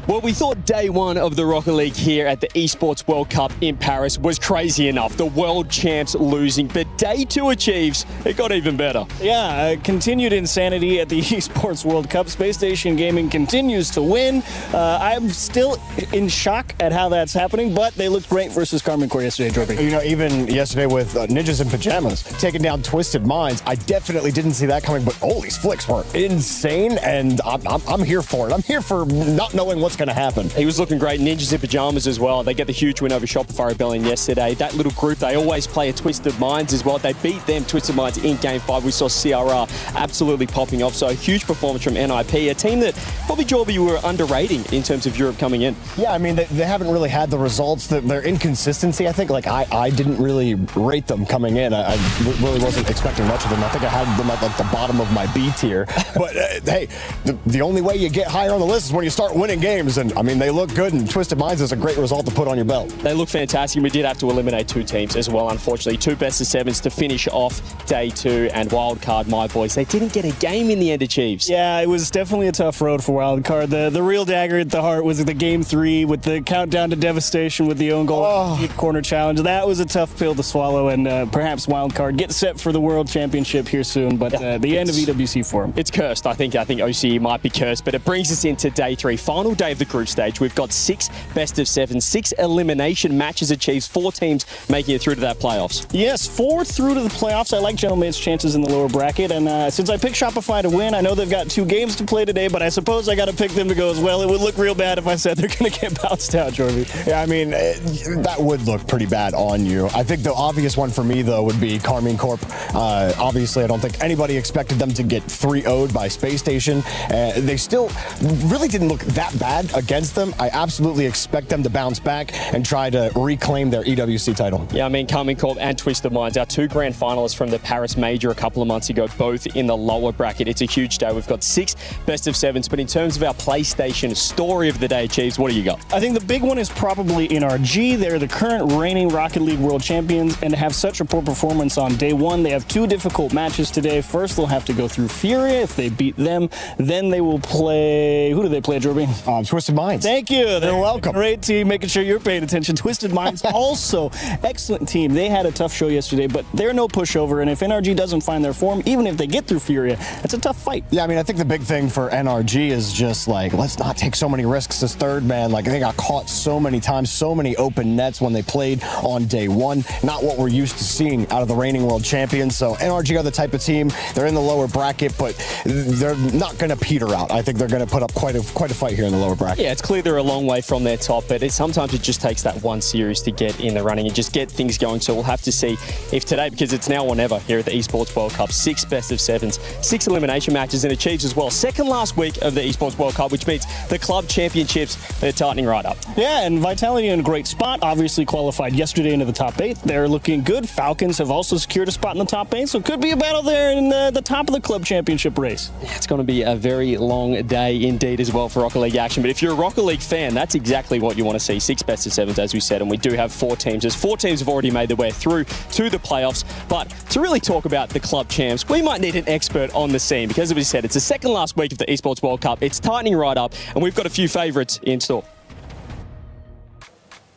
Well, we thought day one of the Rocket League here at the Esports World Cup in Paris was crazy enough. The world champs losing, but day two achieves, it got even better. Yeah, continued insanity at the Esports World Cup. Space Station Gaming continues to win. I'm still in shock at how that's happening, but they looked great versus Karmine Corp yesterday, Jorby. You know, even yesterday with Ninjas in Pajamas taking down Twisted Minds, I definitely didn't see that coming, but all these flicks were insane, and I'm here for it. I'm here for not knowing what's going to happen. He was looking great. Ninjas in Pajamas as well. They get the huge win over Shopify Rebellion yesterday. That little group, they always play a Twisted Minds as well. They beat them, Twisted Minds, in Game 5. We saw CRR absolutely popping off. So a huge performance from NIP, a team that probably, Jorby, you were underrating in terms of Europe coming in. Yeah, I mean, they haven't really had the results. Their inconsistency, I think, like I didn't really rate them coming in. I really wasn't expecting much of them. I think I had them at like the bottom of my B tier. But hey, the only way you get higher on the list is when you start winning games. And I mean, they look good, and Twisted Minds is a great result to put on your belt. They look fantastic. We did have to eliminate two teams as well, unfortunately. Two best of sevens to finish off day two, and Wildcard, my boys, they didn't get a game in the end of Chiefs. Yeah, it was definitely a tough road for Wildcard. The real dagger at the heart was the Game 3 with the countdown to devastation with the own goal deep corner challenge. That was a tough pill to swallow, and perhaps Wildcard gets set for the World Championship here soon, but the end of EWC for them. It's cursed. I think OCE might be cursed, but it brings us into day three, final day of the group stage. We've got 6 best of 7, 6 elimination matches achieved, 4 teams making it through to that playoffs. Yes, 4 through to the playoffs. I like Gentleman's chances in the lower bracket, and since I picked Shopify to win, I know they've got 2 games to play today, but I suppose I got to pick them to go as well. It would look real bad if I said they're going to get bounced out, Jorby. Yeah, I mean, that would look pretty bad on you. I think the obvious one for me, though, would be Karmine Corp. Obviously, I don't think anybody expected them to get 3-0'd by Space Station. They still really didn't look that bad against them. I absolutely expect them to bounce back and try to reclaim their EWC title. Yeah, I mean, Karmine Corp and Twisted Minds, our 2 grand finalists from the Paris Major a couple of months ago, both in the lower bracket. It's a huge day. We've got 6 best of 7s, but in terms of our PlayStation story of the day, Chiefs, what do you got? I think the big one is probably NRG. They're the current reigning Rocket League world champions, and to have such a poor performance on day 1, they have 2 difficult matches today. First, they'll have to go through Furia. If they beat them, then they will play... Who do they play, Jorby? Twisted Minds. Thank you. They're welcome. Great team, making sure you're paying attention. Twisted Minds, also excellent team. They had a tough show yesterday, but they're no pushover, and if NRG doesn't find their form, even if they get through Furia, it's a tough fight. Yeah, I mean, I think the big thing for NRG is just, like, let's not take so many risks as third man. Like, they got caught so many times, so many open nets when they played on day 1. Not what we're used to seeing out of the reigning world champions. So NRG are the type of team, they're in the lower bracket, but they're not going to peter out. I think they're going to put up quite a fight here in the lower bracket. Yeah, it's clear they're a long way from their top, but sometimes it just takes that one series to get in the running and just get things going. So we'll have to see if today, because it's now or never here at the Esports World Cup, 6 best of 7s, 6 elimination matches, and achieves as well. Second last week of the Esports World Cup, which means the club championships, they're tightening right up. Yeah, and Vitality in a great spot. Obviously qualified yesterday into the top 8. They're looking good. Falcons have also secured a spot in the top 8, so it could be a battle there in the top of the club championship race. Yeah, it's going to be a very long day indeed as well for Rocket League action. But if you're a Rocket League fan, that's exactly what you want to see. 6 best of 7s, as we said, and we do have 4 teams. As 4 teams have already made their way through to the playoffs. But to really talk about the club champs, we might need an expert on the scene because, as we said, it's the second last week of the Esports World Cup. It's tightening right up, and we've got a few favourites in store.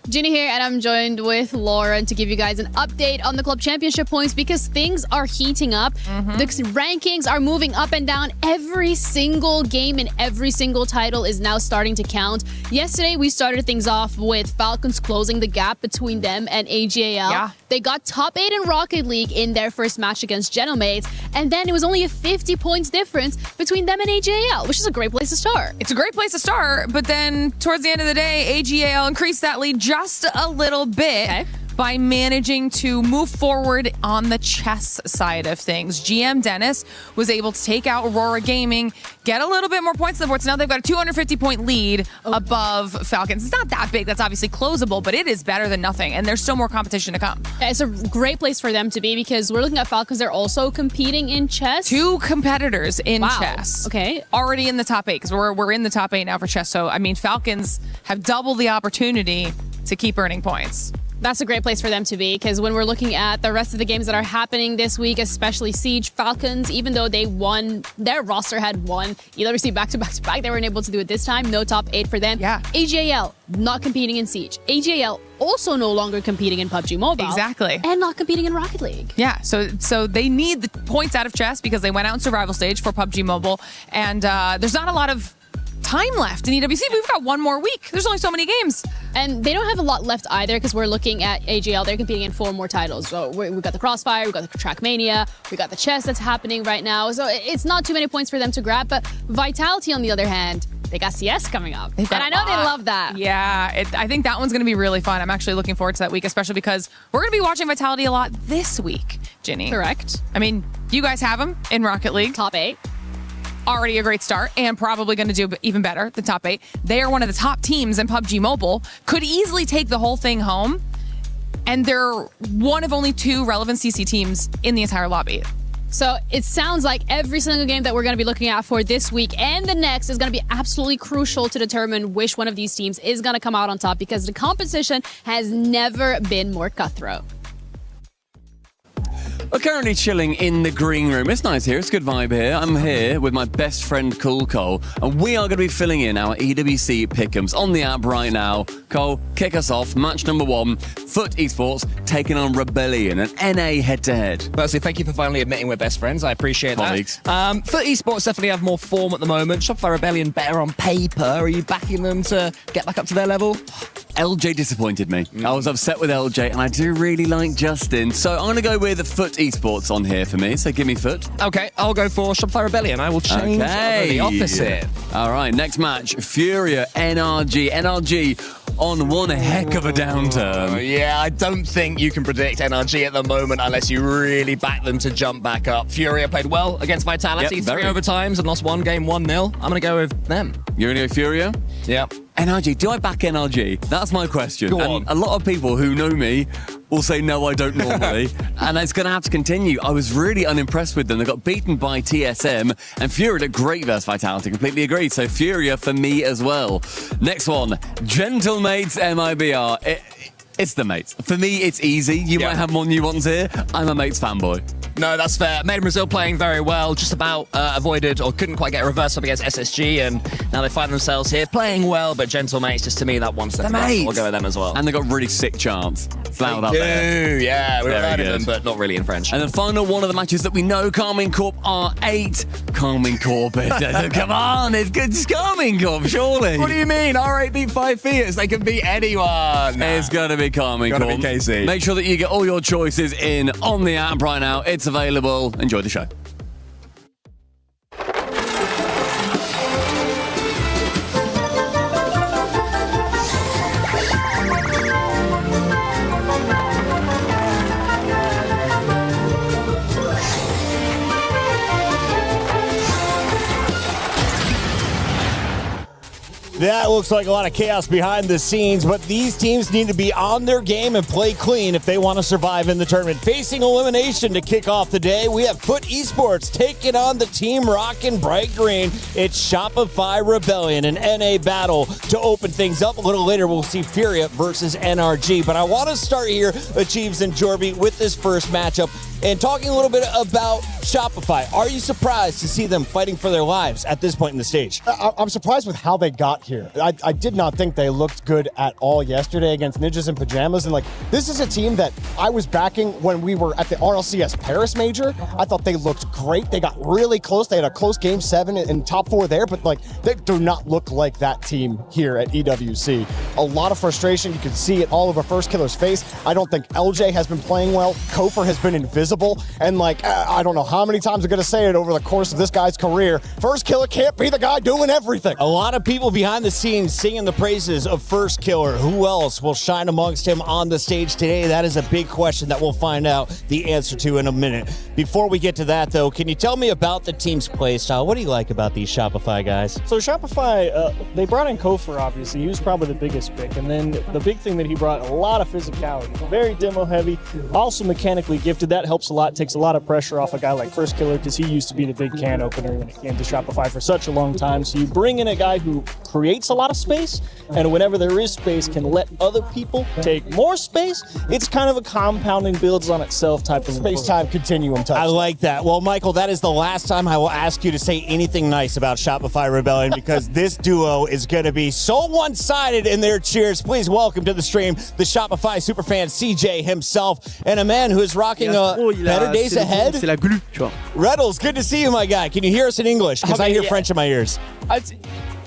Ginny here, and I'm joined with Lauren to give you guys an update on the club championship points because things are heating up. The rankings are moving up and down. Every single game and every single title is now starting to count. Yesterday, we started things off with Falcons closing the gap between them and AGAL. Yeah. They got top 8 in Rocket League in their first match against Genomates, and then it was only a 50 points difference between them and AGAL, which is a great place to start. It's a great place to start, but then towards the end of the day, AGAL increased that lead just a little bit by managing to move forward on the chess side of things. GM Dennis was able to take out Aurora Gaming, get a little bit more points on the board. So now they've got a 250-point lead above Falcons. It's not that big. That's obviously closable, but it is better than nothing, and there's still more competition to come. It's a great place for them to be because we're looking at Falcons. They're also competing in chess. 2 competitors in chess. Okay. Already in the top 8 because we're in the top 8 now for chess. So, I mean, Falcons have double the opportunity to keep earning points. That's a great place for them to be, because when we're looking at the rest of the games that are happening this week, especially Siege, Falcons, even though they won, their roster had won EWC back-to-back, they weren't able to do it this time. No top 8 for them. Yeah. AGAL not competing in Siege. AGAL also no longer competing in PUBG Mobile. Exactly. And not competing in Rocket League. Yeah, so they need the points out of chess because they went out in survival stage for PUBG Mobile, and there's not a lot of time left in EWC. We've got one more week. There's only so many games. And they don't have a lot left either, because we're looking at AGL. They're competing in 4 more titles. So we've got the Crossfire, we've got the Trackmania, we got the chess that's happening right now. So it's not too many points for them to grab. But Vitality, on the other hand, they got CS coming up. And I know they love that. Yeah, I think that one's going to be really fun. I'm actually looking forward to that week, especially because we're going to be watching Vitality a lot this week, Ginny. Correct. I mean, you guys have them in Rocket League. Top 8. Already a great start and probably going to do even better than top 8. They are one of the top teams in PUBG Mobile, could easily take the whole thing home, and they're one of only 2 relevant CC teams in the entire lobby. So it sounds like every single game that we're going to be looking at for this week and the next is going to be absolutely crucial to determine which one of these teams is going to come out on top, because the competition has never been more cutthroat. We're currently chilling in the green room. It's nice here. It's a good vibe here. I'm here with my best friend, Cool Cole, and we are going to be filling in our EWC pick'ems on the app right now. Cole, kick us off. Match number 1, Foot Esports taking on Rebellion, an NA head-to-head. Firstly, thank you for finally admitting we're best friends. I appreciate Colleagues. that. Foot Esports definitely have more form at the moment. Shopify Rebellion better on paper. Are you backing them to get back up to their level? LJ disappointed me. I was upset with LJ, and I do really like Justin. So I'm going to go with the Foot Esports on here for me. So give me Foot. Okay, I'll go for Shopify Rebellion. I will change the opposite. All right, next match, Furia, NRG. NRG on one heck of a downturn. Yeah, I don't think you can predict NRG at the moment unless you really back them to jump back up. Furia played well against Vitality, Yep, 3 very. overtimes and lost one game 1-0. I'm going to go with them. You're going to go Furia? Yeah. NRG, do I back NRG? That's my question. Go and on. a lot of people who know me will say, no, I don't normally. And it's going to have to continue. I was really unimpressed with them. They got beaten by TSM, and Furia did great versus Vitality. Completely agreed. So Furia for me as well. Next one, Gentlemates MIBR. It's the mates. For me, it's easy. You might have more nuance here. I'm a mates fanboy. No, that's fair. Made in Brazil playing very well, just about avoided or couldn't quite get a reverse up against SSG, and now they find themselves here playing well, but Gentlemates, just to me, that one step above. We'll go with them as well. And they got really sick chants. Loud up They there. do, yeah. We've Very heard of good. them, but not really in French. And the final one of the matches that we know, Carmine Corp are 8. Carmine Corp. Come on, it's good. It's Carmine Corp, surely. What do you mean? R8 beat 5 Fiats. They can beat anyone. It's going to be Carmine Gotta Corp. be KC. Make sure that you get all your choices in on the app right now. It's available. Enjoy the show. That looks like a lot of chaos behind the scenes, but these teams need to be on their game and play clean if they want to survive in the tournament. Facing elimination to kick off the day, we have Foot Esports taking on the Team Rockin' Bright Green. It's Shopify Rebellion, an NA battle to open things up. A little later, we'll see Furia versus NRG. But I want to start here, Achieves and Jorby, with this first matchup and talking a little bit about Shopify. Are you surprised to see them fighting for their lives at this point in the stage? I'm surprised with how they got here. I did not think they looked good at all yesterday against Ninjas in Pajamas. And this is a team that I was backing when we were at the RLCS Paris Major. I thought they looked great. They got really close. They had a close game 7 in top 4 there, but they do not look like that team here at EWC. A lot of frustration. You can see it all over First Killer's face. I don't think LJ has been playing well. Kofor has been invisible. And I don't know how many times I'm going to say it over the course of this guy's career. First Killer can't be the guy doing everything. A lot of people behind the scenes singing the praises of First Killer. Who else will shine amongst him on the stage today? That is a big question that we'll find out the answer to in a minute. Before we get to that, though, can you tell me about the team's play style? What do you like about these Shopify guys? So Shopify, they brought in Kofor, obviously. He was probably the biggest pick. And then the big thing that he brought, a lot of physicality. Very demo heavy, also mechanically gifted. That helps a lot, takes a lot of pressure off a guy like like First Killer because he used to be the big can opener when it came to Shopify for such a long time. So you bring in a guy who creates a lot of space, and whenever there is space, can let other people take more space. It's kind of a compounding, builds on itself type of Space-time continuum touch. I like that. Well, Michael, that is the last time I will ask you to say anything nice about Shopify Rebellion because this duo is going to be so one-sided in their cheers. Please welcome to the stream the Shopify superfan CJ himself and a man who is rocking better days ahead. Reddles, good to see you, my guy. Can you hear us in English? Because I hear French in my ears.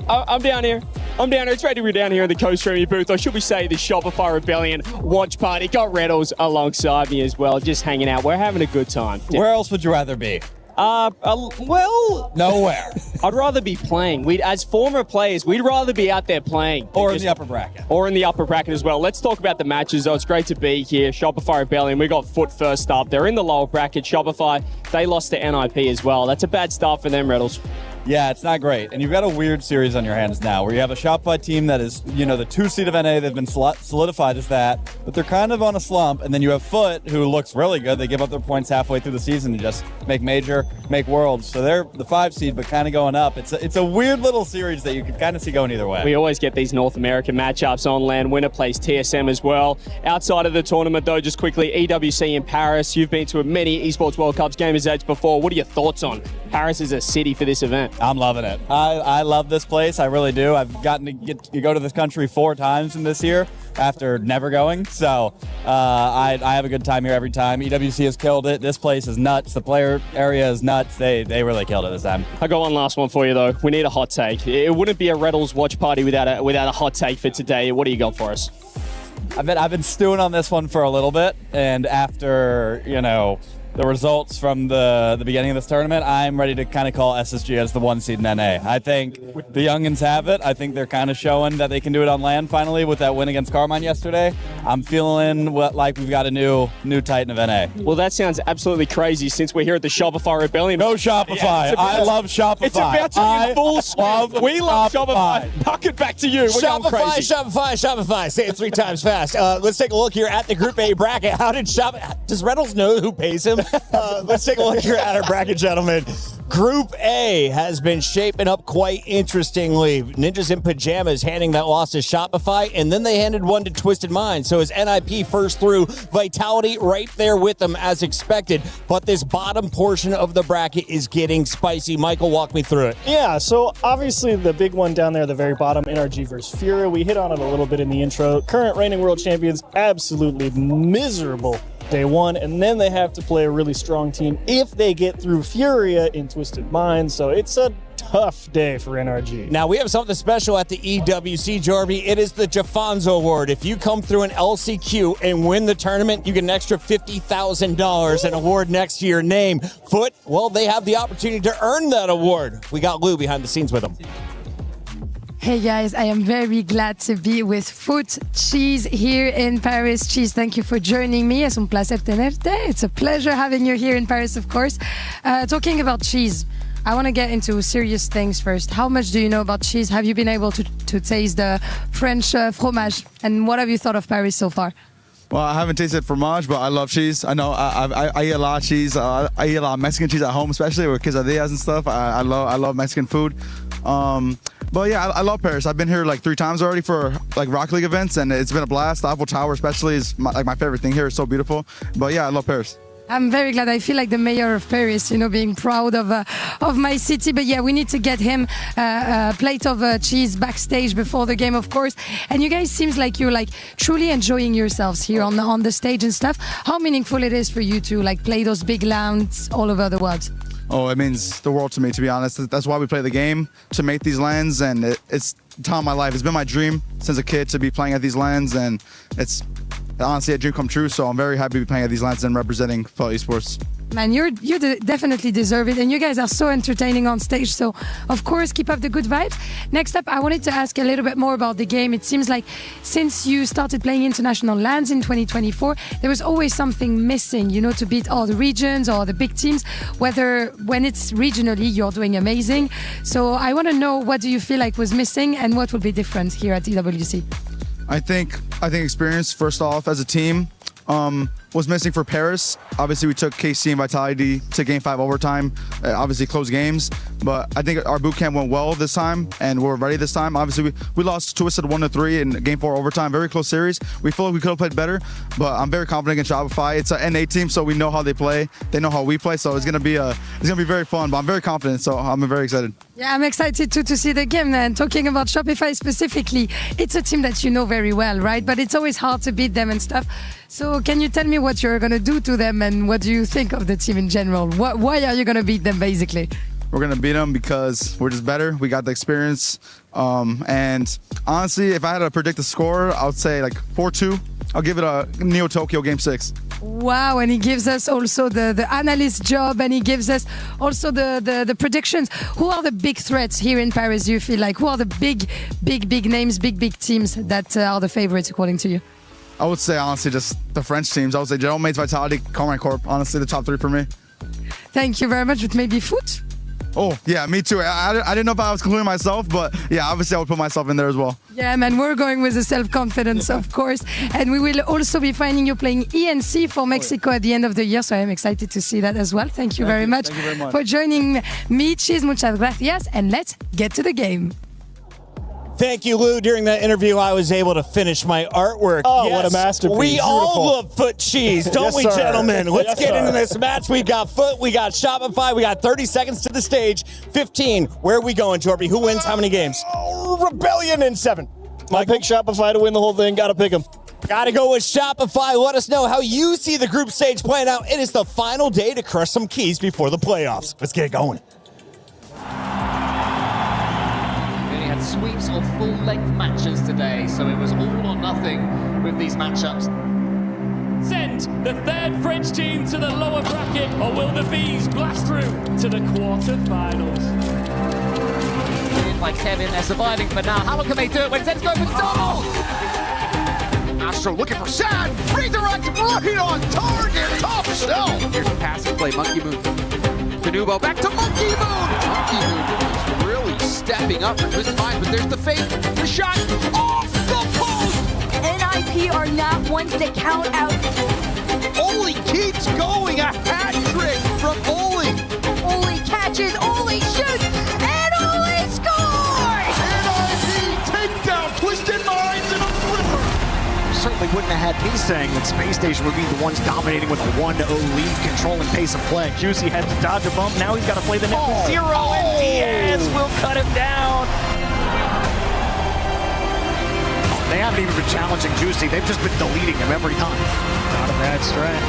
I'm down here. It's ready to be down here in the co-streaming booth. Or should we say the Shopify Rebellion watch party. Got Reddles alongside me as well, just hanging out. We're having a good time. Where else would you rather be? Well, nowhere. I'd rather be playing. As former players, we'd rather be out there playing. Or in the upper bracket. Or in the upper bracket as well. Let's talk about the matches, though. It's great to be here. Shopify Rebellion, we got Foot first up. They're in the lower bracket. Shopify, they lost to NIP as well. That's a bad start for them, Reddles. Yeah, it's not great. And you've got a weird series on your hands now where you have a Shopify team that is, the 2 seed of NA. They've been solidified as that, but they're kind of on a slump. And then you have Foot, who looks really good. They give up their points halfway through the season to just make major, make worlds. So they're the 5 seed, but kind of going up. It's a weird little series that you can kind of see going either way. We always get these North American matchups on land. Winner plays TSM as well. Outside of the tournament, though, just quickly, EWC in Paris. You've been to many Esports World Cups, Gamers Edge before. What are your thoughts on Paris as a city for this event? I'm loving it. I love this place. I really do. I've gotten to go to this country 4 times in this year after never going. So I have a good time here every time. EWC has killed it. This place is nuts. The player area is nuts. They really killed it this time. I got one last one for you, though. We need a hot take. It wouldn't be a Reddles watch party without a hot take for today. What do you got for us? I've been stewing on this one for a little bit, and after the results from the beginning of this tournament, I'm ready to kind of call SSG as the 1 seed in NA. I think the youngins have it. I think they're kind of showing that they can do it on land finally with that win against Carmine yesterday. I'm feeling like we've got a new Titan of NA. Well, that sounds absolutely crazy since we're here at the Shopify Rebellion. No Shopify. I love Shopify. It's about to be in full swing. We love Shopify. Puck it back to you. We're going crazy. Shopify. Say it 3 times fast. Let's take a look here at the Group A bracket. Does Reynolds know who pays him? Let's take a look here at our bracket, gentlemen. Group A has been shaping up quite interestingly. Ninjas in Pajamas handing that loss to Shopify, and then they handed one to Twisted Mind. So as NIP first through, Vitality right there with them as expected. But this bottom portion of the bracket is getting spicy. Michael, walk me through it. Yeah, so obviously the big one down there at the very bottom, NRG versus Furia. We hit on it a little bit in the intro. Current reigning world champions, absolutely miserable day one, and then they have to play a really strong team if they get through Furia in Twisted Mind. So it's a tough day for NRG. Now, we have something special at the EWC, Jorby. It is the Jafonzo Award. If you come through an LCQ and win the tournament, you get an extra $50,000, an award next to your name. Foot, well, they have the opportunity to earn that award. We got Lou behind the scenes with them. Hey guys, I am very glad to be with Foot Cheese here in Paris. Cheese, thank you for joining me. Es un placer tenerte. It's a pleasure having you here in Paris, of course. Talking about cheese, I want to get into serious things first. How much do you know about cheese? Have you been able to taste the French fromage? And what have you thought of Paris so far? Well, I haven't tasted fromage, but I love cheese. I know I eat a lot of cheese. I eat a lot of Mexican cheese at home, especially with quesadillas and stuff. I love Mexican food. But yeah, I love Paris. I've been here like 3 times already for like Rocket League events, and it's been a blast. The Eiffel Tower especially is my favorite thing here. It's so beautiful. But yeah, I love Paris. I'm very glad. I feel like the mayor of Paris, being proud of my city. But yeah, we need to get him a plate of cheese backstage before the game, of course. And you guys seems like you're like truly enjoying yourselves here on the stage and stuff. How meaningful it is for you to like play those big lands all over the world? Oh, it means the world to me, to be honest. That's why we play the game, to make these lands, and it's the time of my life. It's been my dream since a kid to be playing at these lands, and it's honestly a dream come true. So I'm very happy to be playing at these lands and representing fellow esports. Man, you definitely deserve it, and you guys are so entertaining on stage, so of course keep up the good vibes. Next up, I wanted to ask a little bit more about the game. It seems like since you started playing international lands in 2024, there was always something missing, to beat all the regions or the big teams, whether when it's regionally you're doing amazing. So I want to know, what do you feel like was missing and what will be different here at EWC? I think experience, first off, as a team. was missing for Paris. Obviously, we took KC and Vitality to Game 5 overtime. Obviously, close games. But I think our boot camp went well this time, and we're ready this time. Obviously, we lost Twisted 1-3 in Game 4 overtime. Very close series. We feel like we could have played better, but I'm very confident in Shopify. It's an NA team, so we know how they play. They know how we play, so it's gonna be very fun. But I'm very confident, so I'm very excited. Yeah, I'm excited too to see the game. And talking about Shopify specifically, it's a team that you know very well, right? But it's always hard to beat them and stuff. So can you tell me what you're gonna do to them, and what do you think of the team in general? Why are you gonna beat them, basically? We're gonna beat them because we're just better. We got the experience. And honestly, if I had to predict the score, I would say like 4-2. I'll give it a Neo Tokyo Game 6. Wow, and he gives us also the analyst job, and he gives us also the predictions. Who are the big threats here in Paris, do you feel like? Who are the big names, big teams that are the favorites according to you? I would say, honestly, just the French teams. I would say General Mates, Vitality, Carmine Corp. Honestly, the top 3 for me. Thank you very much. But maybe foot? Oh, yeah, me too. I didn't know if I was including myself, but yeah, obviously I would put myself in there as well. Yeah, man, we're going with the self-confidence, of course. And we will also be finding you playing ENC for Mexico at the end of the year, so I'm excited to see that as well. Thank you very much for joining me. Cheers, muchas gracias, and let's get to the game. Thank you, Lou. During that interview, I was able to finish my artwork. Oh, what a masterpiece. We all Beautiful. love foot cheese, don't Yes, we, sir. gentlemen? Let's Yes, get sir. into this match. We got foot, we got Shopify, we got 30 seconds to the stage. 15. Where are we going, Jorby? Who wins how many games? Rebellion in 7. I pick Shopify to win the whole thing. Gotta pick them. Gotta go with Shopify. Let us know how you see the group stage playing out. It is the final day to crush some keys before the playoffs. Let's get it going. Sweeps or full-length matches today, so it was all or nothing with these matchups. Send the third French team to the lower bracket, or will the Bees blast through to the quarter-finals? By Kevin, they're surviving for now. How long can they do it when Zed's going for double? Astro looking for Sad, redirect right on target, top shelf. Here's the passing play, Monkey Moon. Canubo back to Monkey Moon. Monkey Moon really stepping up for Twist Mind, but there's the fake, the shot off the post. NIP are not ones to count out. Oli keeps going, a hat trick from Oli. Oli catches, Oli shoots, and Oli scores! NIP take down Twisted Minds in a flipper. Certainly wouldn't have had me saying that Space Station would be the ones dominating with a 1-0 lead, controlling pace of play. Juicy had to dodge a bump. Now he's got to play the net with 0, and Diaz will cut him down. They haven't even been challenging Juicy. They've just been deleting him every time. Not a bad strat.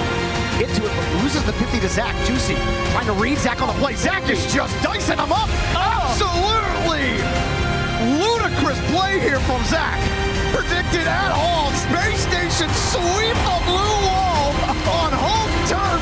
Into it, but loses the 50 to Zach. Juicy trying to read Zach on the play. Zach is just dicing him up. Absolutely ludicrous play here from Zach. Predicted at home. Space Station sweep the blue wall on home turf.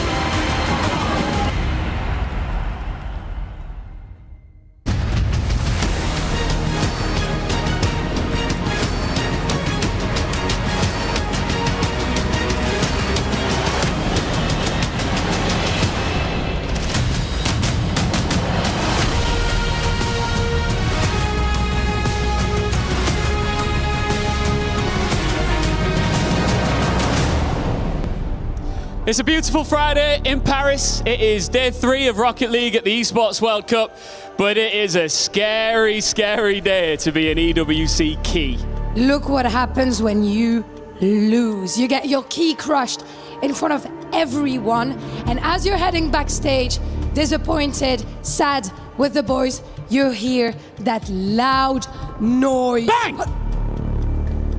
It's a beautiful Friday in Paris. It is day 3 of Rocket League at the Esports World Cup, but it is a scary, scary day to be an EWC key. Look what happens when you lose. You get your key crushed in front of everyone, and as you're heading backstage, disappointed, sad with the boys, you hear that loud noise. Bang!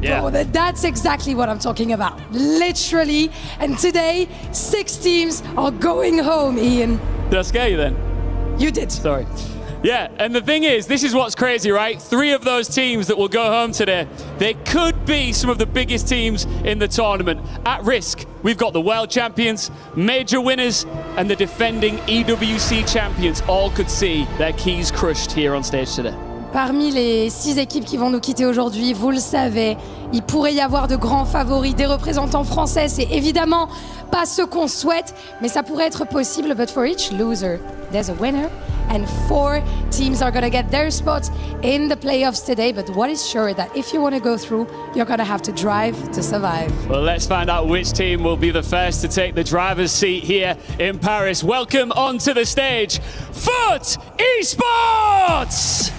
Yeah. Oh, that's exactly what I'm talking about. Literally. And today, 6 teams are going home, Ian. Did I scare you then? You did. Sorry. Yeah, and the thing is, this is what's crazy, right? 3 of those teams that will go home today, they could be some of the biggest teams in the tournament. At risk, we've got the world champions, major winners, and the defending EWC champions all could see their keys crushed here on stage today. Parmi les 6 équipes qui vont nous quitter aujourd'hui, vous le savez, il pourrait y avoir de grands favoris, des représentants français. C'est évidemment pas ce qu'on souhaite, mais ça pourrait être possible. But for each loser, there's a winner, and 4 teams are going to get their spots in the playoffs today. But what is sure that if you want to go through, you're going to have to drive to survive. Well, let's find out which team will be the first to take the driver's seat here in Paris. Welcome onto the stage, Foot Esports!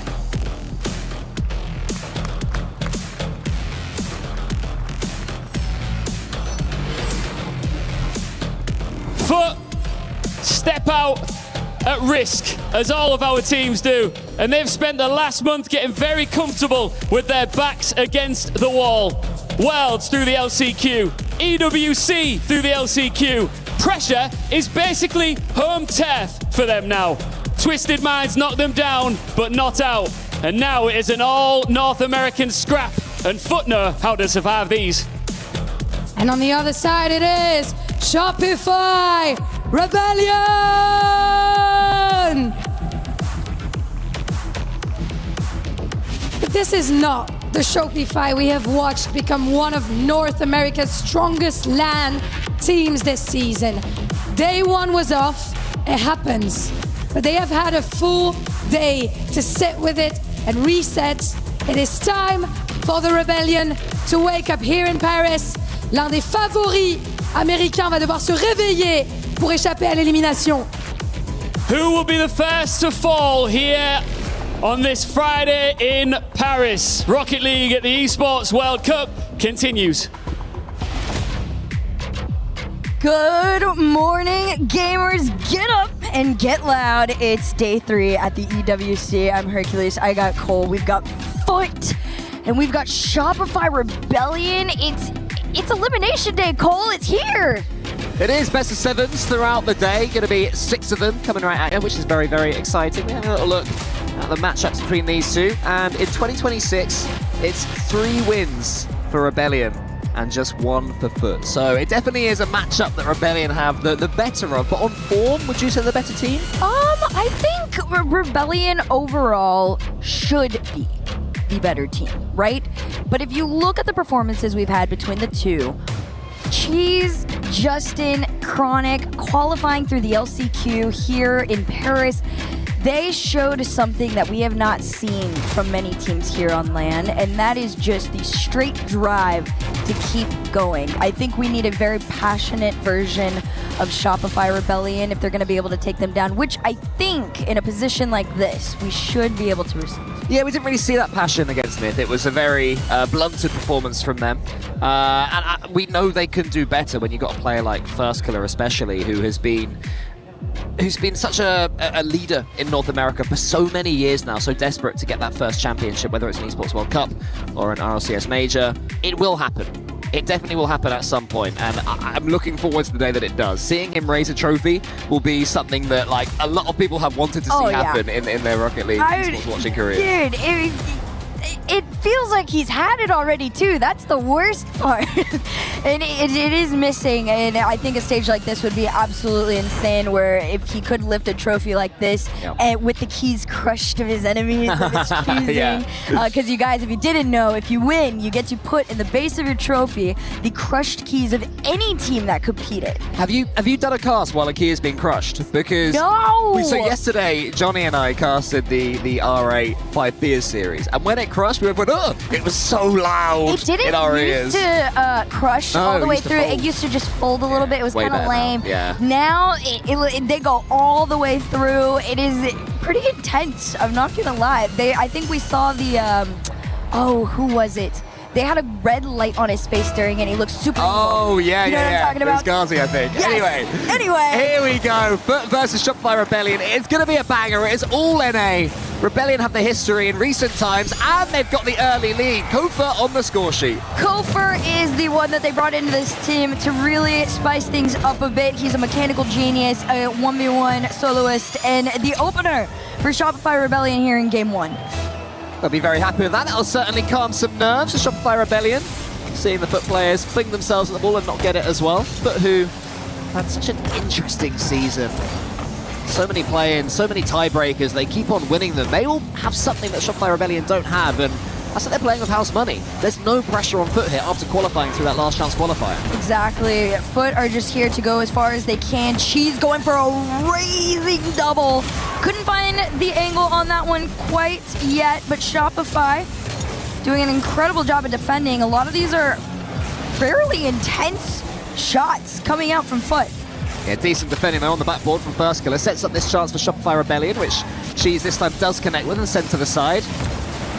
Foot step out at risk, as all of our teams do, and they've spent the last month getting very comfortable with their backs against the wall. Worlds through the LCQ, EWC through the LCQ. Pressure is basically home turf for them now. Twisted Minds knocked them down, but not out. And now it is an all North American scrap, and Foot know how to survive these. And on the other side it is Shopify Rebellion! But this is not the Shopify we have watched become one of North America's strongest LAN teams this season. Day 1 was off, it happens. But they have had a full day to sit with it and reset. It is time for the Rebellion to wake up here in Paris. L'un des favoris américains va devoir se réveiller pour échapper à l'élimination. Who will be the first to fall here on this Friday in Paris? Rocket League at the Esports World Cup continues. Good morning, gamers. Get up and get loud. It's day 3 at the EWC. I'm Hercules. I got Cole. We've got Foot. And we've got Shopify Rebellion. It's elimination day, Cole. It's here. It is best of 7s throughout the day. Going to be 6 of them coming right at you, which is very, very exciting. We're having a little look at the matchups between these two. And in 2026, it's 3 wins for Rebellion and just 1 for Foot. So it definitely is a matchup that Rebellion have the better of. But on form, would you say the better team? I think Rebellion overall should be the better team, right? But if you look at the performances we've had between the two, Cheese, Justin, Chronic, qualifying through the LCQ here in Paris, they showed something that we have not seen from many teams here on LAN, and that is just the straight drive to keep going. I think we need a very passionate version of Shopify Rebellion if they're going to be able to take them down, which I think in a position like this, we should be able to receive. Yeah, we didn't really see that passion against Myth. It was a very blunted performance from them. And we know they can do better when you've got a player like First Killer especially, who's been such a leader in North America for so many years now, so desperate to get that first championship, whether it's an Esports World Cup or an RLCS Major. It will happen. It definitely will happen at some point, and I'm looking forward to the day that it does. Seeing him raise a trophy will be something that like a lot of people have wanted to see happen in their Rocket League esports watching career. Dude, it feels like he's had it already too. That's the worst part. And it is missing, and I think a stage like this would be absolutely insane, where if he could lift a trophy like this and with the keys crushed of his enemies of his choosing. Because you guys, if you didn't know, if you win, you get to put in the base of your trophy the crushed keys of any team that competed. Have you done a cast while a key is being crushed? Because so yesterday, Johnny and I casted the R8 5 Fears series, and when it crushed, we went, oh, it was so loud. It didn't in our used ears. To crush all the way through. It used to just fold a little bit. It was kind of lame. Now they go all the way through. It is pretty intense. I'm not gonna lie. I think we saw the who was it? They had a red light on his face during it, and he looked super evil. You know what I'm talking about? It was Gazi, I think. Yes. Anyway, here we go. Foot versus Shopify Rebellion. It's going to be a banger. It is all NA. Rebellion have the history in recent times, and they've got the early lead. Kofa on the score sheet. Kofa is the one that they brought into this team to really spice things up a bit. He's a mechanical genius, a 1v1 soloist, and the opener for Shopify Rebellion here in Game 1. They'll be very happy with that. That'll certainly calm some nerves for Shopify Rebellion. Seeing the Foot players fling themselves at the ball and not get it as well. Foot who had such an interesting season. So many play-ins, so many tiebreakers. They keep on winning them. They all have something that Shopify Rebellion don't have. And That's like they're playing with house money. There's no pressure on Foot here after qualifying through that last chance qualifier. Exactly. Foot are just here to go as far as they can. Cheese going for a raising double. Couldn't find the angle on that one quite yet, but Shopify doing an incredible job of defending. A lot of these are fairly intense shots coming out from Foot. Yeah, decent defending there on the backboard from First Killer. Sets up this chance for Shopify Rebellion, which Cheese this time does connect with and send to the side.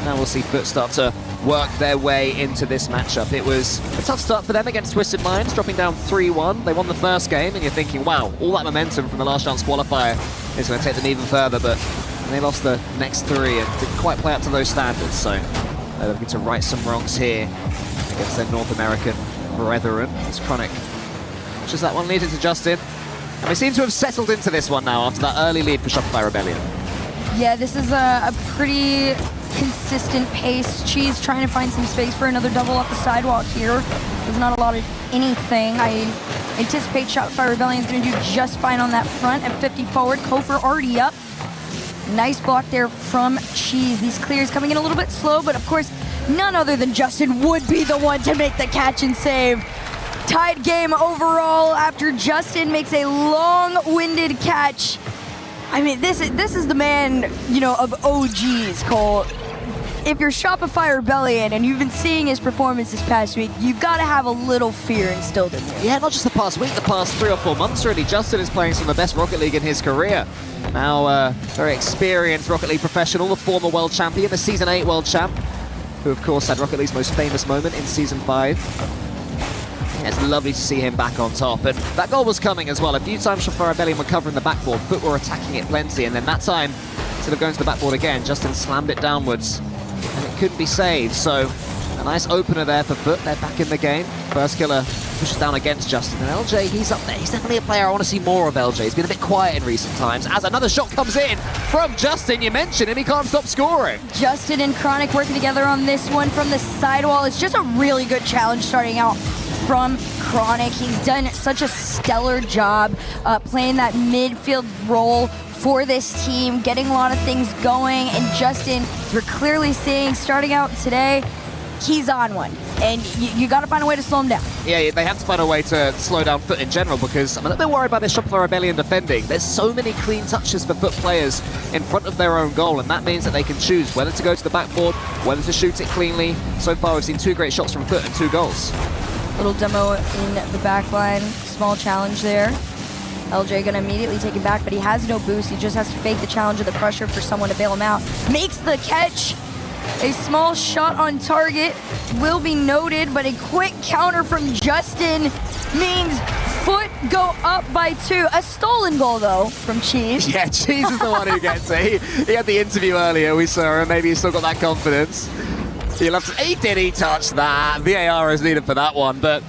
Now we'll see Foot start to work their way into this matchup. It was a tough start for them against Twisted Minds, dropping down 3-1. They won the first game, and you're thinking, wow, all that momentum from the last chance qualifier is going to take them even further, but they lost the next 3 and didn't quite play up to those standards, so they're looking to right some wrongs here against their North American brethren. It's Chronic pushes that one, leads it to Justin. And we seem to have settled into this one now after that early lead for Shopify Rebellion. Yeah, this is a pretty consistent pace. Cheese trying to find some space for another double off the sidewalk here. There's not a lot of anything. I anticipate Shopify Rebellion is going to do just fine on that front at 50 forward. Kofor already up. Nice block there from Cheese. These clears coming in a little bit slow, but of course, none other than Justin would be the one to make the catch and save. Tied game overall after Justin makes a long-winded catch. I mean, this is the man, you know, of OGs, Cole. If you're Shopify Rebellion and you've been seeing his performance this past week, you've got to have a little fear instilled in you. Yeah, not just the past week, the past 3 or 4 months really. Justin is playing some of the best Rocket League in his career. Now, very experienced Rocket League professional, the former world champion, the Season 8 world champ, who of course had Rocket League's most famous moment in Season 5. It's lovely to see him back on top, and that goal was coming as well. A few times Shopify Rebellion were covering the backboard, Foot were attacking it plenty, and then that time, instead of going to the backboard again, Justin slammed it downwards, and it couldn't be saved. So a nice opener there for Foot. They're back in the game. First Killer pushes down against Justin, and LJ, he's up there. He's definitely a player I want to see more of. LJ. He's been a bit quiet in recent times, as another shot comes in from Justin. You mentioned him, he can't stop scoring. Justin and Chronic working together on this one from the sidewall. It's just a really good challenge starting out from Chronic. He's done such a stellar job playing that midfield role for this team, getting a lot of things going, and Justin, we're clearly seeing, starting out today, he's on one, and you got to find a way to slow him down. Yeah, they have to find a way to slow down Foot in general, because I'm a little bit worried about this Shopify Rebellion defending. There's so many clean touches for Foot players in front of their own goal, and that means that they can choose whether to go to the backboard, whether to shoot it cleanly. So far, we've seen 2 great shots from Foot and 2 goals. Little demo in the back line, small challenge there. LJ gonna immediately take it back, but he has no boost. He just has to fake the challenge of the pressure for someone to bail him out. Makes the catch. A small shot on target will be noted, but a quick counter from Justin means Foot go up by 2. A stolen goal, though, from Cheese. Yeah, Cheese is the one who gets it. He had the interview earlier, we saw him. Maybe he's still got that confidence. He touched that. VAR is needed for that one, but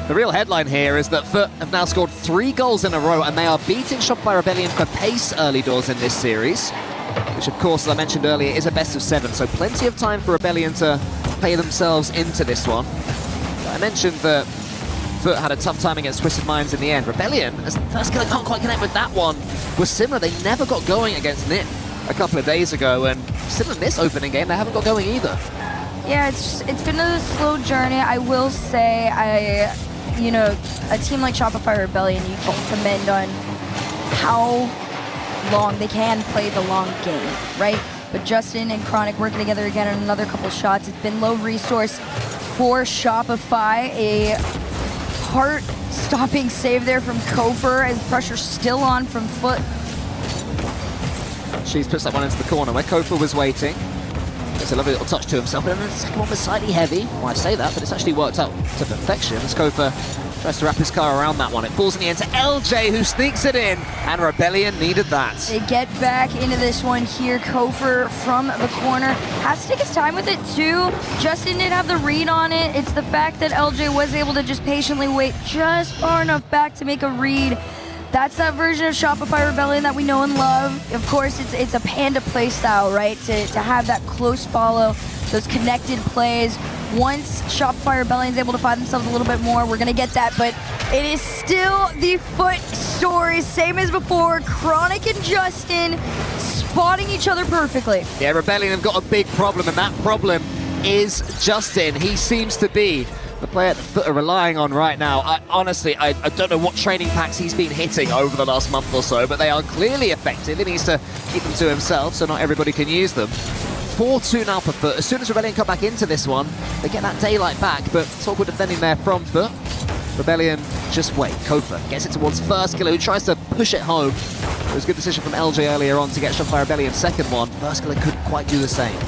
the real headline here is that Foot have now scored 3 goals in a row, and they are beating Shopify Rebellion for pace early doors in this series, which of course, as I mentioned earlier, is a best of 7, so plenty of time for Rebellion to play themselves into this one. But I mentioned that Foot had a tough time against Twisted Minds in the end. Rebellion, as the First Killer can't quite connect with that one, was similar. They never got going against NIT a couple of days ago, and still in this opening game, they haven't got going either. Yeah, it's been a slow journey. I will say, a team like Shopify Rebellion, you can commend on how long they can play the long game, right? But Justin and Chronic working together again on another couple shots. It's been low resource for Shopify. A heart-stopping save there from Kofor as pressure still on from Foot. She's puts that one into the corner where Kofor was waiting. It's a lovely little touch to himself, but then the second one was slightly heavy. Well, I say that, but it's actually worked out to perfection as Kofor tries to wrap his car around that one. It falls in the end to LJ, who sneaks it in, and Rebellion needed that. They get back into this one here. Kofor from the corner has to take his time with it too. Justin didn't have the read on it. It's the fact that LJ was able to just patiently wait just far enough back to make a read. That's that version of Shopify Rebellion that we know and love. Of course, it's a panda play style, right? To have that close follow, those connected plays. Once Shopify Rebellion is able to find themselves a little bit more, we're going to get that. But it is still the Foot story, same as before. Chronic and Justin spotting each other perfectly. Yeah, Rebellion have got a big problem, and that problem is Justin. He seems to be the player that Foot are relying on right now. I don't know what training packs he's been hitting over the last month or so, but they are clearly effective. He needs to keep them to himself so not everybody can use them. 4-2 now for Foot. As soon as Rebellion come back into this one, they get that daylight back, but it's awkward defending there from Foot. Rebellion just wait. Kofa gets it towards First Killer, who tries to push it home. It was a good decision from LJ earlier on to get shot by Rebellion's second one. First Killer couldn't quite do the same.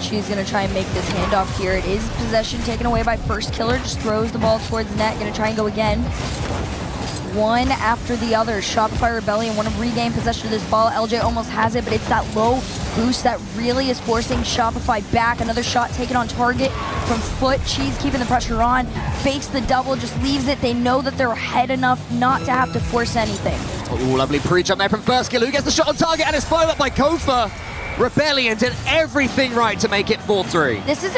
She's going to try and make this handoff here. It is possession taken away by First Killer. Just throws the ball towards the net. Going to try and go again. One after the other. Shopify Rebellion want to regain possession of this ball. LJ almost has it, but it's that low boost that really is forcing Shopify back. Another shot taken on target from Foot. Cheese keeping the pressure on. Fakes the double, just leaves it. They know that they're ahead enough not to have to force anything. Oh, lovely pre-jump there from First Killer, who gets the shot on target, and it's followed up by Kofa. Rebellion did everything right to make it 4-3. This is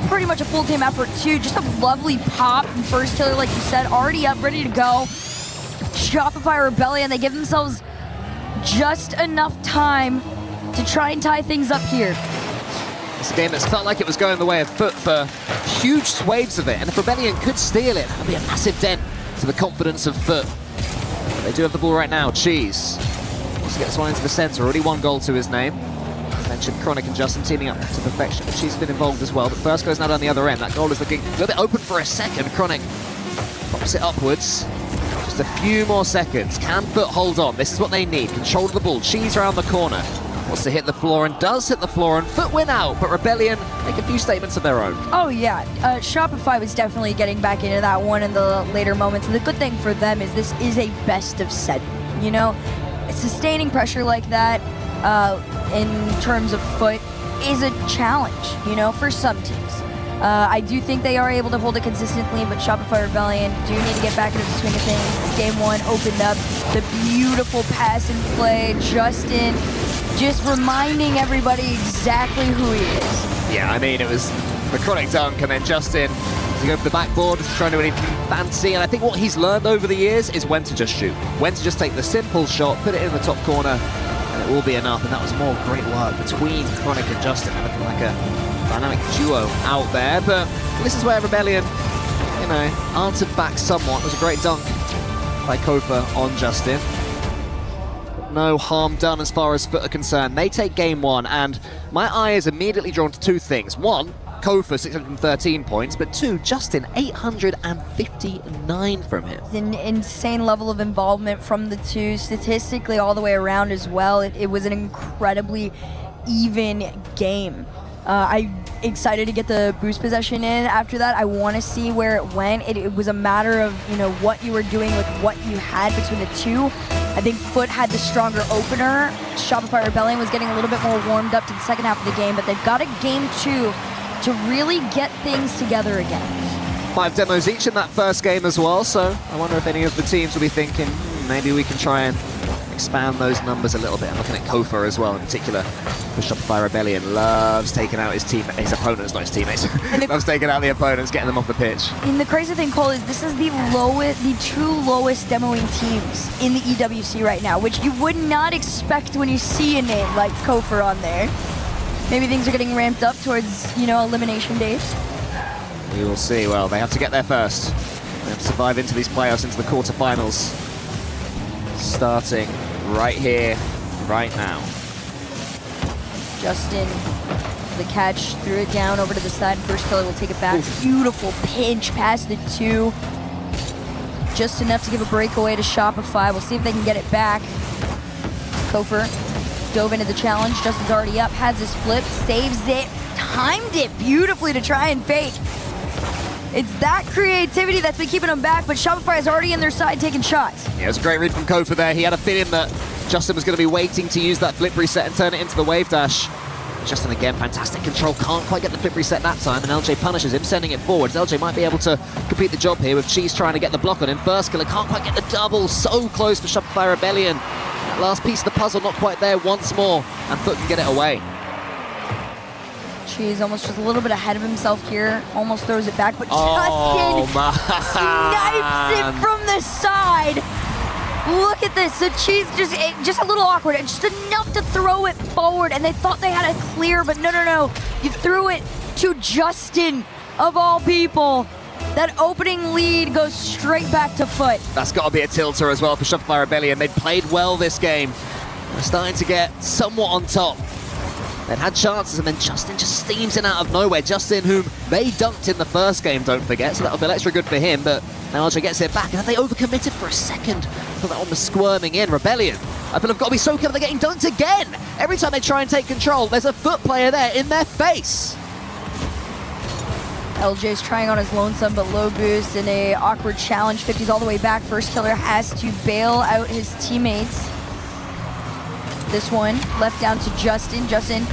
pretty much a full team effort too. Just a lovely pop from First Killer, like you said, already up, ready to go. Shopify Rebellion, they give themselves just enough time to try and tie things up here. It's a game that's felt like it was going the way of Foot for huge swathes of it, and if Rebellion could steal it, that would be a massive dent to the confidence of Foot. They do have the ball right now. Cheese wants to get this one into the center. Already one goal to his name. I mentioned Chronic and Justin teaming up to perfection, but Cheese has been involved as well. But First goes now down the other end. That goal is looking a little bit open for a second. Chronic pops it upwards. Just a few more seconds. Can Foot hold on? This is what they need. Control of the ball. Cheese around the corner. Wants to hit the floor and does hit the floor, and Foot win out, but Rebellion make a few statements of their own. Oh yeah, Shopify was definitely getting back into that one in the later moments, and the good thing for them is this is a best of 7, you know? Sustaining pressure like that in terms of Foot is a challenge, you know, for some teams. I do think they are able to hold it consistently, but Shopify Rebellion do need to get back into the swing of things. Game 1 opened up, the beautiful pass and play, Justin just reminding everybody exactly who he is. Yeah, I mean, it was the Chronic dunk, and then Justin to go for the backboard, trying to do anything fancy, and I think what he's learned over the years is when to just shoot, when to just take the simple shot, put it in the top corner, and it will be enough, and that was more great work between Chronic and Justin, looking like a dynamic duo out there, but this is where Rebellion, you know, answered back somewhat. It was a great dunk by Kofa on Justin. No harm done as far as Foot are concerned. They take game 1, and my eye is immediately drawn to 2 things. 1, Kofa 613 points, but 2, Justin 859 from him. An insane level of involvement from the two, statistically all the way around as well. It was an incredibly even game. I'm excited to get the boost possession in after that. I want to see where it went. It was a matter of, you know, what you were doing with what you had between the two. I think Foot had the stronger opener. Shopify Rebellion was getting a little bit more warmed up to the second half of the game, but they've got a game 2 to really get things together again. 5 demos each in that first game as well, so I wonder if any of the teams will be thinking, maybe we can try and expand those numbers a little bit. I'm looking at Kofa as well in particular. The Shopify Rebellion loves taking out his opponents, not his teammates. Loves taking out the opponents, getting them off the pitch. And the crazy thing, Cole, is this is the 2 lowest demoing teams in the EWC right now, which you would not expect when you see a name like Kofa on there. Maybe things are getting ramped up towards, you know, elimination days. We will see. Well, they have to get there first. They have to survive into these playoffs, into the quarterfinals. Starting right here, right now. Justin, the catch, threw it down over to the side. First Killer will take it back. Oof. Beautiful pinch past the 2. Just enough to give a breakaway to Shopify. We'll see if they can get it back. Kofer dove into the challenge. Justin's already up, has his flip, saves it, timed it beautifully to try and fake. It's that creativity that's been keeping them back, but Shopify is already in their side taking shots. Yeah, it was a great read from Kofa there. He had a feeling that Justin was going to be waiting to use that flip reset and turn it into the wave dash. Justin again, fantastic control, can't quite get the flip reset that time, and LJ punishes him, sending it forwards. LJ might be able to complete the job here with Cheese trying to get the block on him. First Killer can't quite get the double, so close for Shopify Rebellion. That last piece of the puzzle not quite there once more, and Foot can get it away. Cheese almost just a little bit ahead of himself here, almost throws it back, but Justin snipes it from the side. Look at this. The Cheese just a little awkward. Just enough to throw it forward. And they thought they had it clear, but no. You threw it to Justin, of all people. That opening lead goes straight back to Foot. That's got to be a tilter as well for Shopify Rebellion. They'd played well this game. They're starting to get somewhat on top. They'd had chances, and then Justin just steams in out of nowhere. Justin, whom they dunked in the first game, don't forget, so that'll feel extra good for him, but now LJ gets it back, and then they overcommitted for a second. I thought that one was squirming in. Rebellion, I feel, have got to be so careful. They're getting dunked again. Every time they try and take control, there's a Foot player there in their face. LJ's trying on his lonesome, but low boost in a awkward challenge. 50's all the way back. First Killer has to bail out his teammates. This one left down to Justin. Justin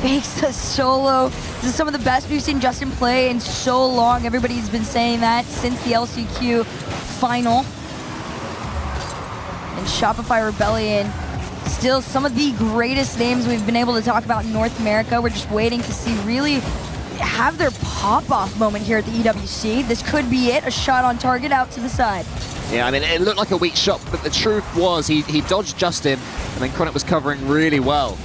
fakes the solo. This is some of the best we've seen Justin play in so long. Everybody's been saying that since the LCQ final. And Shopify Rebellion, still some of the greatest names we've been able to talk about in North America. We're just waiting to see really have their pop-off moment here at the EWC. This could be it, a shot on target out to the side. Yeah, I mean, it looked like a weak shot, but the truth was he dodged Justin, and then Chronic was covering really well.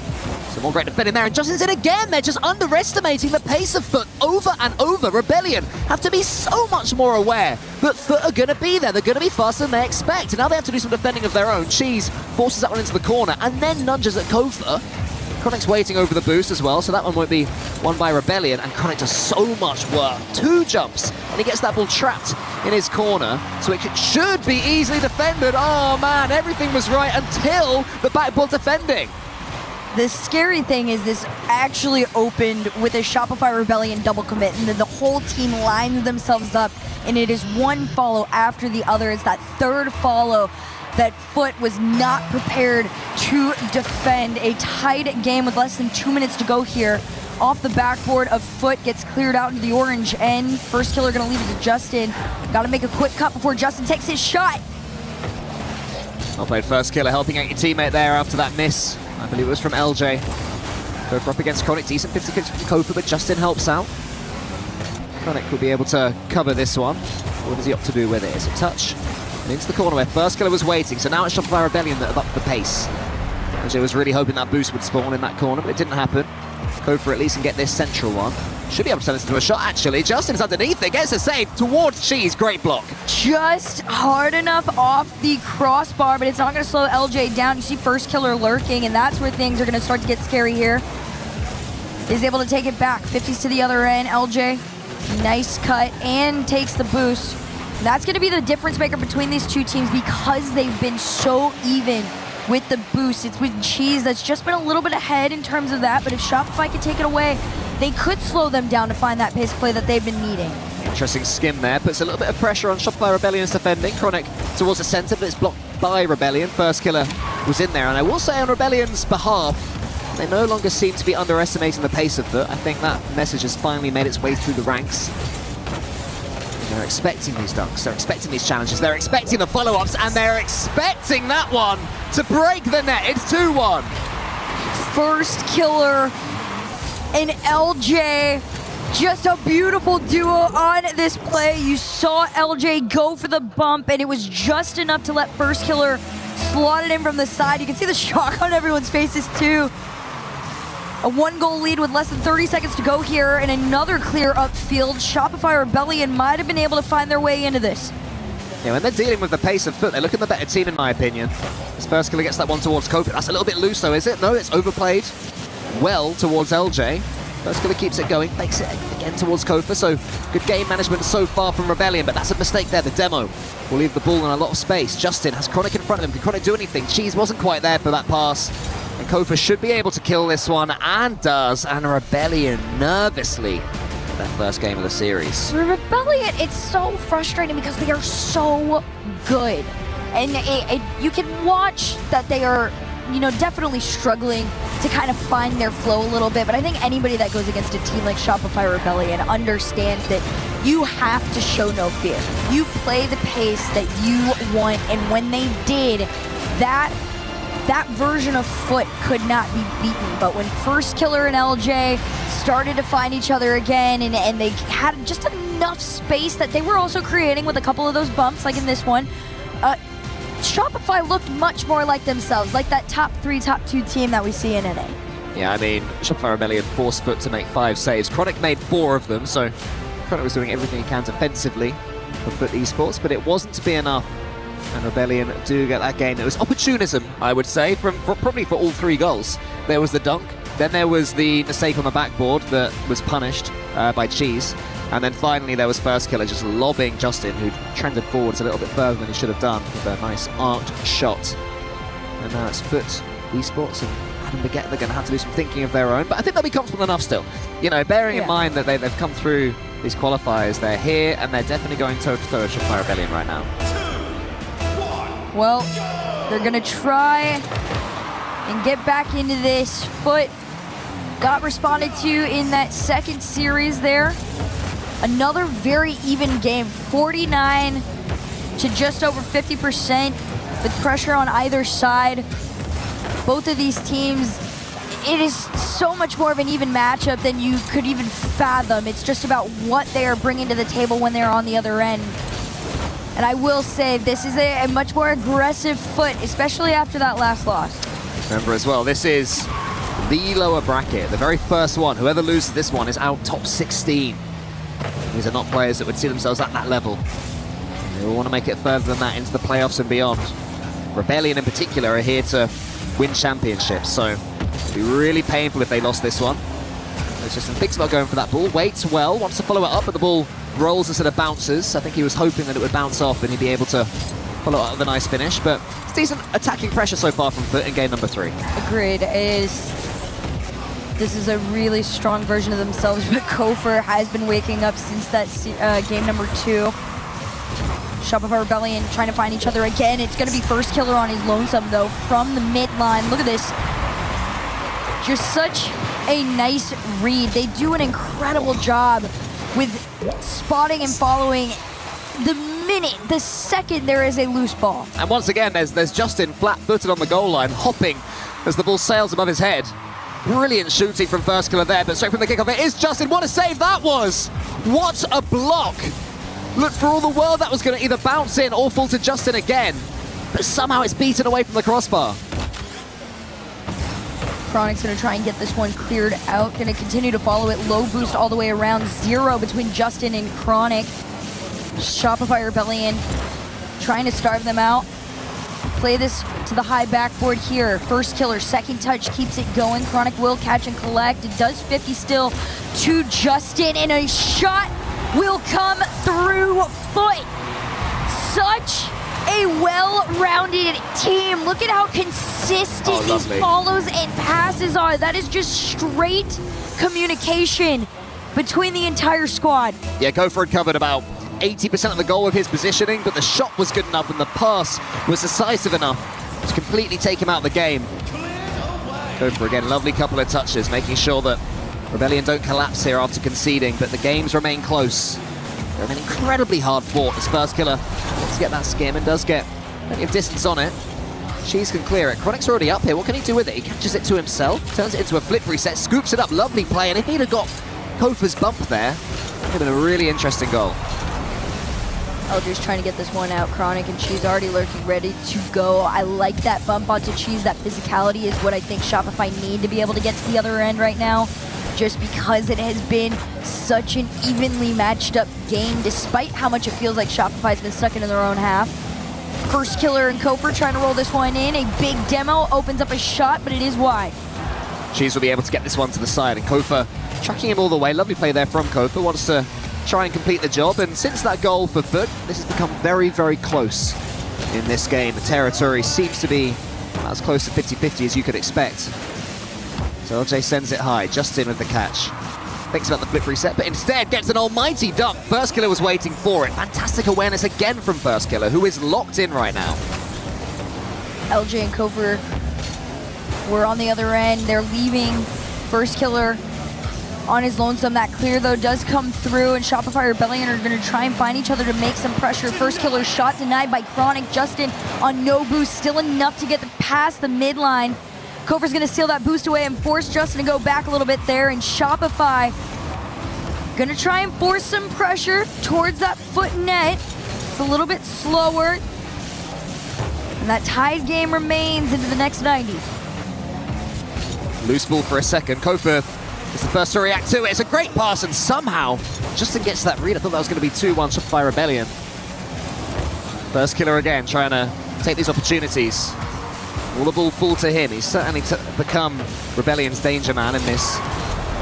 So more great defending there, and Justin's in again. They're just underestimating the pace of Foot over and over. Rebellion have to be so much more aware that Foot are going to be there. They're going to be faster than they expect, and now they have to do some defending of their own. Cheese forces that one into the corner, and then nudges at Kofa. Chronic's waiting over the boost as well, so that one won't be won by Rebellion, and Chronic does so much work. 2 jumps, and he gets that ball trapped in his corner, so it should be easily defended. Oh man, everything was right until the backboard defending. The scary thing is this actually opened with a Shopify Rebellion double commit, and then the whole team lines themselves up, and it is one follow after the other. It's that third follow that Foot was not prepared to defend. A tied game with less than 2 minutes to go here. Off the backboard of Foot, gets cleared out into the orange end. First Killer gonna leave it to Justin. Gotta make a quick cut before Justin takes his shot. Well played, First Killer, helping out your teammate there after that miss. I believe it was from LJ. Kofa up against Chronic, decent 50 from Kofa, but Justin helps out. Chronic will be able to cover this one. What does he opt to do with it? Is it touch? And into the corner where First Killer was waiting, so now it's Shopify Rebellion that have upped the pace. LJ was really hoping that boost would spawn in that corner, but it didn't happen. Kofa at least can get this central one. Should be able to turn this into a shot, actually. Justin's underneath it, gets a save towards Cheese. Great block. Just hard enough off the crossbar, but it's not going to slow LJ down. You see First Killer lurking, and that's where things are going to start to get scary here. Is able to take it back. 50s to the other end. LJ, nice cut, and takes the boost. That's going to be the difference maker between these two teams because they've been so even with the boost. It's with Cheese that's just been a little bit ahead in terms of that, but if Shopify could take it away, they could slow them down to find that pace play that they've been needing. Interesting skim there, puts a little bit of pressure on Shopify Rebellion's defending. Chronic towards the center, but it's blocked by Rebellion. First Killer was in there, and I will say on Rebellion's behalf, they no longer seem to be underestimating the pace of Foot. I think that message has finally made its way through the ranks. They're expecting these dunks, they're expecting these challenges, they're expecting the follow-ups, and they're expecting that one to break the net. It's 2-1. First Killer and LJ, just a beautiful duo on this play. You saw LJ go for the bump, and it was just enough to let First Killer slot it in from the side. You can see the shock on everyone's faces too. A 1-goal lead with less than 30 seconds to go here, and another clear upfield. Shopify Rebellion might have been able to find their way into this. Yeah, when they're dealing with the pace of Foot, they look at the better team in my opinion. As First Killer gets that one towards Kofa. That's a little bit loose though, is it? No, it's overplayed well towards LJ. First Killer keeps it going, makes it again towards Kofa, so good game management so far from Rebellion, but that's a mistake there. The demo will leave the ball in a lot of space. Justin has Chronic in front of him. Can Chronic do anything? Cheese wasn't quite there for that pass. And Kofa should be able to kill this one, and does, and Rebellion nervously their first game of the series. Rebellion, it's so frustrating because they are so good. And you can watch that they are, definitely struggling to kind of find their flow a little bit, but I think anybody that goes against a team like Shopify Rebellion understands that you have to show no fear. You play the pace that you want, and when they did, that version of Foot could not be beaten. But when First Killer and LJ started to find each other again, and they had just enough space that they were also creating with a couple of those bumps, like in this one, Shopify looked much more like themselves, like that top 3, top 2 team that we see in NA. Yeah, I mean, Shopify Rebellion forced Foot to make 5 saves. Chronic made 4 of them, so Chronic was doing everything he can defensively for Foot Esports, but it wasn't to be enough. And Rebellion do get that game. It was opportunism, I would say, probably for all 3 goals. There was the dunk, then there was the mistake on the backboard that was punished by Cheese, and then finally there was First Killer just lobbing Justin, who trended forwards a little bit further than he should have done with a nice arced shot. And now it's Foot Esports and Adam Baguette. They're going to have to do some thinking of their own, but I think they'll be comfortable enough still. You know, bearing in mind that they've come through these qualifiers, they're here, and they're definitely going toe-to-toe with Shopify Rebellion right now. Well, they're going to try and get back into this. Foot got responded to in that second series there. Another very even game, 49 to just over 50% with pressure on either side. Both of these teams, it is so much more of an even matchup than you could even fathom. It's just about what they are bringing to the table when they're on the other end. And I will say, this is a much more aggressive Foot, especially after that last loss. Remember as well, this is the lower bracket, the very first one. Whoever loses this one is out top 16. These are not players that would see themselves at that level. They will want to make it further than that into the playoffs and beyond. Rebellion in particular are here to win championships, so it'd be really painful if they lost this one. There's just some thinks about going for that ball, waits well, wants to follow it up, but the ball rolls instead of bounces. I think he was hoping that it would bounce off and he'd be able to follow up with a nice finish, but it's decent attacking pressure so far from Foot in game number 3. Agreed. This is a really strong version of themselves, but Kofor has been waking up since that game number 2. Shopify Rebellion trying to find each other again. It's going to be First Killer on his lonesome, though, from the midline. Look at this. Just such a nice read. They do an incredible job with spotting and following the second there is a loose ball. And once again, there's Justin flat-footed on the goal line, hopping as the ball sails above his head. Brilliant shooting from First Killer there, but straight from the kickoff it is Justin. What a save that was! What a block! Look, for all the world that was going to either bounce in or fall to Justin again, but somehow it's beaten away from the crossbar. Chronic's going to try and get this one cleared out. Going to continue to follow it. Low boost all the way around. 0 between Justin and Chronic. Shopify Rebellion trying to starve them out. Play this to the high backboard here. First Killer, second touch, keeps it going. Chronic will catch and collect. It does 50 still to Justin, and a shot will come through Foot. Such a well-rounded team. Look at how consistent these follows and passes are. That is just straight communication between the entire squad. Yeah, Kofor covered about 80% of the goal with his positioning, but the shot was good enough and the pass was decisive enough to completely take him out of the game. Kofor again, lovely couple of touches, making sure that Rebellion don't collapse here after conceding, but the games remain close. They remain incredibly hard fought as First Killer wants to get that skim and does get plenty of distance on it. Cheese can clear it. Chronic's already up here. What can he do with it? He catches it to himself, turns it into a flip reset, scoops it up. Lovely play, and if he'd have got Kofor's bump there, it would have been a really interesting goal. Eldridge trying to get this one out. Chronic and Cheese already lurking, ready to go. I like that bump onto Cheese. That physicality is what I think Shopify need to be able to get to the other end right now, just because it has been such an evenly matched up game, despite how much it feels like Shopify's been stuck into their own half. First Killer and Kofor trying to roll this one in. A big demo opens up a shot, but it is wide. Cheese will be able to get this one to the side, and Kofor tracking him all the way. Lovely play there from Kofor. Wants to try and complete the job, and since that goal for Foot, this has become very, very close in this game. The territory seems to be as close to 50-50 as you could expect. So LJ sends it high, Justin with the catch. Thinks about the flip reset, but instead gets an almighty dunk. First Killer was waiting for it. Fantastic awareness again from First Killer, who is locked in right now. LJ and Kofor were on the other end. They're leaving. First Killer on his lonesome. That clear, though, does come through, and Shopify Rebellion are going to try and find each other to make some pressure. First Killer shot denied by Chronic. Justin on no boost, still enough to get past the midline. Kofor's going to steal that boost away and force Justin to go back a little bit there, and Shopify going to try and force some pressure towards that Foot net. It's a little bit slower. And that tied game remains into the next 90. Loose ball for a second. Kofa is the first to react to it. It's a great pass, and somehow Justin gets that read. I thought that was going to be 2-1 Shopify Rebellion. First killer again, trying to take these opportunities. Will the ball fall to him? He's certainly become Rebellion's danger man in this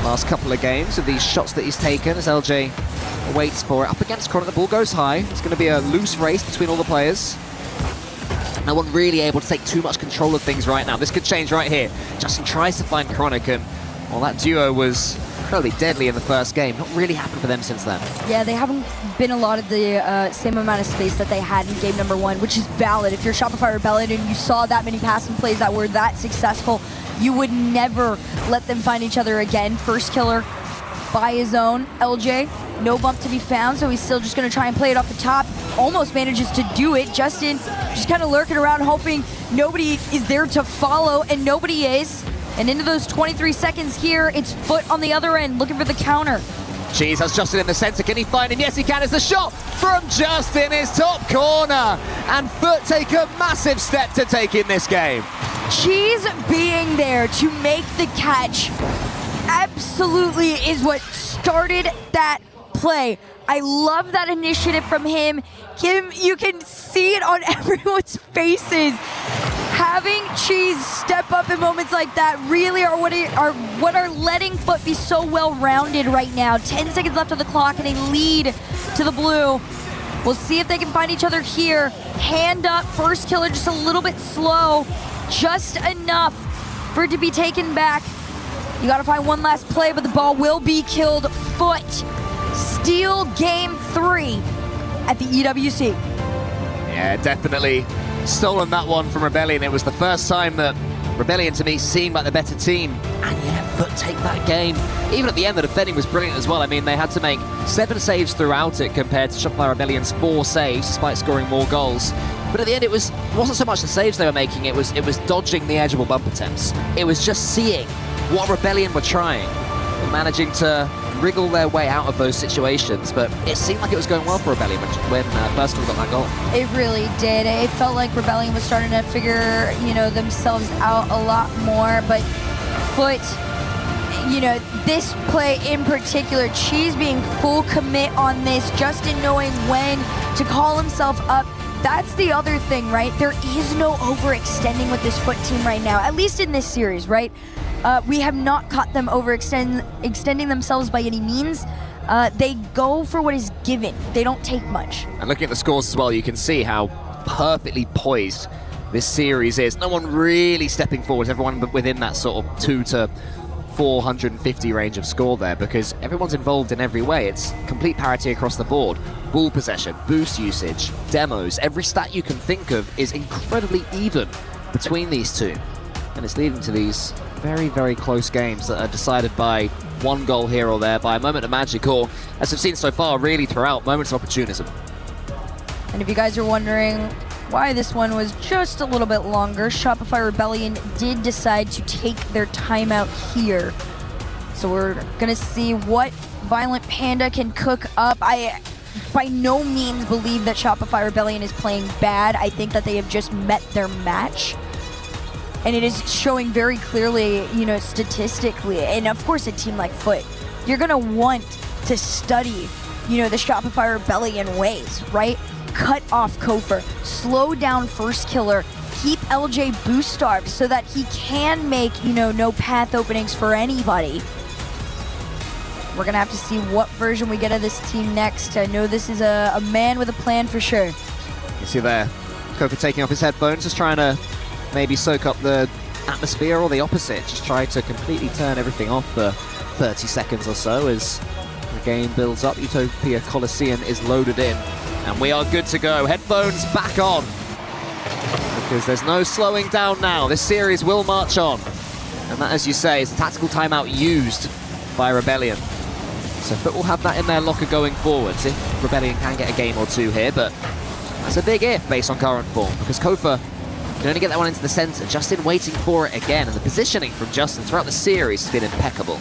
last couple of games with these shots that he's taken as LJ waits for it. Up against Chronic, the ball goes high. It's going to be a loose race between all the players. No one really able to take too much control of things right now. This could change right here. Justin tries to find Chronic, and well, that duo was incredibly deadly in the first game. Not really happened for them since then. Yeah, they haven't been allotted the same amount of space that they had in game number 1, which is valid. If you're Shopify Rebellion and you saw that many passing plays that were that successful, you would never let them find each other again. First killer by his own. LJ, no bump to be found, so he's still just going to try and play it off the top. Almost manages to do it. Justin just kind of lurking around, hoping nobody is there to follow, and nobody is. And into those 23 seconds here, it's Foot on the other end, looking for the counter. Cheese has Justin in the center. Can he find him? Yes, he can. It's the shot from Justin, his top corner. And Foot take a massive step to take in this game. Cheese being there to make the catch absolutely is what started that play. I love that initiative from him. You can see it on everyone's faces. Having Cheese step up in moments like that really are what are letting Foot be so well-rounded right now. 10 seconds left on the clock and a lead to the blue. We'll see if they can find each other here. Hand up, first killer just a little bit slow. Just enough for it to be taken back. You gotta find one last play, but the ball will be killed. Foot steal game 3 at the EWC. Yeah, definitely stolen that one from Rebellion. It was the first time that Rebellion, to me, seemed like the better team. And yeah, Foot take that game. Even at the end, the defending was brilliant as well. I mean, they had to make 7 saves throughout it compared to Shopify Rebellion's 4 saves, despite scoring more goals. But at the end, it wasn't so much the saves they were making, it was dodging the edgeable bump attempts. It was just seeing what Rebellion were trying, and managing to wriggle their way out of those situations. But it seemed like it was going well for Rebellion when first got that goal. It really did. It felt like Rebellion was starting to figure, themselves out a lot more. But Foot, this play in particular, Cheese being full commit on this, Justin knowing when to call himself up. That's the other thing, right? There is no overextending with this Foot team right now, at least in this series, right? We have not caught them extending themselves by any means. They go for what is given. They don't take much. And looking at the scores as well, you can see how perfectly poised this series is. No one really stepping forward. Everyone within that sort of 2 to 450 range of score there, because everyone's involved in every way. It's complete parity across the board. Ball possession, boost usage, demos, every stat you can think of is incredibly even between these two. And it's leading to these very, very close games that are decided by one goal here or there, by a moment of magic, or, as we've seen so far, really throughout, moments of opportunism. And if you guys are wondering why this one was just a little bit longer, Shopify Rebellion did decide to take their timeout here. So we're gonna see what Violent Panda can cook up. I by no means believe that Shopify Rebellion is playing bad. I think that they have just met their match. And it is showing very clearly, statistically. And of course, a team like Foot, you're gonna want to study, the Shopify Rebellion ways, right? Cut off Kofer, slow down first killer, keep LJ boost starved so that he can make, no path openings for anybody. We're gonna have to see what version we get of this team next. I know this is a man with a plan for sure. You see there, Kofer taking off his headphones, just trying to maybe soak up the atmosphere, or the opposite, just try to completely turn everything off for 30 seconds or so as the game builds up. Utopia Coliseum is loaded in, and we are good to go. Headphones back on, because there's no slowing down now. This series will march on, and that, as you say, is a tactical timeout used by Rebellion. So Foot will have that in their locker going forwards if Rebellion can get a game or two here, but that's a big if based on current form, because Kofa can only get that one into the center. Justin waiting for it again, and the positioning from Justin throughout the series has been impeccable.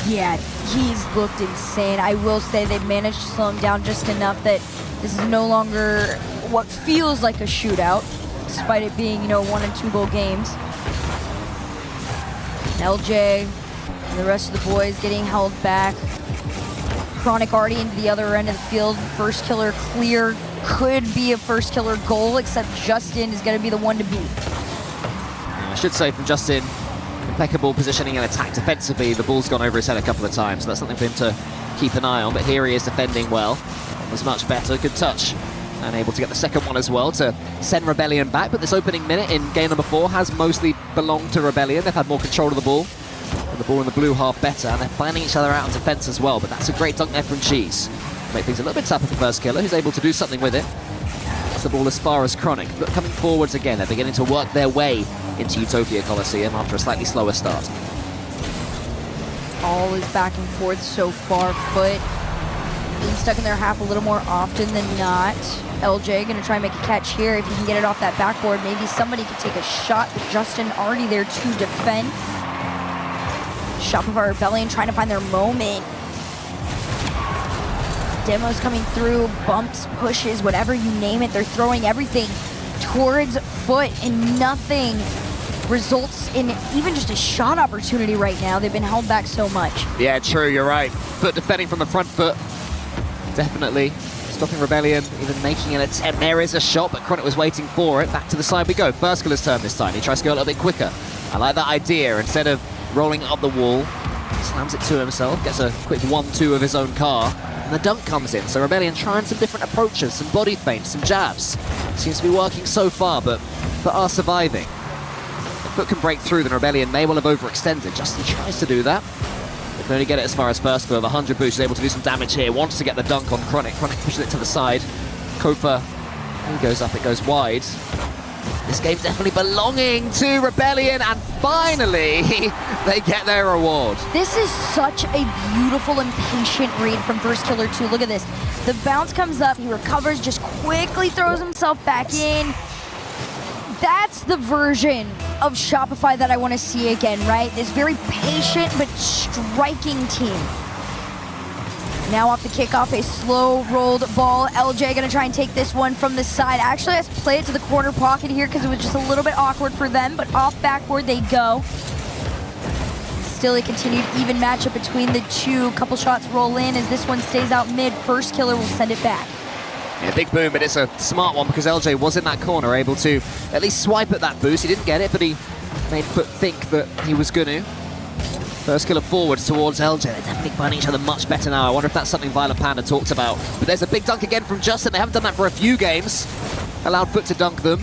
Yeah, he's looked insane. I will say they've managed to slow him down just enough that this is no longer what feels like a shootout. despite it being, 1 and 2 goal games. LJ and the rest of the boys getting held back. Chronic already into the other end of the field. First killer clear. Could be a first killer goal, except Justin is going to be the one to beat. I should say from Justin, impeccable positioning and attack defensively. The ball's gone over his head a couple of times, so that's something for him to keep an eye on. But here he is defending well. Was much better. Good touch. And able to get the second one as well to send Rebellion back. But this opening minute in game number 4 has mostly belonged to Rebellion. They've had more control of the ball. And the ball in the blue half better. And they're finding each other out on defense as well. But that's a great dunk there from Cheese. Make things a little bit tougher for first killer, who's able to do something with it. Gets the ball as far as Chronic. But coming forwards again, they're beginning to work their way into Utopia Coliseum after a slightly slower start. All is back and forth so far. Foot being stuck in their half a little more often than not. LJ going to try and make a catch here. If he can get it off that backboard, maybe somebody could take a shot. But Justin already there to defend. Shopify Rebellion trying to find their moment. Demos coming through, bumps, pushes, whatever you name it. They're throwing everything towards Foot, and nothing results in even just a shot opportunity right now. They've been held back so much. Yeah, true, you're right. Foot defending from the front foot. Definitely stopping Rebellion, even making an attempt. There is a shot, but Chronic was waiting for it. Back to the side we go. First killer's turn this time. He tries to go a little bit quicker. I like that idea. Instead of rolling up the wall, slams it to himself, gets a quick 1-2 of his own car, and the dunk comes in. So Rebellion trying some different approaches, some body feints, some jabs. Seems to be working so far, but are surviving. If Foot can break through, then Rebellion may well have overextended. Justin tries to do that. They can only get it as far as first killer. The 100 boost is able to do some damage here. Wants to get the dunk on Chronic. Chronic pushes it to the side. Kofa, he goes up, it goes wide. This game's definitely belonging to Rebellion, and finally, they get their reward. This is such a beautiful and patient read from First Killer 2. Look at this. The bounce comes up, he recovers, just quickly throws himself back in. That's the version of Shopify that I want to see again, right? This very patient but striking team. Now off the kickoff, a slow rolled ball. LJ gonna try and take this one from the side. Actually has to play it to the corner pocket here because it was just a little bit awkward for them, but off backboard they go. Still a continued even matchup between the two. Couple shots roll in as this one stays out mid. First Killer will send it back. Yeah, big boom, but it's a smart one because LJ was in that corner, able to at least swipe at that boost. He didn't get it, but he made Foot think that he was going to. First killer forwards towards LJ. They're definitely finding each other much better now. I wonder if that's something Violent Panda talked about. But there's a big dunk again from Justin. They haven't done that for a few games. Allowed Foot to dunk them.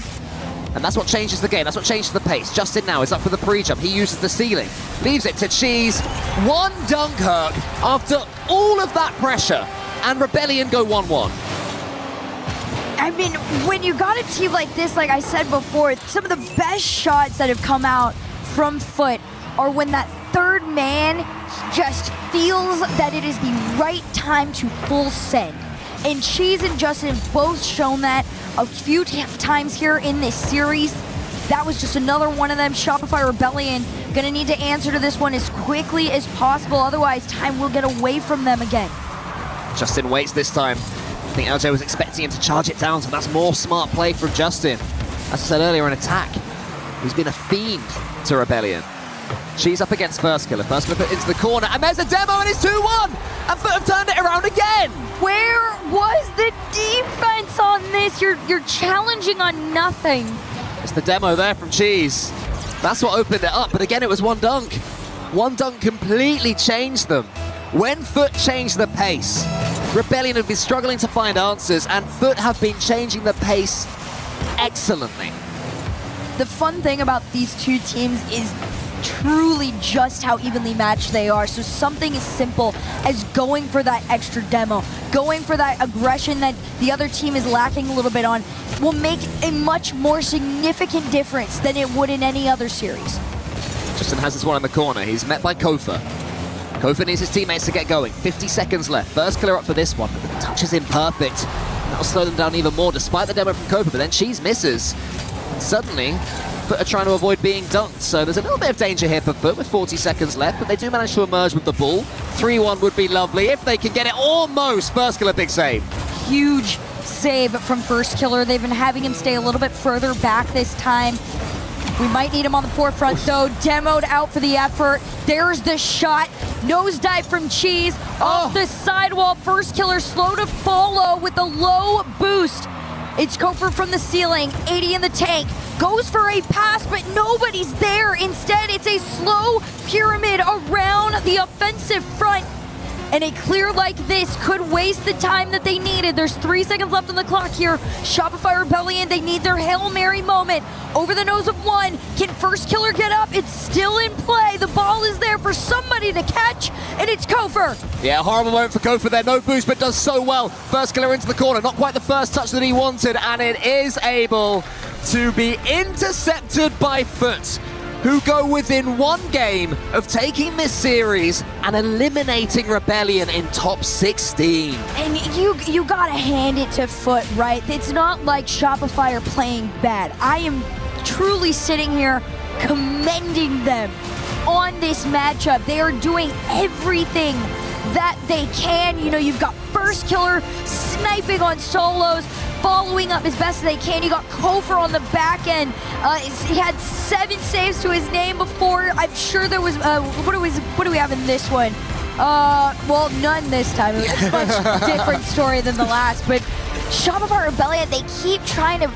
And that's what changes the game. That's what changes the pace. Justin now is up for the pre-jump. He uses the ceiling. Leaves it to Cheese. One dunk hook after all of that pressure. And Rebellion go 1-1. I mean, when you got a team like this, like I said before, some of the best shots that have come out from Foot are when that third man just feels that it is the right time to full send. And Cheese and Justin have both shown that a few times here in this series. That was just another one of them. Shopify Rebellion gonna need to answer to this one as quickly as possible, otherwise time will get away from them again. Justin waits this time. I think LJ was expecting him to charge it down, so that's more smart play from Justin. As I said earlier, an attack. He's been a fiend to Rebellion. She's up against First Killer. First Killer put into the corner, and there's a demo, and it's 2-1! And Foot have turned it around again! Where was the defense on this? You're challenging on nothing. It's the demo there from Cheese. That's what opened it up, but again, it was one dunk. One dunk completely changed them. When Foot changed the pace, Rebellion have been struggling to find answers, and Foot have been changing the pace excellently. The fun thing about these two teams is truly just how evenly matched they are. So something as simple as going for that extra demo, going for that aggression that the other team is lacking a little bit on, will make a much more significant difference than it would in any other series. Justin has this one in the corner. He's met by Kofa. Kofa needs his teammates to get going. 50 seconds left. First Killer up for this one, but the touch is imperfect. That'll slow them down even more, despite the demo from Kofa, but then Cheese misses. And suddenly, Foot are trying to avoid being dunked, so there's a little bit of danger here for Foot with 40 seconds left, but they do manage to emerge with the ball. 3-1 would be lovely if they can get it almost. First Killer, big save. Huge save from First Killer. They've been having him stay a little bit further back this time. We might need him on the forefront, though. Demoed out for the effort. There's the shot. Nosedive from Cheese. Off the sidewall. First Killer slow to follow with a low boost. It's Kofor from the ceiling. 80 in the tank. Goes for a pass, but nobody's there. Instead, it's a slow pyramid around the offensive front. And a clear like this could waste the time that they needed. There's 3 seconds left on the clock here. Shopify Rebellion, they need their Hail Mary moment. Over the nose of one. Can First Killer get up? It's still in play. The ball is there for somebody to catch, and it's Kofor. Yeah, horrible moment for Kofor there. No boost, but does so well. First Killer into the corner. Not quite the first touch that he wanted, and it is able to be intercepted by Foot, who go within one game of taking this series and eliminating Rebellion in top 16. And you gotta hand it to Foot, right? It's not like Shopify are playing bad. I am truly sitting here commending them on this matchup. They are doing everything that they can. You know, you've got First Killer sniping on solos, following up as best as they can. You got Kofor on the back end. He had 7 saves to his name before. I'm sure there was, what do we have in this one? Well, none this time. It was a much different story than the last, but Shopify Rebellion, they keep trying to,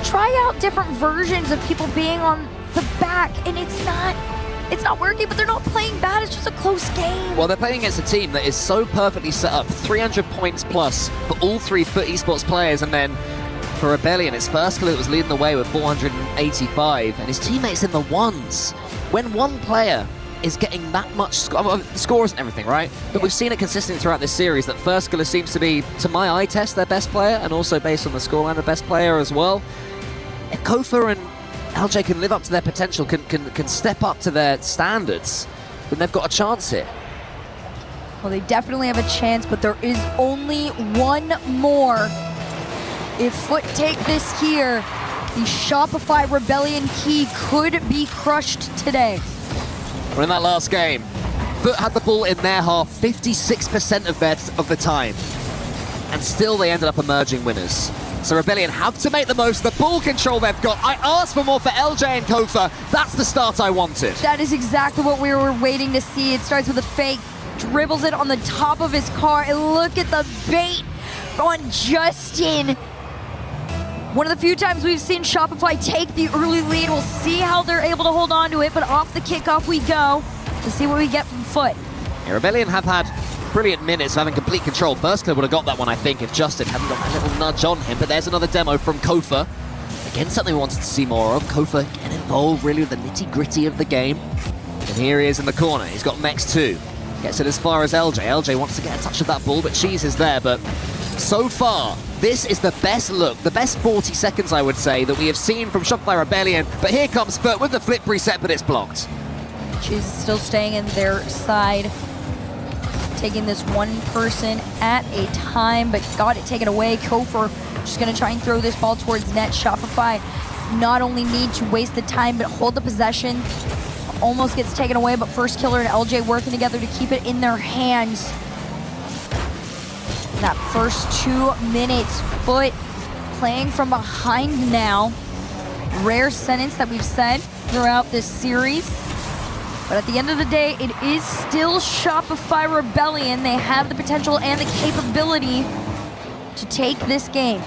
try out different versions of people being on the back, and it's not working, but they're not playing bad. It's just a close game. Well, they're playing against a team that is so perfectly set up, 300 points plus for all 3 Foot Esports players, and then for Rebellion, it's First Killer that was leading the way with 485, and his teammates in the ones. When one player is getting that much score, well, the score isn't everything, right? But we've seen it consistently throughout this series that First Killer seems to be, to my eye test, their best player, and also based on the scoreline, the best player as well. If Kofor and LJ can live up to their potential, can step up to their standards, then they've got a chance here. Well, they definitely have a chance, but there is only one more. If Foot take this here, the Shopify Rebellion key could be crushed today. Well, in that last game, Foot had the ball in their half 56% of the time, and still they ended up emerging winners. So Rebellion have to make the most of the ball control they've got. I asked for more for LJ and Kofor. That's the start I wanted. That is exactly what we were waiting to see. It starts with a fake, dribbles it on the top of his car, and look at the bait on Justin. One of the few times we've seen Shopify take the early lead. We'll see how they're able to hold on to it, but off the kickoff we go to see what we get from Foot. Yeah, Rebellion have had brilliant minutes of having complete control. First Killer would have got that one, I think, if Justin hadn't got that little nudge on him. But there's another demo from Kofor. Again, something we wanted to see more of. Kofor getting involved really with the nitty-gritty of the game. And here he is in the corner. He's got Mex 2. Gets it as far as LJ. LJ wants to get a touch of that ball, but Cheese is there. But so far, this is the best look, the best 40 seconds, I would say, that we have seen from Shopify Rebellion. But here comes Foot with the flip reset, but it's blocked. Cheese is still staying in their side, taking this one person at a time, but got it taken away. Kofor just going to try and throw this ball towards net. Shopify not only need to waste the time, but hold the possession. Almost gets taken away, but First Killer and LJ working together to keep it in their hands. In that first 2 minutes, Foot playing from behind now. Rare sentence that we've said throughout this series. But at the end of the day, it is still Shopify Rebellion. They have the potential and the capability to take this game.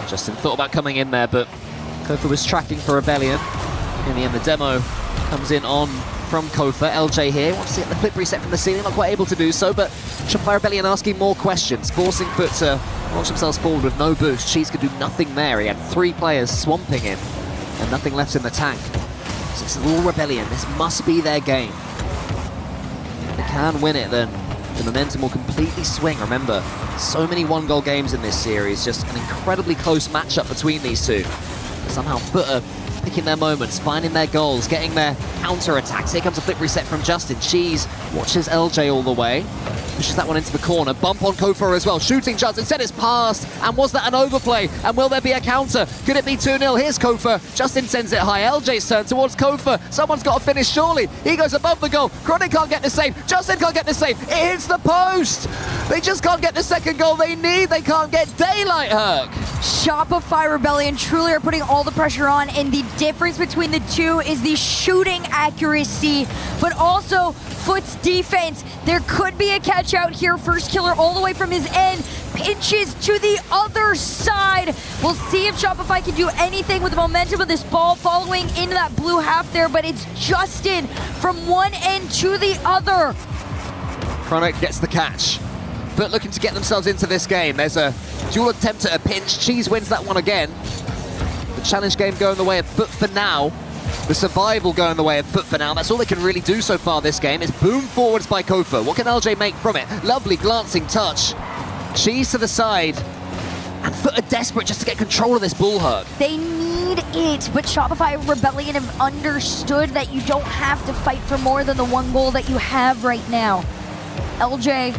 Justin thought about coming in there, but Kofor was tracking for Rebellion. In the end, the demo comes in on from Kofor. LJ here wants to get the flip reset from the ceiling, not quite able to do so, but Shopify Rebellion asking more questions, forcing Foot to launch themselves forward with no boost. Cheese could do nothing there. He had 3 players swamping him and nothing left in the tank. So it's all Rebellion. This must be their game. If they can win it, then the momentum will completely swing. Remember, so many 1-goal games in this series, just an incredibly close matchup between these two. Somehow Foot are picking their moments, finding their goals, getting their counter-attacks. Here comes a flip reset from Justin. Cheese watches LJ all the way. Pushes that one into the corner. Bump on Kofa as well. Shooting chance. Instead it's passed. And was that an overplay? And will there be a counter? Could it be 2-0? Here's Kofa. Justin sends it high. LJ's turn towards Kofa. Someone's got to finish surely. He goes above the goal. Chronic can't get the save. Justin can't get the save. It hits the post. They just can't get the second goal they need. They can't get daylight, Herc. Shopify Rebellion truly are putting all the pressure on, and the difference between the two is the shooting accuracy, but also Foot's defense. There could be a catch out here. First killer all the way from his end. Pinches to the other side. We'll see if Shopify can do anything with the momentum of this ball following into that blue half there, but it's Justin from one end to the other. Chronic gets the catch. Foot looking to get themselves into this game. There's a dual attempt at a pinch. Cheese wins that one again. The challenge game going the way of Foot for now. The survival going the way of Foot for now. That's all they can really do so far this game. It's boom forwards by Kofa. What can LJ make from it? Lovely glancing touch. Cheese to the side. And Foot are desperate just to get control of this ball, Herc. They need it, but Shopify Rebellion have understood that you don't have to fight for more than the one goal that you have right now. LJ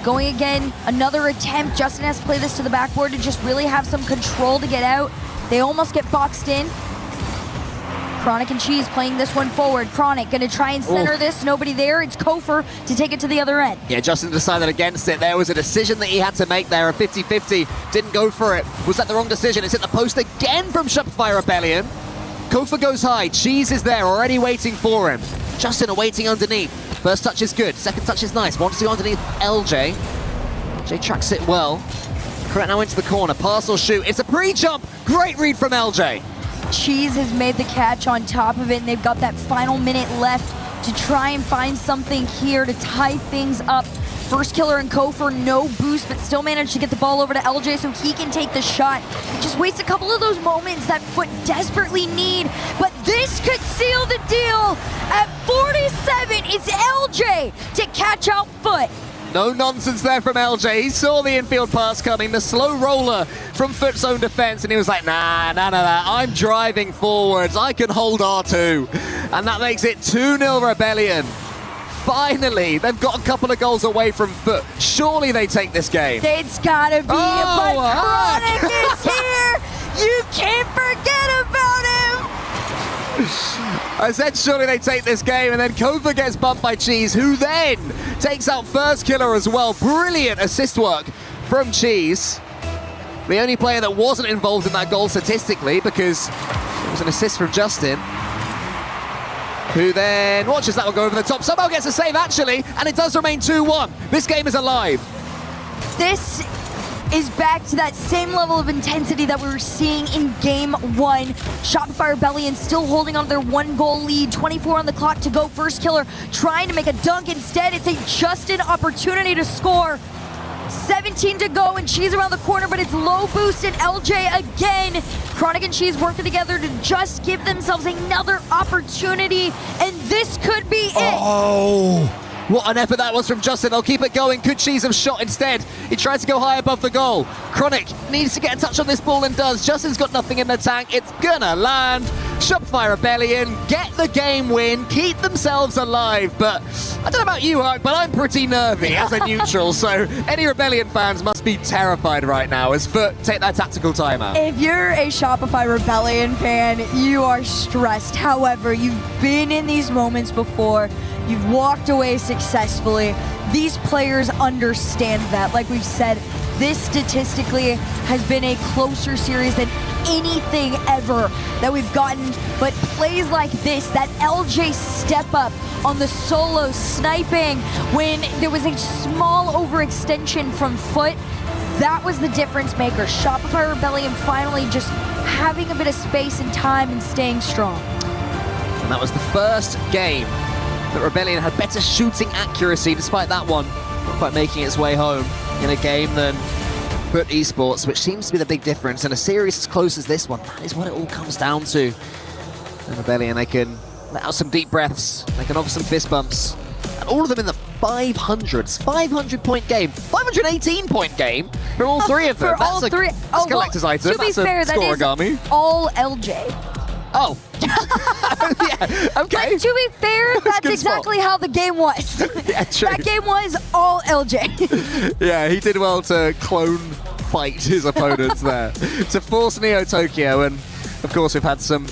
going again, another attempt. Justin has to play this to the backboard to just really have some control to get out. They almost get boxed in. Chronic and Cheese playing this one forward. Chronic gonna try and center this. Nobody there. It's Kofer to take it to the other end. Yeah, Justin decided against it. There was a decision that he had to make there. A 50-50. Didn't go for it. Was that the wrong decision? It's hit the post again from Shopify Rebellion. Kofer goes high. Cheese is there, already waiting for him. Justin awaiting underneath. First touch is good. Second touch is nice. Wants to go underneath LJ. LJ tracks it well. Correct now into the corner. Pass or shoot. It's a pre-jump. Great read from LJ. Cheese has made the catch on top of it, and they've got that final minute left to try and find something here to tie things up. First killer and Kofer, no boost, but still managed to get the ball over to LJ so he can take the shot. Just waste a couple of those moments that Foot desperately need, but this could seal the deal. At 47, it's LJ to catch out Foot. No nonsense there from LJ. He saw the infield pass coming, the slow roller from Foot's own defense, and he was like, nah, none of that. I'm driving forwards. I can hold R2. And that makes it 2-0 Rebellion. Finally, they've got a couple of goals away from Foot. Surely they take this game. It's gotta be, but Chronic is here. You can't forget about him. I said surely they take this game, and then Kofa gets bumped by Cheese, who then takes out First Killer as well. Brilliant assist work from Cheese. The only player that wasn't involved in that goal statistically, because it was an assist from Justin, who then watches that one go over the top. Somehow gets a save, actually, and it does remain 2-1. This game is alive. This is back to that same level of intensity that we were seeing in game one. Shopify Rebellion still holding on to their 1-goal lead. 24 on the clock to go. First killer trying to make a dunk. Instead, it's a Justin opportunity to score. 17 to go, and Cheese around the corner, but it's low boost, and LJ again. Chronic and Cheese working together to just give themselves another opportunity, and this could be it. Oh, what an effort that was from Justin. They'll keep it going. Could Cheese have shot instead? He tried to go high above the goal. Chronic needs to get a touch on this ball and does. Justin's got nothing in the tank. It's gonna land. Shopify Rebellion get the game win, keep themselves alive. But I don't know about you, Hark, but I'm pretty nervy as a neutral. So any Rebellion fans must be terrified right now as Foot take that tactical timeout. If you're a Shopify Rebellion fan, you are stressed. However, you've been in these moments before. You've walked away successfully. These players understand that. Like we've said, this statistically has been a closer series than anything ever that we've gotten. But plays like this, that LJ step up on the solo sniping when there was a small overextension from Foot, that was the difference maker. Shopify Rebellion finally just having a bit of space and time and staying strong. And that was the first game that Rebellion had better shooting accuracy, despite that one not quite making its way home in a game than Foot Esports, which seems to be the big difference. In a series as close as this one, that is what it all comes down to. And Rebellion, they can let out some deep breaths, they can offer some fist bumps, and all of them in the 500s. 500-point game, 518-point game for all three of them. For all three. That's a collector's item. To be fair, that is origami. all LJ. Oh. Yeah, okay. But to be fair, that's good exactly how the game was. Yeah, true. That game was all LJ. Yeah, he did well to clone fight his opponents there to force Neo Tokyo, and of course we've had some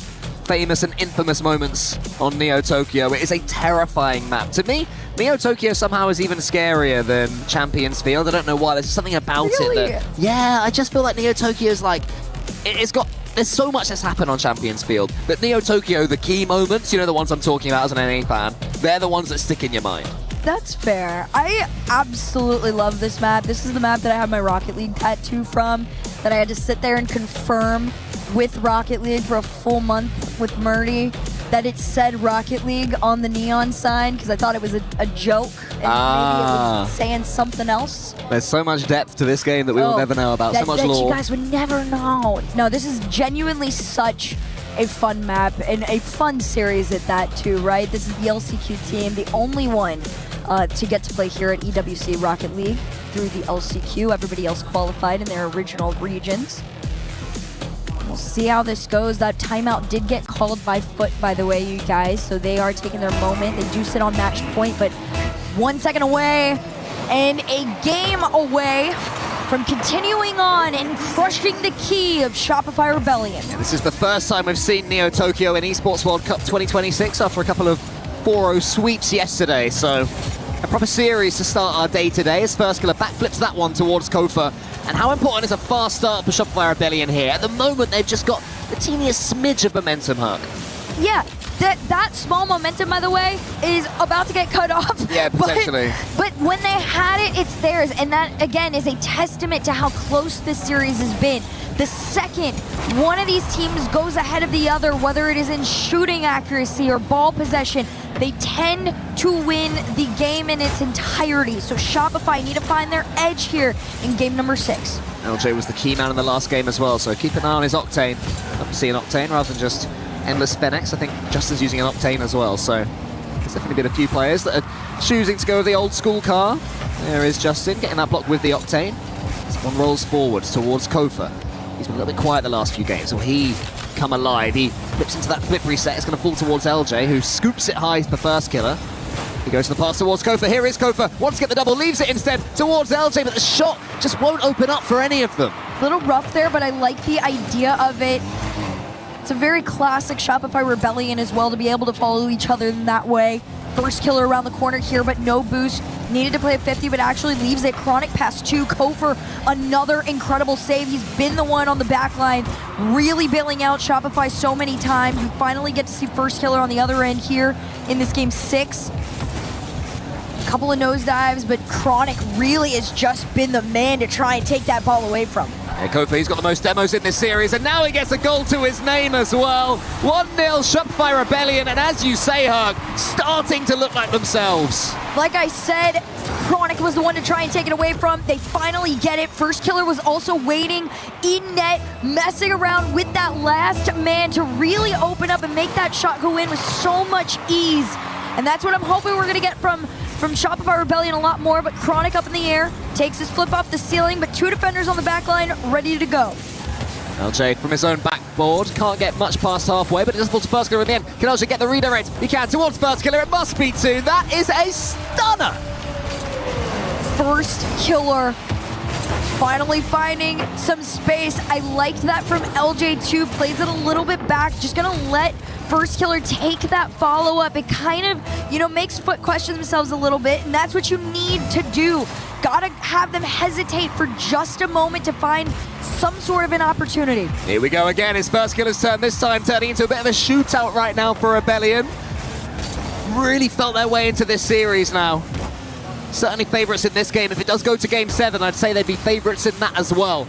famous and infamous moments on Neo Tokyo. It is a terrifying map. To me, Neo Tokyo somehow is even scarier than Champions Field. I don't know why. There's something about Really? it that... Yeah, I just feel like Neo Tokyo is like... It's got... There's so much that's happened on Champions Field, but Neo Tokyo, the key moments, you know, the ones I'm talking about as an NA fan, they're the ones that stick in your mind. That's fair. I absolutely love this map. This is the map that I have my Rocket League tattoo from, that I had to sit there and confirm with Rocket League for a full month with Murdy, that it said Rocket League on the neon sign, because I thought it was a joke, and maybe it was saying something else. There's so much depth to this game that we will never know about, so much that lore. you guys would never know. No, this is genuinely such a fun map, and a fun series at that too, right? This is the LCQ team, the only one to get to play here at EWC Rocket League through the LCQ. Everybody else qualified in their original regions. We'll see how this goes. That timeout did get called by Foot, by the way, you guys, so they are taking their moment. They do sit on match point, but 1 second away and a game away from continuing on and crushing the key of Shopify Rebellion. This is the first time we've seen Neo Tokyo in Esports World Cup 2026 after a couple of 4-0 sweeps yesterday, so a proper series to start our day today as First Killer backflips that one towards Kofa. And how important is a fast start for Shopify Rebellion here? At the moment, they've just got the teeniest smidge of momentum, Huck. Yeah, that small momentum, by the way, is about to get cut off. Yeah, potentially. But when they had it, it's theirs. And that, again, is a testament to how close this series has been. The second one of these teams goes ahead of the other, whether it is in shooting accuracy or ball possession, they tend to win the game in its entirety. So Shopify need to find their edge here in game number 6. LJ was the key man in the last game as well, so keep an eye on his Octane. Love to see an Octane rather than just endless Fenix. I think Justin's using an Octane as well, so there's definitely been a few players that are choosing to go with the old school car. There is Justin getting that block with the Octane. This one rolls forwards towards Kofa. He's been a little bit quiet the last few games. Will he come alive? He flips into that flip reset. It's going to fall towards LJ, who scoops it high for First Killer. He goes to the pass towards Kofa. Here is Kofa. Wants to get the double, leaves it instead towards LJ, but the shot just won't open up for any of them. Little rough there, but I like the idea of it. It's a very classic Shopify Rebellion as well to be able to follow each other in that way. First Killer around the corner here, but no boost. Needed to play a 50, but actually leaves it. Chronic pass to Kofer. Another incredible save. He's been the one on the back line, really bailing out Shopify so many times. We finally get to see First Killer on the other end here in this game 6. A couple of nosedives, but Chronic really has just been the man to try and take that ball away from. Yeah, Kofa, he's got the most demos in this series, and now he gets a goal to his name as well. 1-0 Shopify Rebellion, and as you say, Hug, starting to look like themselves. Like I said, Chronic was the one to try and take it away from. They finally get it. First Killer was also waiting in net, messing around with that last man to really open up and make that shot go in with so much ease. And that's what I'm hoping we're going to get from Shopify Rebellion a lot more, but Chronic up in the air, takes his flip off the ceiling, but 2 defenders on the back line ready to go. LJ from his own backboard, can't get much past halfway, but it does fall to First Killer at the end. Can LJ get the redirect? He can, towards First Killer, it must be 2. That is a stunner! First Killer finally finding some space. I liked that from LJ too, plays it a little bit back, just gonna let First Killer take that follow-up. It kind of, makes Foot question themselves a little bit, and that's what you need to do. Gotta have them hesitate for just a moment to find some sort of an opportunity. Here we go again, it's First Killer's turn, this time turning into a bit of a shootout right now for Rebellion. Really felt their way into this series now. Certainly favourites in this game. If it does go to game 7, I'd say they'd be favourites in that as well.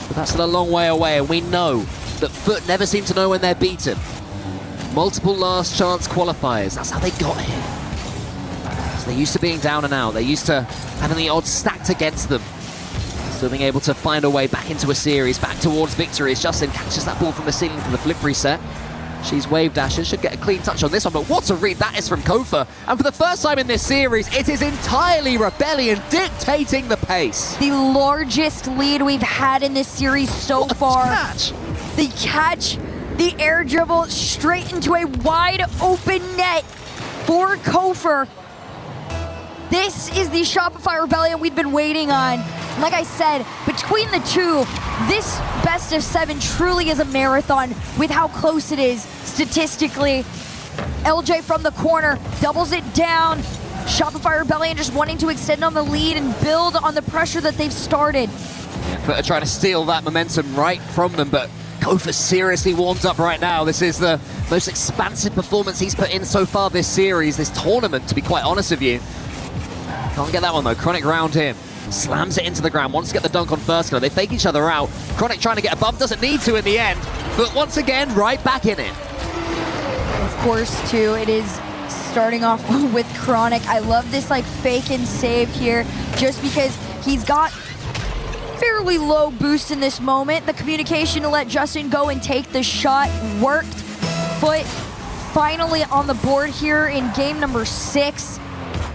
But that's still a long way away, and we know that Foot never seem to know when they're beaten. Multiple last chance qualifiers, that's how they got here. So they're used to being down and out, they're used to having the odds stacked against them. Still being able to find a way back into a series, back towards victory as Justin catches that ball from the ceiling for the flip reset. She's wave dashes, should get a clean touch on this one, but what a read that is from Kofa. And for the first time in this series, it is entirely Rebellion dictating the pace. The largest lead we've had in this series so far. Catch. The catch The air dribble straight into a wide open net for Kofor. This is the Shopify Rebellion we've been waiting on. Like I said, between the two, this best of 7 truly is a marathon with how close it is statistically. LJ from the corner doubles it down. Shopify Rebellion just wanting to extend on the lead and build on the pressure that they've started. Foot trying to steal that momentum right from them, but Kofor seriously warmed up right now. This is the most expansive performance he's put in so far this series, this tournament, to be quite honest with you. Can't get that one though. Chronic round him. Slams it into the ground. Wants to get the dunk on first killer. They fake each other out. Chronic trying to get a bump. Doesn't need to in the end. But once again, right back in it. Of course, too, it is starting off with Chronic. I love this like fake and save here just because he's got fairly low boost in this moment. The communication to let Justin go and take the shot worked. Foot finally on the board here in game number 6.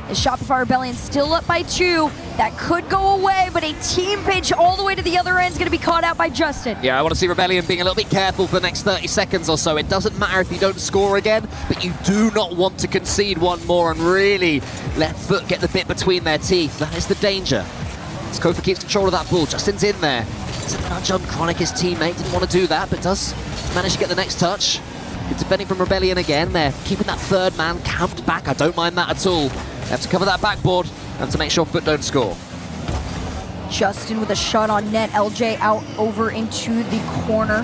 The Shopify Rebellion still up by 2. That could go away, but a team pitch all the way to the other end is going to be caught out by Justin. Yeah, I want to see Rebellion being a little bit careful for the next 30 seconds or so. It doesn't matter if you don't score again, but you do not want to concede one more and really let Foot get the bit between their teeth. That is the danger. As Kofor keeps control of that ball, Justin's in there. It's a nudge on Chronic, his teammate. Didn't want to do that, but does manage to get the next touch. Good defending from Rebellion again. They're keeping that third man camped back. I don't mind that at all. They have to cover that backboard and to make sure Foot don't score. Justin with a shot on net. LJ out over into the corner.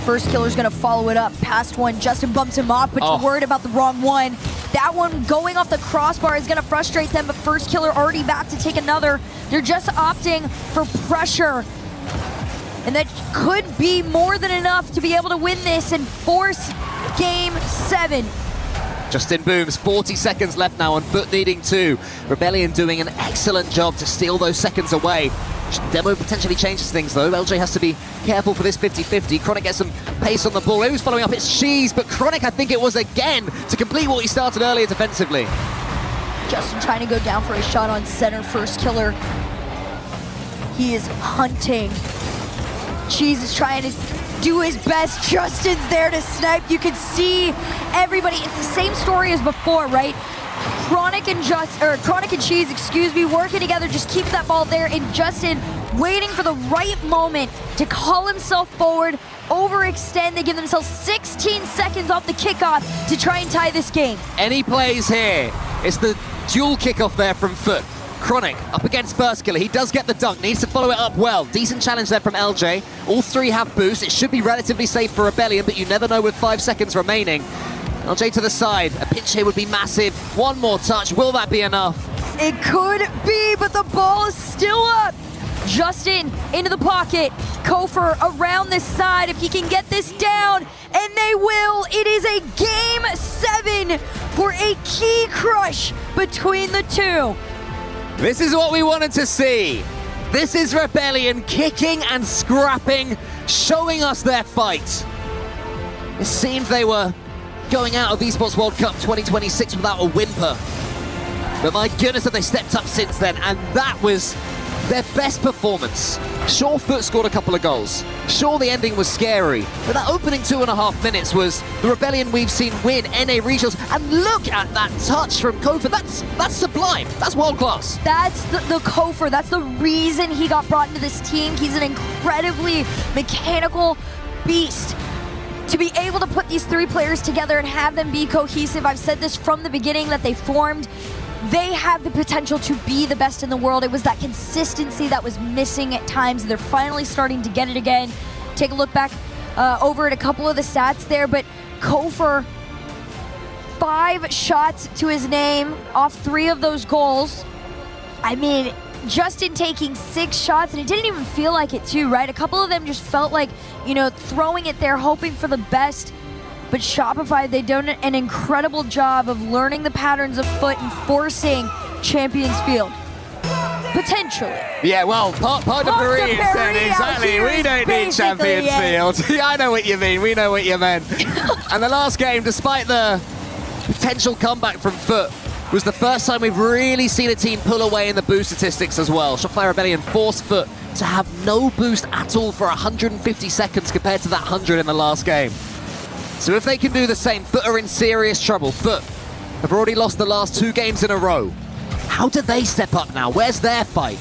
First killer's gonna follow it up. Past one, Justin bumps him off, but you're worried about the wrong one. That one going off the crossbar is gonna frustrate them, but first killer already back to take another. They're just opting for pressure. And that could be more than enough to be able to win this and force game 7. Justin booms, 40 seconds left now and Foot needing 2. Rebellion doing an excellent job to steal those seconds away. Demo potentially changes things though. LJ has to be careful for this 50-50. Chronic gets some pace on the ball. Who's following up? It's Cheese, but Chronic, I think it was again, to complete what he started earlier defensively. Justin trying to go down for a shot on center. First killer. He is hunting. Cheese is trying to do his best. Justin's there to snipe. You can see everybody. It's the same story as before, right? Chronic and Cheese, working together, just keep that ball there, and Justin waiting for the right moment to call himself forward, overextend. They give themselves 16 seconds off the kickoff to try and tie this game. Any plays here? It's the dual kickoff there from Foot. Chronic up against first killer. He does get the dunk, needs to follow it up well. Decent challenge there from LJ. All 3 have boost. It should be relatively safe for Rebellion, but you never know with 5 seconds remaining. LJ to the side. A pinch here would be massive. One more touch. Will that be enough? It could be, but the ball is still up. Justin into the pocket. Kofor around this side if he can get this down, and they will. It is a game 7 for a key crush between the two. This is what we wanted to see. This is Rebellion kicking and scrapping, showing us their fight. It seemed they were going out of Esports World Cup 2026 without a whimper. But my goodness, have they stepped up since then, and that was their best performance. Sure, Foot scored a couple of goals. Sure, the ending was scary, but that opening 2.5 minutes was the Rebellion we've seen win NA regionals. And look at that touch from Kofor. That's sublime. That's world class. That's the Kofor. That's the reason he got brought into this team. He's an incredibly mechanical beast. To be able to put these 3 players together and have them be cohesive, I've said this from the beginning that they formed. They have the potential to be the best in the world. It was that consistency that was missing at times. They're finally starting to get it again. Take a look back over at a couple of the stats there, but Kofor, 5 shots to his name off 3 of those goals. I mean, Justin taking 6 shots, and it didn't even feel like it too, right? A couple of them just felt like, you know, throwing it there, hoping for the best. But Shopify, they've done an incredible job of learning the patterns of Foot and forcing Champions Field. Potentially. Yeah, well, part of Paris then, exactly. We don't need Champions Field. Yeah, I know what you mean. We know what you meant. And the last game, despite the potential comeback from Foot, was the first time we've really seen a team pull away in the boost statistics as well. Shopify Rebellion forced Foot to have no boost at all for 150 seconds compared to that 100 in the last game. So if they can do the same, Foot are in serious trouble. Foot have already lost the last 2 games in a row. How do they step up now? Where's their fight?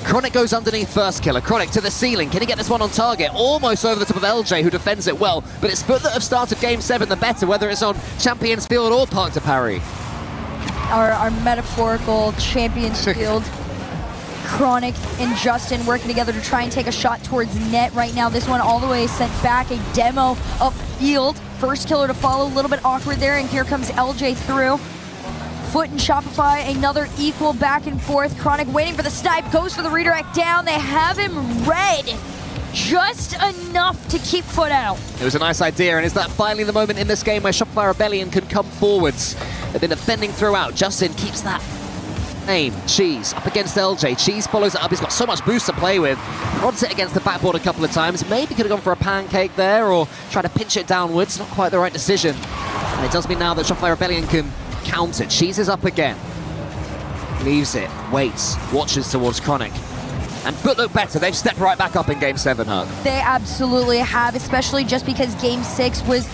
Chronic goes underneath first killer. Chronic to the ceiling. Can he get this one on target? Almost over the top of LJ, who defends it well. But it's Foot that have started Game 7 the better, whether it's on Champions Field or Park to Parry. Our metaphorical Champions Field. Chronic and Justin working together to try and take a shot towards net right now. This one all the way sent back, a demo up field. First killer to follow, a little bit awkward there, and here comes LJ through. Foot and Shopify, another equal back and forth. Chronic waiting for the snipe, goes for the redirect down. They have him red, just enough to keep Foot out. It was a nice idea, and is that finally the moment in this game where Shopify Rebellion can come forwards? They've been defending throughout. Justin keeps that aim. Cheese up against LJ. Cheese follows it up. He's got so much boost to play with. Prods it against the backboard a couple of times. Maybe could have gone for a pancake there or try to pinch it downwards. Not quite the right decision. And it does mean now that Shopify Rebellion can counter. Cheese is up again. Leaves it. Waits. Watches towards Chronic. And Foot look better. They've stepped right back up in Game 7, Hug. They absolutely have, especially just because Game 6 was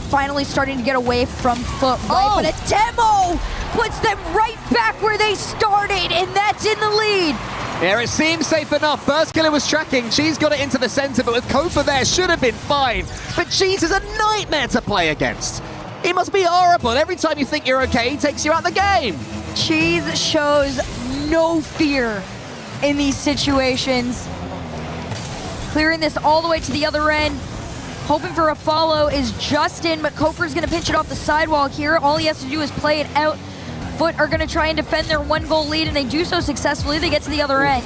finally starting to get away from Foot, right? But a demo puts them right back where they started, and that's in the lead. Yeah, it seems safe enough. First killer was tracking. Cheese got it into the center, but with Kofa there, should have been fine. But Cheese is a nightmare to play against. He must be horrible. Every time you think you're okay, he takes you out the game. Cheese shows no fear in these situations. Clearing this all the way to the other end. Hoping for a follow is Justin, but Kofer's gonna pinch it off the sidewalk here. All he has to do is play it out. Foot are gonna try and defend their 1-goal lead, and they do so successfully. They get to the other end.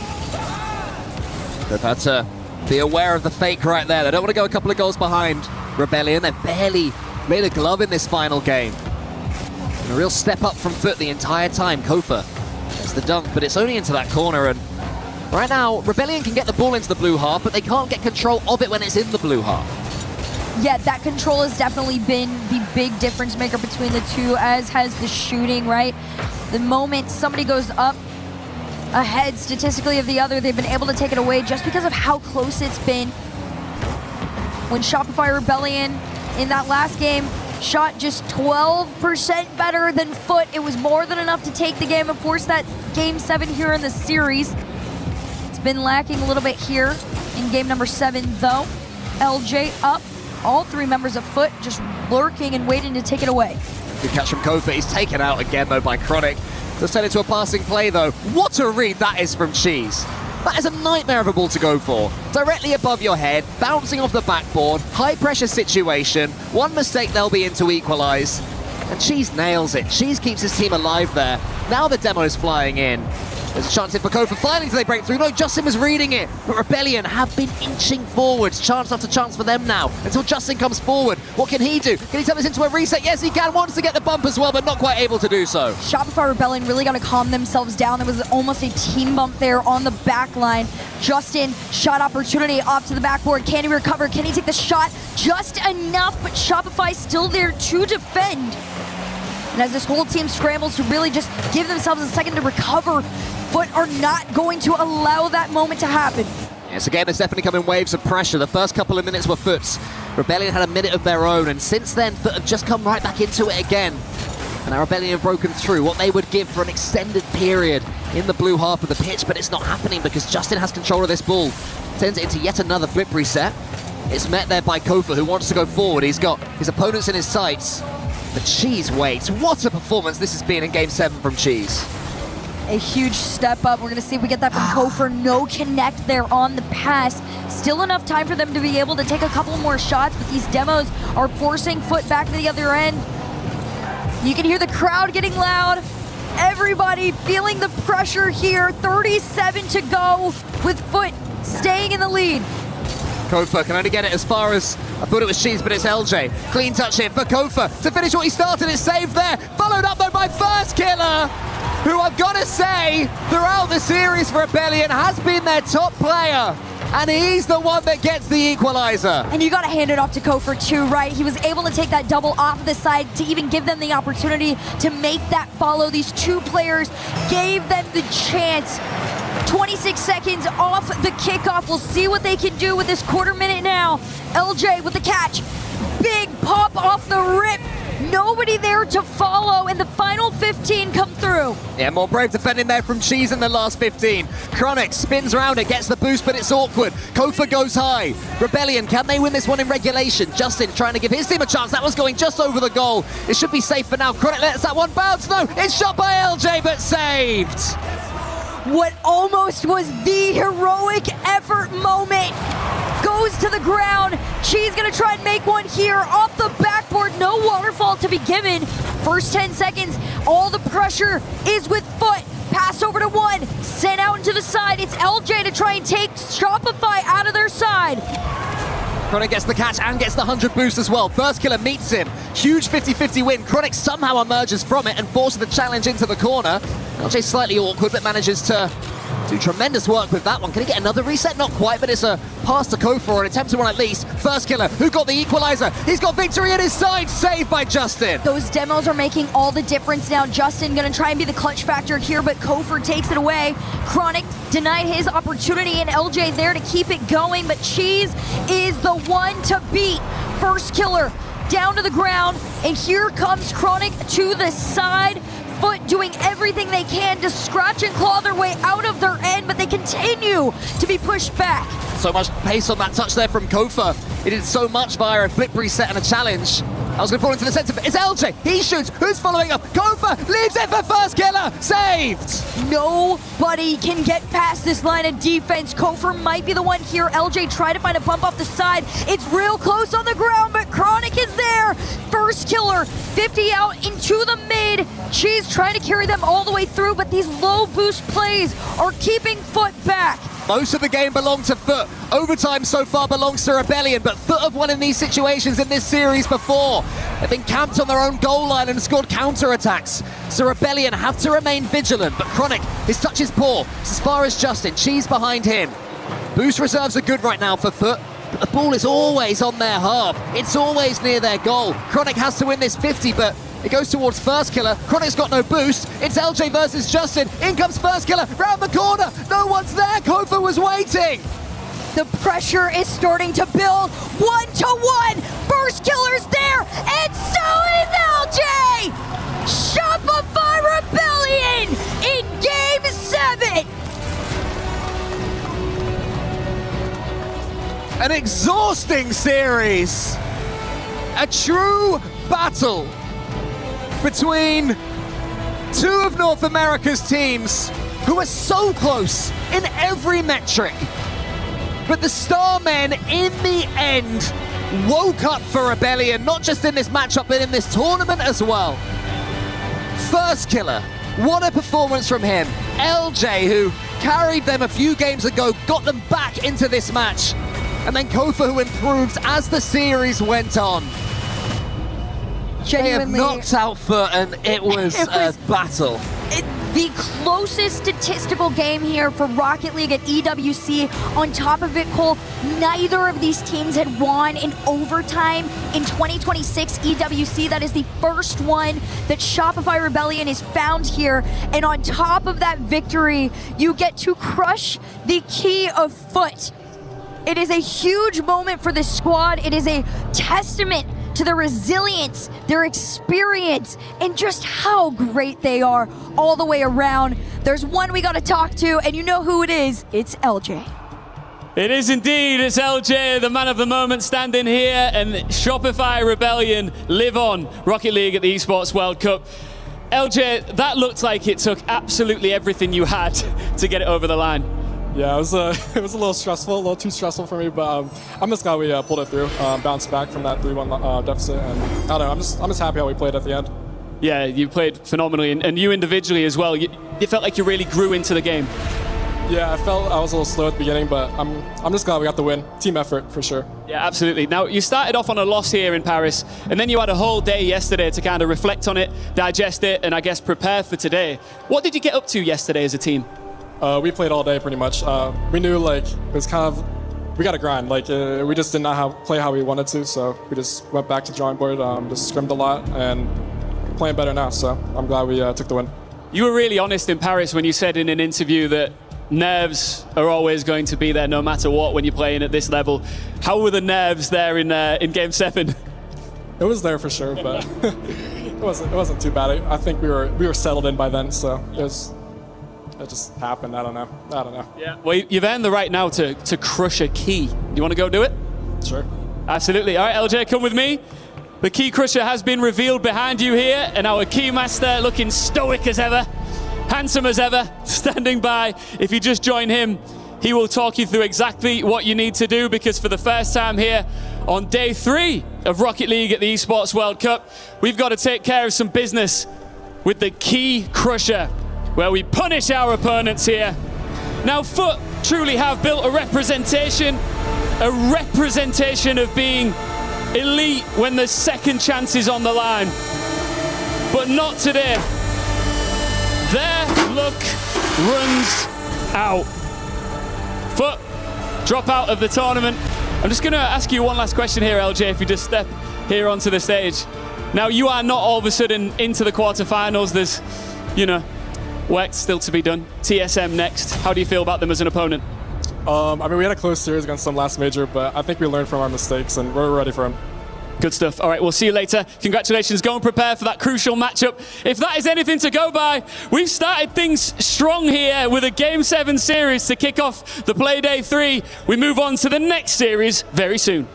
They've had to be aware of the fake right there. They don't want to go a couple of goals behind Rebellion. They've barely made a glove in this final game. And a real step up from Foot the entire time. Kofa gets the dunk, but it's only into that corner, and right now, Rebellion can get the ball into the blue half, but they can't get control of it when it's in the blue half. Yeah, that control has definitely been the big difference maker between the two, as has the shooting, right? The moment somebody goes up ahead statistically of the other, they've been able to take it away just because of how close it's been. When Shopify Rebellion in that last game shot just 12% better than Foot, it was more than enough to take the game and force that Game 7 here in the series. It's been lacking a little bit here in game number 7, though. LJ up. All 3 members of Foot just lurking and waiting to take it away. Good catch from Kofa. He's taken out again, though, by Chronic. Just turn into a passing play, though. What a read that is from Cheese. That is a nightmare of a ball to go for. Directly above your head, bouncing off the backboard, high-pressure situation. One mistake, they'll be in to equalize. And Cheese nails it. Cheese keeps his team alive there. Now the demo's flying in. There's a chance here for Kofa. Finally, do they break through? No, Justin was reading it. But Rebellion have been inching forwards. Chance after chance for them now. Until Justin comes forward. What can he do? Can he turn this into a reset? Yes, he can. Wants to get the bump as well, but not quite able to do so. Shopify Rebellion really got to calm themselves down. There was almost a team bump there on the back line. Justin, shot opportunity off to the backboard. Can he recover? Can he take the shot? Just enough, but Shopify still there to defend. And as this whole team scrambles to really just give themselves a second to recover, Foot are not going to allow that moment to happen. Yes, again, there's definitely come in waves of pressure. The first couple of minutes were Foot's. Rebellion had a minute of their own, and since then, Foot have just come right back into it again. And now Rebellion have broken through what they would give for an extended period in the blue half of the pitch, but it's not happening because Justin has control of this ball. Turns it into yet another flip reset. It's met there by Kofa, who wants to go forward. He's got his opponents in his sights. But Cheese waits. What a performance this has been in Game 7 from Cheese. A huge step up. We're going to see if we get that from Kofer. No connect there on the pass. Still enough time for them to be able to take a couple more shots, but these demos are forcing Foot back to the other end. You can hear the crowd getting loud. Everybody feeling the pressure here. 37 to go with Foot staying in the lead. Kofa can only get it as far as, I thought it was Cheese, but it's LJ. Clean touch here for Kofa to finish what he started. It's saved there. Followed up though by First Killer, who I've got to say, throughout the series for Rebellion, has been their top player. And he's the one that gets the equalizer. And you got to hand it off to Kofer too, right? He was able to take that double off the side to even give them the opportunity to make that follow. These 2 players gave them the chance. 26 seconds off the kickoff. We'll see what they can do with this quarter minute now. LJ with the catch. Big pop off the rip. Nobody there to follow, and the final 15 come through. Yeah, more brave defending there from Cheese in the last 15. Chronic spins around it, gets the boost, but it's awkward. Kofa goes high. Rebellion, can they win this one in regulation? Justin trying to give his team a chance. That was going just over the goal. It should be safe for now. Chronic lets that one bounce. No, it's shot by LJ, but saved. What almost was the heroic effort moment goes to the ground. She's gonna try and make one here off the backboard. No waterfall to be given. First 10 seconds, all the pressure is with Foot. Pass over to one, sent out into the side. It's LJ to try and take Shopify out of their side. Chronic gets the catch and gets the 100 boost as well. First killer meets him. Huge 50-50 win. Chronic somehow emerges from it and forces the challenge into the corner. LJ slightly awkward, but manages to do tremendous work with that one. Can he get another reset? Not quite, but it's a pass to Kofa, or an attempt to one at least. First killer, who got the equalizer? He's got victory at his side, saved by Justin. Those demos are making all the difference now. Justin gonna try and be the clutch factor here, but Kofor takes it away. Chronic denied his opportunity, and LJ there to keep it going, but Cheese is the one to beat. First killer down to the ground, and here comes Chronic to the side. Foot doing everything they can to scratch and claw their way out of their end, but they continue to be pushed back. So much pace on that touch there from Kofa. He did so much via a flip reset and a challenge. I was going to fall into the center. It's LJ. He shoots. Who's following up? Kofa leaves it for first killer. Saved. Nobody can get past this line of defense. Kofa might be the one here. LJ tried to find a bump off the side. It's real close on the ground, but Chronic is there. First killer, 50 out into the mid. She's trying to carry them all the way through, but these low boost plays are keeping Foot back. Most of the game belonged to Foot. Overtime so far belongs to Rebellion, but Foot have won in these situations in this series before. They've been camped on their own goal line and scored counter-attacks. So Rebellion have to remain vigilant, but Chronic, his touch is poor. It's as far as Justin. Cheese behind him. Boost reserves are good right now for Foot, but the ball is always on their half. It's always near their goal. Chronic has to win this 50, but it goes towards first killer. Chronic's got no boost. It's LJ versus Justin. In comes first killer. Round the corner. No one's there. Kofa was waiting. The pressure is starting to build. 1-to-1. First killer's there. And so is LJ. Shopify Rebellion in Game 7. An exhausting series. A true battle between two of North America's teams who are so close in every metric. But the Starmen, in the end, woke up for Rebellion, not just in this matchup, but in this tournament as well. First killer, what a performance from him. LJ, who carried them a few games ago, got them back into this match. And then Kofa, who improved as the series went on. They have knocked out Foot, and it was a battle. The closest statistical game here for Rocket League at EWC. On top of it, Cole, neither of these teams had won in overtime in 2026 EWC. That is the first one that Shopify Rebellion is found here. And on top of that victory, you get to crush the key of Foot. It is a huge moment for this squad. It is a testament to their resilience, their experience, and just how great they are all the way around. There's one we got to talk to, and you know who it is. It's LJ. It is indeed. It's LJ, the man of the moment, standing here, and Shopify Rebellion live on Rocket League at the Esports World Cup. LJ, that looked like it took absolutely everything you had to get it over the line. Yeah, it was a little stressful, a little too stressful for me, but I'm just glad we pulled it through, bounced back from that 3-1 deficit, and I don't know, I'm just happy how we played at the end. Yeah, you played phenomenally, and you individually as well. It felt like you really grew into the game. Yeah, I felt I was a little slow at the beginning, but I'm just glad we got the win. Team effort, for sure. Yeah, absolutely. Now, you started off on a loss here in Paris, and then you had a whole day yesterday to kind of reflect on it, digest it, and I guess prepare for today. What did you get up to yesterday as a team? We played all day pretty much. We knew like it was kind of, we got to grind. Like we just did not play how we wanted to, so we just went back to drawing board, just scrimmed a lot, and playing better now. So I'm glad we took the win. You were really honest in Paris when you said in an interview that nerves are always going to be there no matter what when you're playing at this level. How were the nerves there in Game 7? It was there for sure, but it wasn't too bad. I think we were settled in by then, so it just happened. I don't know. Yeah. Well, you've earned the right now to crush a key. You want to go do it? Sure. Absolutely. All right, LJ, come with me. The key crusher has been revealed behind you here, and our key master, looking stoic as ever, handsome as ever, standing by. If you just join him, he will talk you through exactly what you need to do, because for the first time here on day 3 of Rocket League at the Esports World Cup, we've got to take care of some business with the key crusher, where we punish our opponents here. Now, Foot truly have built a representation of being elite when the second chance is on the line. But not today. Their luck runs out. Foot drop out of the tournament. I'm just going to ask you one last question here, LJ, if you just step here onto the stage. Now, you are not all of a sudden into the quarterfinals. There's, work still to be done. TSM next. How do you feel about them as an opponent? I mean, we had a close series against them last major, but I think we learned from our mistakes, and we're ready for them. Good stuff. All right, we'll see you later. Congratulations. Go and prepare for that crucial matchup. If that is anything to go by, we've started things strong here with a Game 7 series to kick off the Play Day 3. We move on to the next series very soon.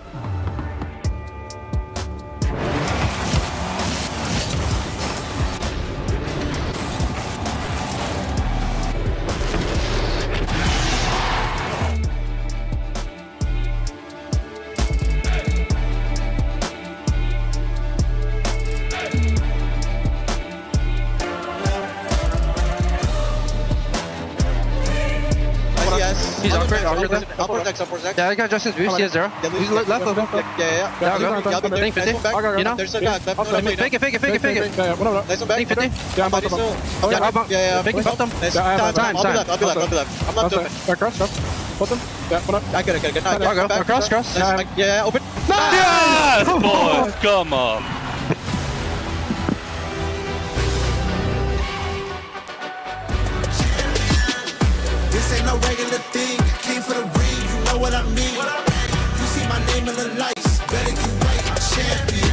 He's awkward then. Yeah, I got Justin's boost. He has 0. He's left open. Yeah. Go. Think 50. You know? Fake it. Think 50. Yeah, I'm about to. Yeah. Fake it. Bottom. Time. I'll be left. I'm left open. Cross. Bottom. Yeah, one up. I get it. I'll go. Cross. Yeah, open. Yes! Boy, come on. This ain't no regular thing. I came for the ring, you know what I mean. You see my name in the lights, better get right, I'm champion.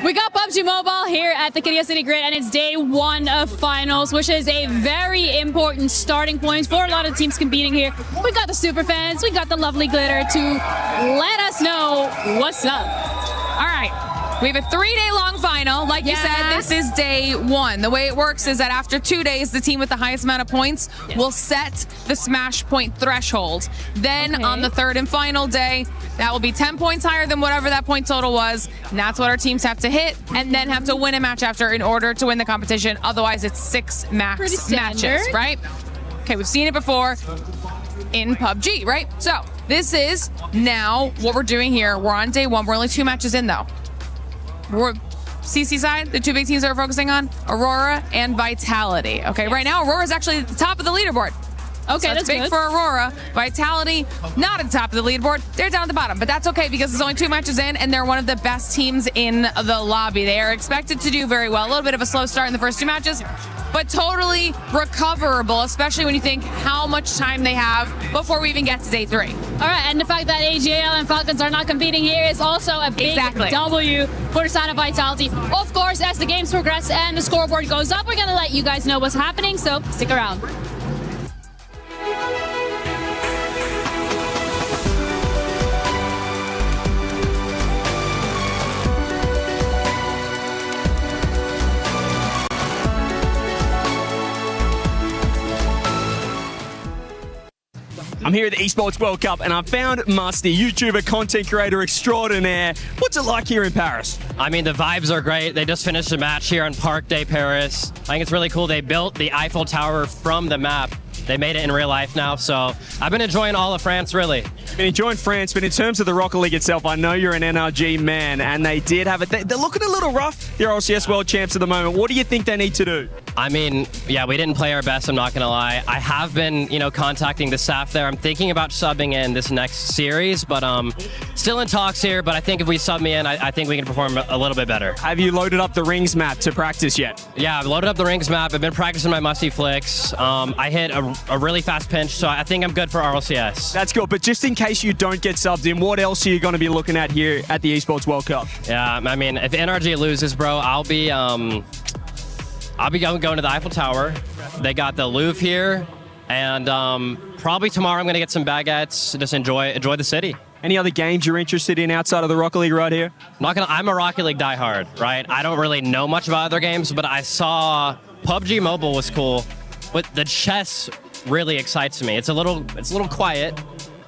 We got PUBG Mobile here at the Korea City Grid, and it's day 1 of finals, which is a very important starting point for a lot of teams competing here. We got the super fans, we got the lovely glitter to let us know what's up. All right. We have a 3-day long final. Like you said, this is day 1. The way it works is that after 2 days, the team with the highest amount of points will set the smash point threshold. Then on the 3rd and final day, that will be 10 points higher than whatever that point total was. And that's what our teams have to hit and then have to win a match after in order to win the competition. Otherwise, it's 6 max matches, right? Okay, we've seen it before in PUBG, right? So this is now what we're doing here. We're on day 1. We're only 2 matches in, though. We're CC side, the 2 big teams that we're focusing on, Aurora and Vitality. Okay, right now Aurora's actually at the top of the leaderboard. Okay, so that's big good for Aurora. Vitality, not at the top of the leaderboard. They're down at the bottom, but that's okay because there's only 2 matches in, and they're one of the best teams in the lobby. They are expected to do very well. A little bit of a slow start in the first 2 matches, but totally recoverable, especially when you think how much time they have before we even get to day 3. All right, and the fact that AGL and Falcons are not competing here is also a big W for the side of Vitality. Of course, as the games progress and the scoreboard goes up, we're going to let you guys know what's happening, so stick around. I'm here at the Esports World Cup, and I found Musty, YouTuber, content creator extraordinaire. What's it like here in Paris? I mean, the vibes are great. They just finished a match here on Parc des Paris. I think it's really cool. They built the Eiffel Tower from the map. They made it in real life now, so I've been enjoying all of France, really. Been enjoying France, but in terms of the Rocket League itself, I know you're an NRG man, and they did have it. They're looking a little rough. They're LCS World Champs at the moment. What do you think they need to do? I mean, yeah, we didn't play our best, I'm not going to lie. I have been, contacting the staff there. I'm thinking about subbing in this next series, but still in talks here. But I think if we sub me in, I think we can perform a little bit better. Have you loaded up the rings map to practice yet? Yeah, I've loaded up the rings map. I've been practicing my musty flicks. I hit a really fast pinch, so I think I'm good for RLCS. That's good, but just in case you don't get subbed in, what else are you going to be looking at here at the Esports World Cup? Yeah, I mean, if NRG loses, bro, I'll be going to the Eiffel Tower. They got the Louvre here, and probably tomorrow I'm going to get some baguettes, just enjoy the city. Any other games you're interested in outside of the Rocket League right here? I'm a Rocket League diehard, right? I don't really know much about other games, but I saw PUBG Mobile was cool, but the chess really excites me. It's a little quiet,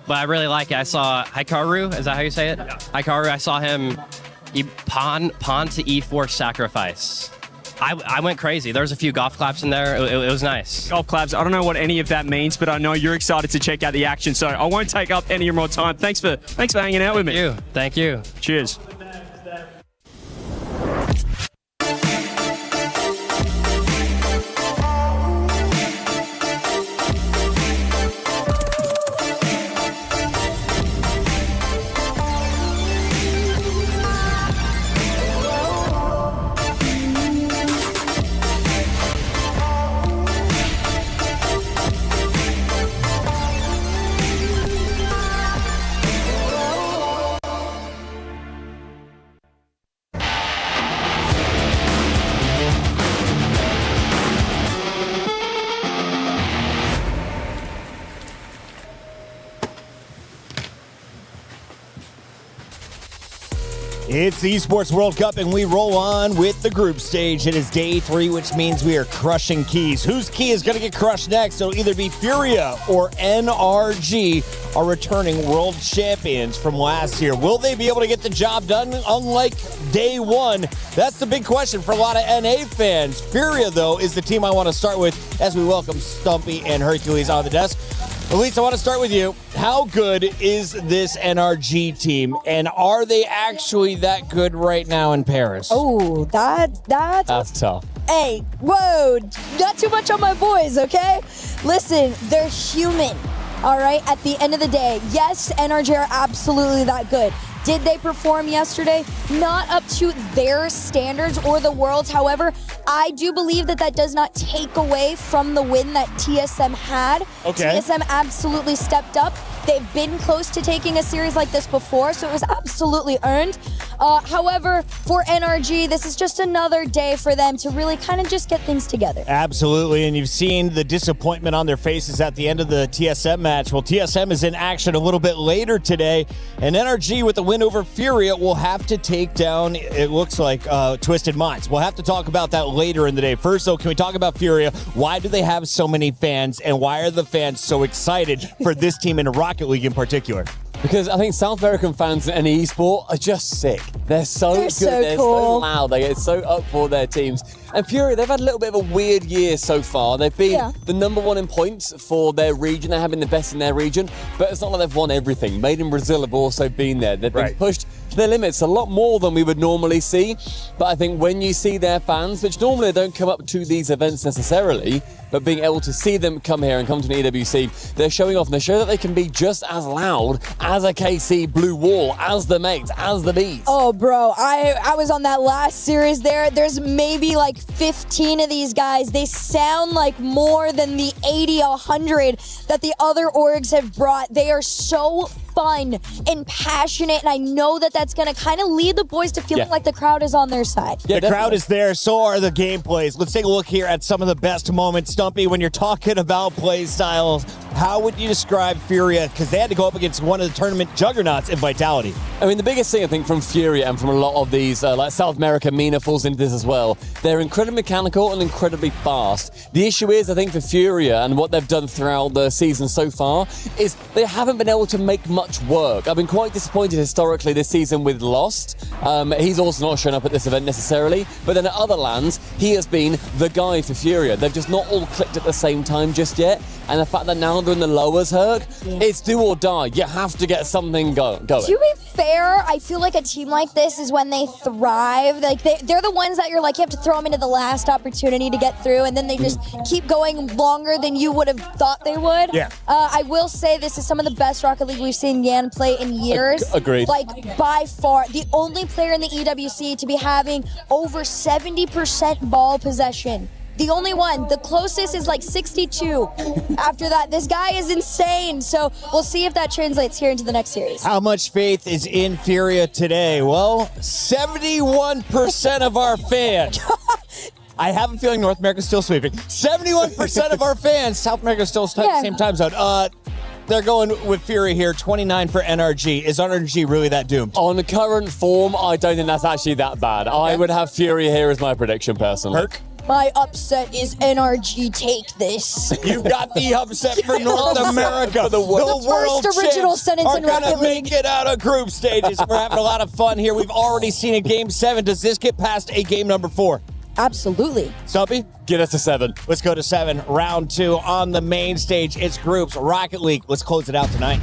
but I really like it. I saw Hikaru, is that how you say it? Yeah. Hikaru, I saw him pawn to E4 sacrifice. I went crazy. There was a few golf claps in there. It was nice. Golf claps. I don't know what any of that means, but I know you're excited to check out the action, so I won't take up any more time. Thanks for hanging out with me. Thank you. Cheers. It's the Esports World Cup, and we roll on with the group stage. It is day 3, which means we are crushing keys. Whose key is going to get crushed next? It'll either be Furia or NRG, our returning world champions from last year. Will they be able to get the job done unlike day 1? That's the big question for a lot of NA fans. Furia, though, is the team I want to start with as we welcome Stumpy and Hercules on the desk. Elise, I want to start with you. How good is this NRG team, and are they actually that good right now in Paris? Oh, that's tough. Hey, whoa, not too much on my boys, okay? Listen, they're human, all right? At the end of the day, yes, NRG are absolutely that good. Did they perform yesterday? Not up to their standards or the world's. However, I do believe that does not take away from the win that TSM had. Okay. TSM absolutely stepped up. They've been close to taking a series like this before, so it was absolutely earned. However, for NRG, this is just another day for them to really kind of just get things together. Absolutely, and you've seen the disappointment on their faces at the end of the TSM match. Well, TSM is in action a little bit later today, and NRG with the win over Furia will have to take down, it looks like, Twisted Minds. We'll have to talk about that later in the day. First, though, can we talk about Furia? Why do they have so many fans, and why are the fans so excited for this team in Rocket League in particular? Because I think South American fans in any esport are just sick. They're so good, they're cool. so loud, they get so up for their teams. And Fury, they've had a little bit of a weird year so far. They've been the number 1 in points for their region. They have been the best in their region, but it's not like they've won everything. Made in Brazil have also been there. They've been pushed to their limits a lot more than we would normally see. But I think when you see their fans, which normally don't come up to these events necessarily, but being able to see them come here and come to an EWC, they're showing off and they show that they can be just as loud as a KC Blue Wall, as the Megs, as the Bees. Oh, bro, I was on that last series there. There's maybe like 15 of these guys. They sound like more than the 80, 100 that the other orgs have brought. They are so fun and passionate, and I know that's going to kind of lead the boys to feeling like the crowd is on their side. The crowd is there, so are the gameplays. Let's take a look here at some of the best moments. Stumpy, when you're talking about play styles, how would you describe Furia? Because they had to go up against one of the tournament juggernauts in Vitality. I mean, the biggest thing I think from Furia and from a lot of these, like South America, Mina falls into this as well, they're incredibly mechanical and incredibly fast. The issue is, I think, for Furia and what they've done throughout the season so far, is they haven't been able to make much work. I've been quite disappointed historically this season with Lost. He's also not shown up at this event necessarily, but then at other lands, he has been the guy for Furia. They've just not all clicked at the same time just yet. And the fact that now they're in the lowers, Herc, it's do or die. You have to get something going. To be fair, I feel like a team like this is when they thrive. Like they're the ones that you're like, you have to throw them into the last opportunity to get through, and then they just keep going longer than you would have thought they would. Yeah. I will say this is some of the best Rocket League we've seen Yan play in years. Agreed. Like by far, the only player in the EWC to be having over 70% ball possession. The only one. The closest is like 62. After that, this guy is insane. So we'll see if that translates here into the next series. How much faith is in Furia today? Well, 71% of our fans. I have a feeling North America's still sweeping. 71% of our fans. South America's still same time zone. They're going with Fury here, 29 for NRG. Is NRG really that doomed? On the current form, I don't think that's actually that bad. I would have Fury here as my prediction, personally. Herc? My upset is NRG take this. You've got the upset for North America. The world first original champs sentence are in Rocket gonna League. make it out of group stages. We're having a lot of fun here. We've already seen a game 7. Does this get past a game number 4? Absolutely. Stumpy? Get us to 7. Let's go to 7. Round 2 on the main stage. It's groups. Rocket League. Let's close it out tonight.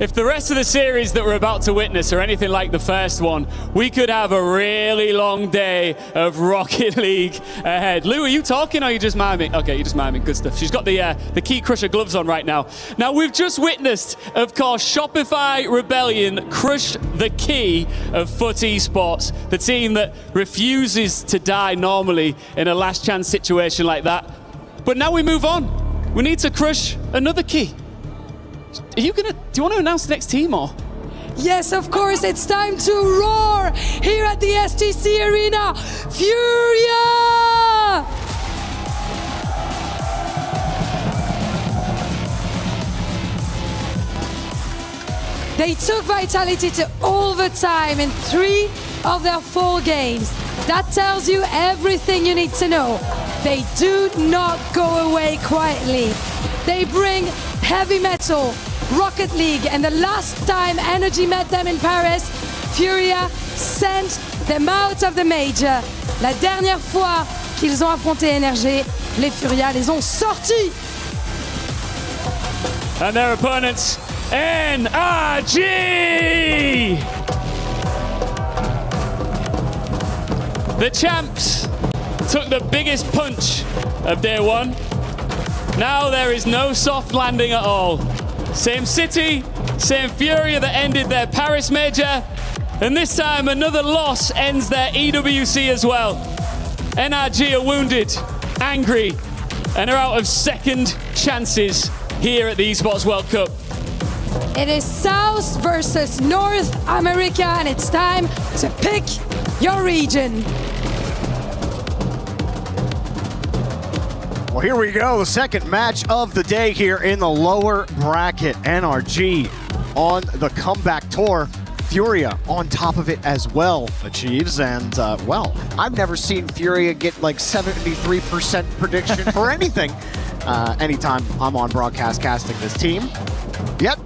If the rest of the series that we're about to witness are anything like the first one, we could have a really long day of Rocket League ahead. Lou, are you talking or are you just miming? Okay, you're just miming. Good stuff. She's got the Key Crusher gloves on right now. Now, we've just witnessed, of course, Shopify Rebellion crush the key of FUT Esports, the team that refuses to die normally in a last chance situation like that. But now we move on. We need to crush another key. Do you want to announce the next team or? Yes, of course, it's time to roar here at the STC Arena. Furia! They took Vitality to overtime in 3 of their 4 games. That tells you everything you need to know. They do not go away quietly. They bring heavy metal, Rocket League, and the last time Energy met them in Paris, Furia sent them out of the major. La dernière fois qu'ils ont affronté Energy, les Furia les ont sortis. And their opponents, NRG! The champs took the biggest punch of day 1. Now there is no soft landing at all. Same city, same Furia that ended their Paris major, and this time another loss ends their EWC as well. NRG are wounded, angry, and are out of second chances here at the Esports World Cup. It is South versus North America, and it's time to pick your region. Well, here we go. The second match of the day here in the lower bracket. NRG on the comeback tour. Furia on top of it as well achieves. And, well, I've never seen Furia get like 73% prediction for anything anytime I'm on broadcast casting this team. Yet,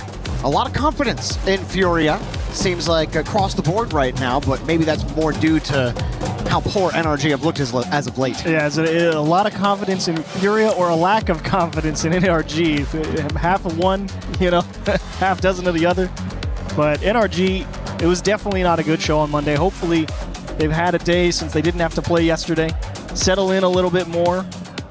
a lot of confidence in Furia. Seems like across the board right now, but maybe that's more due to how poor NRG have looked as of late. Yeah, it's a lot of confidence in Furia or a lack of confidence in NRG. Half of one, half dozen of the other. But NRG, it was definitely not a good show on Monday. Hopefully, they've had a day since they didn't have to play yesterday. Settle in a little bit more.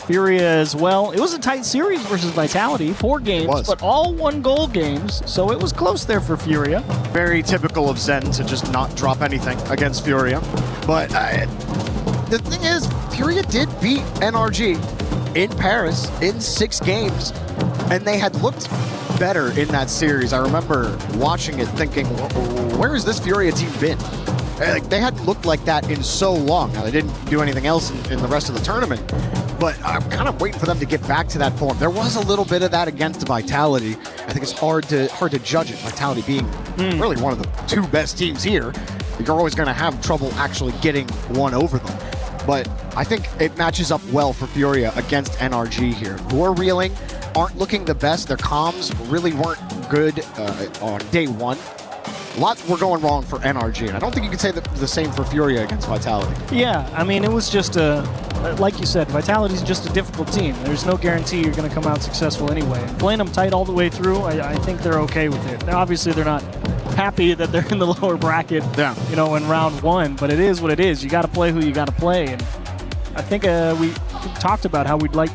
Furia as well. It was a tight series versus Vitality, 4 games, but all 1-goal games, so it was close there for Furia. Very typical of Zen to just not drop anything against Furia. But the thing is, Furia did beat NRG in Paris in 6 games, and they had looked better in that series. I remember watching it thinking, where has this Furia team been? Like, they hadn't looked like that in so long. Now, they didn't do anything else in the rest of the tournament, but I'm kind of waiting for them to get back to that form. There was a little bit of that against Vitality, I think it's hard to judge it. Vitality being really one of the two best teams here, you're always going to have trouble actually getting one over them. But I think it matches up well for Furia against NRG here, who are reeling, aren't looking the best. Their comms really weren't good on day one. Lots were going wrong for NRG, and I don't think you could say the same for Furia against Vitality. Yeah, I mean, it was just like you said, Vitality's just a difficult team. There's no guarantee you're going to come out successful anyway. And playing them tight all the way through, I think they're okay with it. Now, obviously, they're not happy that they're in the lower bracket, you know, in round one, but it is what it is. You got to play who you got to play, and I think we talked about how we'd like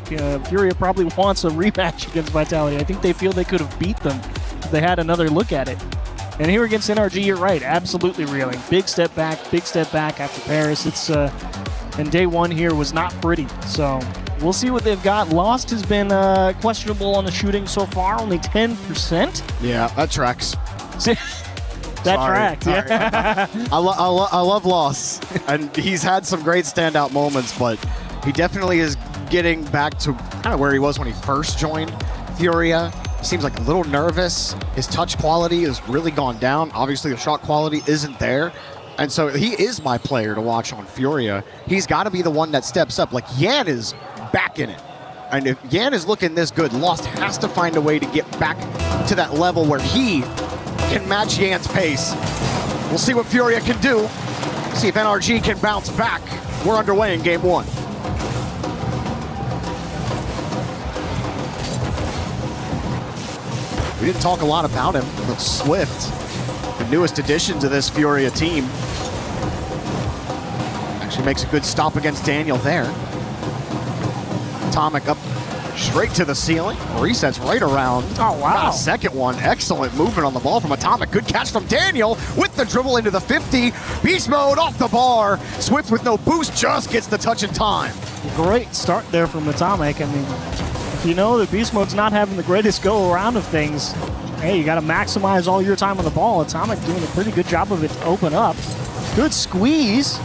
Furia probably wants a rematch against Vitality. I think they feel they could have beat them if they had another look at it. And here against NRG, you're right, absolutely reeling. Big step back after Paris. It's and day one here was not pretty. So we'll see what they've got. Lost has been questionable on the shooting so far, only 10%. Yeah, that tracks. That tracks, yeah. I love Lost, and he's had some great standout moments, but he definitely is getting back to kind of where he was when he first joined Furia. He seems like a little nervous. His touch quality has really gone down. Obviously, the shot quality isn't there. And so he is my player to watch on Furia. He's got to be the one that steps up. Like, Yan is back in it. And if Yan is looking this good, Lost has to find a way to get back to that level where he can match Yan's pace. We'll see what Furia can do. See if NRG can bounce back. We're underway in game one. We didn't talk a lot about him, but Swift, the newest addition to this Furia team, actually makes a good stop against Daniel there. Atomic up straight to the ceiling, resets right around. Oh, wow. Got a second one. Excellent movement on the ball from Atomic. Good catch from Daniel with the dribble into the 50. Beast mode off the bar. Swift with no boost just gets the touch in time. Great start there from Atomic. I mean, if you know that Beast Mode's not having the greatest go around of things, hey, you got to maximize all your time on the ball. Atomic doing a pretty good job of it to open up. Good squeeze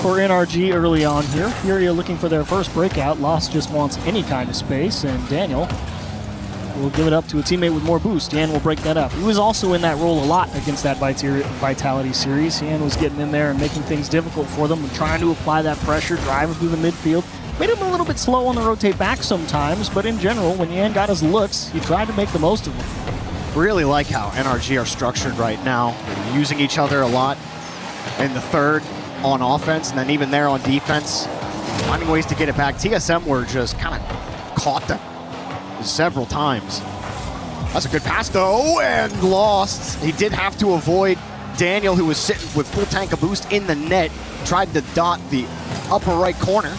for NRG early on here. Furia looking for their first breakout. Lost just wants any kind of space, and Daniel will give it up to a teammate with more boost. Yan will break that up. He was also in that role a lot against that Vitality series. Yan was getting in there and making things difficult for them and trying to apply that pressure, driving through the midfield. Made him a little bit slow on the rotate back sometimes, but in general, when Yan got his looks, he tried to make the most of them. Really like how NRG are structured right now. They're using each other a lot in the third on offense, and then even there on defense, finding ways to get it back. TSM were just kind of caught them several times. That's a good pass, though, and Lost. He did have to avoid Daniel, who was sitting with full tank of boost in the net, tried to dot the upper right corner.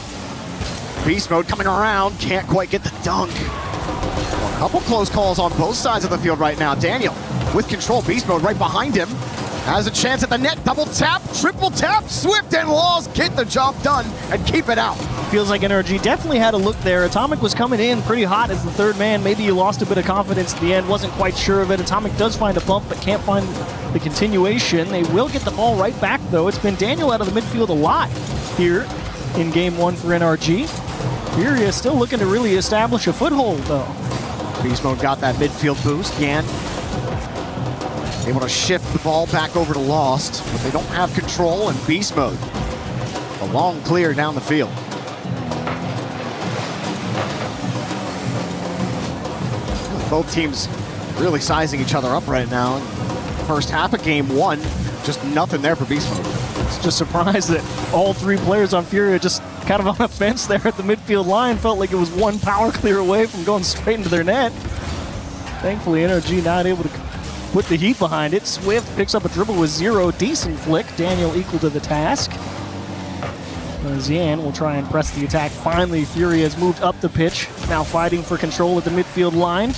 Beast mode coming around, can't quite get the dunk. A couple close calls on both sides of the field right now. Daniel with control, Beast mode right behind him. Has a chance at the net, double tap, triple tap, Swift and Lost get the job done and keep it out. Feels like NRG definitely had a look there. Atomic was coming in pretty hot as the third man. Maybe you lost a bit of confidence at the end, wasn't quite sure of it. Atomic does find a bump, but can't find the continuation. They will get the ball right back, though. It's been Daniel out of the midfield a lot here in game one for NRG. Furia still looking to really establish a foothold, though. Beast mode got that midfield boost. Yan able to shift the ball back over to Lost, but they don't have control, and Beast mode a long clear down the field. Both teams really sizing each other up right now. First half of game one, just nothing there for Beast mode. It's just surprised that all three players on Furia just kind of on the fence there at the midfield line. Felt like it was one power clear away from going straight into their net. Thankfully, NRG not able to put the heat behind it. Swift picks up a dribble with 0. Decent flick. Daniel equal to the task. Yan will try and press the attack. Finally, Furia has moved up the pitch. Now fighting for control at the midfield line.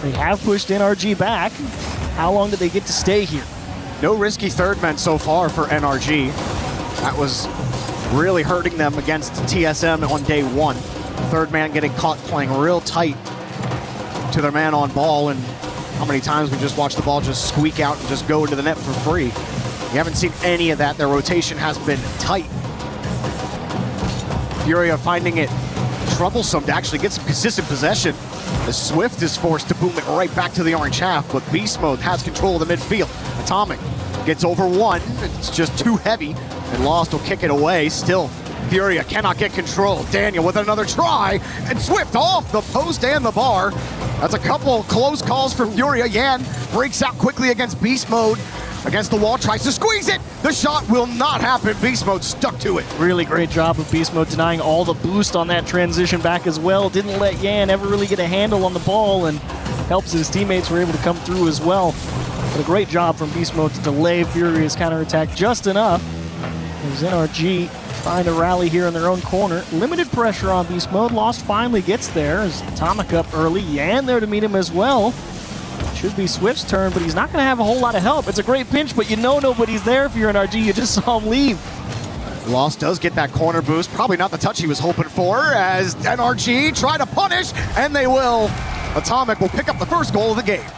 They have pushed NRG back. How long do they get to stay here? No risky third men so far for NRG. That was really hurting them against TSM on day one. Third man getting caught playing real tight to their man on ball, and how many times we just watched the ball just squeak out and just go into the net for free. You haven't seen any of that. Their rotation has been tight. Furia finding it troublesome to actually get some consistent possession. As Swift is forced to boom it right back to the orange half, but Beast Mode has control of the midfield. Atomic gets over one. It's just too heavy, and Lost will kick it away. Still, Furia cannot get control. Daniel with another try, and Swift off the post and the bar. That's a couple close calls for Furia. Yan breaks out quickly against Beast Mode. Against the wall, tries to squeeze it. The shot will not happen. Beast Mode stuck to it. Really great job of Beast Mode denying all the boost on that transition back as well. Didn't let Yan ever really get a handle on the ball, and helps his teammates were able to come through as well. But a great job from Beast Mode to delay Furia's counterattack just enough. As NRG trying to rally here in their own corner. Limited pressure on Beast Mode. Lost finally gets there as Atomic up early. Yan there to meet him as well. Should be Swift's turn, but he's not going to have a whole lot of help. It's a great pinch, but you know nobody's there if you're an RG. You just saw him leave. Lost does get that corner boost. Probably not the touch he was hoping for, as NRG try to punish, and they will. Atomic will pick up the first goal of the game.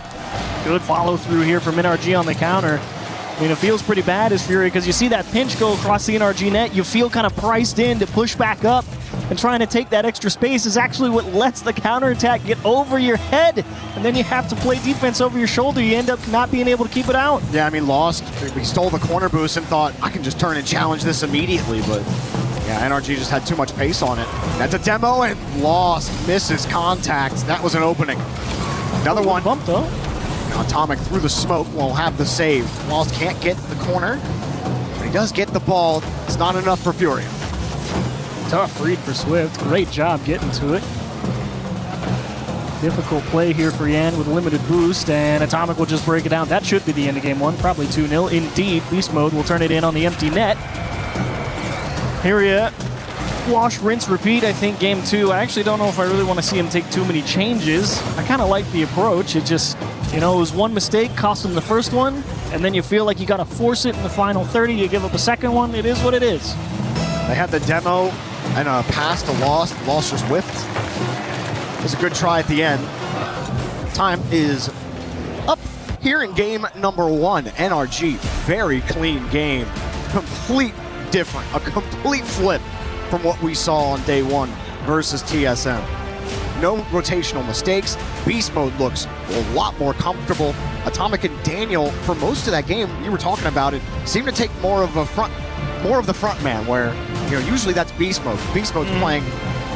Good follow through here from NRG on the counter. I mean, it feels pretty bad as Fury, because you see that pinch go across the NRG net. You feel kind of priced in to push back up, and trying to take that extra space is actually what lets the counterattack get over your head. And then you have to play defense over your shoulder. You end up not being able to keep it out. Yeah, I mean, Lost, he stole the corner boost and thought, I can just turn and challenge this immediately, but yeah, NRG just had too much pace on it. That's a demo, and Lost misses contact. That was an opening. Another one. Bump though. Atomic through the smoke will have the save. Lost can't get the corner, but he does get the ball. It's not enough for Furia. Tough read for Swift. Great job getting to it. Difficult play here for Yan with limited boost, and Atomic will just break it down. That should be the end of game one, probably 2-0. Indeed, Beast Mode will turn it in on the empty net. Furia, wash, rinse, repeat. I think game two, I actually don't know if I really want to see him take too many changes. I kind of like the approach. It just, you know, it was one mistake, cost him the first one, and then you feel like you got to force it in the final 30. You give up a second one. It is what it is. They had the demo and a pass to Lost. Lost just whiffed. It was a good try at the end. Time is up here in game number one. NRG, very clean game. Complete different, a complete flip from what we saw on day one versus TSM. No rotational mistakes. Beast Mode looks a lot more comfortable. Atomic and Daniel, for most of that game, you were talking about it, seemed to take more of the front man, where, you know, usually that's Beast Mode. Beast Mode's playing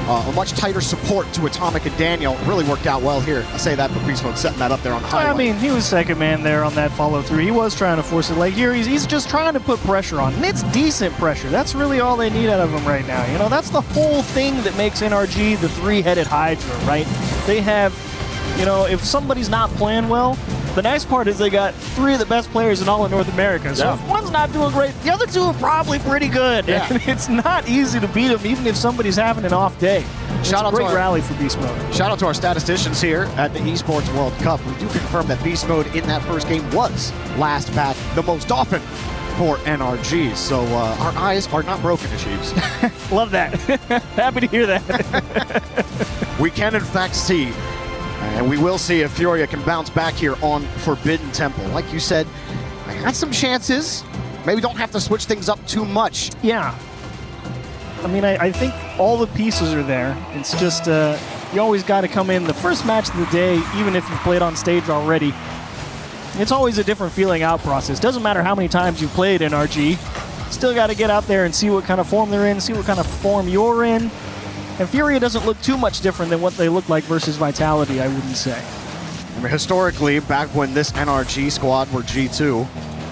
a much tighter support to Atomic and Daniel. Really worked out well here. I say that, but Beast Mode setting that up there on high. I mean, he was second man there on that follow through. He was trying to force it. Like here, he's just trying to put pressure on, and it's decent pressure. That's really all they need out of him right now. You know, that's the whole thing that makes NRG the three-headed Hydra, right? They have, you know, if somebody's not playing well, the nice part is they got three of the best players in all of North America. So if one's not doing great, the other two are probably pretty good. Yeah. And it's not easy to beat them, even if somebody's having an off day. Shout out a great to our rally for Beast Mode. Shout out to our statisticians here at the Esports World Cup. We do confirm that Beast Mode in that first game was last back the most often for NRG. So our eyes are not broken, Chiefs. Love that. Happy to hear that. We can in fact see, and we will see if Furia can bounce back here on Forbidden Temple. Like you said, I had some chances. Maybe don't have to switch things up too much. Yeah. I mean, I think all the pieces are there. It's just, you always got to come in the first match of the day, even if you've played on stage already. It's always a different feeling out process. Doesn't matter how many times you've played NRG. Still got to get out there and see what kind of form they're in, see what kind of form you're in. And Furia doesn't look too much different than what they look like versus Vitality, I wouldn't say. I mean, historically, back when this NRG squad were G2,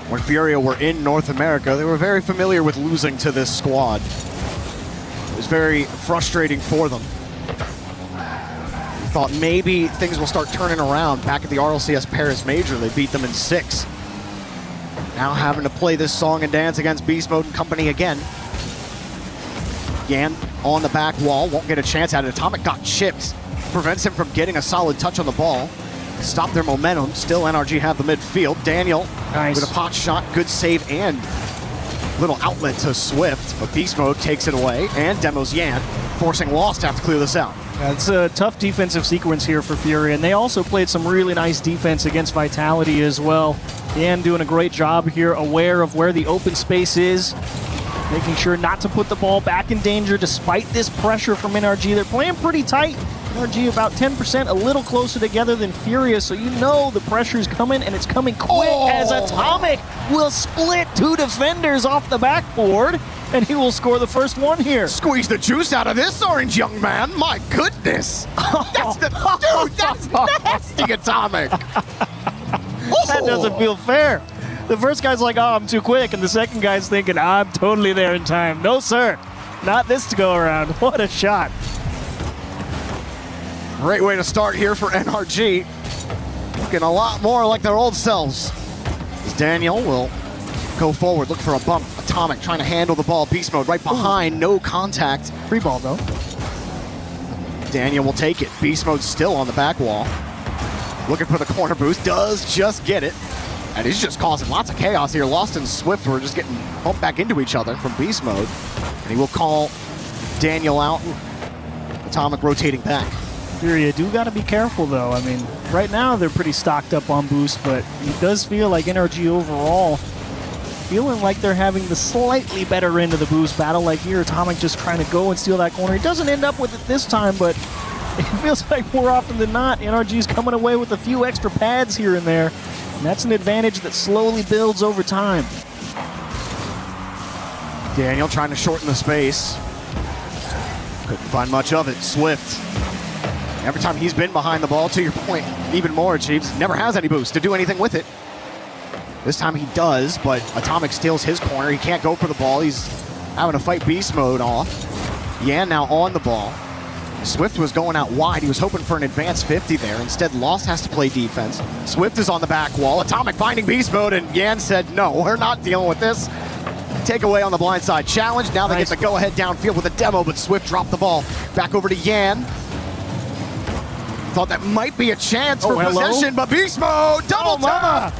when Furia were in North America, they were very familiar with losing to this squad. It was very frustrating for them. Thought maybe things will start turning around. Back at the RLCS Paris Major, they beat them in 6. Now having to play this song and dance against Beast Mode and company again. Yan on the back wall, won't get a chance at it. Atomic got chipped, prevents him from getting a solid touch on the ball. Stop their momentum. Still NRG have the midfield. Daniel with a pot shot, good save and little outlet to Swift, but Beast Mode takes it away, and demos Yan, forcing Lost to have to clear this out. Yeah, it's a tough defensive sequence here for Fury, and they also played some really nice defense against Vitality as well. Yan doing a great job here, aware of where the open space is. making sure not to put the ball back in danger despite this pressure from NRG. They're playing pretty tight. NRG about 10%, a little closer together than Furia, so you know the pressure's coming, and it's coming quick as Atomic will split 2 defenders off the backboard, and he will score the first one here. Squeeze the juice out of this orange young man. My goodness. That's nasty, Atomic. That doesn't feel fair. The first guy's like, oh, I'm too quick, and the second guy's thinking, I'm totally there in time. No, sir. Not this to go around. What a shot. Great way to start here for NRG. Looking a lot more like their old selves. As Daniel will go forward, look for a bump. Atomic trying to handle the ball. Beast mode right behind, no contact. Free ball, though. Daniel will take it. Beast mode still on the back wall. Looking for the corner boost, does just get it. And he's just causing lots of chaos here. Lost and Swift were just getting bumped back into each other from Beast mode. And he will call Daniel out. Atomic rotating back. Furia do got to be careful, though. I mean, right now they're pretty stocked up on boost, but it does feel like NRG overall feeling like they're having the slightly better end of the boost battle. Like here, Atomic just trying to go and steal that corner. He doesn't end up with it this time, but it feels like more often than not, NRG's coming away with a few extra pads here and there. And that's an advantage that slowly builds over time. Daniel trying to shorten the space. Couldn't find much of it. Swift. Every time he's been behind the ball, to your point, even more, Chiefs, never has any boost to do anything with it. This time he does, but Atomic steals his corner. He can't go for the ball. He's having to fight beast mode off. Yan now on the ball. Swift was going out wide. He was hoping for an advanced 50 there. Instead, Lost has to play defense. Swift is on the back wall. Atomic finding beast mode, and Yan said, no, we're not dealing with this. Takeaway on the blind side. Challenge. Now they get the go-ahead downfield with a demo, but Swift dropped the ball. Back over to Yan. Thought that might be a chance for possession, but beast mode, double tap.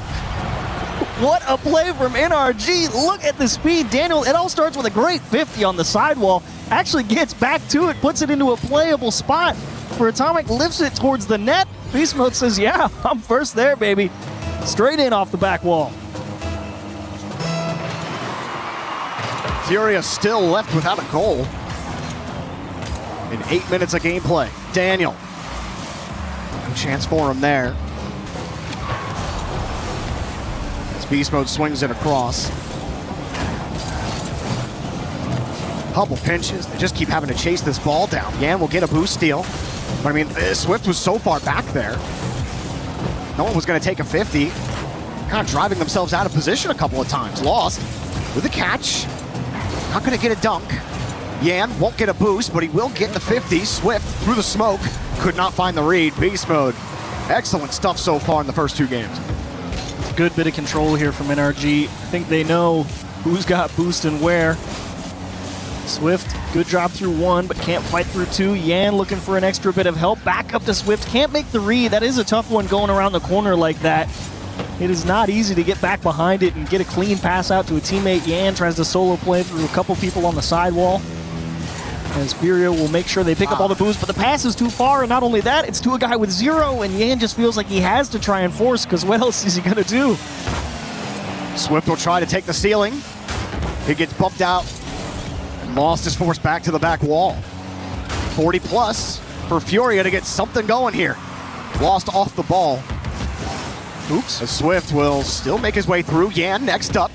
What a play from NRG. Look at the speed. Daniel, it all starts with a great 50 on the sidewall. Actually gets back to it, puts it into a playable spot for Atomic, lifts it towards the net. Beast mode says, yeah, I'm first there, baby. Straight in off the back wall. Furia still left without a goal in 8 minutes of gameplay. Daniel. No chance for him there. As beast mode swings it across. Couple pinches. They just keep having to chase this ball down. Yan will get a boost steal. But I mean, Swift was so far back there. No one was going to take a 50. Kind of driving themselves out of position a couple of times. Lost with a catch. Not going to get a dunk. Yan won't get a boost, but he will get the 50. Swift through the smoke. Could not find the read. Beast mode. Excellent stuff so far in the first 2 games. Good bit of control here from NRG. I think they know who's got boost and where. Swift, good job through 1, but can't fight through 2. Yan looking for an extra bit of help. Back up to Swift. Can't make the read. That is a tough one going around the corner like that. It is not easy to get back behind it and get a clean pass out to a teammate. Yan tries to solo play through a couple people on the sidewall. As Furia will make sure they pick up all the boost, but the pass is too far, and not only that, it's to a guy with 0, and Yan just feels like he has to try and force, because what else is he going to do? Swift will try to take the ceiling. He gets bumped out. And Lost is forced back to the back wall. 40 plus for Furia to get something going here. Lost off the ball. Oops. As Swift will still make his way through. Yan next up.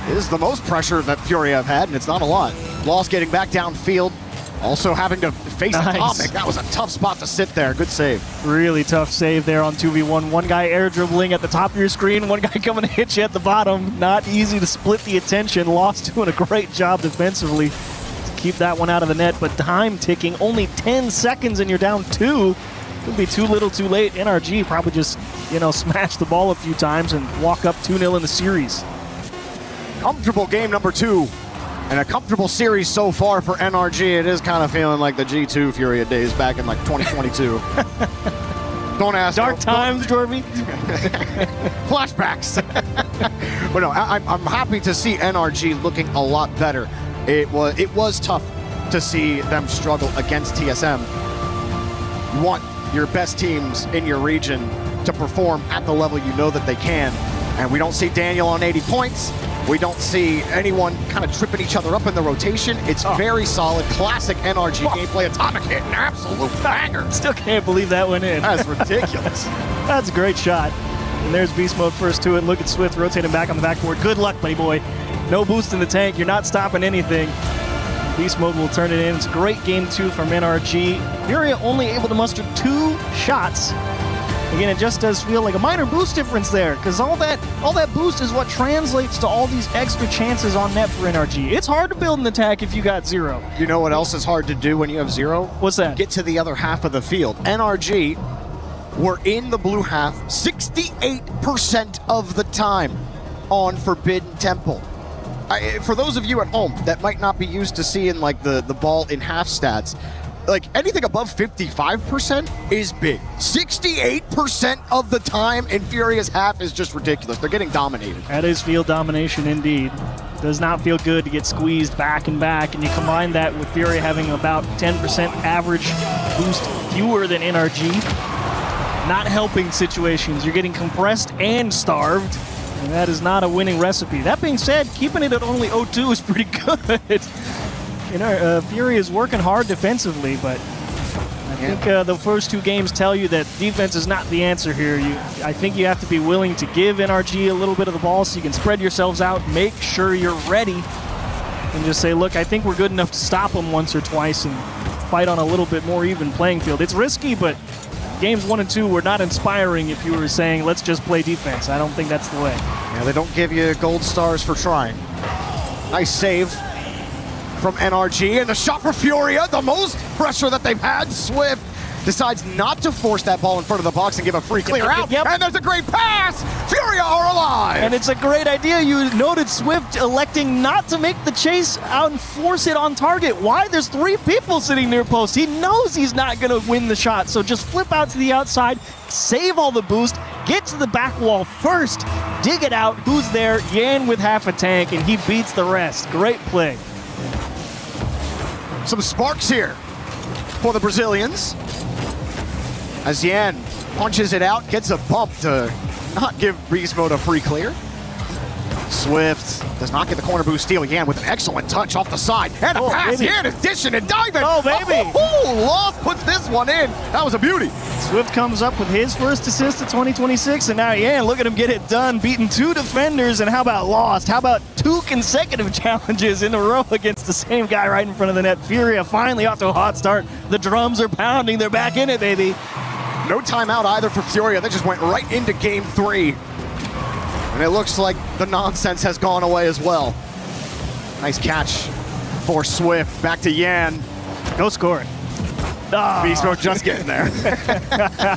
This is the most pressure that Furia have had, and it's not a lot. Lost getting back downfield. Also having to face Atomic. That was a tough spot to sit there. Good save. Really tough save there on 2v1. One guy air dribbling at the top of your screen, one guy coming to hit you at the bottom. Not easy to split the attention. Lost doing a great job defensively to keep that one out of the net, but time ticking. Only 10 seconds and you're down 2. Could be too little too late. NRG probably just, smash the ball a few times and walk up 2-0 in the series. Comfortable game number 2. And a comfortable series so far for NRG. It is kind of feeling like the G2 Furia days back in 2022. Don't ask. Dark times, Jorby. Flashbacks. But no, I'm happy to see NRG looking a lot better. It was tough to see them struggle against TSM. You want your best teams in your region to perform at the level you know that they can. And we don't see Daniel on 80 points. We don't see anyone kind of tripping each other up in the rotation. It's very solid, classic NRG gameplay. Atomic hit, an absolute banger. Still can't believe that went in. That's ridiculous. That's a great shot. And there's Beast Mode first to it. Look at Swift rotating back on the backboard. Good luck, buddy boy. No boost in the tank. You're not stopping anything. Beast Mode will turn it in. It's a great game 2 from NRG. Furia only able to muster 2 shots. Again, it just does feel like a minor boost difference there, because all that boost is what translates to all these extra chances on net for NRG. It's hard to build an attack if you got 0. You know what else is hard to do when you have 0? What's that? Get to the other half of the field. NRG were in the blue half 68% of the time on Forbidden Temple. For those of you at home that might not be used to seeing like the ball in half stats, like anything above 55% is big. 68% of the time in Furia's half is just ridiculous. They're getting dominated. That is field domination indeed. Does not feel good to get squeezed back and back, and you combine that with Furia having about 10% average boost fewer than NRG. Not helping situations. You're getting compressed and starved, and that is not a winning recipe. That being said, keeping it at only 0-2 is pretty good. You know, Fury is working hard defensively, but I think the first 2 games tell you that defense is not the answer here. I think you have to be willing to give NRG a little bit of the ball so you can spread yourselves out, make sure you're ready, and just say, look, I think we're good enough to stop them once or twice and fight on a little bit more even playing field. It's risky, but games 1 and 2 were not inspiring if you were saying, let's just play defense. I don't think that's the way. Yeah, they don't give you gold stars for trying. Nice save from NRG, and the shot for Furia, the most pressure that they've had. Swift decides not to force that ball in front of the box and give a free clear out. And there's a great pass. Furia are alive. And it's a great idea. You noted Swift electing not to make the chase out and force it on target. Why? There's 3 people sitting near post. He knows he's not going to win the shot. So just flip out to the outside, save all the boost, get to the back wall first, dig it out. Who's there? Yan with half a tank, and he beats the rest. Great play. Some sparks here for the Brazilians as Yan punches it out, gets a bump to not give Beast Mode a free clear. Swift does not get the corner boost steal. Yan with an excellent touch off the side. And a pass here to dishing and diving. Oh, baby. Loft puts this one in. That was a beauty. Swift comes up with his first assist of 2026, and now Yan, look at him get it done, beating 2 defenders, and how about Lost? How about 2 consecutive challenges in a row against the same guy right in front of the net? Furia finally off to a hot start. The drums are pounding. They're back in it, baby. No timeout either for Furia. They just went right into game 3. And it looks like the nonsense has gone away as well. Nice catch for Swift. Back to Yan. No scoring. Oh. Beast Mode just getting there.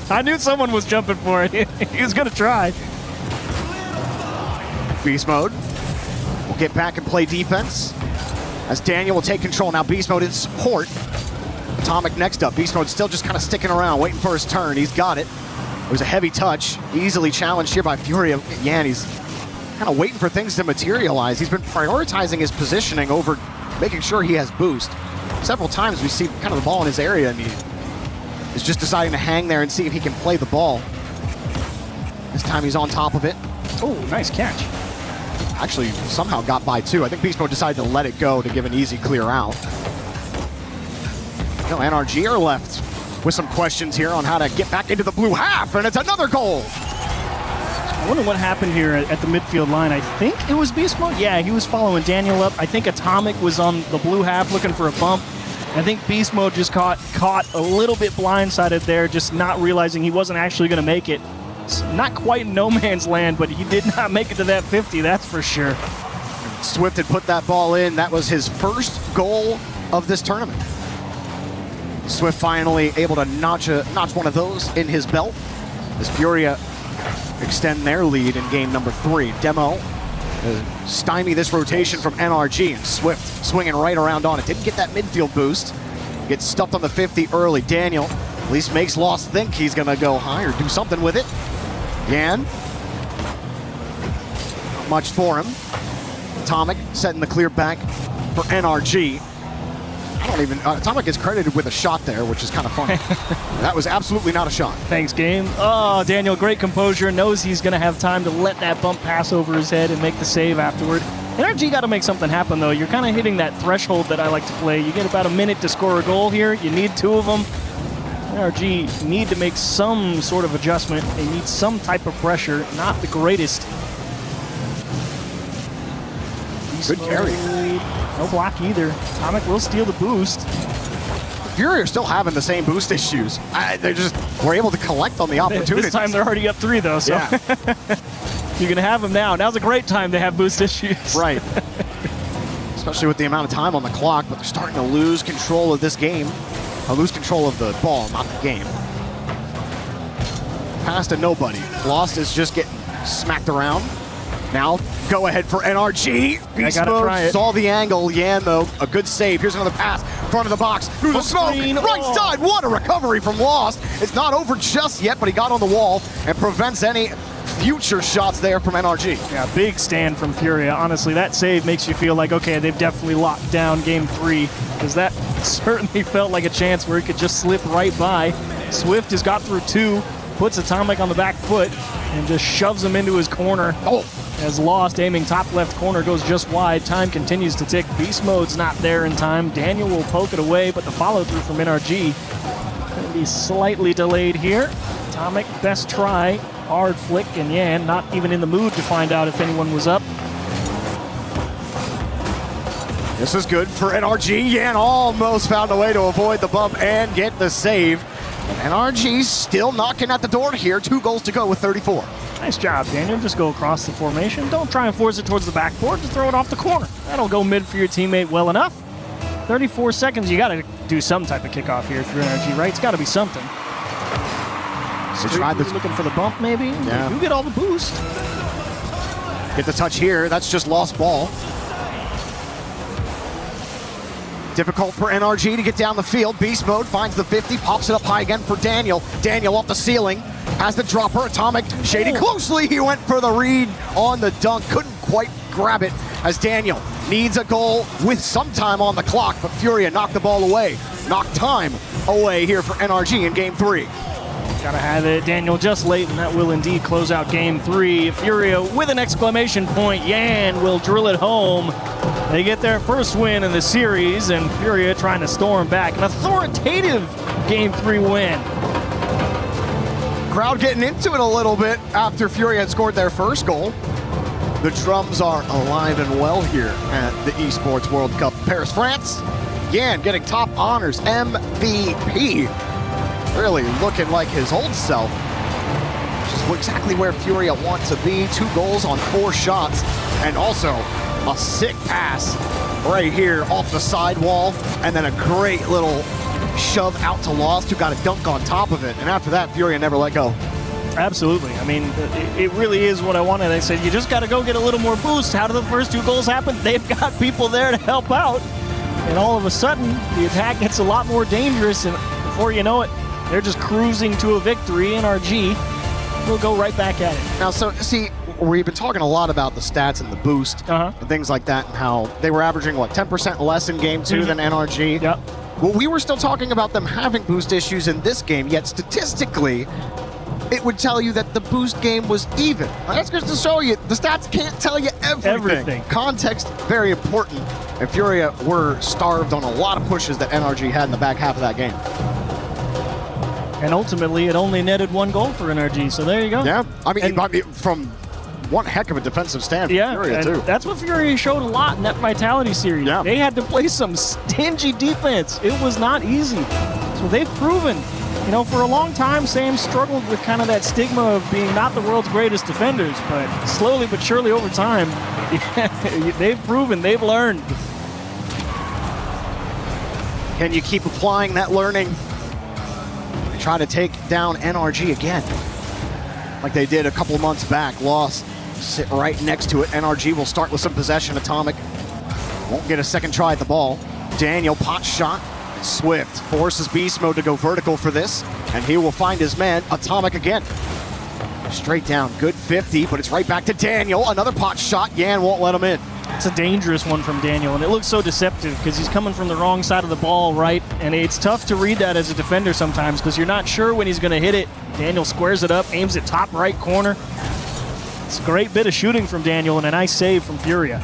I knew someone was jumping for it. He was going to try. Beast Mode will get back and play defense as Daniel will take control. Now Beast Mode in support. Atomic next up. Beast Mode still just kind of sticking around, waiting for his turn. He's got it. It was a heavy touch, easily challenged here by Furia. Yan, he's kind of waiting for things to materialize. He's been prioritizing his positioning over making sure he has boost. Several times we see kind of the ball in his area, and he is just deciding to hang there and see if he can play the ball. This time he's on top of it. Oh, nice catch. Actually, somehow got by 2. I think Beast Mode decided to let it go to give an easy clear out. No, NRG are left with some questions here on how to get back into the blue half, and it's another goal. I wonder what happened here at the midfield line. I think it was Beast Mode. Yeah, he was following Daniel up. I think Atomic was on the blue half looking for a bump. I think Beast Mode just caught a little bit blindsided there, just not realizing he wasn't actually going to make it. It's not quite no man's land, but he did not make it to that 50, that's for sure. Swift had put that ball in. That was his first goal of this tournament. Swift finally able to notch one of those in his belt as Furia extend their lead in game number 3. Demo stymie this rotation from NRG, and Swift swinging right around on it. Didn't get that midfield boost. Gets stuffed on the 50 early. Daniel at least makes Lost think he's going to go high or do something with it. Yan. Not much for him. Atomic setting the clear back for NRG. Atomic is credited with a shot there, which is kind of funny. That was absolutely not a shot. Thanks, game. Oh, Daniel, great composure. Knows he's going to have time to let that bump pass over his head and make the save afterward. NRG got to make something happen, though. You're kind of hitting that threshold that I like to play. You get about a minute to score a goal here. You need 2 of them. NRG need to make some sort of adjustment. They need some type of pressure. Not the greatest. Good carry. No block either. Atomic will steal the boost. Fury are still having the same boost issues. They just were able to collect on the opportunities. This time they're already up 3, though, so Yeah. you can have them now. Now's a great time to have boost issues. Right. Especially with the amount of time on the clock, but they're starting to lose control of this game. Or lose control of the ball, not the game. Pass to nobody. Lost is just getting smacked around. Now, go ahead for NRG. Beast Mode saw the angle. Yan, though, a good save. Here's another pass. Front of the box. Through the smoke. Right side. What a recovery from Lost. It's not over just yet, but he got on the wall and prevents any future shots there from NRG. Yeah, big stand from Furia. Honestly, that save makes you feel like, okay, they've definitely locked down game 3, because that certainly felt like a chance where he could just slip right by. Swift has got through 2, puts Atomic on the back foot, and just shoves him into his corner. As Lost, aiming top left corner, goes just wide. Time continues to tick. Beast Mode's not there in time. Daniel will poke it away, but the follow-through from NRG going to be slightly delayed here. Atomic, best try. Hard flick, and Yan not even in the mood to find out if anyone was up. This is good for NRG. Yan almost found a way to avoid the bump and get the save. NRG still knocking at the door here. 2 goals to go with 34. Nice job, Daniel. Just go across the formation. Don't try and force it towards the backboard. Just throw it off the corner. That'll go mid for your teammate well enough. 34 seconds. You got to do some type of kickoff here through NRG, right? It's got to be something. Looking for the bump, maybe? Yeah. You get all the boost. Get the touch here. That's just lost ball. Difficult for NRG to get down the field. Beast Mode finds the 50, pops it up high again for Daniel. Daniel off the ceiling, has the dropper. Atomic shading closely. He went for the read on the dunk. Couldn't quite grab it as Daniel needs a goal with some time on the clock, but Furia knocked the ball away. Knocked time away here for NRG in game 3. Gotta have it, Daniel, just late, and that will indeed close out game 3. Furia with an exclamation point. Yan will drill it home. They get their first win in the series, and Furia trying to storm back. An authoritative game 3 win. Crowd getting into it a little bit after Furia had scored their first goal. The drums are alive and well here at the Esports World Cup. Paris, France. Yan getting top honors, MVP. Really looking like his old self. Which is exactly where Furia want to be. 2 goals on 4 shots. And also a sick pass right here off the sidewall. And then a great little shove out to Lost, who got a dunk on top of it. And after that, Furia never let go. Absolutely. I mean, it really is what I wanted. I said, you just got to go get a little more boost. How do the first 2 goals happen? They've got people there to help out. And all of a sudden, the attack gets a lot more dangerous. And before you know it, they're just cruising to a victory. NRG will go right back at it. Now, so, see, we've been talking a lot about the stats and the boost and things like that, and how they were averaging, 10% less in game 2 than NRG? Yep. Well, we were still talking about them having boost issues in this game, yet statistically, it would tell you that the boost game was even. That's just to show you, the stats can't tell you everything. Context, very important. And Furia were starved on a lot of pushes that NRG had in the back half of that game. And ultimately, it only netted 1 goal for NRG, so there you go. Yeah, I mean, from one heck of a defensive stand for Furia, too. That's what Furia showed a lot in that Vitality series. Yeah. They had to play some stingy defense. It was not easy. So they've proven, for a long time, Sam struggled with kind of that stigma of being not the world's greatest defenders, but slowly but surely over time, they've proven, they've learned. Can you keep applying that learning? Try to take down NRG again, like they did a couple months back. Lost, sit right next to it. NRG will start with some possession. Atomic won't get a second try at the ball. Daniel, pot shot. Swift forces Beast Mode to go vertical for this, and he will find his man. Atomic again. Straight down, good 50, but it's right back to Daniel. Another pot shot. Yan won't let him in. It's a dangerous one from Daniel, and it looks so deceptive because he's coming from the wrong side of the ball, right? And it's tough to read that as a defender sometimes because you're not sure when he's going to hit it. Daniel squares it up, aims it top right corner. It's a great bit of shooting from Daniel and a nice save from Furia.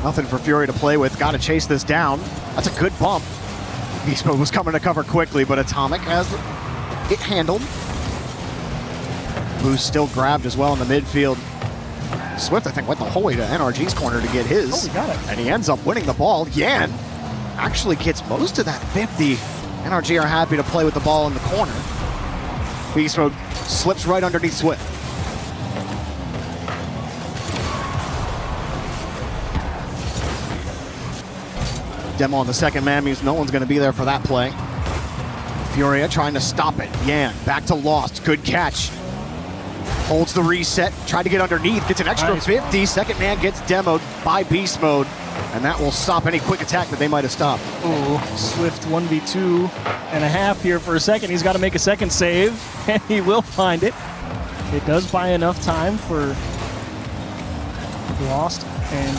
Nothing for Fury to play with. Got to chase this down. That's a good bump. Beast Mode was coming to cover quickly, but Atomic has it handled. Boost still grabbed as well in the midfield. Swift, I think, went the whole way to NRG's corner to get his. Oh, he got it. And he ends up winning the ball. Yan actually gets most of that 50. NRG are happy to play with the ball in the corner. Beast Mode slips right underneath Swift. Demo on the second man means no one's going to be there for that play. Furia trying to stop it. Yan back to Lost. Good catch. Holds the reset. Tried to get underneath. Gets an extra 50. Second man gets demoed by Beast Mode. And that will stop any quick attack that they might have stopped. Ooh, Swift 1v2.5 here for a second. He's got to make a second save, and he will find it. It does buy enough time for Lost and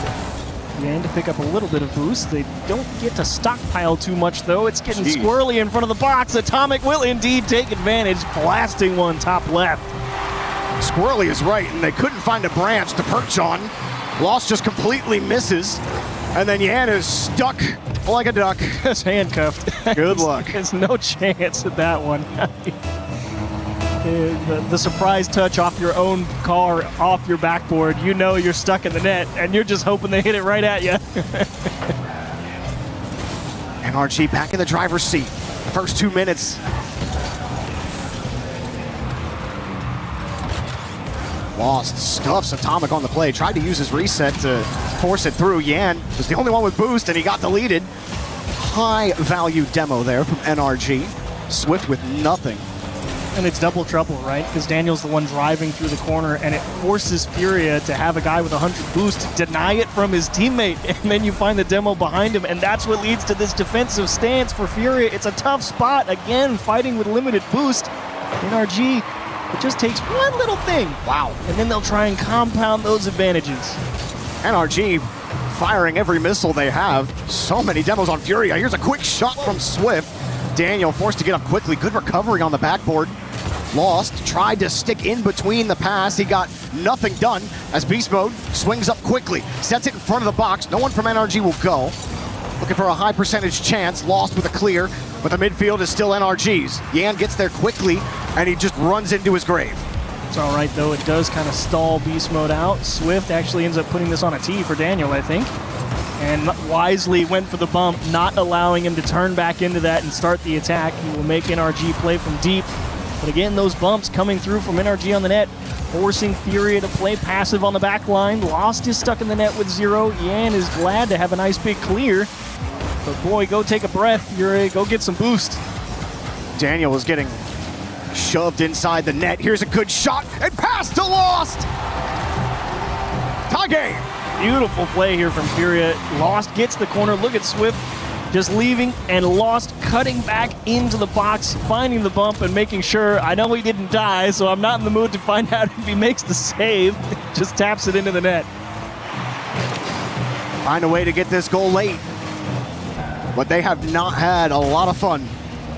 Yan to pick up a little bit of boost. They don't get to stockpile too much, though. It's getting squirrely in front of the box. Atomic will indeed take advantage, blasting one top left. Squirrely is right, and they couldn't find a branch to perch on. Lost just completely misses, and then Yan is stuck like a duck. It's handcuffed. Good luck. There's no chance at that one. The surprise touch off your own car, off your backboard, you know you're stuck in the net, and you're just hoping they hit it right at you. NRG back in the driver's seat. First 2 minutes. Lost stuffs Atomic on the play. Tried to use his reset to force it through. Yan was the only one with boost, and he got deleted. High value demo there from NRG. Swift with nothing. And it's double trouble, right? Because Daniel's the one driving through the corner, and it forces Furia to have a guy with 100 boost deny it from his teammate, and then you find the demo behind him, and that's what leads to this defensive stance for Furia. It's a tough spot, again, fighting with limited boost. NRG, it just takes one little thing. Wow. And then they'll try and compound those advantages. NRG firing every missile they have. So many demos on Furia. Here's a quick shot from Swift. Daniel forced to get up quickly. Good recovery on the backboard. Lost, tried to stick in between the pass. He got nothing done as Beast Mode swings up quickly, sets it in front of the box. No one from NRG will go. Looking for a high percentage chance. Lost with a clear, but the midfield is still NRG's. Yan gets there quickly, and he just runs into his grave. It's all right, though. It does kind of stall Beast Mode out. Swift actually ends up putting this on a tee for Daniel, I think. And wisely went for the bump, not allowing him to turn back into that and start the attack. He will make NRG play from deep. But again, those bumps coming through from NRG on the net, forcing Furia to play passive on the back line. Lost is stuck in the net with 0. Yan is glad to have a nice big clear. But boy, go take a breath, Furia. Go get some boost. Daniel is getting shoved inside the net. Here's a good shot and pass to Lost. Tie game. Beautiful play here from Furia. Lost gets the corner. Look at Swift just leaving, and Lost cutting back into the box, finding the bump and making sure. I know he didn't die, so I'm not in the mood to find out if he makes the save. Just taps it into the net. Find a way to get this goal late. But they have not had a lot of fun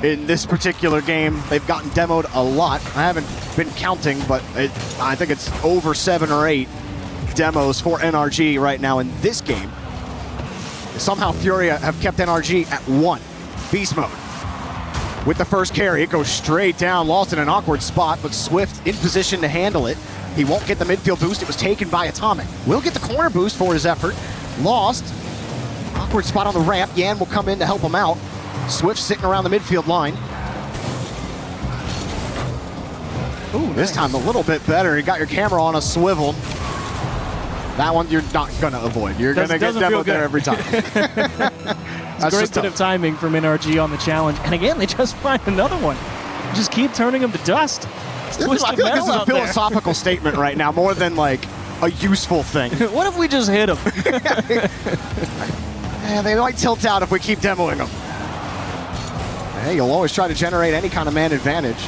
in this particular game. They've gotten demoed a lot. I haven't been counting, but I think it's over 7 or 8 demos for NRG right now in this game. Somehow Furia have kept NRG at 1. Beast Mode with the first carry. It goes straight down. Lost in an awkward spot, but Swift in position to handle it. He won't get the midfield boost. It was taken by Atomic. Will get the corner boost for his effort. Lost. Awkward spot on the ramp. Yan will come in to help him out. Swift sitting around the midfield line. Ooh, this time a little bit better. You got your camera on a swivel. That one you're not going to avoid. You're going to get demoed there every time. It's a great bit of timing from NRG on the challenge. And again, they just find another one. Just keep turning them to dust. I feel like this is a philosophical statement right now, more than like a useful thing. What if we just hit them? Yeah, they might tilt out if we keep demoing them. Hey, you'll always try to generate any kind of man advantage.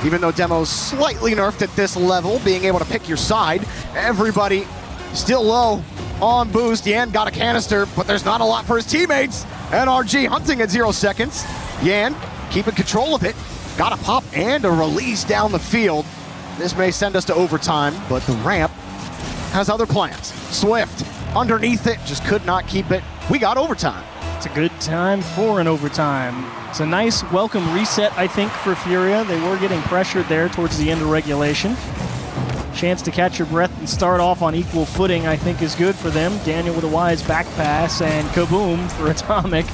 Even though demo's slightly nerfed at this level, being able to pick your side, everybody still low on boost. Yan got a canister, but there's not a lot for his teammates. NRG hunting at 0 seconds. Yan keeping control of it. Got a pop and a release down the field. This may send us to overtime, but the ramp has other plans. Swift underneath it, just could not keep it. We got overtime. It's a good time for an overtime. It's a nice welcome reset, I think, for Furia. They were getting pressured there towards the end of regulation. Chance to catch your breath and start off on equal footing, I think, is good for them. Daniel with a wise back pass and kaboom for Atomic.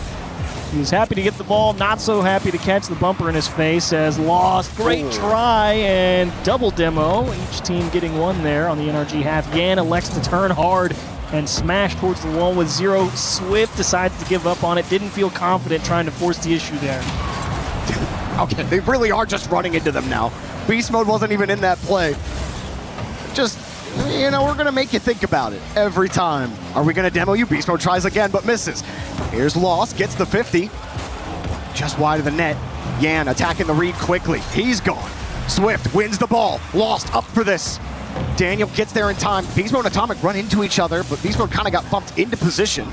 He was happy to get the ball, not so happy to catch the bumper in his face as lost. Great try and double demo. Each team getting one there on the NRG half. Yan elects to turn hard and smash towards the wall with 0. Swift decides to give up on it. Didn't feel confident trying to force the issue there. Okay, they really are just running into them now. Beast Mode wasn't even in that play. Just, we're going to make you think about it every time. Are we going to demo you? Beast Mode tries again, but misses. Here's Lost, gets the 50. Just wide of the net. Yan attacking the read quickly. He's gone. Swift wins the ball. Lost up for this. Daniel gets there in time. Beast Mode and Atomic run into each other, but Beast Mode kind of got bumped into position.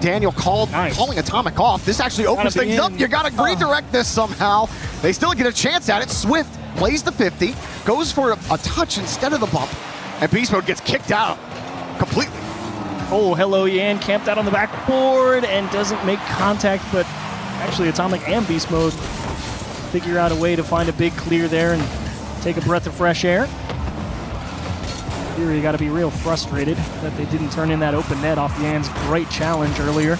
Daniel calling Atomic off. This actually opens things up. You got to redirect this somehow. They still get a chance at it. Swift plays the 50, goes for a touch instead of the bump, and Beast Mode gets kicked out completely. Oh, hello, Yan camped out on the backboard and doesn't make contact, but actually Atomic and Beast Mode figure out a way to find a big clear there and take a breath of fresh air. Here you got to be real frustrated that they didn't turn in that open net off Yan's great challenge earlier.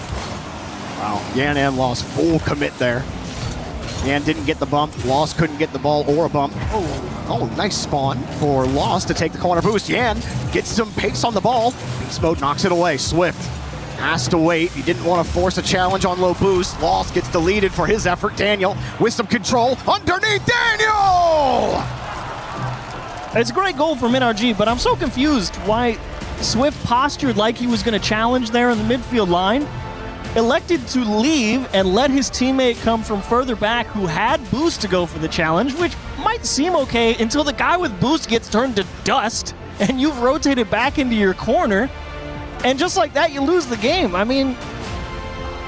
Wow, Yan and Lost full commit there. Yan didn't get the bump. Lost couldn't get the ball or a bump. Oh, nice spawn for Lost to take the corner boost. Yan gets some pace on the ball. Beast Mode knocks it away. Swift has to wait. He didn't want to force a challenge on low boost. Lost gets deleted for his effort. Daniel with some control underneath Daniel! It's a great goal from NRG, but I'm so confused why Swift postured like he was going to challenge there in the midfield line, elected to leave and let his teammate come from further back who had boost to go for the challenge, which might seem okay until the guy with boost gets turned to dust and you've rotated back into your corner, and just like that you lose the game. I mean,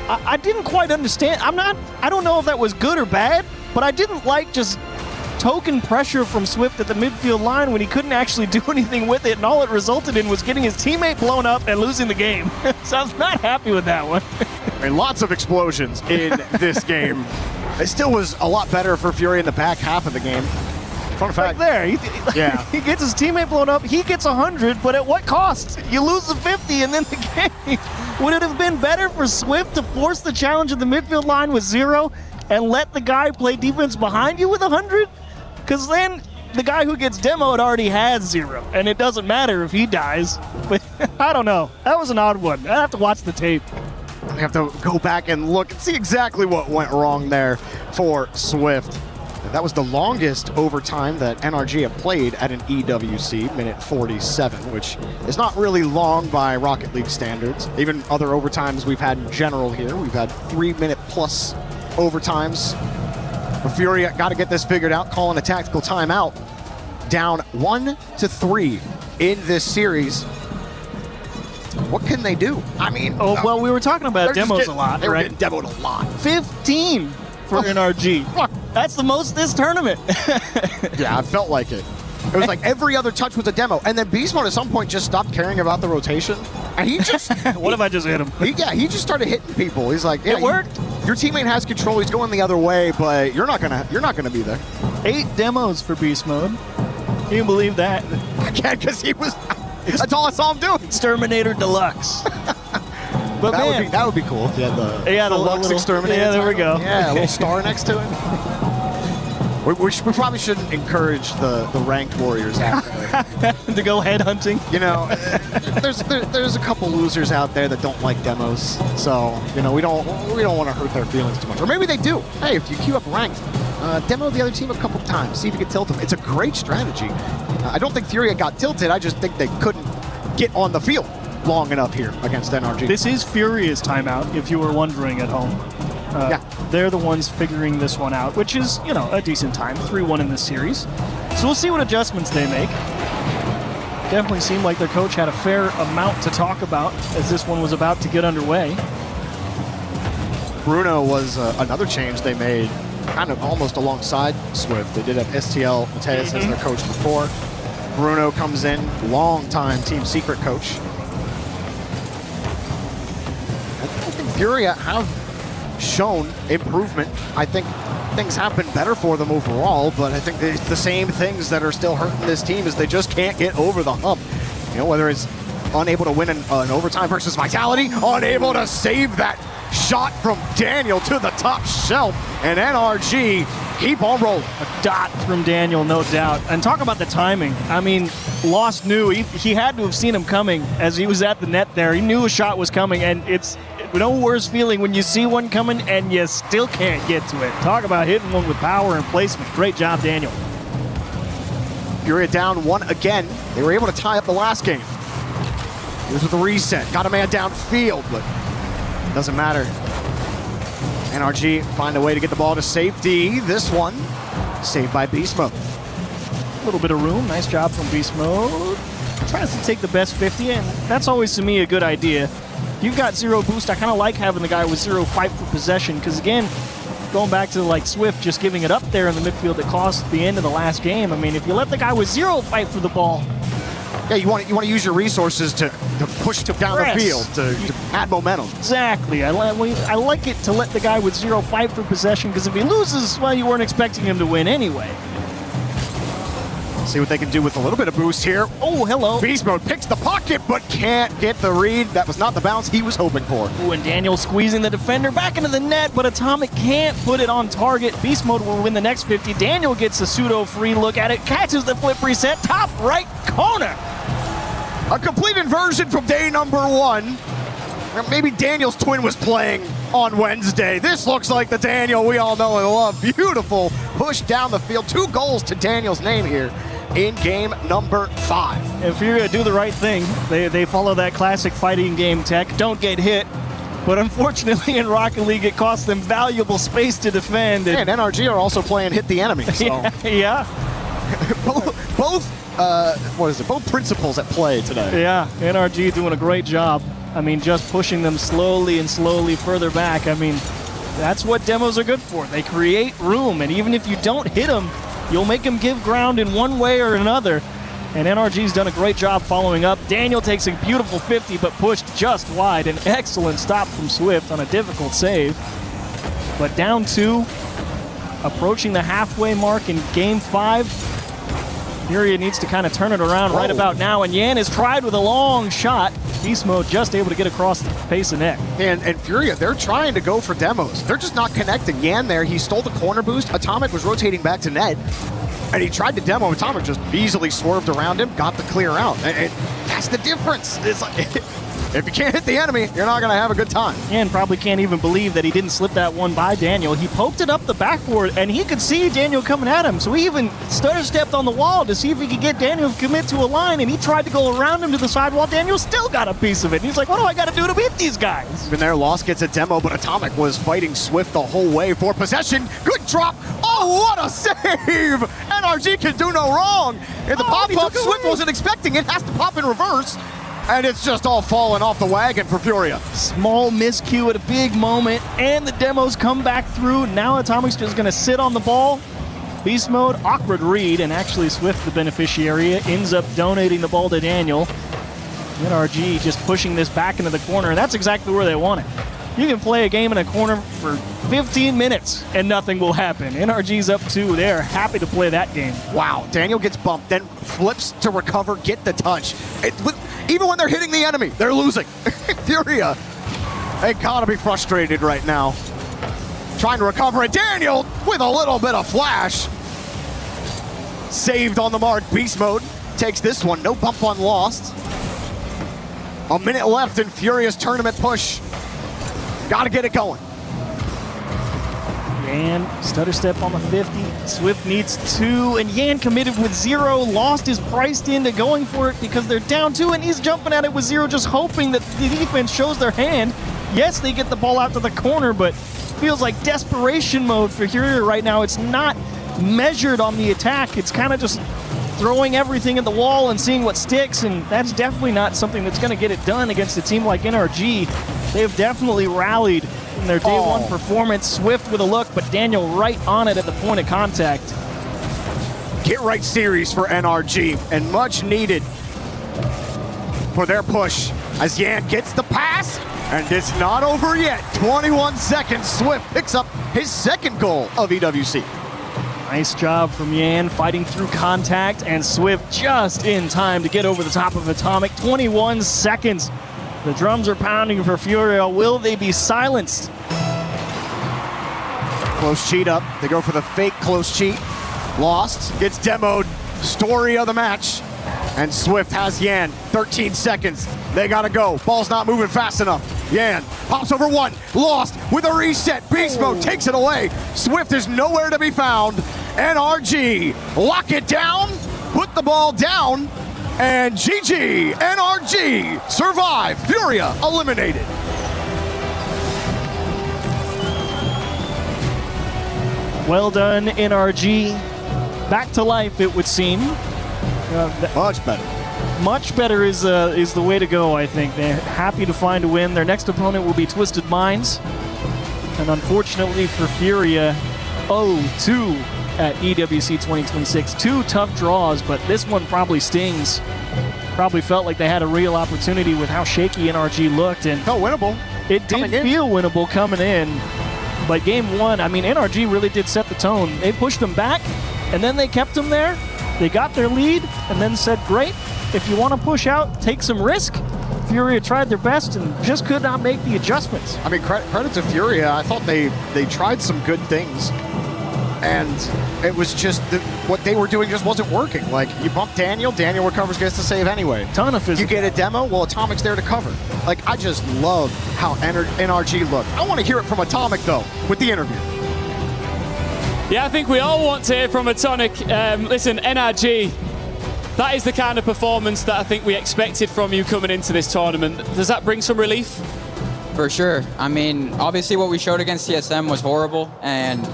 I didn't quite understand. I don't know if that was good or bad, but I didn't like just token pressure from Swift at the midfield line when he couldn't actually do anything with it, and all it resulted in was getting his teammate blown up and losing the game. So I was not happy with that one. And lots of explosions in this game. It still was a lot better for Fury in the back half of the game. Fun fact. Right there, he gets his teammate blown up, he gets 100, but at what cost? You lose the 50 and then the game. Would it have been better for Swift to force the challenge at the midfield line with 0 and let the guy play defense behind you with 100? Because then the guy who gets demoed already has 0, and it doesn't matter if he dies. But I don't know. That was an odd one. I have to watch the tape. I have to go back and look and see exactly what went wrong there for Swift. That was the longest overtime that NRG have played at an EWC, minute 47, which is not really long by Rocket League standards. Even other overtimes we've had in general here, we've had 3-minute plus overtimes. Fury got to get this figured out, calling a tactical timeout. Down 1-3 in this series. What can they do? I mean... well, we were talking about demos a lot, they right? They were getting demoed a lot. 15 for NRG. That's the most this tournament. Yeah, it felt like it. It was like every other touch was a demo. And then Beast Mode at some point just stopped caring about the rotation. And he just... What if I just hit him? He just started hitting people. He's like, yeah, it worked. Your teammate has control. He's going the other way, but you're not gonna be there. 8 demos for Beast Mode. Can you believe that? I can't, because he was... That's all I saw him do. Exterminator Deluxe. But that would be cool if you had the Deluxe little, Exterminator. Yeah, there we go. Yeah, a little star next to it. We probably shouldn't encourage the ranked warriors out there to go headhunting. You know, there's a couple losers out there that don't like demos, so we don't want to hurt their feelings too much. Or maybe they do. Hey, if you queue up ranked, demo the other team a couple times, see if you can tilt them. It's a great strategy. I don't think Furia got tilted. I just think they couldn't get on the field long enough here against NRG. This is Furia's timeout, if you were wondering at home. They're the ones figuring this one out, which is, a decent time. 3-1 in this series. So we'll see what adjustments they make. Definitely seemed like their coach had a fair amount to talk about as this one was about to get underway. Bruno was another change they made, kind of almost alongside Swift. They did have STL Mateus as their coach before. Bruno comes in, long-time Team Secret coach. Furia have shown improvement. I think things have been better for them overall, but I think it's the same things that are still hurting this team is they just can't get over the hump. You know, whether it's unable to win an overtime versus Vitality, unable to save that shot from Daniel to the top shelf, and NRG keep on rolling. A dot from Daniel, no doubt. And talk about the timing. I mean, Lost knew he had to have seen him coming as he was at the net there. He knew a shot was coming, and it's no worse feeling when you see one coming and you still can't get to it. Talk about hitting one with power and placement. Great job, Daniel. Furia down 1 again. They were able to tie up the last game. Here's with the reset. Got a man downfield, but doesn't matter. NRG find a way to get the ball to safety. This one saved by Beast Mode. A little bit of room. Nice job from Beast Mode. Tries to take the best 50, and that's always, to me, a good idea. If you've got 0 boost, I kind of like having the guy with 0 fight for possession, because again, going back to like Swift just giving it up there in the midfield that cost the end of the last game. I mean, if you let the guy with 0 fight for the ball, yeah, you want to use your resources to push down the field, to add momentum. Exactly. I like it to let the guy with 0 fight for possession, because if he loses, well, you weren't expecting him to win anyway. See what they can do with a little bit of boost here. Oh, hello. Beast Mode picks the pocket, but can't get the read. That was not the bounce he was hoping for. Ooh, and Daniel squeezing the defender back into the net, but Atomic can't put it on target. Beast Mode will win the next 50. Daniel gets a pseudo-free look at it, catches the flip reset, top right corner. A complete inversion from day number 1. Maybe Daniel's twin was playing on Wednesday. This looks like the Daniel we all know and love. Beautiful push down the field. 2 goals to Daniel's name here in game number 5. If you're going to do the right thing, they follow that classic fighting game tech. Don't get hit. But unfortunately in Rocket League, it costs them valuable space to defend. And NRG are also playing hit the enemy. So. Yeah. Both principles at play today. Yeah, NRG doing a great job. I mean, just pushing them slowly and slowly further back. I mean, that's what demos are good for. They create room, and even if you don't hit them, you'll make them give ground in one way or another. And NRG's done a great job following up. Daniel takes a beautiful 50, but pushed just wide. An excellent stop from Swift on a difficult save. But down 2, approaching the halfway mark in game 5. Furia needs to kind of turn it around right about now, and Yan has tried with a long shot. Beast Mode just able to get across the face of net. And Furia, they're trying to go for demos. They're just not connecting. Yan there, he stole the corner boost. Atomic was rotating back to net, and he tried to demo. Atomic just easily swerved around him, got the clear out. And that's the difference. It's like, if you can't hit the enemy, you're not going to have a good time. And probably can't even believe that he didn't slip that one by Daniel. He poked it up the backboard, and he could see Daniel coming at him. So he even stutter-stepped on the wall to see if he could get Daniel to commit to a line, and he tried to go around him to the sidewall. Daniel still got a piece of it. And he's like, what do I got to do to beat these guys? Even there, Lost gets a demo, but Atomic was fighting Swift the whole way for possession. Good drop. Oh, what a save! NRG can do no wrong. And the pop-up, Swift wasn't expecting it. Has to pop in reverse. And it's just all falling off the wagon for Furia. Small miscue at a big moment, and the demos come back through. Now Atomic's just going to sit on the ball. Beast Mode, awkward read, and actually Swift, the beneficiary, ends up donating the ball to Daniel. NRG just pushing this back into the corner, and that's exactly where they want it. You can play a game in a corner for 15 minutes, and nothing will happen. NRG's up 2. They're happy to play that game. Wow, Daniel gets bumped, then flips to recover, get the touch. Even when they're hitting the enemy, they're losing. Furia, they gotta be frustrated right now. Trying to recover it. Daniel with a little bit of flash. Saved on the mark. Beast Mode takes this one. No bump on Lost. A minute left in Furia's tournament push. Gotta get it going. Yan, stutter step on the 50. Swift needs 2, and Yan committed with 0. Lost is priced into going for it because they're down 2, and he's jumping at it with 0, just hoping that the defense shows their hand. Yes, they get the ball out to the corner, but feels like desperation mode for Furia right now. It's not measured on the attack. It's kind of just throwing everything at the wall and seeing what sticks, and that's definitely not something that's going to get it done against a team like NRG. They have definitely rallied in their day 1 performance. Swift with a look, but Daniel right on it at the point of contact. Get right series for NRG, and much needed for their push as Yan gets the pass And it's not over yet. 21 seconds. Swift picks up his second goal of EWC. Nice job from Yan fighting through contact, and Swift just in time to get over the top of Atomic. 21 seconds. The drums are pounding for Furia. Will they be silenced? Close cheat up. They go for the fake close cheat. Lost. Gets demoed. Story of the match. And Swift has Yan. 13 seconds. They gotta go. Ball's not moving fast enough. Yan pops over one. Lost with a reset. Beast mode takes it away. Swift is nowhere to be found. NRG lock it down. Put the ball down. And GG. NRG survive. Furia eliminated. Well done, NRG. Back to life, it would seem. Much better. Much better is the way to go, I think. They're happy to find a win. Their next opponent will be Twisted Minds. And unfortunately for Furia, 0-2 at EWC 2026. 2 tough draws, but this one probably stings. Probably felt like they had a real opportunity with how shaky NRG looked. And felt winnable. It did feel winnable coming in. But game one, I mean, NRG really did set the tone. They pushed them back, and then they kept them there. They got their lead, and then said, great, if you want to push out, take some risk. Furia tried their best and just could not make the adjustments. I mean, credit to Furia. I thought they tried some good things, and it was just what they were doing just wasn't working. Like, you bump Daniel recovers, gets the save anyway. Ton of physical. You get a demo, well, Atomic's there to cover. Like, I just love how NRG looked. I want to hear it from Atomic, though, with the interview. Yeah, I think we all want to hear from Atomic. Listen, NRG, that is the kind of performance that I think we expected from you coming into this tournament. Does that bring some relief? For sure. I mean, obviously what we showed against CSM was horrible, and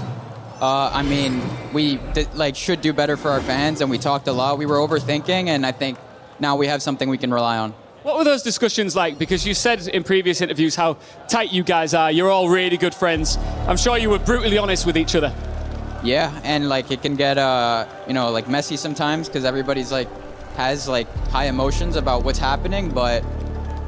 I mean, we should do better for our fans, and we talked a lot. We were overthinking, and I think now we have something we can rely on. What were those discussions like? Because you said in previous interviews how tight you guys are. You're all really good friends. I'm sure you were brutally honest with each other. Yeah, and it can get messy sometimes because everybody's has high emotions about what's happening, but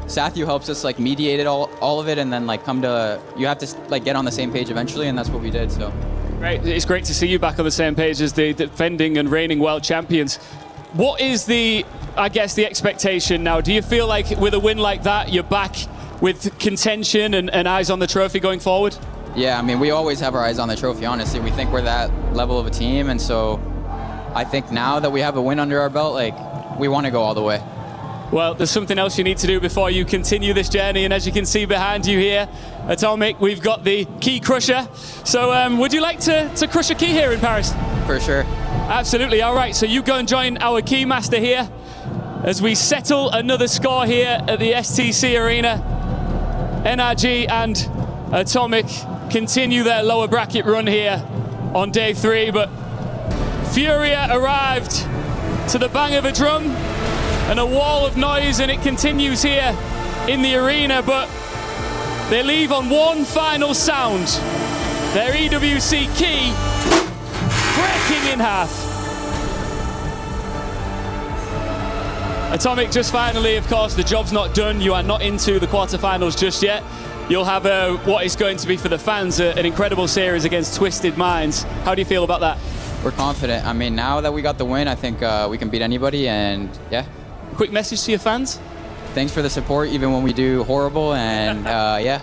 Sathu helps us mediate it all of it, and then you have to get on the same page eventually, and that's what we did. So great. It's great to see you back on the same page as the defending and reigning world champions. What is the expectation now? Do you feel like with a win like that, you're back with contention and eyes on the trophy going forward? Yeah, I mean, we always have our eyes on the trophy, honestly. We think we're that level of a team, and so I think now that we have a win under our belt, we want to go all the way. Well, there's something else you need to do before you continue this journey, and as you can see behind you here, Atomic, we've got the key crusher. So would you like to crush a key here in Paris? For sure. Absolutely. All right, so you go and join our key master here as we settle another score here at the STC Arena. NRG and Atomic continue their lower bracket run here on day 3, but Furia arrived to the bang of a drum and a wall of noise, and it continues here in the arena, but they leave on one final sound. Their EWC key breaking in half. Atomic, just finally, of course, the job's not done. You are not into the quarterfinals just yet. You'll have what is going to be for the fans an incredible series against Twisted Minds. How do you feel about that? We're confident. I mean, now that we got the win, I think we can beat anybody, and yeah. Quick message to your fans? Thanks for the support, even when we do horrible, and yeah.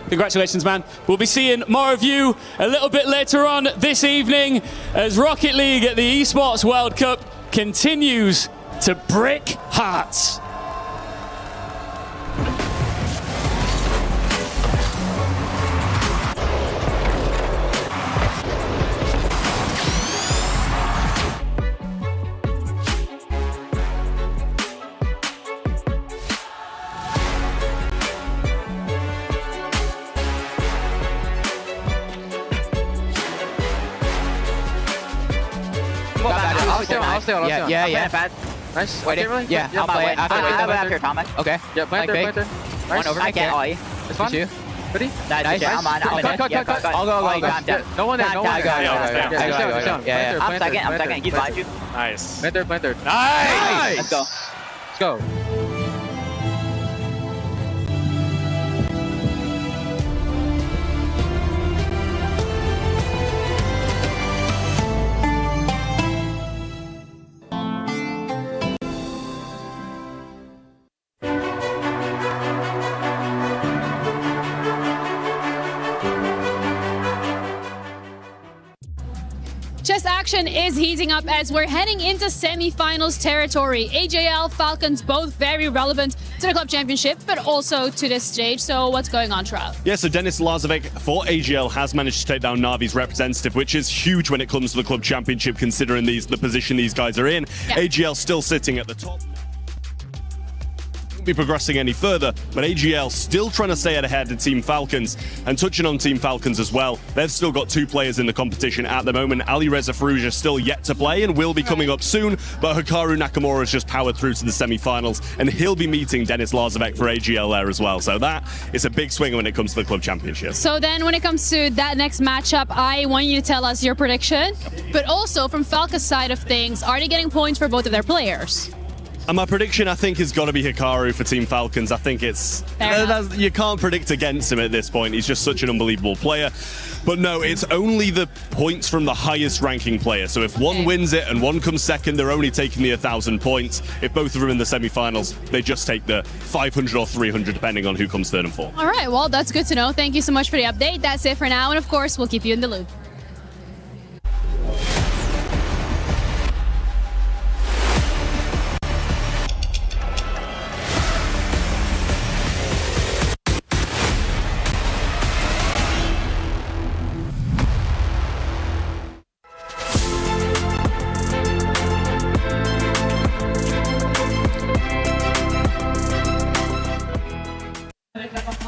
Congratulations, man. We'll be seeing more of you a little bit later on this evening as Rocket League at the Esports World Cup continues to break hearts. I'll stay on. Yeah. Nice. Waiting. Yeah, I'll play it after Atomic. Okay. Yeah, planter. Nice. One over. I can't. It's fine. Ready? Nice. I'm on. Cut. I'll go. I'm dead. No one there. Yeah. I'm second. Keep behind you. Nice. Planter. Nice. Let's go. Chess action is heating up as we're heading into semifinals territory. AJL, Falcons, both very relevant to the club championship, but also to this stage. So what's going on, Trav? Yeah, so Denis Lazovic for AGL has managed to take down Navi's representative, which is huge when it comes to the club championship, considering the position these guys are in. Yeah. AGL still sitting at the top. Won't be progressing any further, but AGL still trying to stay ahead of Team Falcons. And touching on Team Falcons as well, they've still got 2 players in the competition at the moment. Ali Reza Farouja still yet to play and will be coming up soon, but Hikaru Nakamura has just powered through to the semi-finals, and he'll be meeting Denis Lazovic for AGL there as well. So that is a big swing when it comes to the club championship. So then when it comes to that next matchup, I want you to tell us your prediction, but also from Falca's side of things, are they getting points for both of their players? And my prediction, I think, is got to be Hikaru for Team Falcons. I think it's... you can't predict against him at this point. He's just such an unbelievable player. But no, it's only the points from the highest ranking player. So if one wins it and one comes second, they're only taking the 1,000 points. If both of them in the semi-finals, they just take the 500 or 300, depending on who comes third and fourth. All right, well, that's good to know. Thank you so much for the update. That's it for now. And of course, we'll keep you in the loop.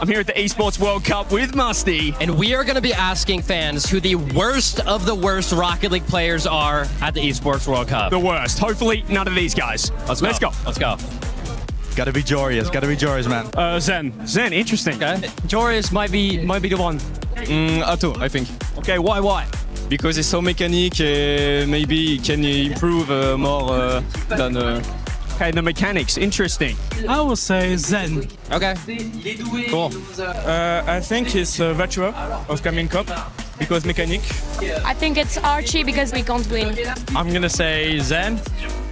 I'm here at the Esports World Cup with Musty. And we are going to be asking fans who the worst of the worst Rocket League players are at the Esports World Cup. The worst. Hopefully, none of these guys. Let's go. Let's go. Gotta be Joreous, man. Zen, interesting. Okay. Joreous might be the one. Atto, I think. Okay, why? Because he's so mechanic, maybe he can improve more than... Okay, the mechanics, interesting. I will say Zen. Okay. Cool. I think he's Virtua of Coming Cup because mechanic. I think it's Archie because we can't win. I'm gonna say Zen.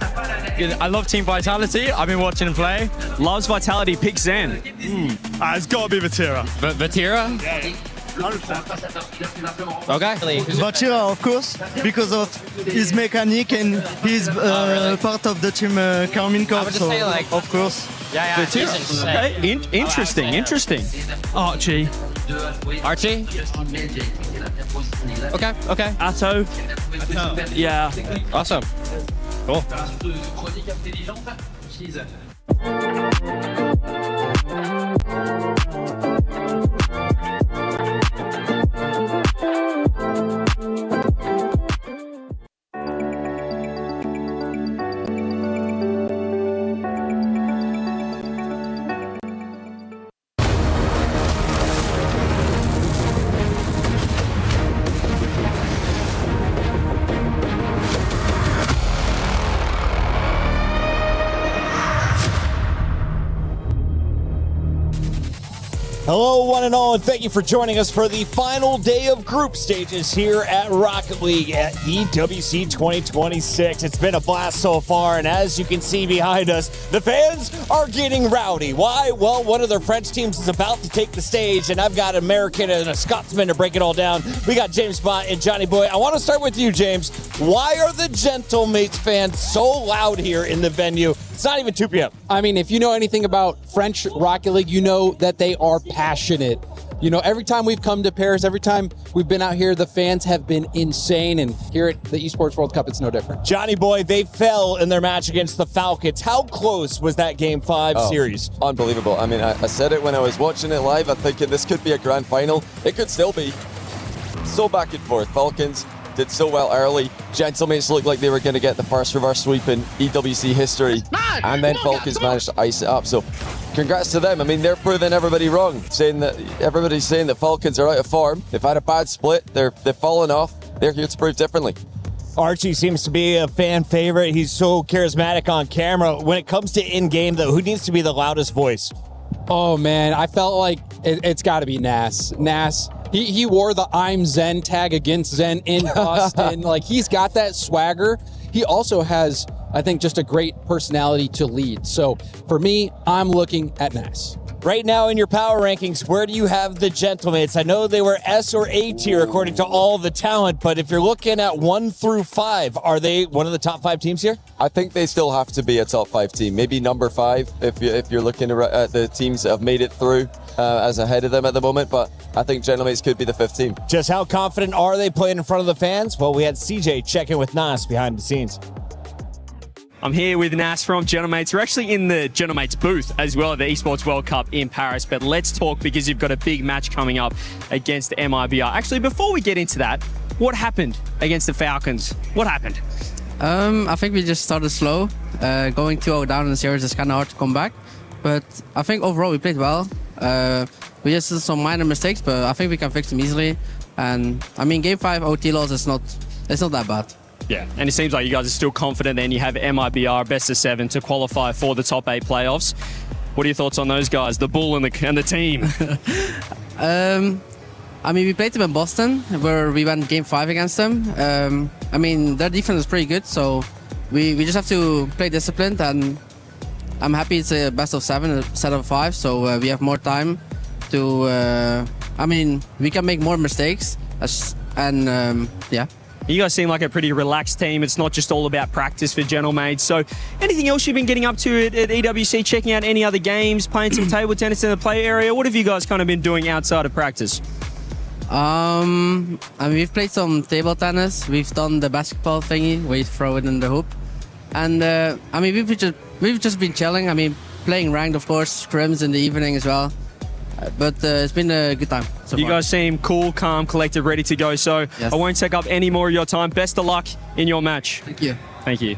I love Team Vitality. I've been watching him play. Loves Vitality, pick Zen. It's gotta be Vatira. Vatira? Yeah. 100%. Okay. Vatira, of course, because of his mechanic and he's part of the team Carmine Corp. I would just say, like, of course. Yeah. Okay, interesting. Archie. Okay. Atto. Yeah. Awesome. Cool. Hello, one and all, and thank you for joining us for the final day of group stages here at Rocket League at EWC 2026. It's been a blast so far, and as you can see behind us, the fans are getting rowdy. Why? Well, one of their French teams is about to take the stage, and I've got an American and a Scotsman to break it all down. We got James Bott and Johnny Boy. I want to start with you, James. Why are the Gentlemates fans so loud here in the venue? It's not even 2 p.m. I mean, if you know anything about French Rocket League, you know that they are passionate. You know, every time we've come to Paris, every time we've been out here, the fans have been insane. And here at the Esports World Cup, it's no different. Johnny Boy, they fell in their match against the Falcons. How close was that Game 5 series? Unbelievable. I mean, I said it when I was watching it live. I'm thinking this could be a grand final. It could still be. So back and forth. Falcons did so well early. Gentlemates looked like they were going to get the first reverse sweep in EWC history. And then Falcons managed to ice it up. So congrats to them. I mean, they're proving everybody wrong. Everybody's saying that Falcons are out of form. They've had a bad split. They've fallen off. They're here to prove differently. Archie seems to be a fan favorite. He's so charismatic on camera. When it comes to in-game, though, who needs to be the loudest voice? Oh, man, I felt like it's got to be Nas. Nas. He wore the I'm Zen tag against Zen in Boston. Like, he's got that swagger. He also has, I think, just a great personality to lead. So for me, I'm looking at Nas. Right now in your power rankings, where do you have the Gentlemates? I know they were S or A tier according to all the talent, but if you're looking at 1 through 5, are they one of the top 5 teams here? I think they still have to be a top 5 team, maybe number 5 if you're looking at the teams that have made it through as ahead of them at the moment, but I think Gentlemates could be the 5th team. Just how confident are they playing in front of the fans? Well, we had CJ check in with Nas behind the scenes. I'm here with Nas from Gentlemates. We're actually in the Gentlemates booth as well at the Esports World Cup in Paris. But let's talk because you've got a big match coming up against MIBR. Actually, before we get into that, what happened against the Falcons? What happened? I think we just started slow. Going 2-0 down in the series is kind of hard to come back. But I think overall we played well. We just did some minor mistakes, but I think we can fix them easily. And I mean, Game 5 OT loss is not that bad. Yeah, and it seems like you guys are still confident then. You have MIBR best of 7 to qualify for the top 8 playoffs. What are your thoughts on those guys, the Bull and the team? I mean, we played them in Boston, where we went Game 5 against them. I mean, their defense is pretty good, so we just have to play disciplined, and I'm happy it's a best of 7 instead of 5, so we have more time to... I mean, we can make more mistakes, yeah. You guys seem like a pretty relaxed team. It's not just all about practice for Gentlemates. So anything else you've been getting up to at EWC, checking out any other games, playing some table tennis in the play area? What have you guys kind of been doing outside of practice? I mean, we've played some table tennis. We've done the basketball thingy where you throw it in the hoop. And I mean, we've just been chilling. I mean, playing ranked, of course, scrims in the evening as well. But it's been a good time so You far. guys seem cool, calm, collected, ready to go. So Yes. I won't take up any more of your time. Best of luck in your match. Thank you. Thank you.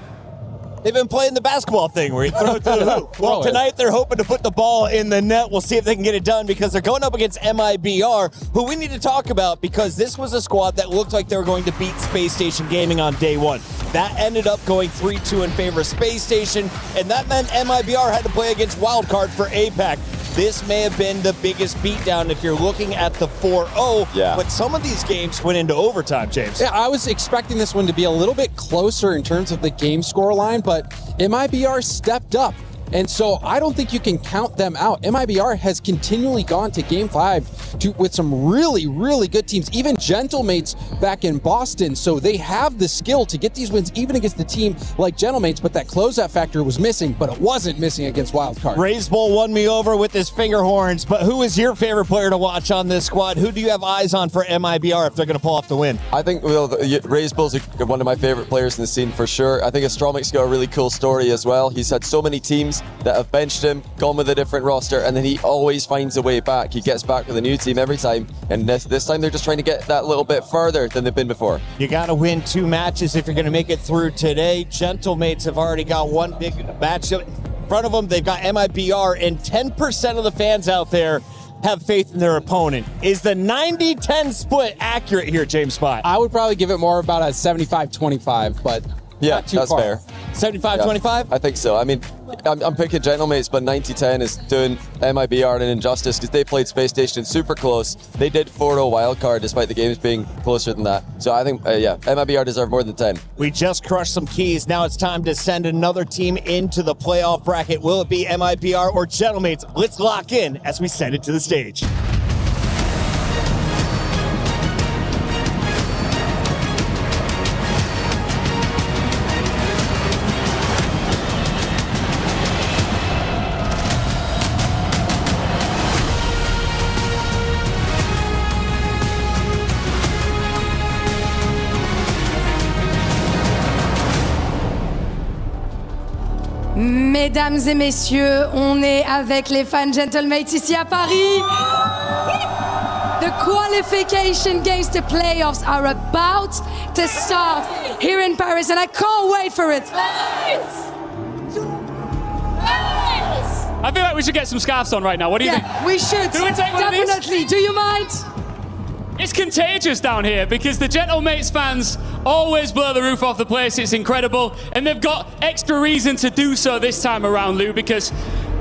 They've been playing the basketball thing where you throw it to the hoop. Well, tonight they're hoping to put the ball in the net. We'll see if they can get it done because they're going up against MIBR, who we need to talk about because this was a squad that looked like they were going to beat Space Station Gaming on day 1. That ended up going 3-2 in favor of Space Station, and that meant MIBR had to play against Wildcard for APAC. This may have been the biggest beatdown if you're looking at the 4-0, but some of these games went into overtime, James. Yeah, I was expecting this one to be a little bit closer in terms of the game score line, but MIBR stepped up. And so I don't think you can count them out. MIBR has continually gone to Game 5 with some really, really good teams, even Gentlemates back in Boston. So they have the skill to get these wins, even against the team like Gentlemates, but that closeout factor was missing, but it wasn't missing against Wildcard. Raise Bull won me over with his finger horns, but who is your favorite player to watch on this squad? Who do you have eyes on for MIBR if they're going to pull off the win? I think Raise Bull's one of my favorite players in the scene for sure. I think Astromic's got a really cool story as well. He's had so many teams that have benched him, gone with a different roster, and then he always finds a way back. He gets back with a new team every time, and this time they're just trying to get that little bit further than they've been before. You got to win 2 matches if you're going to make it through today. Gentlemates have already got 1 big match in front of them. They've got MIBR, and 10% of the fans out there have faith in their opponent. Is the 90-10 split accurate here, James Spot? I would probably give it more about a 75-25, but yeah, not too that's far. fair. 75-25? Yeah, I think so. I mean, I'm picking Gentlemates, but 90-10 is doing MIBR an injustice because they played Space Station super close. They did 4-0 wildcard despite the games being closer than that. So I think, MIBR deserve more than 10. We just crushed some keys. Now it's time to send another team into the playoff bracket. Will it be MIBR or Gentlemates? Let's lock in as we send it to the stage. Mesdames et messieurs, on est avec les fans Gentlemates ici à Paris. The qualification games to playoffs are about to start here in Paris, and I can't wait for it. I feel like we should get some scarves on right now. What do you think? We should. Do we take one of these? Definitely. Do you mind? It's contagious down here because the Gentlemates fans always blow the roof off the place. It's incredible. And they've got extra reason to do so this time around, Lou, because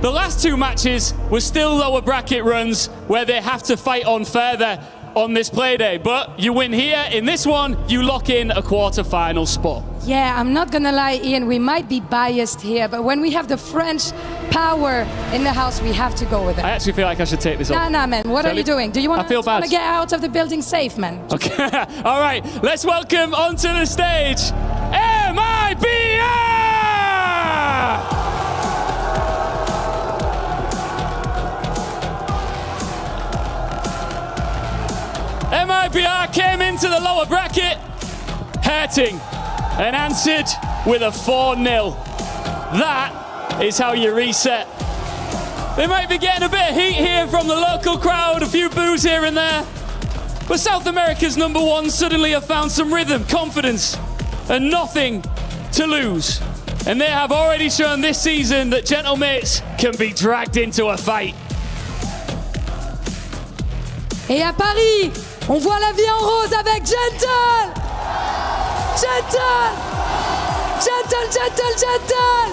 the last 2 matches were still lower bracket runs where they have to fight on further. on this play day. But you win here. In this one, you lock in a quarter-final spot. Yeah, I'm not gonna lie, Ian, we might be biased here, but when we have the French power in the house, we have to go with it. I actually feel like I should take this off. Nah, man, what are you doing? Do you want to get out of the building safe, man? Okay, all right, let's welcome onto the stage, MIBR! MIBR came into the lower bracket, hurting, and answered with a 4-0. That is how you reset. They might be getting a bit of heat here from the local crowd, a few boos here and there. But South America's #1 suddenly have found some rhythm, confidence, and nothing to lose. And they have already shown this season that Gentlemates can be dragged into a fight. Et à Paris, on voit la vie en rose avec Gentle! Gentle! Gentle, Gentle, Gentle!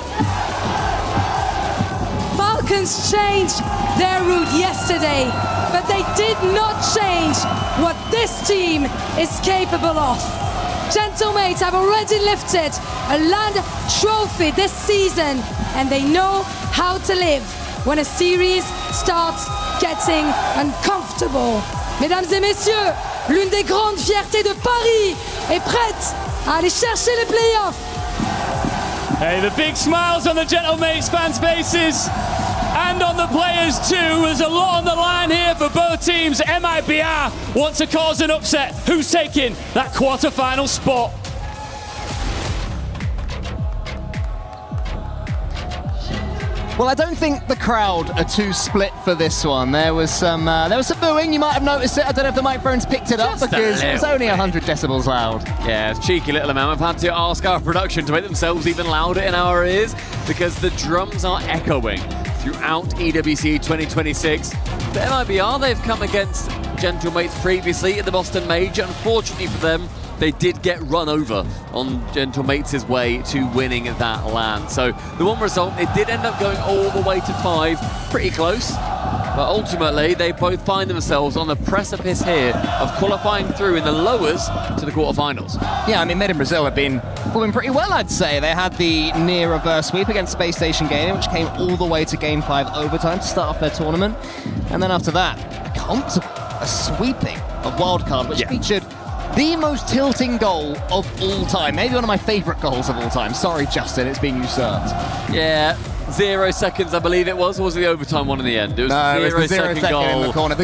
Falcons changed their route yesterday, but they did not change what this team is capable of. Gentlemates have already lifted a land trophy this season, and they know how to live when a series starts getting uncomfortable. Mesdames et messieurs, l'une des grandes fiertés de Paris est prête à aller chercher les playoffs. Hey, the big smiles on the Gentlemates fans' faces and on the players too. There's a lot on the line here for both teams. MIBR want to cause an upset. Who's taking that quarter-final spot? Well, I don't think the crowd are too split for this one. There was some booing. You might have noticed it. I don't know if the microphones picked it up because it was only 100 decibels loud. Yeah, it's a cheeky little amount. We've had to ask our production to make themselves even louder in our ears because the drums are echoing throughout EWC 2026. The MIBR, they've come against Gentlemates previously at the Boston Major. Unfortunately for them, they did get run over on Gentlemates' way to winning that LAN. So the one result, it did end up going all the way to 5, pretty close. But ultimately, they both find themselves on the precipice here of qualifying through in the lowers to the quarterfinals. Yeah, I mean, Made in Brazil have been performing pretty well, I'd say. They had the near reverse sweep against Space Station Gaming, which came all the way to Game 5 overtime to start off their tournament. And then after that, a sweeping of Wildcard, which featured the most tilting goal of all time. Maybe one of my favourite goals of all time. Sorry, Justin, it's been usurped. Yeah, 0 seconds, I believe it was. Or was it the overtime one in the end? It was it was the 0 second goal in the corner.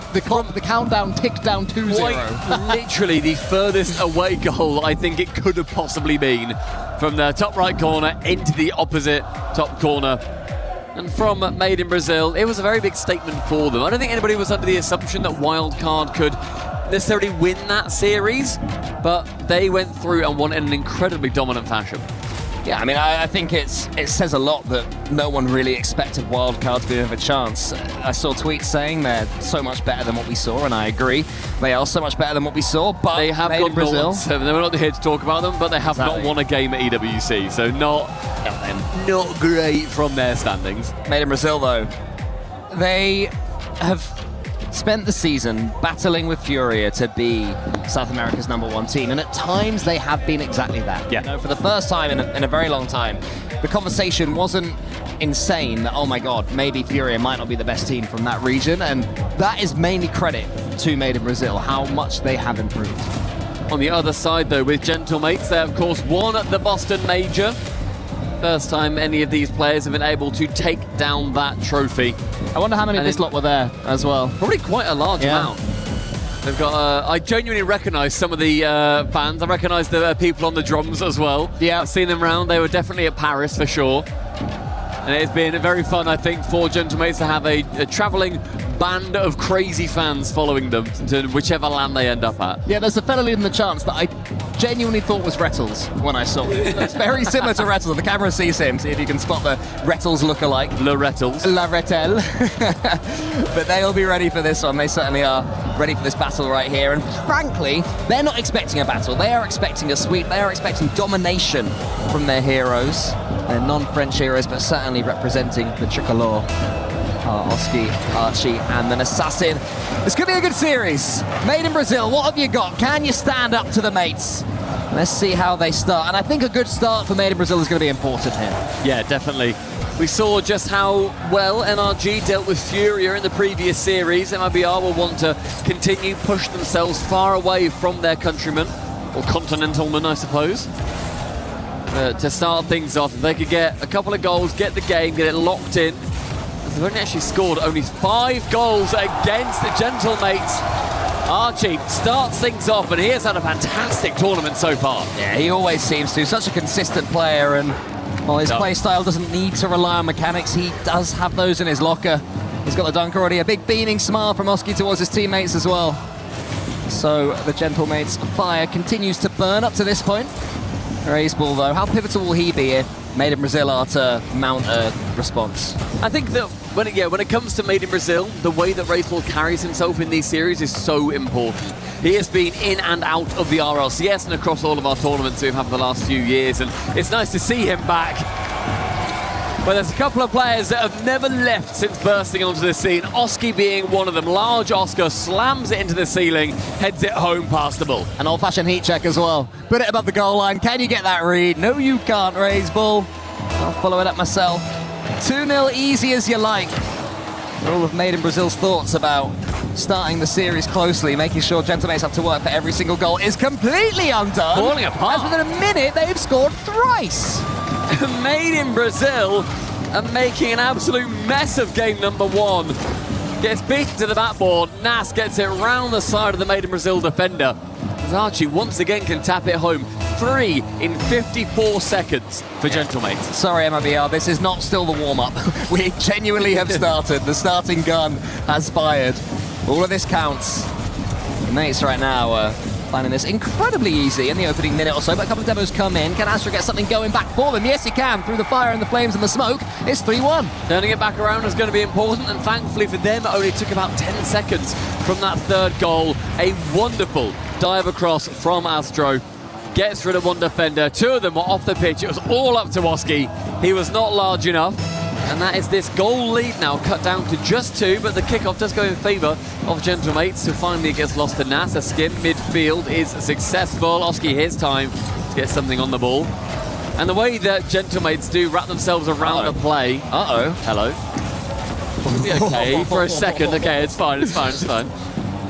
The countdown ticked down 2-0. Literally the furthest away goal I think it could have possibly been, from the top right corner into the opposite top corner. And from Made in Brazil, it was a very big statement for them. I don't think anybody was under the assumption that Wildcard could necessarily win that series, but they went through and won in an incredibly dominant fashion. Yeah, I mean, I think it says a lot that no one really expected Wildcard to be of a chance. I saw tweets saying they're so much better than what we saw, and I agree. They are so much better than what we saw, but they have got Brazil. They were not here to talk about them, but they have not won a game at EWC, so not great from their standings. Made in Brazil, though, they have spent the season battling with Furia to be South America's #1 team, and at times they have been exactly that. Yeah. You know, for the first time in a very long time, the conversation wasn't insane that, oh my god, maybe Furia might not be the best team from that region, and that is mainly credit to Made in Brazil, how much they have improved. On the other side, though, with Gentlemates, they of course won at the Boston Major. First time any of these players have been able to take down that trophy. I wonder how many of this lot were there as well. Probably quite a large amount. They've got. I genuinely recognise some of the fans. I recognise the people on the drums as well. Yeah, I've seen them around. They were definitely at Paris for sure. And it's been very fun, I think, for Gentlemates to have a travelling band of crazy fans following them to whichever land they end up at. Yeah, there's a fellow leading the chance that I genuinely thought was Rettles when I saw it. It's very similar to Rettles. The camera sees him, see if you can spot the Rettles look-alike. Le Rettles. La Rettel. But they'll be ready for this one. They certainly are ready for this battle right here. And frankly, they're not expecting a battle. They are expecting a sweep. They are expecting domination from their heroes. They're non-French heroes, but certainly representing the tricolore. Oski, Archie, and then Assassin. This could be a good series. Made in Brazil, what have you got? Can you stand up to the mates? Let's see how they start. And I think a good start for Made in Brazil is going to be important here. Yeah, definitely. We saw just how well NRG dealt with Furia in the previous series. MIBR will want to continue push themselves far away from their countrymen, or continentalmen, I suppose, to start things off. If they could get a couple of goals, get the game, get it locked in. They've only actually scored only 5 goals against the Gentlemates. Archie starts things off, and he has had a fantastic tournament so far. Yeah, he always seems to. Such a consistent player, and while his play style doesn't need to rely on mechanics, he does have those in his locker. He's got the dunk already. A big beaming smile from Oski towards his teammates as well. So the Gentlemates' fire continues to burn up to this point. Raiseball, though, how pivotal will he be if Made in Brazil are to mount a response? I think that when it comes to Made in Brazil, the way that Raiseball carries himself in these series is so important. He has been in and out of the RLCS and across all of our tournaments we've had for the last few years, and it's nice to see him back. But there's a couple of players that have never left since bursting onto the scene, Oski being one of them. Large Oscar slams it into the ceiling, heads it home past the ball. An old-fashioned heat check as well. Put it above the goal line. Can you get that read? No, you can't, Raiseball. I'll follow it up myself. 2-0 easy as you like. All of Made in Brazil's thoughts about starting the series closely, making sure Gentlemates have to work for every single goal is completely undone. Falling apart. As within a minute, they've scored thrice. Made in Brazil are making an absolute mess of game number 1. Gets beaten to the backboard. Nas gets it round the side of the Made in Brazil defender. As Archie once again can tap it home. 3 in 54 seconds for Gentlemates. Sorry, MIBR, this is not still the warm-up. We genuinely have started. The starting gun has fired. All of this counts. The mates right now are finding this incredibly easy in the opening minute or so, but a couple of demos come in. Can Astra get something going back for them? Yes, he can. Through the fire and the flames and the smoke, it's 3-1. Turning it back around is going to be important, and thankfully for them, it only took about 10 seconds from that third goal. A wonderful dive across from Astro. Gets rid of one defender. 2 of them were off the pitch. It was all up to Oski. He was not large enough. And that is this goal lead now cut down to just 2, but the kickoff does go in favour of Gentlemates, who finally gets lost to Nas. A skim midfield is successful. Oski his time to get something on the ball. And the way that Gentlemates do wrap themselves around the play. Hello. It'll be okay for a second. Okay, it's fine.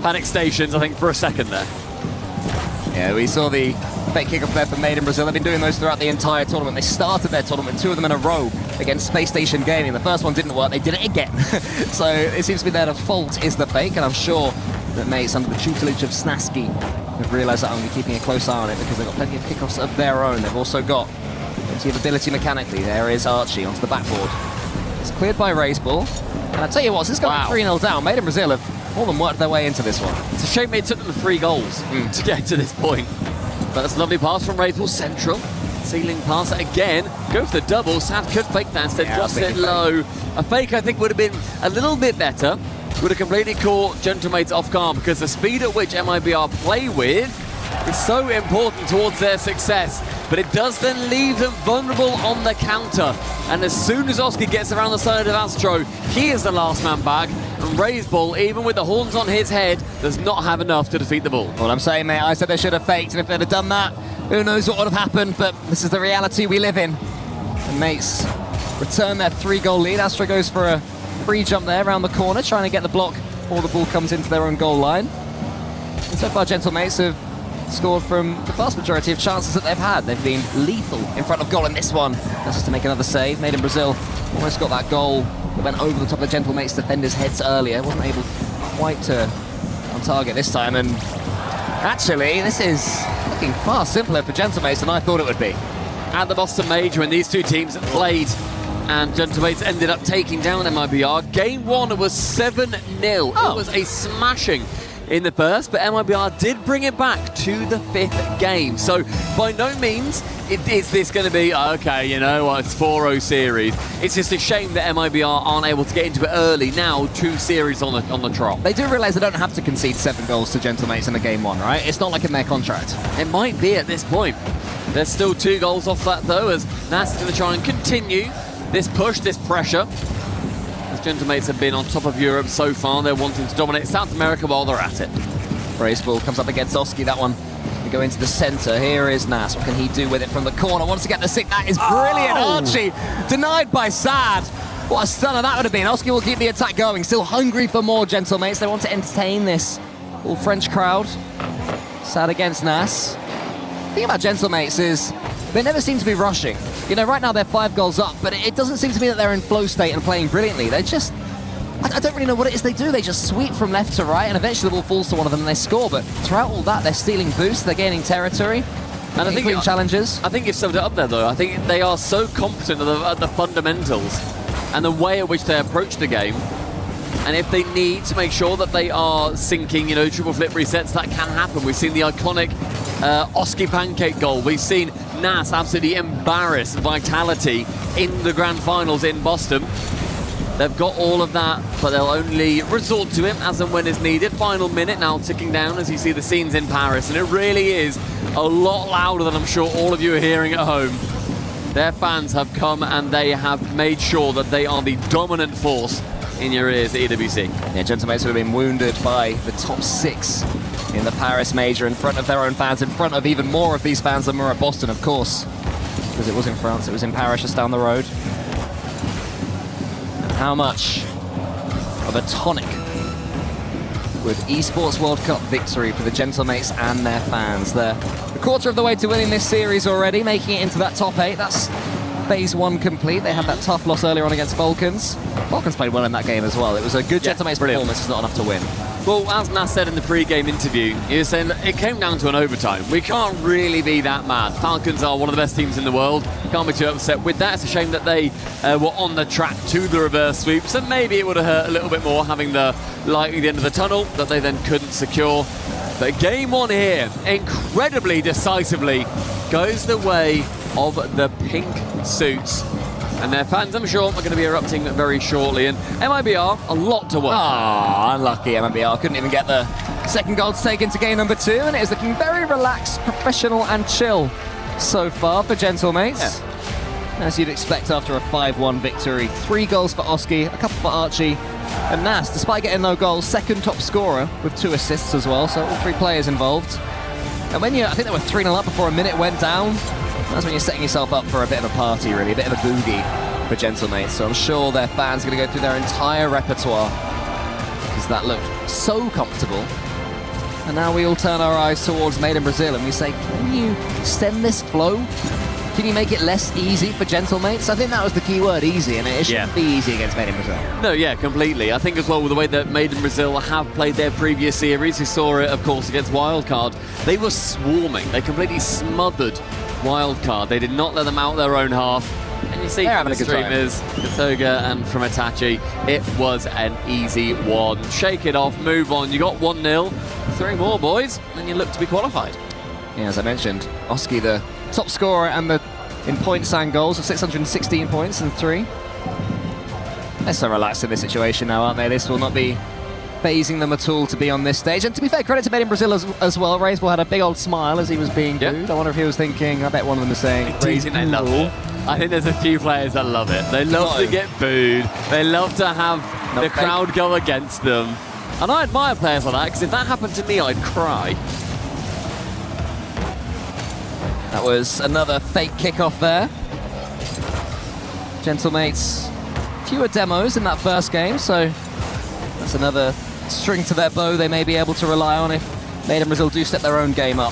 Panic stations, I think, for a second there. Yeah, we saw the fake kickoff there for Made in Brazil. They've been doing those throughout the entire tournament. They started their tournament, 2 of them in a row against Space Station Gaming. The first one didn't work, they did it again. So it seems to be their default is the fake, and I'm sure that mates under the tutelage of Snasky have realised that I'm going to be keeping a close eye on it because they've got plenty of kickoffs of their own. They've also got plenty of ability mechanically. There is Archie onto the backboard. It's cleared by Raiseball. And I tell you what, since going 3-0 down, Made in Brazil have more than worked their way into this one. It's a shame it took them 3 goals to get to this point. But that's a lovely pass from Raiseball central. Ceiling pass again. Go for the double. Sad could fake that instead. Drops it low. A fake, I think, would have been a little bit better. Would have completely caught Gentlemates off guard because the speed at which MIBR play with is so important towards their success. But it does then leave them vulnerable on the counter. And as soon as Oski gets around the side of Astro, he is the last man back. And Raiseball, even with the horns on his head, does not have enough to defeat the ball. Well, I'm saying, mate, I said they should have faked, and if they'd have done that, who knows what would have happened, but this is the reality we live in. And mates return their 3-goal lead. Astro goes for a free jump there around the corner, trying to get the block before the ball comes into their own goal line. And so far, Gentlemates have scored from the vast majority of chances that they've had. They've been lethal in front of goal in this one. That's just to make another save. Made in Brazil almost got that goal that went over the top of the Gentlemates defenders' heads earlier. Wasn't able quite to on target this time. And actually, this is looking far simpler for Gentlemates than I thought it would be. At the Boston Major, when these 2 teams played, and Gentlemates ended up taking down MIBR. Game 1 was 7-0. It was a smashing in the first, but MIBR did bring it back to the 5th game. So by no means is this going to be, okay, you know what, it's 4-0 series. It's just a shame that MIBR aren't able to get into it early. Now 2 series on the trot. They do realise they don't have to concede 7 goals to Gentlemates in the game 1, right? It's not like in their contract. It might be at this point. There's still 2 goals off that though, as Nas is going to try and continue this push, this pressure. As Gentlemates have been on top of Europe so far. They're wanting to dominate South America while they're at it. Braceball comes up against Oski, that one. We go into the center. Here is Nas. What can he do with it from the corner? Wants to get the sick. That is brilliant. Archie denied by Sad. What a stunner that would have been. Oski will keep the attack going. Still hungry for more, Gentlemates. They want to entertain this all French crowd. Sad against Nas. The thing about Gentlemates is they never seem to be rushing. You know, right now they're 5 goals up, but it doesn't seem to be that they're in flow state and playing brilliantly. They just... I don't really know what it is they do. They just sweep from left to right, and eventually the ball falls to one of them and they score. But throughout all that, they're stealing boosts, they're gaining territory, and I think challenges. I think you've summed it up there, though. I think they are so competent at the fundamentals and the way in which they approach the game. And if they need to make sure that they are sinking, you know, triple flip resets, that can happen. We've seen the iconic Oski pancake goal. We've seen Nas absolutely embarrass Vitality in the grand finals in Boston. They've got all of that, but they'll only resort to it as and when is needed. Final minute now ticking down as you see the scenes in Paris, and it really is a lot louder than I'm sure all of you are hearing at home. Their fans have come and they have made sure that they are the dominant force in your ears at EWC. Yeah, Gentlemates would have been wounded by the top 6 in the Paris major in front of their own fans, in front of even more of these fans than were at Boston, of course. Because it was in France, it was in Paris, just down the road. How much of a tonic would Esports World Cup victory for the Gentlemates and their fans? They're a quarter of the way to winning this series already, making it into that top 8. That's phase 1 complete. They had that tough loss earlier on against Falcons. Falcons played well in that game as well. It was a good Gentlemates performance, it's not enough to win. Well, as Nas said in the pre-game interview, he was saying that it came down to an overtime. We can't really be that mad. Falcons are one of the best teams in the world. Can't be too upset with that. It's a shame that they were on the track to the reverse sweep, so maybe it would have hurt a little bit more having the light at the end of the tunnel that they then couldn't secure. But game 1 here, incredibly decisively, goes the way of the pink suits. And their fans, I'm sure, are going to be erupting very shortly. And MIBR, a lot to watch. Ah, unlucky MIBR. Couldn't even get the second goal to take into game number 2. And it is looking very relaxed, professional and chill so far for Gentlemates. Yeah. As you'd expect after a 5-1 victory. 3 goals for Oski, a couple for Archie. And Nas, despite getting no goals, second top scorer with 2 assists as well. So all 3 players involved. And when I think they were 3-0 up before a minute went down. That's when you're setting yourself up for a bit of a party, really, a bit of a boogie for Gentlemates. So I'm sure their fans are going to go through their entire repertoire because that looked so comfortable. And now we all turn our eyes towards Made in Brazil and we say, can you stem this flow? Can you make it less easy for Gentlemates? I think that was the key word, easy, and it shouldn't be easy against Made in Brazil. No, yeah, completely. I think as well with the way that Made in Brazil have played their previous series, we saw it, of course, against Wildcard. They were swarming. They completely smothered Wildcard. They did not let them out their own half. And you see from the streamers, Katoga and from Itachi, it was an easy one. Shake it off, move on. You got 1-0, 3 more, boys, and you look to be qualified. Yeah, as I mentioned, Oski, the top scorer and in points and goals with 616 points and 3. They're so relaxed in this situation now, aren't they? This will not be phasing them at all to be on this stage. And to be fair, credit to Made in Brazil as well. Raiseball had a big old smile as he was being booed. I wonder if he was thinking, I bet one of them was saying, they love it. I think there's a few players that love it. They love to get booed. They love to have the crowd go against them. And I admire players like that, because if that happened to me, I'd cry. That was another fake kickoff there. Gentlemates, fewer demos in that first game, so that's another string to their bow they may be able to rely on if Made in Brazil do step their own game up.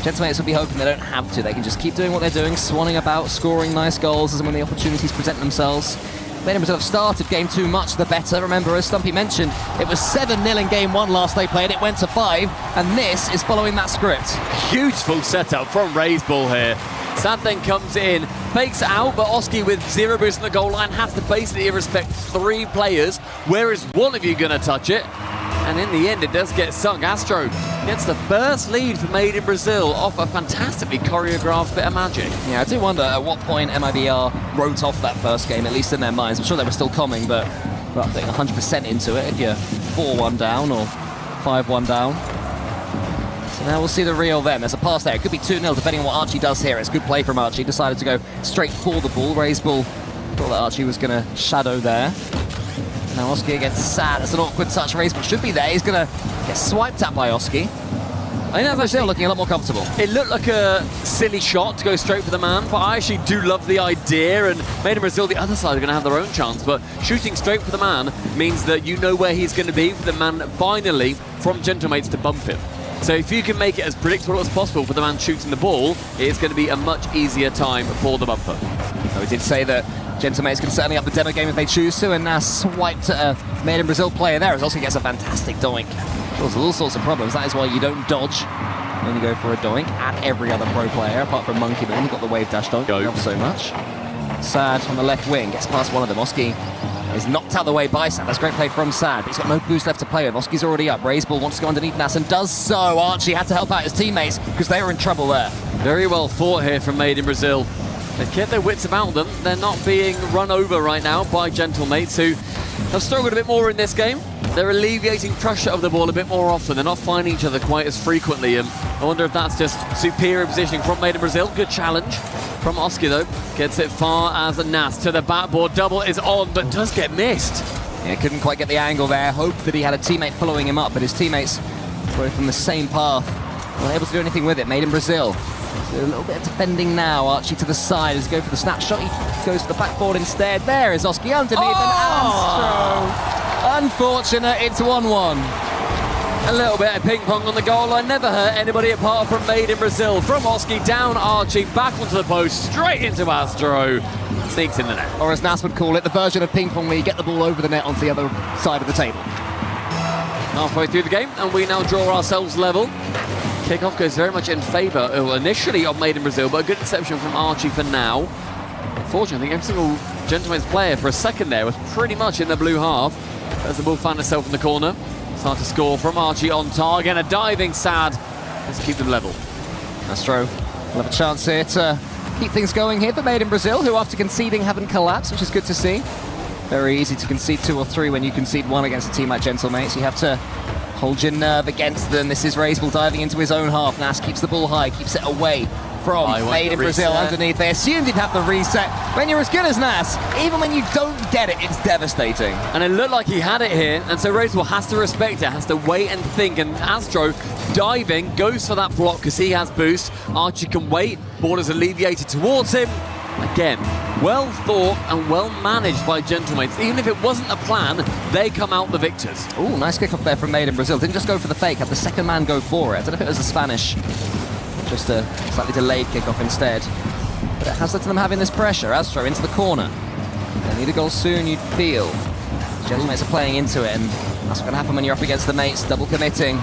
Gentlemates will be hoping they don't have to. They can just keep doing what they're doing, swanning about, scoring nice goals as and when the opportunities present themselves. Made in Brazil have started game 2 much the better. Remember, as Stumpy mentioned, it was 7-0 in game 1 last they played. It went to 5, and this is following that script. Beautiful setup from Raiseball here. Sad then comes in, fakes it out, but Oski with 0 boost on the goal line has to basically respect 3 players. Where is one of you going to touch it? And in the end, it does get sunk. Astro gets the first lead for Made in Brazil off a fantastically choreographed bit of magic. Yeah, I do wonder at what point MIBR wrote off that first game, at least in their minds. I'm sure they were still coming, but we're putting 100% into it if you're 4-1 down or 5-1 down. So now we'll see the real then. There's a pass there. It could be 2-0 depending on what Archie does here. It's good play from Archie. Decided to go straight for the ball. Raiseball thought that Archie was going to shadow there. Now Oski against Sad. It's an awkward touch. Race, but should be there. He's going to get swiped at by Oski. I think that's still looking a lot more comfortable. It looked like a silly shot to go straight for the man, but I actually do love the idea, and Made in Brazil, the other side, are going to have their own chance, but shooting straight for the man means that you know where he's going to be for the man finally from Gentlemates to bump him. So if you can make it as predictable as possible for the man shooting the ball, it's going to be a much easier time for the bumper. We did say that Gentlemates can certainly up the demo game if they choose to, and now swiped at a Made in Brazil player there, as Oski gets a fantastic doink. Causes all sorts of problems. That is why you don't dodge. You only go for a doink at every other pro player, apart from Monkey Moon, who got the wave dash doink. Helps so much. Sad on the left wing, gets past one of them. Oski is knocked out of the way by Sad. That's great play from Sad, but he's got no boost left to play with. Oski's already up. Raise ball wants to go underneath Nas and does so. Archie had to help out his teammates because they were in trouble there. Very well fought here from Made in Brazil. They've kept their wits about them. They're not being run over right now by Gentlemates, who have struggled a bit more in this game. They're alleviating pressure of the ball a bit more often. They're not finding each other quite as frequently. I wonder if that's just superior positioning from Made in Brazil. Good challenge from Oski, though. Gets it far as a Nas to the backboard. Double is on, but does get missed. Yeah, couldn't quite get the angle there. Hoped that he had a teammate following him up, but his teammates were from the same path. Weren't able to do anything with it. Made in Brazil. So a little bit of defending now. Archie to the side as he goes for the snapshot. He goes for the backboard instead. There is Oski underneath and Astro. Unfortunate, it's 1-1. A little bit of ping pong on the goal line. Never hurt anybody apart from Made in Brazil. From Oski, down Archie, back onto the post, straight into Astro. Sneaks in the net. Or as Nas would call it, the version of ping pong where you get the ball over the net onto the other side of the table. Halfway through the game, and we now draw ourselves level. Kickoff goes very much in favour, initially of Made in Brazil, but a good interception from Archie for now. Unfortunately, I think every single Gentlemates player for a second there was pretty much in the blue half. As the ball found itself in the corner. It's hard to score from Archie on target. A diving Sad. Let's keep them level. Astro will have a chance here to keep things going here for Made in Brazil, who after conceding haven't collapsed, which is good to see. Very easy to concede 2 or 3 when you concede 1 against a team like Gentlemates. You have to hold your nerve against them. This is Raiseball diving into his own half. Nas keeps the ball high, keeps it away from Made in Brazil underneath. They assumed he'd have the reset. When you're as good as Nas, even when you don't get it, it's devastating. And it looked like he had it here, and so Raiseball has to respect it, has to wait and think, and Astro diving, goes for that block because he has boost. Archie can wait, ball is alleviated towards him. Again, well thought and well managed by Gentlemates. Even if it wasn't a plan, they come out the victors. Ooh, nice kickoff there from Made in Brazil. Didn't just go for the fake, had the second man go for it. I don't know if it was a Spanish, just a slightly delayed kickoff instead. But it has led to them having this pressure. Astro into the corner. They need a goal soon, you'd feel. Gentlemates are playing into it, and that's what's going to happen when you're up against the mates, double committing.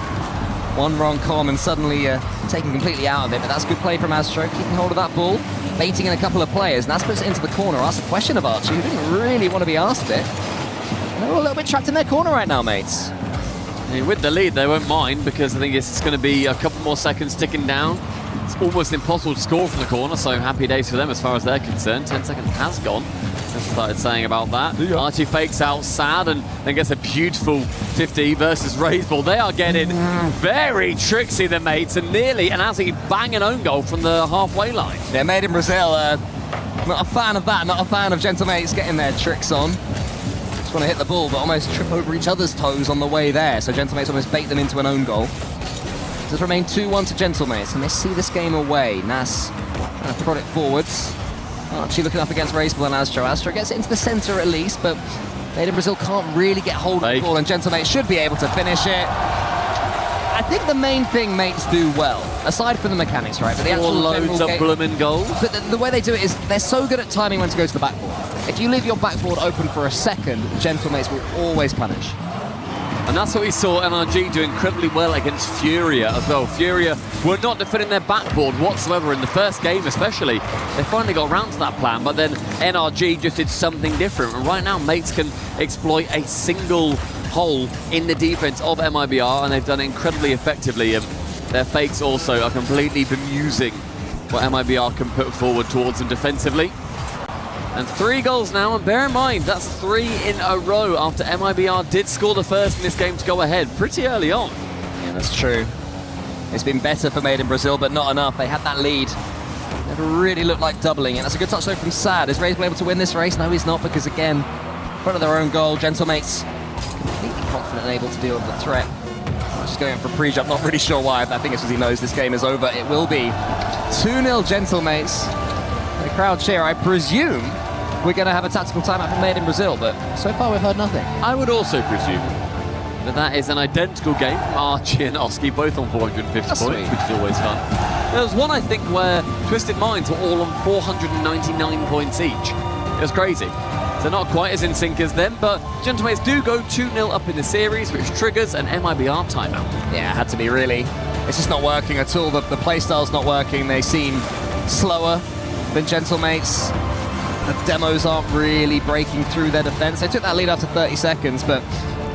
One wrong comm and suddenly taken completely out of it, but that's good play from Astro, keeping hold of that ball, baiting in a couple of players. Nas puts it into the corner, asks a question of Archie, who didn't really want to be asked it. And they're all a little bit trapped in their corner right now, mates. I mean, with the lead, they won't mind because I think it's going to be a couple more seconds ticking down. It's almost impossible to score from the corner, so happy days for them as far as they're concerned. 10 seconds has gone. I started saying about that. Yeah. Archie fakes out Sad and then gets a beautiful 50 versus Raiseball. They are getting very tricksy, the mates, and nearly an absolutely banging own goal from the halfway line. Yeah, Made in Brazil. Not a fan of that, not a fan of Gentlemates getting their tricks on. Just want to hit the ball, but almost trip over each other's toes on the way there. So Gentlemates almost bait them into an own goal. It does remain 2-1 to Gentlemates, and they see this game away. Nas trying to prod it forwards. Archie looking up against Raiseball and Astro. Astro gets it into the centre at least, but Made in Brazil can't really get hold of the ball, and Gentlemates should be able to finish it. I think the main thing mates do well, aside from the mechanics, right? But the actual loads of blooming goals. But the way they do it is they're so good at timing when to go to the backboard. If you leave your backboard open for a second, Gentlemates will always punish. And that's what we saw NRG do incredibly well against Furia as well. Furia were not defending their backboard whatsoever in the first game especially. They finally got around to that plan, but then NRG just did something different. And right now, mates can exploit a single hole in the defense of MIBR, and they've done it incredibly effectively. And their fakes also are completely bemusing what MIBR can put forward towards them defensively. And 3 goals now, and bear in mind, that's 3 in a row after MIBR did score the first in this game to go ahead pretty early on. Yeah, that's true. It's been better for Made in Brazil, but not enough. They had that lead. Never really looked like doubling it. That's a good touch though from Sad. Is Raiseball able to win this race? No, he's not, because again, in front of their own goal. Gentlemates completely confident and able to deal with the threat. Just going for a pre-jump, not really sure why. I think it's because he knows this game is over. It will be 2-0 Gentlemates. The crowd cheer. I presume we're going to have a tactical timeout from Made in Brazil, but so far we've heard nothing. I would also presume that is an identical game from Archie and Oski, both on 450 points, sweet. which is always fun. There was one, I think, where Twisted Minds were all on 499 points each. It was crazy. So not quite as in sync as them, but Gentlemates do go 2-0 up in the series, which triggers an MIBR timeout. Yeah, it had to be really. It's just not working at all. The playstyle's not working. They seem slower than Gentlemates. The demos aren't really breaking through their defense. They took that lead after 30 seconds, but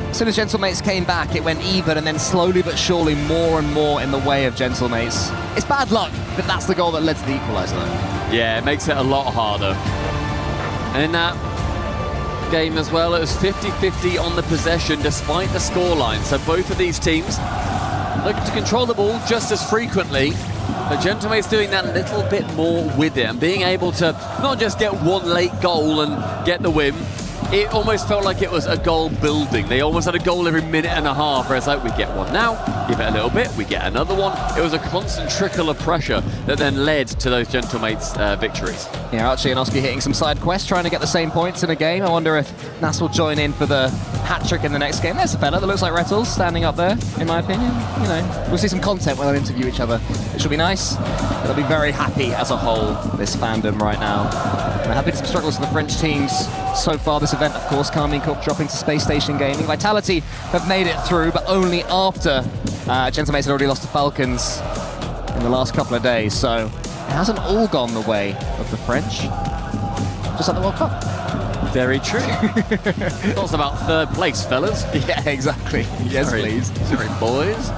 as soon as Gentlemates came back, it went even, and then slowly but surely more and more in the way of Gentlemates. It's bad luck that that's the goal that led to the equaliser, though. Yeah, it makes it a lot harder. And in that game as well, it was 50-50 on the possession despite the scoreline. So both of these teams look to control the ball just as frequently, but Gentlemates doing that little bit more with it and being able to not just get one late goal and get the win. It almost felt like it was a goal building. They almost had a goal every minute and a half, where it's like, we get one now, give it a little bit, we get another one. It was a constant trickle of pressure that then led to those Gentlemates victories. Yeah, Archie and Oski hitting some side quests, trying to get the same points in a game. I wonder if Nas will join in for the hat-trick in the next game. There's a fella that looks like Rettles standing up there, in my opinion. You know, we'll see some content when they interview each other. It should be nice. They'll be very happy as a whole, this fandom right now. We're happy to some struggles for the French teams so far this event, of course. Carmine Corp dropping to Space Station Gaming. Vitality have made it through, but only after Gentlemates had already lost to Falcons in the last couple of days, so it hasn't all gone the way of the French. Just like the World Cup. Very true. Thoughts about third place, fellas? Yeah, exactly. Yes, please. Sorry, boys.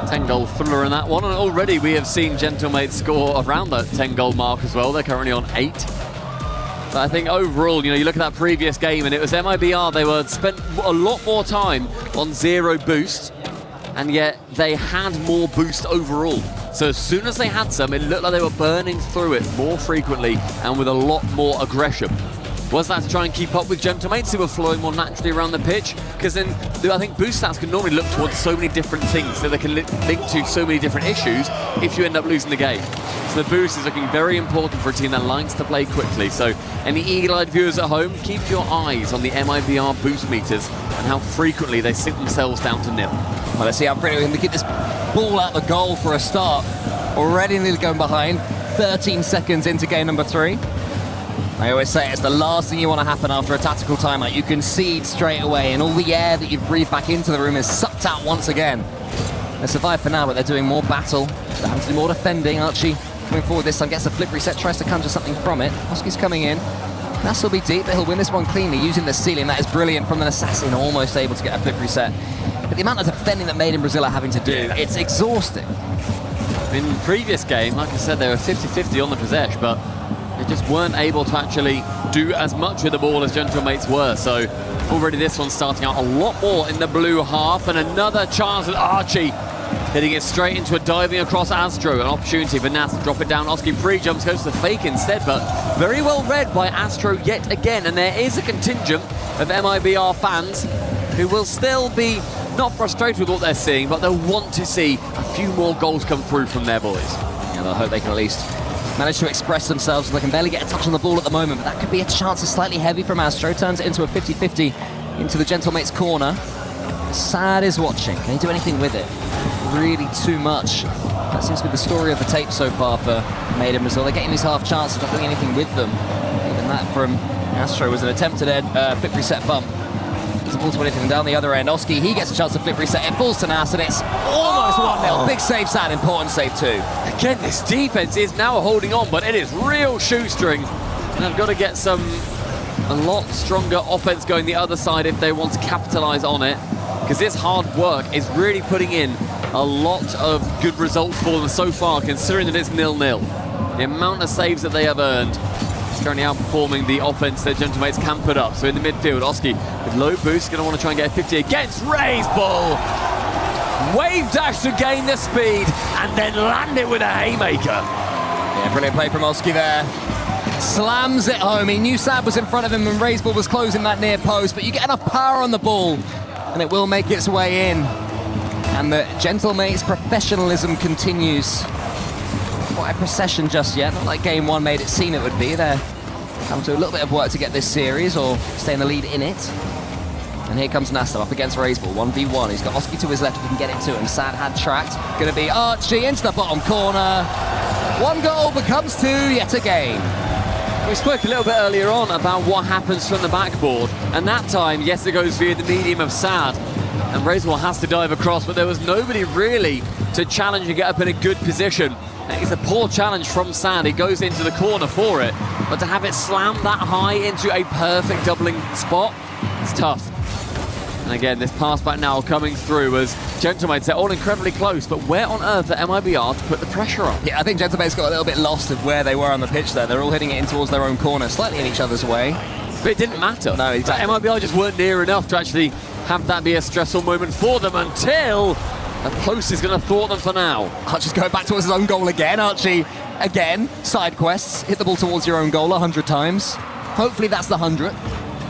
10-goal thriller in that one, and already we have seen Gentlemates score around that 10-goal mark as well. They're currently on 8. But I think overall, you know, you look at that previous game and it was MIBR, they were spent a lot more time on 0 boost, and yet they had more boost overall. So as soon as they had some, it looked like they were burning through it more frequently and with a lot more aggression. Was that to try and keep up with Gentlemates who were flowing more naturally around the pitch? Because then I think boost stats can normally look towards so many different things, that they can link to so many different issues if you end up losing the game. So the boost is looking very important for a team that likes to play quickly. So any eagle-eyed viewers at home, keep your eyes on the MIBR boost meters and how frequently they sink themselves down to 0. Well, let's see how frequently we can keep this ball out the goal for a start. Already nearly going behind, 13 seconds into game number 3. I always say it's the last thing you want to happen after a tactical timeout. You concede straight away, and all the air that you've breathed back into the room is sucked out once again. They survive for now, but they're doing more battle. They're having to do more defending. Archie coming forward this time, gets a flip reset, tries to conjure something from it. Oski's coming in. Nass will be deep, but he'll win this one cleanly using the ceiling. That is brilliant from an assassin, almost able to get a flip reset. But the amount of defending that Made in Brazil are having to do, it's exhausting. In the previous game, like I said, they were 50-50 on the possession, but they just weren't able to actually do as much with the ball as Gentlemates were. So already this one's starting out a lot more in the blue half, and another chance with Archie hitting it straight into a diving across Astro. An opportunity for Nas to drop it down. Oski pre-jumps, goes to the fake instead, but very well read by Astro yet again. And there is a contingent of MIBR fans who will still be not frustrated with what they're seeing, but they'll want to see a few more goals come through from their boys. Yeah, they'll hope they can at least manage to express themselves. They can barely get a touch on the ball at the moment, but that could be a chance. It's slightly heavy from Astro, turns it into a 50-50 into the Gentlemates corner. Sad is watching. Can he do anything with it? Really too much. That seems to be the story of the tape so far for Made in Brazil. They're getting these half chances, not doing anything with them. Even that from Astro was an attempted flip reset bump. Doesn't fall to anything down the other end. Oski, he gets a chance to flip reset. It falls to Nas, and it's almost 1-0. Big save, Sad, important save too. Again, this defense is now holding on, but it is real shoestring. And they've got to get a lot stronger offense going the other side if they want to capitalize on it. Because this hard work is really putting in a lot of good results for them so far, considering that it's 0-0. The amount of saves that they have earned is currently outperforming the offense that Gentlemates can put up. So in the midfield, Oski with low boost, going to want to try and get a 50 against Ray's ball. Wave dash to gain the speed and then land it with a haymaker. Yeah, brilliant play from Oski there. slams it home. He knew Sad was in front of him and Raiseball was closing that near post, but you get enough power on the ball and it will make its way in. And the Gentlemate's professionalism continues. Quite a procession just yet, not like game one made it seem it would be. They're having to do a little bit of work to get this series or stay in the lead in it. And here comes Nasta up against Raiseball, 1v1. He's got Oski to his left if he can get it to him. Sad had tracked. Gonna be Archie into the bottom corner. One goal becomes two yet again. We spoke a little bit earlier on about what happens from the backboard, and that time, yes, it goes via the medium of Sad, and Raiseball has to dive across, but there was nobody really to challenge and get up in a good position. It's a poor challenge from Sad. He goes into the corner for it, but to have it slammed that high into a perfect doubling spot, it's tough. And again, this pass back now coming through as Gentlemates, they're all incredibly close, but where on earth are MIBR to put the pressure on? Yeah, I think Gentlemates got a little bit lost of where they were on the pitch there. They're all hitting it in towards their own corner, slightly in each other's way. But it didn't matter. No, exactly. MIBR just weren't near enough to actually have that be a stressful moment for them until the post is going to thwart them for now. Archie's going back towards his own goal again. Archie, again, side quests. Hit the ball towards your own goal 100 times. Hopefully that's the 100th.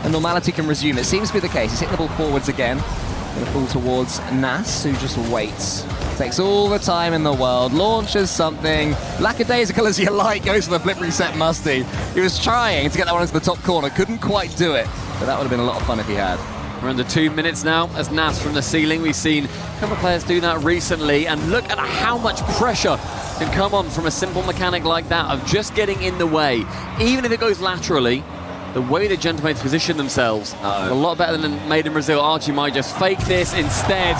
And normality can resume. It seems to be the case. He's hitting the ball forwards again. Going to fall towards Nas, who just waits. Takes all the time in the world. Launches something. Lackadaisical as you like. Goes for the flip reset Musty. He was trying to get that one into the top corner. Couldn't quite do it. But that would have been a lot of fun if he had. We're under 2 minutes now as Nas from the ceiling. We've seen a couple of players do that recently. And look at how much pressure can come on from a simple mechanic like that of just getting in the way. Even if it goes laterally, the way the Gentlemates position themselves, a lot better than Made in Brazil. Archie might just fake this instead.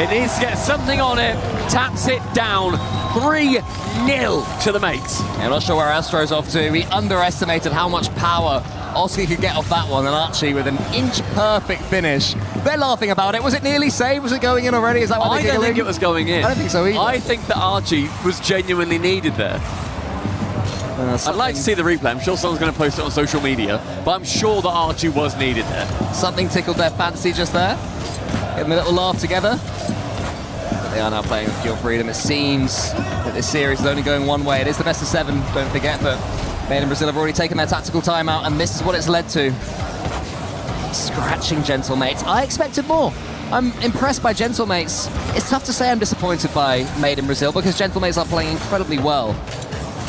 It needs to get something on it. Taps it down. 3-0 to the mates. Yeah, I'm not sure where Astro's off to. We underestimated how much power Oski could get off that one, and Archie with an inch-perfect finish. They're laughing about it. Was it nearly saved? Was it going in already? Is that why they're giggling? I don't think it was going in. I don't think so either. I think that Archie was genuinely needed there. I'd like to see the replay. I'm sure someone's going to post it on social media, but I'm sure that Archie was needed there. Something tickled their fancy just there. Getting a little laugh together. But they are now playing with pure freedom. It seems that this series is only going one way. It is the best of 7, don't forget, but Made in Brazil have already taken their tactical timeout, and this is what it's led to. Scratching Gentlemates. I expected more. I'm impressed by Gentlemates. It's tough to say I'm disappointed by Made in Brazil because Gentlemates are playing incredibly well.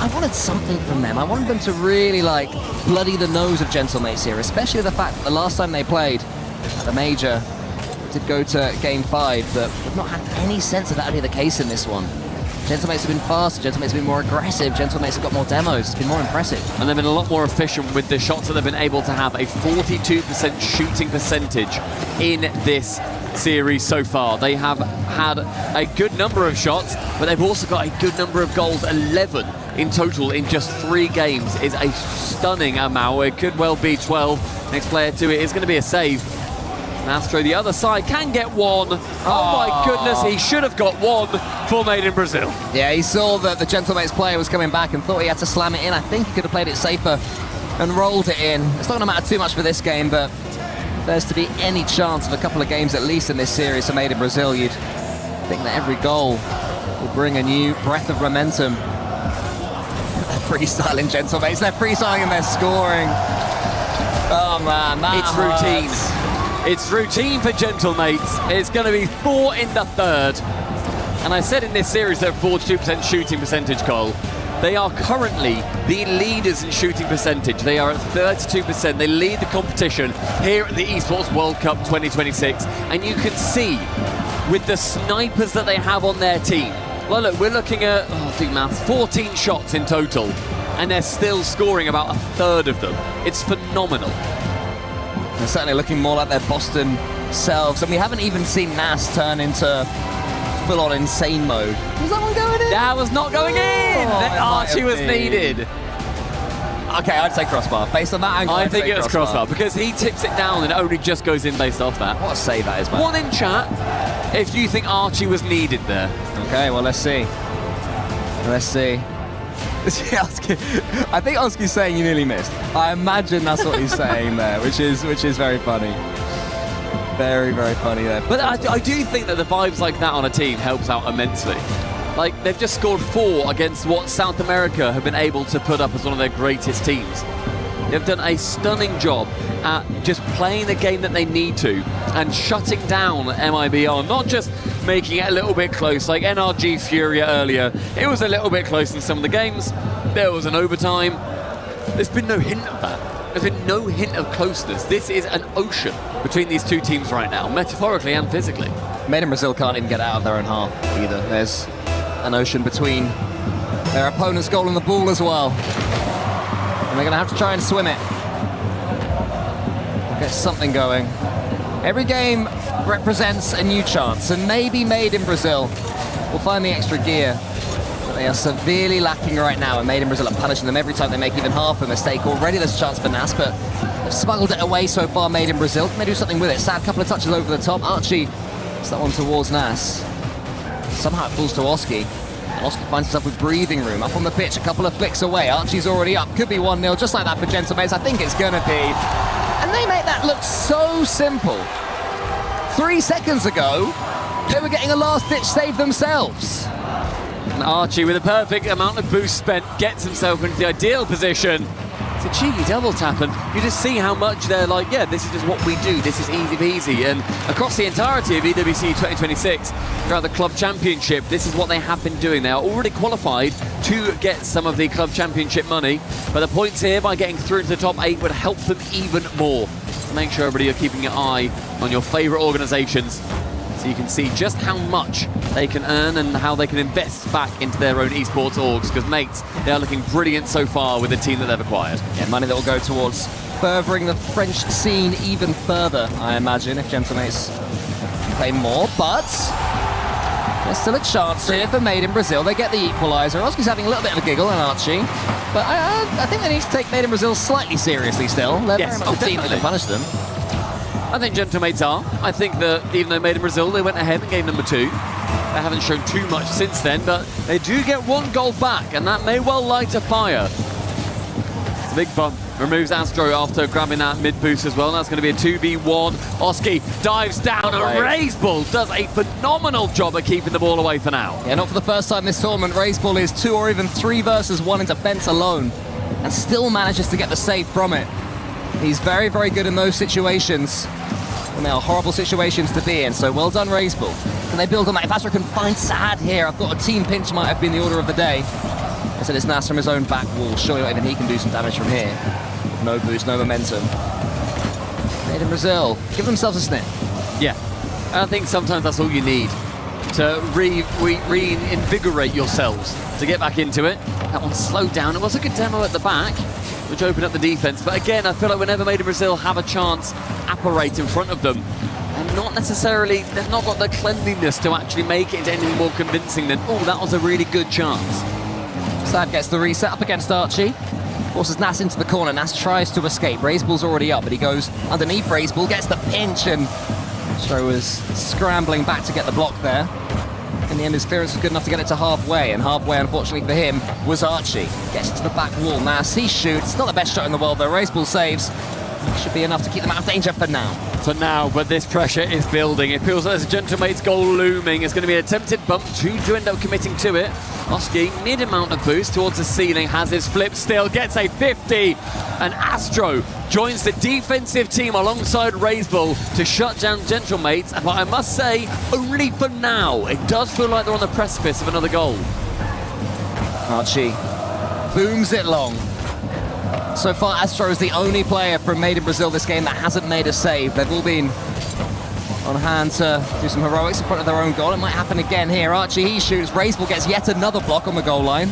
I wanted something from them. I wanted them to really, like, bloody the nose of Gentlemates here, especially the fact that the last time they played at the Major did go to Game 5, but we've not had any sense of that would be the case in this one. Gentlemates have been faster, Gentlemates have been more aggressive, Gentlemates have got more demos, it's been more impressive. And they've been a lot more efficient with the shots that they've been able to have. A 42% shooting percentage in this series so far. They have had a good number of shots, but they've also got a good number of goals. 11 in total in just 3 games is a stunning amount. It could well be 12. Next player to it is going to be a save. Astro, the other side, can get one. Oh my goodness, he should have got one for Made in Brazil. Yeah, he saw that the Gentlemates player was coming back and thought he had to slam it in. I think he could have played it safer and rolled it in. It's not going to matter too much for this game, but if there's to be any chance of a couple of games at least in this series for Made in Brazil, you'd think that every goal will bring a new breath of momentum. They're freestyling Gentlemates, they're freestyling and they're scoring. Oh man, that it's routine. It's routine for Gentlemates. It's going to be 4 in the 3rd. And I said in this series they're 42% shooting percentage, Cole. They are currently the leaders in shooting percentage. They are at 32%. They lead the competition here at the Esports World Cup 2026. And you can see with the snipers that they have on their team. Well, look, we're looking at, 14 shots in total. And they're still scoring about a 1/3 of them. It's phenomenal. They're certainly looking more like their Boston selves. And we haven't even seen Nas turn into full-on insane mode. Was that one going in? That was not going in! Archie was needed. Okay, I'd say crossbar. Based on that angle, I think it was crossbar because he tips it down and it only just goes in based off that. What a save that is, man. One in chat if you think Archie was needed there. Okay, well, let's see. Let's see. I think Oski's saying you nearly missed. I imagine that's what he's saying there, which is very funny. Very, very funny there. But I do think that the vibes like that on a team helps out immensely. Like, they've just scored 4 against what South America have been able to put up as one of their greatest teams. They've done a stunning job at just playing the game that they need to and shutting down MIBR, not just making it a little bit close like NRG Furia earlier. It was a little bit close in some of the games. There was an overtime. There's been no hint of that. There's been no hint of closeness. This is an ocean between these two teams right now, metaphorically and physically. Made in Brazil can't even get out of their own half either. There's an ocean between their opponent's goal and the ball as well. And they're going to have to try and swim it. Get something going. Every game represents a new chance, and maybe Made in Brazil will find the extra gear. But they are severely lacking right now, and Made in Brazil are punishing them every time they make even half a mistake. Already there's a chance for Nas, but they've smuggled it away so far, Made in Brazil. Can they do something with it? Sad couple of touches over the top. Archie, it's that one towards Nas. Somehow it falls to Oski. And Oski finds himself with breathing room. Up on the pitch, a couple of flicks away. Archie's already up. Could be 1-0, just like that for Gentlemen. I think it's going to be. And they make that look so simple. 3 seconds ago, they were getting a last-ditch save themselves. And Archie, with a perfect amount of boost spent, gets himself into the ideal position. It's a cheeky double tap, and you just see how much they're like, yeah, this is just what we do, this is easy peasy. And across the entirety of EWC 2026, throughout the Club Championship, this is what they have been doing. They are already qualified to get some of the Club Championship money, but the points here, by getting through into the top 8, would help them even more. So make sure everybody are keeping an eye on your favourite organisations, so you can see just how much they can earn and how they can invest back into their own esports orgs, because mates, they are looking brilliant so far with the team that they've acquired. Yeah, money that will go towards furthering the French scene even further, I imagine, if Gentlemates play more, but there's still a chance here for Made in Brazil. They get the equaliser. Oski's having a little bit of a giggle, and Archie, but I think they need to take Made in Brazil slightly seriously still. They're very much a team that can punish them. I think Gentlemates are. I think that even though Made in Brazil, they went ahead in game number 2. They haven't shown too much since then, but they do get 1 goal back, and that may well light a fire. It's a big bump. Removes Astro after grabbing that mid boost as well. That's going to be a 2v1. Oski dives down, and Razebull does a phenomenal job of keeping the ball away for now. Yeah, not for the first time this tournament. Razebull is 2 or even 3 versus 1 in defense alone, and still manages to get the save from it. He's very, very good in those situations. And they are horrible situations to be in, so well done, Razebull. Can they build on that? If Astro can find Sad here, I thought a team pinch might have been the order of the day. I said it's Nas from his own back wall. Surely not even he can do some damage from here. No boost, no momentum. Made in Brazil, give themselves a sniff. Yeah, and I think sometimes that's all you need to reinvigorate yourselves, to get back into it. That one slowed down. It was a good demo at the back, which opened up the defense. But again, I feel like whenever Made in Brazil have a chance, apparate in front of them, and not necessarily, they've not got the cleanliness to actually make it into anything more convincing than, oh, that was a really good chance. Sad gets the reset up against Archie. Forces Nas into the corner. Nas tries to escape. Razebull's already up, but he goes underneath Razebull, gets the pinch, and Astro was scrambling back to get the block there. In the end, his clearance was good enough to get it to halfway, and halfway, unfortunately for him, was Archie. Gets into the back wall. Nas, he shoots. Not the best shot in the world, though. Razebull saves. Should be enough to keep them out of danger for now. For now, but this pressure is building. It feels like there's a Gentlemates goal looming. It's going to be an attempted bump. 2 to end up committing to it. Oski, mid-amount of boost towards the ceiling, has his flip still, gets a 50, and Astro joins the defensive team alongside Razebull to shut down Gentlemates. But I must say, only for now. It does feel like they're on the precipice of another goal. Archie booms it long. So far, Astro is the only player from Made in Brazil this game that hasn't made a save. They've all been on hand to do some heroics in front of their own goal. It might happen again here. Archie, he shoots. Razebull gets yet another block on the goal line.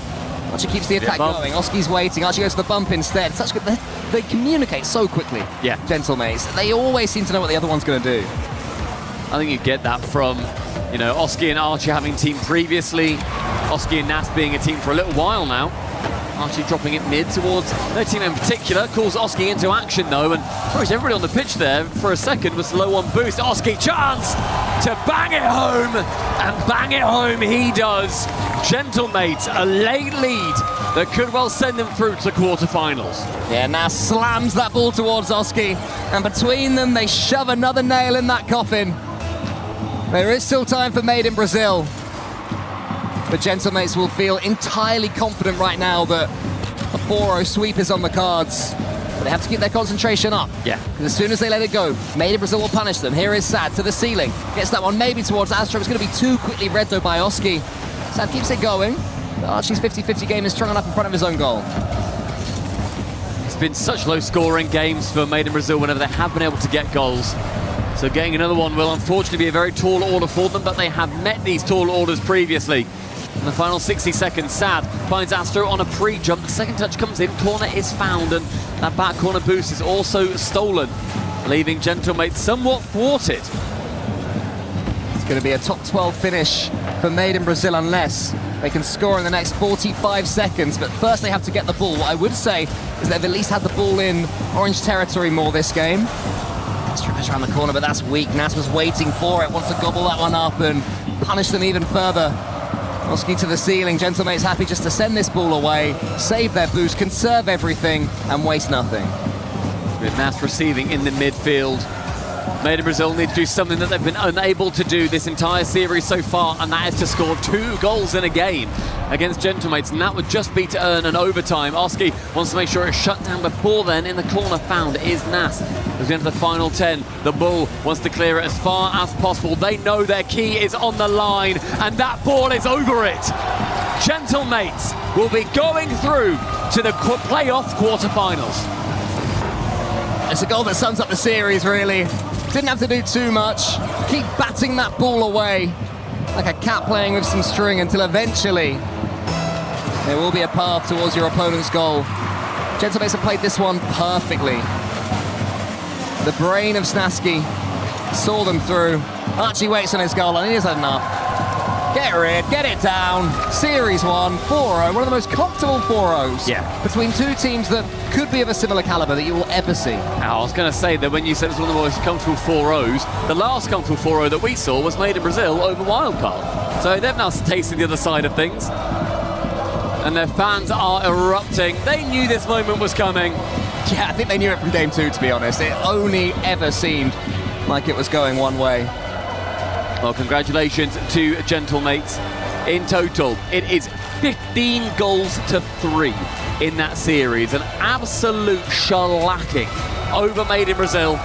Archie keeps the attack going. Oski's waiting. Archie goes to the bump instead. Such good. They communicate so quickly. Yeah. Gentlemates. They always seem to know what the other one's going to do. I think you get that from, you know, Oski and Archie having teamed previously. Oski and Nas being a team for a little while now. Archie dropping it mid towards their team in particular, calls Oski into action though, and throws everybody on the pitch there for a second, was low on boost. Oski, chance to bang it home, and bang it home he does. Gentlemates, a late lead that could well send them through to the quarterfinals. Yeah, now slams that ball towards Oski, and between them they shove another nail in that coffin. There is still time for Made in Brazil. but Gentlemates will feel entirely confident right now that a 4-0 sweep is on the cards. But they have to keep their concentration up. Yeah. Because as soon as they let it go, Made in Brazil will punish them. Here is Sad to the ceiling. Gets that one maybe towards Astro. It's going to be too quickly read though by Oski. Sad keeps it going. But Archie's 50-50 game is strong enough in front of his own goal. It's been such low-scoring games for Made in Brazil whenever they have been able to get goals. So getting another one will unfortunately be a very tall order for them, but they have met these tall orders previously. In the final 60 seconds, Sad finds Astro on a pre-jump. The second touch comes in, corner is found, and that back corner boost is also stolen, leaving Gentlemates somewhat thwarted. It's going to be a top 12 finish for Made in Brazil unless they can score in the next 45 seconds. But first they have to get the ball. What I would say is they've at least had the ball in orange territory more this game. Astro goes around the corner, but that's weak. Nas was waiting for it, wants to gobble that one up and punish them even further. Oski to the ceiling. Gentlemates happy just to send this ball away, save their boost, conserve everything, and waste nothing. With Nas receiving in the midfield. Made in Brazil need to do something that they've been unable to do this entire series so far, and that is to score 2 goals in a game against Gentlemates, and that would just be to earn an overtime. Oski wants to make sure it's shut down before then. In the corner found is Nas. As we enter the final 10, the Bull wants to clear it as far as possible. They know their key is on the line, and that ball is over it. Gentlemates will be going through to the playoff quarterfinals. It's a goal that sums up the series, really. Didn't have to do too much. Keep batting that ball away like a cat playing with some string until eventually there will be a path towards your opponent's goal. Gentlemates have played this one perfectly. The brain of Snaski saw them through. Archie waits on his goal and he has had enough. Get rid, get it down. Series 1, 4-0, one of the most comfortable 4-0s between two teams that could be of a similar caliber that you will ever see. Now, I was going to say that when you said it's one of the most comfortable 4-0s, the last comfortable 4-0 that we saw was Made in Brazil over Wildcard. So they've now tasted the other side of things. And their fans are erupting. They knew this moment was coming. Yeah, I think they knew it from game 2, to be honest. It only ever seemed like it was going one way. Well, congratulations to Gentlemates. In total, it is 15 goals to 3 in that series. An absolute shellacking over Made in Brazil.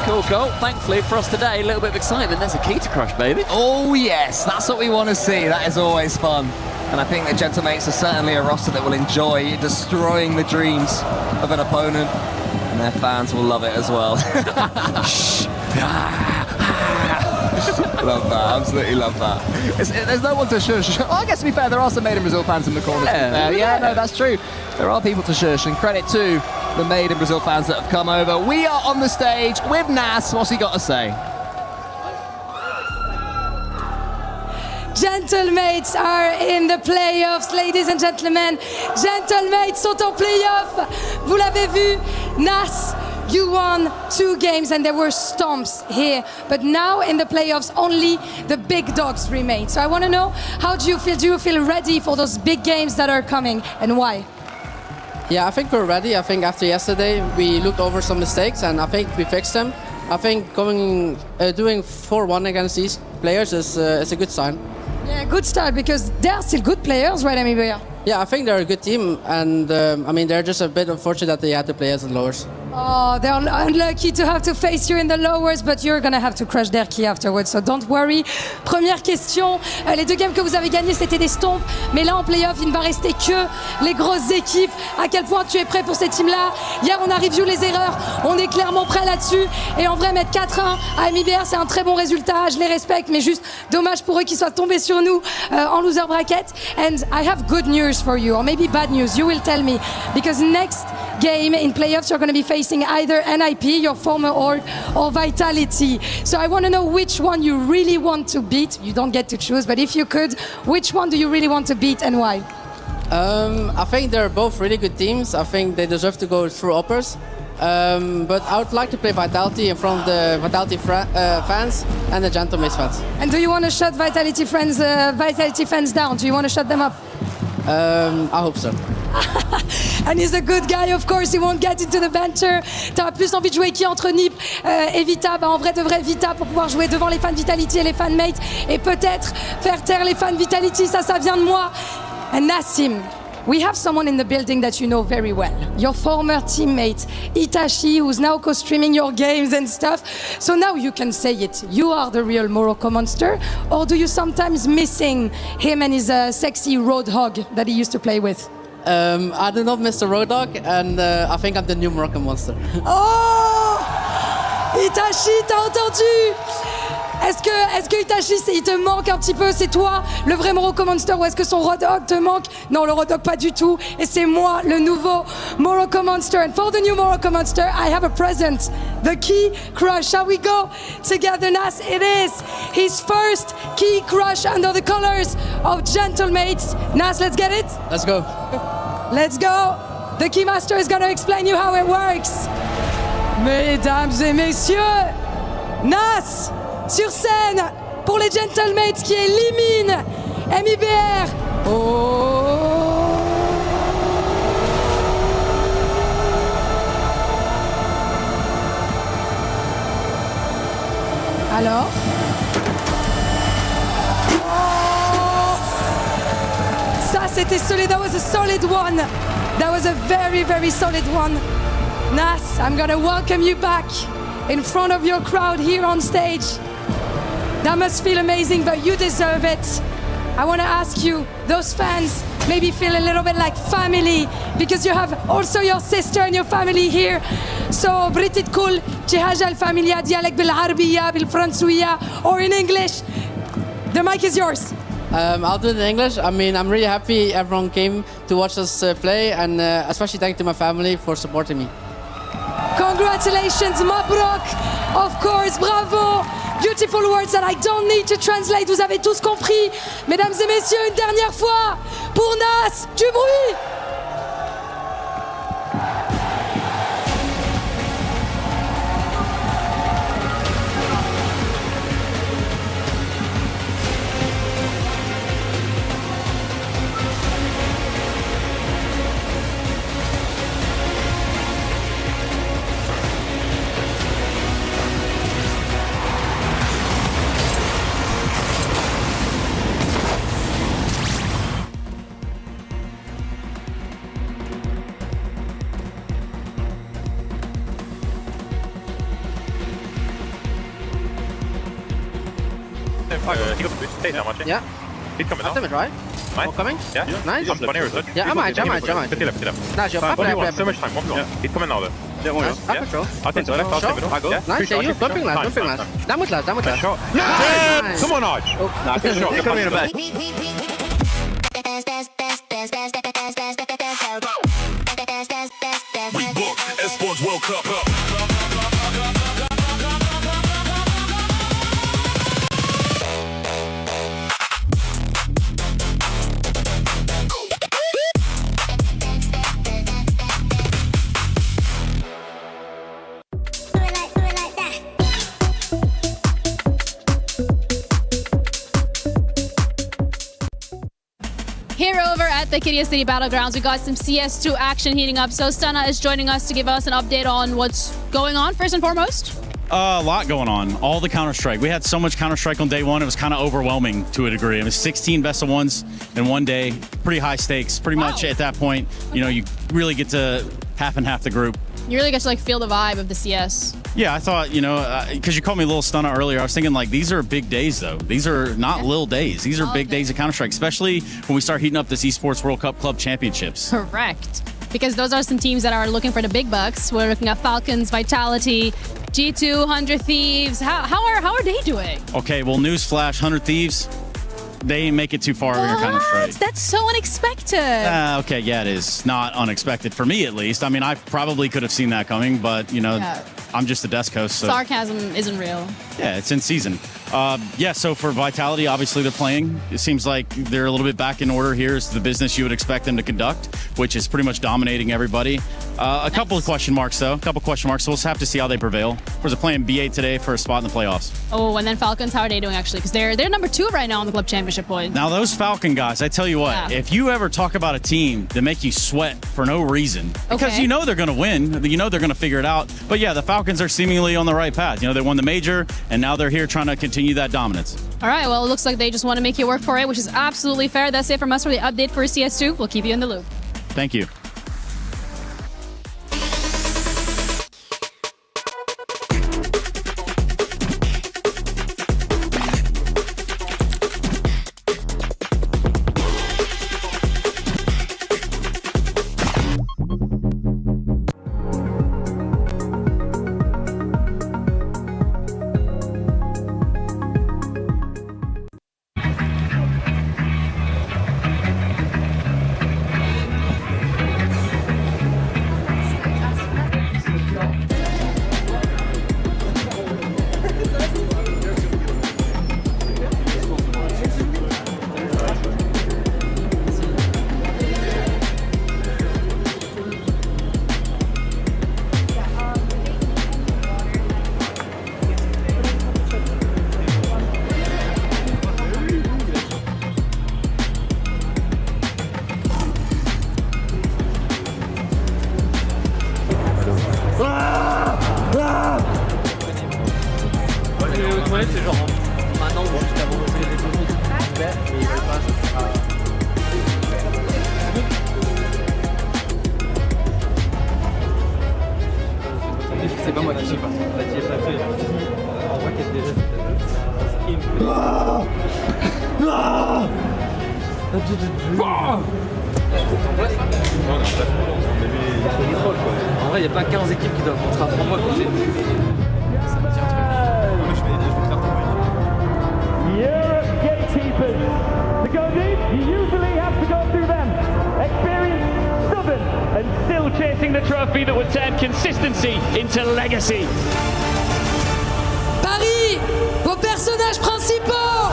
Cool goal. Thankfully for us today, a little bit of excitement. There's a key to crush, baby. Oh, yes. That's what we want to see. That is always fun. And I think that Gentlemates are certainly a roster that will enjoy destroying the dreams of an opponent. And their fans will love it as well. Love that, absolutely love that. There's no one to shush. Oh, I guess to be fair, there are some Made in Brazil fans in the corners. Yeah, no, that's true. There are people to shush, and credit to the Made in Brazil fans that have come over. We are on the stage with Nas. What's he got to say? Gentlemates are in the playoffs, ladies and gentlemen. Gentlemates sont en playoff. Vous l'avez vu, Nas. You won 2 games and there were stomps here. But now in the playoffs, only the big dogs remain. So I want to know, how do you feel? Do you feel ready for those big games that are coming and why? Yeah, I think we're ready. I think after yesterday, we looked over some mistakes and I think we fixed them. I think doing 4-1 against these players is a good sign. Yeah, good start because they're still good players, right, Amibia? Yeah, I think they're a good team and I mean, they're just a bit unfortunate that they had to play us in lowers. Oh, they're unlucky to have to face you in the lowers, but you're gonna have to crush their key afterwards, so don't worry. Première question, les 2 games que vous avez gagnés, c'était des stompes, mais là en playoff, il ne va rester que les grosses équipes. À quel point tu es prêt pour ces teams-là? Hier, on a review les erreurs, on est clairement prêt là-dessus, et en vrai, mettre 4-1 à MIBR, c'est un très bon résultat, je les respecte, mais juste dommage pour eux qu'ils soient tombés sur nous en loser bracket. And I have good news for you, or maybe bad news, you will tell me, because next game in playoffs, you're going to be facing either NIP, your former org, or Vitality. So I want to know which one you really want to beat. You don't get to choose, but if you could, which one do you really want to beat and why? I think they're both really good teams. I think they deserve to go through uppers. But I would like to play Vitality in front of the Vitality fans and the Gentlemates fans. And do you want to shut Vitality fans down? Do you want to shut them up? I hope so. And he's a good guy, of course, he won't get into the banter. T'as plus envie de jouer qui entre Nip et Vita? En vrai de vrai Vita, pour pouvoir jouer devant les fans Vitality et les fanmates, et peut-être faire taire les fans Vitality, ça vient de moi. And Nassim, we have someone in the building that you know very well. Your former teammate, Itachi, who's now co-streaming your games and stuff. So now you can say it. You are the real Morocco monster, or do you sometimes missing him and his sexy roadhog that he used to play with? I do not miss the road dog, and I think I'm the new Moroccan monster. Oh, Itachi, t'as entendu? Est-ce que Itachi, il te manque un petit peu? C'est toi, le vrai Morocco Monster, ou est-ce que son Road Dog te manque? Non, le Road Dog, pas du tout. Et c'est moi, le nouveau Morocco Monster. And for the new Morocco Monster, I have a present. The Key Crush. Shall we go together, Nas? It is his first Key Crush under the colors of Gentlemates. Nas, let's get it? Let's go. Let's go. The Key Master is going to explain you how it works. Mesdames et messieurs, Nas sur scène pour les Gentlemates qui éliminent MIBR. Oh. Alors. Oh. Ça c'était solide. That was a solid one. That was a very, very solid one. Nas, I'm gonna welcome you back in front of your crowd here on stage. That must feel amazing, but you deserve it. I want to ask you, those fans maybe feel a little bit like family because you have also your sister and your family here. So بريت تقول شي حاجة الفاميليا ديالك بالعربية بالفرنسوية or in English. The mic is yours. I'll do it in English. I mean, I'm really happy everyone came to watch us play, and especially thank to my family for supporting me. Congratulations, Mabrok. Of course, bravo. Beautiful words that I don't need to translate. Vous avez tous compris. Mesdames et messieurs, une dernière fois pour Nas, du bruit. Yeah. He's coming Ultimate, right? Nice. All coming? Yeah. Nice. I'm funny with it. Yeah, I'm out. Nice, you're up. So much time. He's coming now, though. Nice. Up control. I think so. Left out middle. I go. Yeah. Nice, yeah, you. Dumping last. Down with last. Nice shot. Nice. Come on, Arch. Nice. Good shot. Good in the back. We book Esports World Cup up. Here over at the Kiria City Battlegrounds, we got some CS2 action heating up. So Stunna is joining us to give us an update on what's going on, first and foremost. A lot going on. All the Counter-Strike. We had so much Counter-Strike on day one, it was kind of overwhelming to a degree. It was 16 best of ones in one day. Pretty high stakes. Pretty much at that point, you know, you really get to half and half the group. You really get to like feel the vibe of the CS. Yeah, I thought, you know, because you called me a little Stunna earlier, I was thinking like, these are big days though. These are not little days. These are big days of Counter-Strike, especially when we start heating up this Esports World Cup Club Championships. Correct. Because those are some teams that are looking for the big bucks. We're looking at Falcons, Vitality, G2, 100 Thieves. How are they doing? Okay, well, newsflash, 100 Thieves, they ain't make it too far over here Counter-Strike. That's so unexpected. Okay, yeah, it is. Not unexpected for me, at least. I mean, I probably could have seen that coming, but, you know, I'm just a desk host. So. Sarcasm isn't real. Yeah, it's in season. So for Vitality, obviously they're playing. It seems like they're a little bit back in order here. It's the business you would expect them to conduct, which is pretty much dominating everybody. A couple of question marks, though. So we'll have to see how they prevail. Of course, they're playing B8 today for a spot in the playoffs. Oh, and then Falcons, how are they doing, actually? Because they're number 2 right now on the club championship point. Now, those Falcon guys, I tell you what, if you ever talk about a team that make you sweat for no reason, because you know they're going to win, you know they're going to figure it out. But yeah, the Falcons are seemingly on the right path. You know, they won the major, and now they're here trying to continue that dominance. All right, well, it looks like they just want to make you work for it, which is absolutely fair. That's it from us for the update for CS2. We'll keep you in the loop. Thank you. C'est pas moi qui suis parti. On voit qu'elle déjà En vrai, il n'y a pas 15 équipes qui doivent rentrer à 3 mois. Europe gatekeepers. To go deep, you usually have to go through them. Experienced, stubborn, and still chasing the trophy that would turn consistency into legacy. Paris, vos personnages principaux,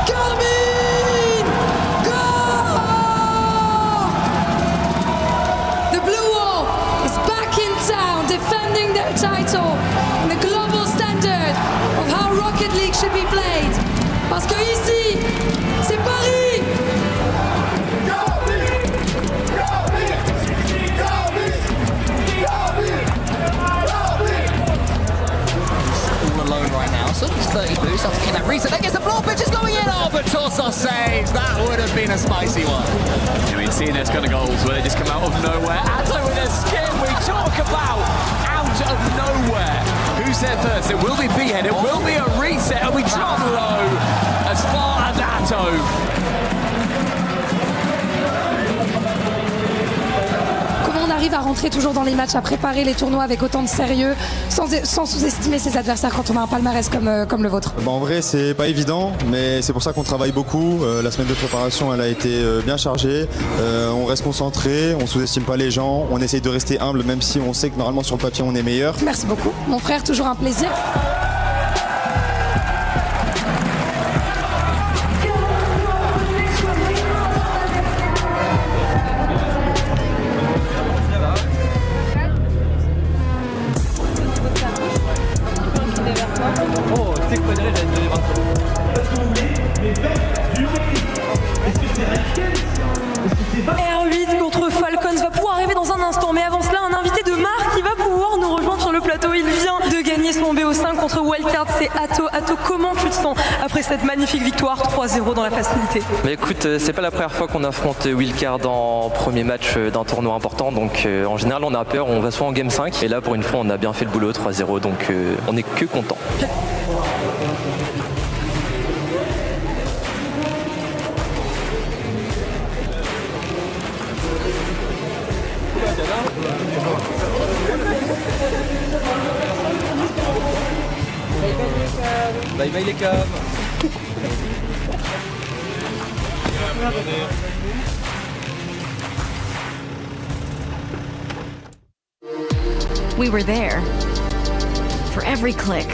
Carmine, go! The Blue Wall is back in town, defending their title in the global standard of how Rocket League should be played. Parce que ici, c'est Paris! All alone right now, so he's 30 boost after getting that reset. That gets the floor pitch is going in. Oh, but Torsos saves. That would have been a spicy one. I mean, CNS kind of goals where they just come out of nowhere. Atto with a skin. We talk about out of nowhere. Who's there first? It will be B-Head. It will be a reset. And we drop low as far as Atto. Comment on arrive à rentrer toujours dans les matchs, à préparer les tournois avec autant de sérieux, sans sous-estimer ses adversaires quand on a un palmarès comme le vôtre? En vrai, c'est pas évident, mais c'est pour ça qu'on travaille beaucoup. La semaine de préparation, elle a été bien chargée. On reste concentré, on sous-estime pas les gens, on essaye de rester humble, même si on sait que normalement sur le papier on est meilleur. Merci beaucoup. Mon frère, toujours un plaisir. Oh, c'est que j'allais te donner 20. R8 contre Falcons va pouvoir arriver dans un instant, mais avant cela, un invité de marque qui va pouvoir nous rejoindre sur le plateau. Il vient de gagner son BO5 contre Wildcard, c'est Atto. Atto, comment tu te sens après cette magnifique victoire 3-0 dans la facilité? Mais écoute, c'est pas la première fois qu'on affronte Wildcard en premier match d'un tournoi important, donc en général on a peur, on va soit en game 5, et là pour une fois on a bien fait le boulot 3-0, donc on est que content. Bye bye les câbles. We were there. for every click,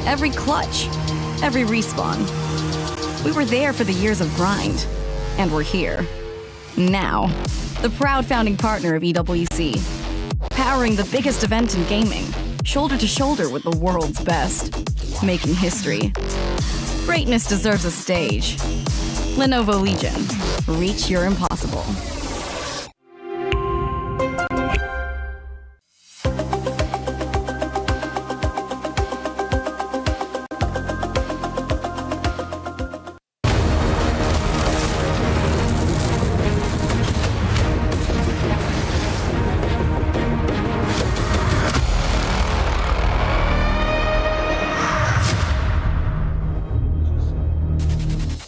every clutch, every respawn. We were there for the years of grind, and we're here. Now, the proud founding partner of EWC, powering the biggest event in gaming, shoulder to shoulder with the world's best, making history. Greatness deserves a stage. Lenovo Legion, reach your impossible.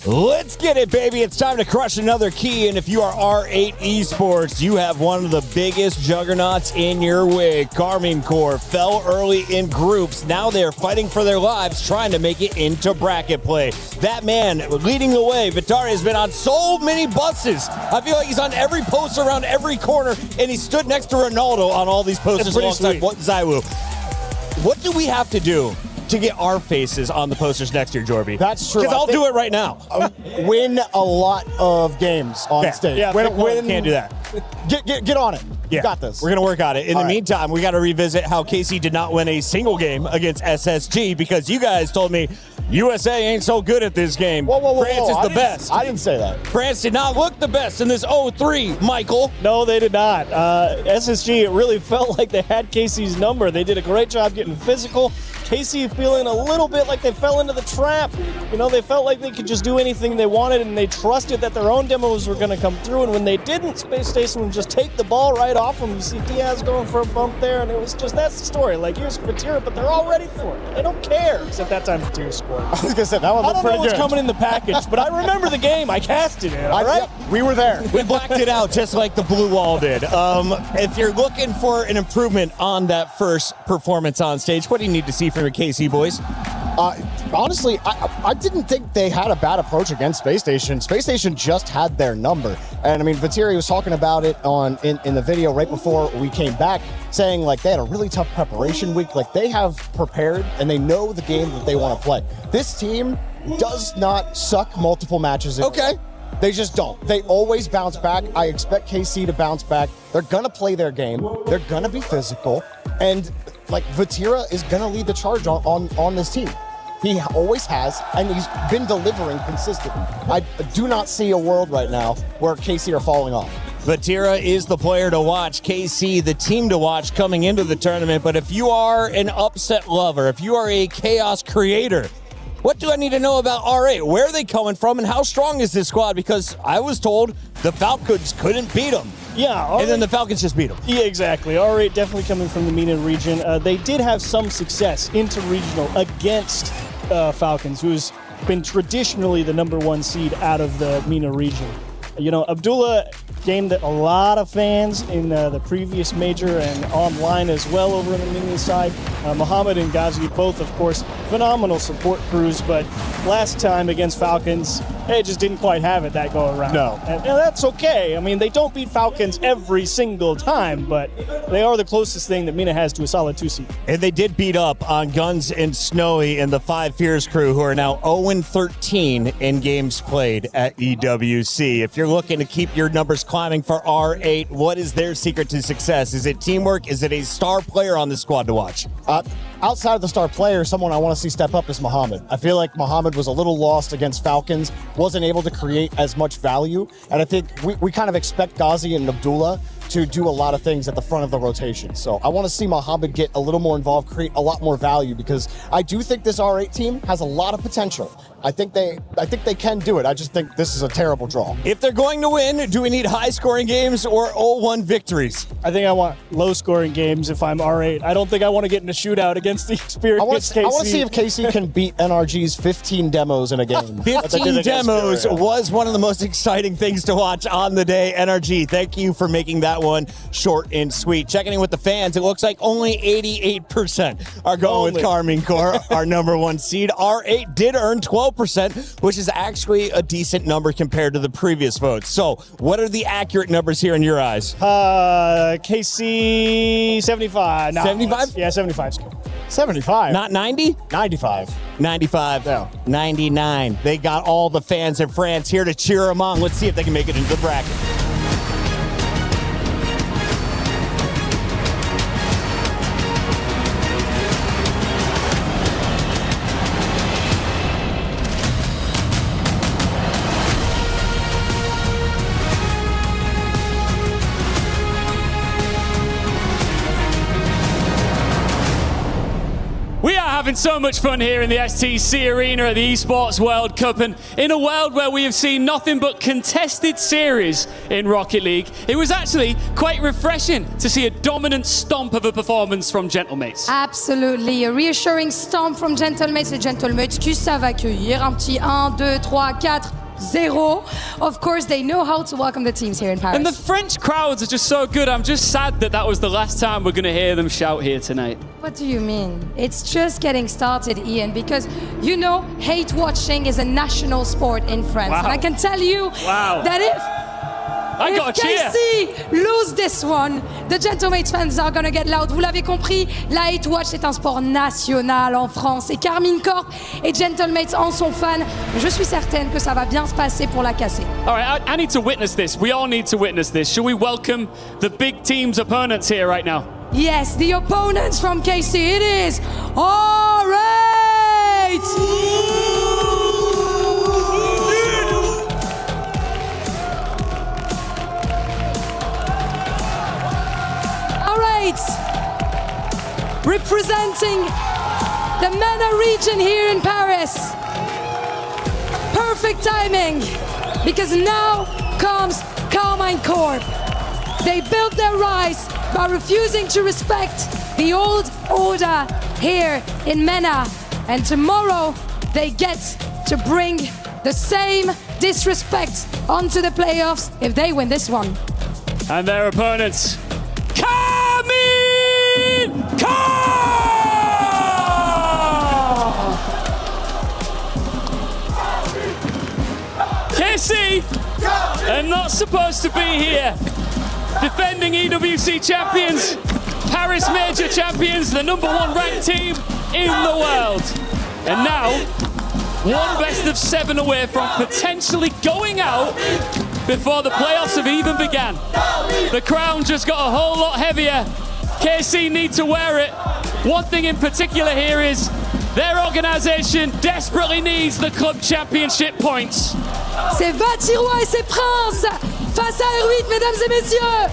Let's get it, baby. It's time to crush another key. And if you are R8 Esports, you have one of the biggest juggernauts in your wig. Carmine Corps fell early in groups. Now they're fighting for their lives, trying to make it into bracket play. That man leading the way, Vitari, has been on so many buses. I feel like he's on every poster around every corner, and he stood next to Ronaldo on all these posters alongside Zywoo. What do we have to do to get our faces on the posters next year, Jorby? That's true. Because I'll do it right now. Win a lot of games on stage. Yeah, can't do that. Get on it. Yeah. You got this. We're going to work on it. In the meantime, we got to revisit how KC did not win a single game against SSG because you guys told me USA ain't so good at this game. France is the best. I didn't say that. France did not look the best in this 0-3, Michael. No, they did not. SSG, it really felt like they had KC's number. They did a great job getting physical. KC feeling a little bit like they fell into the trap. You know, they felt like they could just do anything they wanted, and they trusted that their own demos were going to come through. And when they didn't, Space Station would just take the ball right off them. You see Diaz going for a bump there, and it was just, that's the story. Like, here's Vatira, but they're all ready for it. They don't care. Except that time Vatira scored. I was going to say, that one I looked don't know pretty what's good. coming in the package, but I remember the game. I casted it, all right? Yep, we were there. We blacked it out just like the Blue Wall did. If you're looking for an improvement on that first performance on stage, what do you need to see from your KC boys? Honestly, I didn't think they had a bad approach against Space Station. Space Station just had their number. And I mean, Vatiri was talking about it in the video right before we came back, saying like they had a really tough preparation week. Like they have prepared and they know the game that they want to play. This team does not suck multiple matches in. Okay. They just don't. They always bounce back. I expect KC to bounce back. They're going to play their game. They're going to be physical. And like Vatira is going to lead the charge on this team. He always has, and he's been delivering consistently. I do not see a world right now where KC are falling off. Vatira is the player to watch, KC the team to watch coming into the tournament. But if you are an upset lover, if you are a chaos creator, what do I need to know about R8? Where are they coming from, and how strong is this squad? Because I was told the Falcons couldn't beat them. Yeah, and then the Falcons just beat them. Yeah, exactly. R8 definitely coming from the MENA region. They did have some success inter-regional against Falcons, who's been traditionally the #1 seed out of the MENA region. You know, Abdullah gained a lot of fans in the previous major and online as well over on the MENA side. Mohammed and Ghazi, both, of course, phenomenal support crews, but last time against Falcons, they just didn't quite have it that go around. No. And that's okay. I mean, they don't beat Falcons every single time, but they are the closest thing that MENA has to a solid 2 seed. And they did beat up on Guns and Snowy and the 5 Fears crew, who are now 0-13 in games played at EWC. If you're looking to keep your numbers climbing for R8, what is their secret to success? Is it teamwork? Is it a star player on the squad to watch? Outside of the star player, someone I want to see step up is Mohammed. I feel like Mohammed was a little lost against Falcons, wasn't able to create as much value, and I think we kind of expect Ghazi and Abdullah to do a lot of things at the front of the rotation. So I want to see Mohammed get a little more involved, create a lot more value, because I do think this R8 team has a lot of potential. I think they can do it. I just think this is a terrible draw. If they're going to win, do we need high-scoring games or 0-1 victories? I think I want low-scoring games if I'm R8. I don't think I want to get in a shootout against the experienced KC. I want to see if KC can beat NRG's 15 demos in a game. 15 demos was one of the most exciting things to watch on the day. NRG, thank you for making that one short and sweet. Checking in with the fans, it looks like only 88% are going with Carmine Corps, our #1 seed. R8 did earn 12%, which is actually a decent number compared to the previous votes. So what are the accurate numbers here in your eyes? KC 75. 75? Yeah, 75 is good. 75. Not 90? 95. 95. Yeah. 99. They got all the fans in France here to cheer them on. Let's see if they can make it into the bracket. We are having so much fun here in the STC Arena at the Esports World Cup, and in a world where we have seen nothing but contested series in Rocket League, it was actually quite refreshing to see a dominant stomp of a performance from Gentlemates. Absolutely. A reassuring stomp from Gentlemates. Et Gentlemates qui savent accueillir un petit 1, 2, 3, 4, 0. Of course, they know how to welcome the teams here in Paris. And the French crowds are just so good. I'm just sad that that was the last time we're going to hear them shout here tonight. What do you mean? It's just getting started, Ian, because you know hate watching is a national sport in France. Wow. And I can tell you that if KC lose this one, the Gentlemates fans are gonna get loud. Vous l'avez compris, la hate watch c'est un sport national en France. Et Carmine Corp et Gentlemates en sont fans. Je suis certaine que ça va bien se passer pour la casser. All right, I need to witness this. We all need to witness this. Shall we welcome the big team's opponents here right now? Yes, the opponents from KC, it is R8! Representing the MENA region here in Paris. Perfect timing, because now comes Carmine Corp. They built their rise by refusing to respect the old order here in MENA. And tomorrow they get to bring the same disrespect onto the playoffs if they win this one. And their opponents, Carmine Corp! KC are not supposed to be here. Defending EWC champions, Paris Major champions, the #1 ranked team in the world. And now, one best of 7 away from potentially going out before the playoffs have even begun. The crown just got a whole lot heavier. KC need to wear it. One thing in particular here is their organization desperately needs the club championship points. C'est Vatirois et ses princes face à R8, mesdames et messieurs.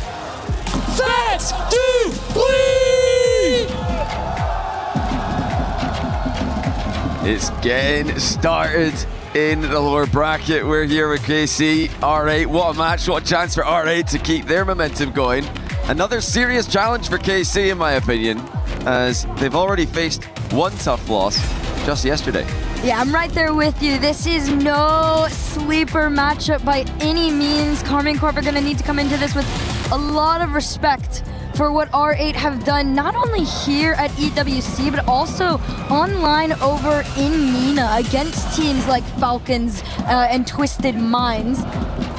Faites du bruit! It's getting started in the lower bracket. We're here with KC, R8. What a match, what a chance for R8 to keep their momentum going. Another serious challenge for KC, in my opinion, as they've already faced one tough loss just yesterday. Yeah, I'm right there with you. This is no sleeper matchup by any means. Carmine Corp are going to need to come into this with a lot of respect for what R8 have done, not only here at EWC, but also online over in MENA against teams like Falcons and Twisted Minds.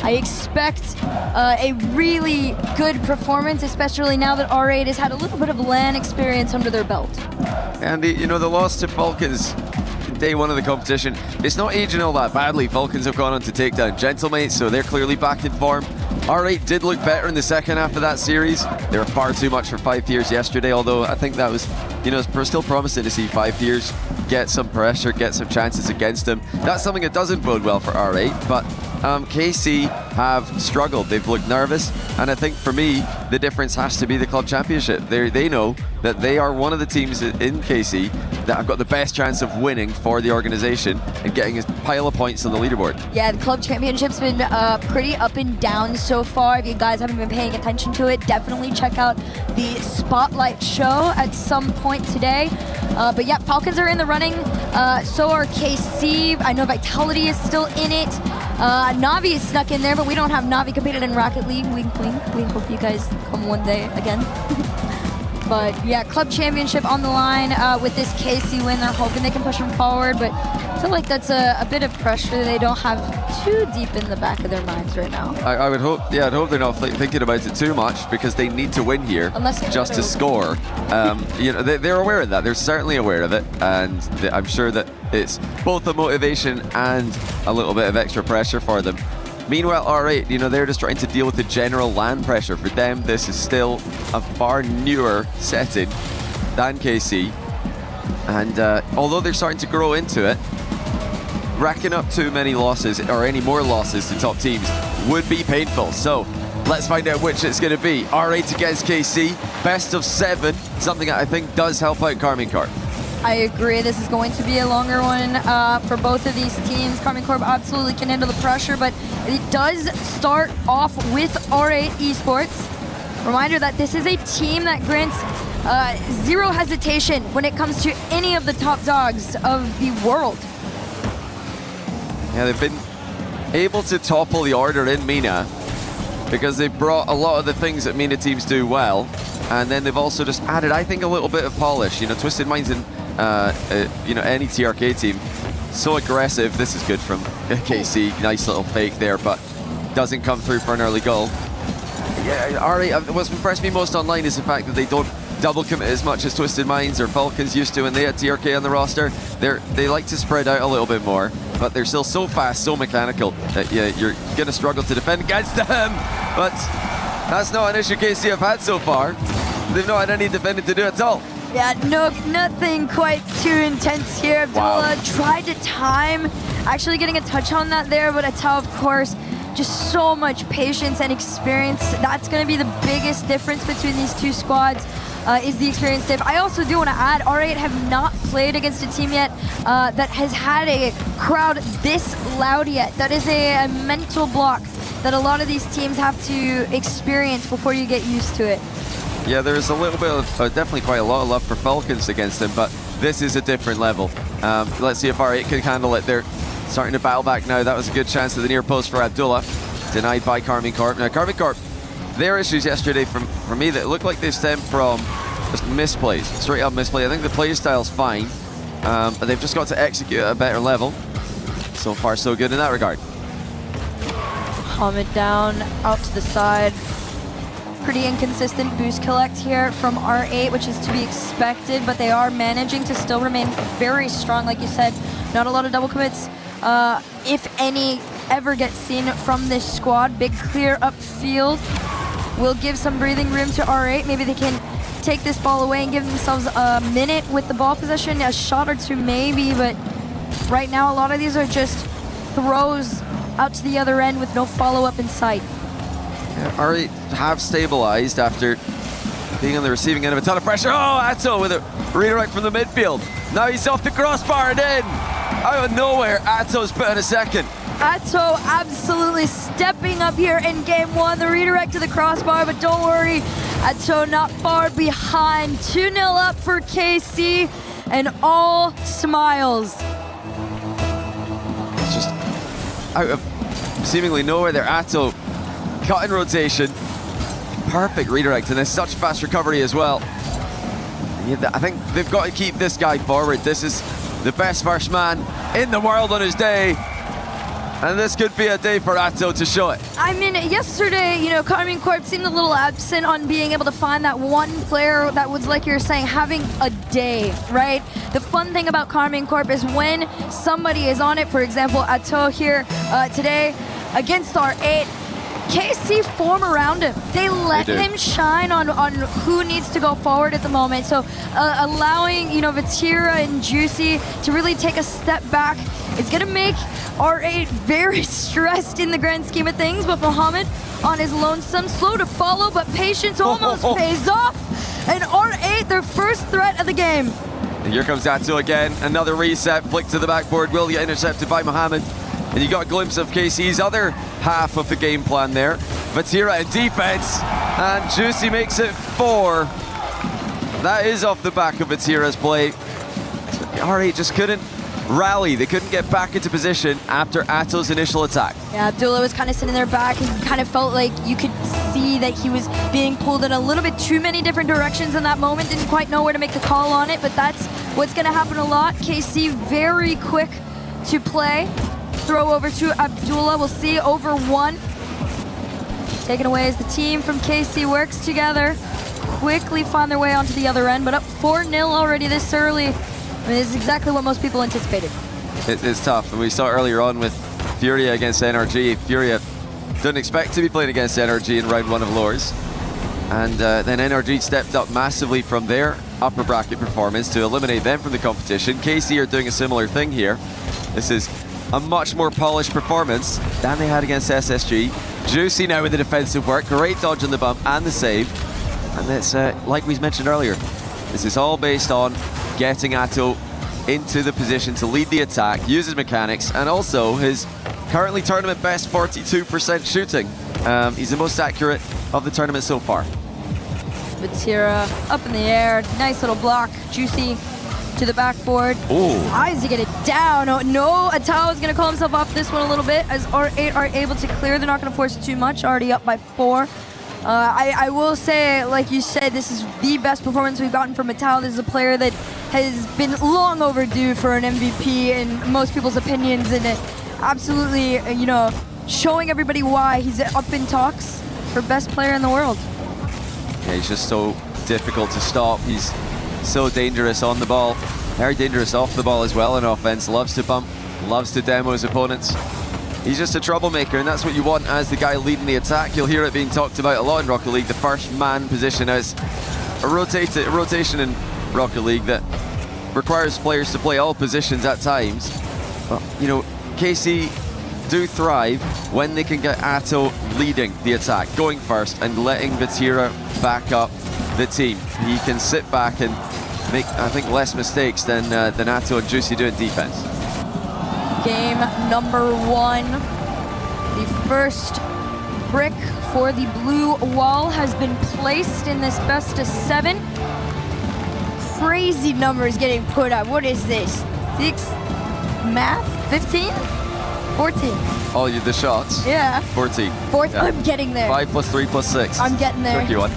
I expect a really good performance, especially now that R8 has had a little bit of LAN experience under their belt. And the loss to Falcons day one of the competition, it's not aging all that badly. Falcons have gone on to take down Gentlemates, so they're clearly back in form. R8 did look better in the second half of that series. They were far too much for 5-tiers yesterday, although I think that was, it's still promising to see 5-tiers get some pressure, get some chances against them. That's something that doesn't bode well for R8, but KC have struggled. They've looked nervous, and I think for me, the difference has to be the club championship. They know that they are one of the teams in KC that have got the best chance of winning for the organization and getting a pile of points on the leaderboard. Yeah, the club championship's been pretty up and down so far. If you guys haven't been paying attention to it, definitely check out the Spotlight show at some point today. But yeah, Falcons are in the running, so are KC. I know Vitality is still in it. Navi is snuck in there, but we don't have Navi competed in Rocket League. Wink, wink. We hope you guys come one day again. But yeah, club championship on the line with this KC win. They're hoping they can push them forward, but feel like that's a bit of pressure they don't have too deep in the back of their minds right now. I would hope, yeah, I'd hope they're not thinking about it too much because they need to win here just to score. You know, they're aware of that. They're certainly aware of it, and I'm sure that it's both a motivation and a little bit of extra pressure for them. Meanwhile, R8, you know, they're just trying to deal with the general LAN pressure. For them, this is still a far newer setting than KC. And although they're starting to grow into it, racking up too many losses or any more losses to top teams would be painful. So let's find out which it's going to be. R8 against KC, best of 7, something that I think does help out Karmine Corp. I agree. This is going to be a longer one for both of these teams. Karmine Corp absolutely can handle the pressure, but it does start off with R8 Esports. Reminder that this is a team that grants zero hesitation when it comes to any of the top dogs of the world. Yeah, they've been able to topple the order in MENA because they've brought a lot of the things that MENA teams do well, and then they've also just added, I think, a little bit of polish. You know, Twisted Minds and you know, any TRK team, so aggressive. This is good from KC. Nice little fake there, but doesn't come through for an early goal. Yeah, R8, what's impressed me most online is the fact that they don't double commit as much as Twisted Minds or Falcons used to when they had TRK on the roster. They like to spread out a little bit more, but they're still so fast, so mechanical that you're going to struggle to defend against them. But that's not an issue KC have had so far. They've not had any defending to do at all. Yeah, no, nothing quite too intense here. Abdullah tried to time actually getting a touch on that there, but Atal, of course, just so much patience and experience. That's going to be the biggest difference between these two squads, is the experience tip. I also do want to add, R8 have not played against a team yet that has had a crowd this loud yet. That is a mental block that a lot of these teams have to experience before you get used to it. Yeah, there's a little bit of, definitely quite a lot of love for Falcons against them, but this is a different level. Let's see if R8 can handle it. They're starting to battle back now. That was a good chance to the near post for Abdullah. Denied by Karmine Corp. Now, Karmine Corp, their issues yesterday for me that look like they stem from just misplays, straight up misplay. I think the play style's fine, but they've just got to execute at a better level. So far, so good in that regard. Hamid down, out to the side. Pretty inconsistent boost collect here from R8, which is to be expected, but they are managing to still remain very strong. Like you said, not a lot of double commits, if any, ever get seen from this squad. Big clear upfield will give some breathing room to R8. Maybe they can take this ball away and give themselves a minute with the ball possession, a shot or two maybe, but right now a lot of these are just throws out to the other end with no follow-up in sight. Yeah, R8 have stabilized after being on the receiving end of a ton of pressure. Oh, Atto with a redirect from the midfield. Now he's off the crossbar and in. Out of nowhere, Atto's put in a second. Atto absolutely stepping up here in game 1. The redirect to the crossbar, but don't worry, Atto not far behind. 2-0 up for KC, and all smiles. It's just out of seemingly nowhere there. Atto cut in rotation. Perfect redirect, and there's such fast recovery as well. I think they've got to keep this guy forward. This is the best first man in the world on his day. And this could be a day for Atto to show it. I mean, yesterday, you know, Karmine Corp seemed a little absent on being able to find that one player that was, like you're saying, having a day, right? The fun thing about Karmine Corp is when somebody is on it, for example, Atto here today against R8, KC form around him. They let him shine on who needs to go forward at the moment. So allowing, you know, Vatira and Juicy to really take a step back is going to make R8 very stressed in the grand scheme of things. But Mohamed on his lonesome, slow to follow, but patience almost pays off. And R8, their first threat of the game. And here comes Atto again. Another reset, flick to the backboard, will get intercepted by Mohamed. And you got a glimpse of KC's other half of the game plan there. Vatira in defense, and Juicy makes it 4. That is off the back of Vatira's play. R8 just couldn't rally. They couldn't get back into position after Atto's initial attack. Yeah, Abdullah was kind of sitting there back and kind of felt like you could see that he was being pulled in a little bit too many different directions in that moment. Didn't quite know where to make the call on it, but that's what's going to happen a lot. KC very quick to play. Throw over to Abdullah. We'll see over 1. Taken away as the team from KC works together. Quickly find their way onto the other end, but up 4-0 already this early. I mean, this is exactly what most people anticipated. It's tough. And we saw earlier on with Furia against NRG. Furia didn't expect to be playing against NRG in round 1 of Lures. And then NRG stepped up massively from their upper bracket performance to eliminate them from the competition. KC are doing a similar thing here. This is a much more polished performance than they had against SSG. Juicy now with the defensive work. Great dodge on the bump and the save. And it's, like we mentioned earlier, this is all based on getting Atto into the position to lead the attack, use his mechanics, and also his currently tournament best 42% shooting. He's the most accurate of the tournament so far. Vatira up in the air, nice little block. Juicy to the backboard. Tries to get it down. Oh, no, Atao is going to call himself off this one a little bit as R8 are able to clear. They're not going to force too much, already up by 4. I will say, like you said, this is the best performance we've gotten from Atao. This is a player that has been long overdue for an MVP in most people's opinions, and absolutely, you know, showing everybody why he's up in talks for best player in the world. Yeah, he's just so difficult to stop. He's so dangerous on the ball, very dangerous off the ball as well in offense. Loves to bump, loves to demo his opponents. He's just a troublemaker, and that's what you want as the guy leading the attack. You'll hear it being talked about a lot in Rocket League. The first man position as a rotation in Rocket League that requires players to play all positions at times. But, you know, KC do thrive when they can get Atto leading the attack, going first and letting Vatira back up the team. He can sit back and make, I think, less mistakes than Atto and Juicy do in defense. Game number 1. The first brick for the blue wall has been placed in this best of 7. Crazy numbers getting put up. What is this? 6 math? 15? 14. Oh, the shots? Yeah. 14. 14. Yeah. I'm getting there. 5 plus 3 plus 6. I'm getting there. Tricky one.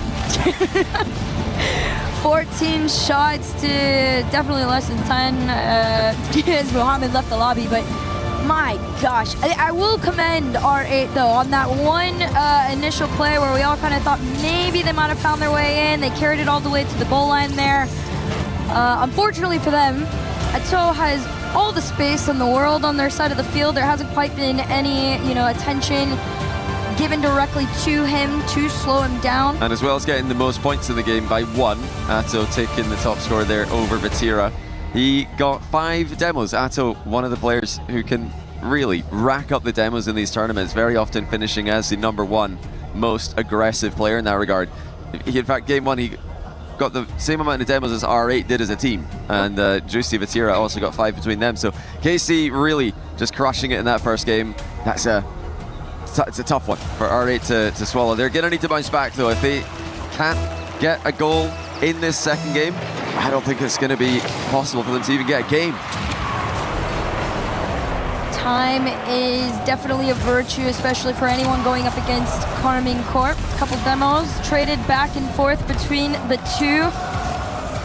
14 shots to definitely less than 10 as Mohammed left the lobby, but my gosh. I will commend R8 though on that one initial play where we all kind of thought maybe they might have found their way in. They carried it all the way to the goal line there. Unfortunately for them, Atto has all the space in the world on their side of the field. There hasn't quite been any, attention given directly to him to slow him down. And as well as getting the most points in the game by 1, Atto taking the top score there over Vatira. He got 5 demos. Atto, one of the players who can really rack up the demos in these tournaments, very often finishing as the #1 most aggressive player in that regard. In fact, game 1, he got the same amount of demos as R8 did as a team, and Juicy Vatira also got 5 between them. So KC really just crushing it in that first game. It's a tough one for R8 to swallow. They're going to need to bounce back, though. If they can't get a goal in this second game, I don't think it's going to be possible for them to even get a game. Time is definitely a virtue, especially for anyone going up against Carmine Corp. A couple demos traded back and forth between the two.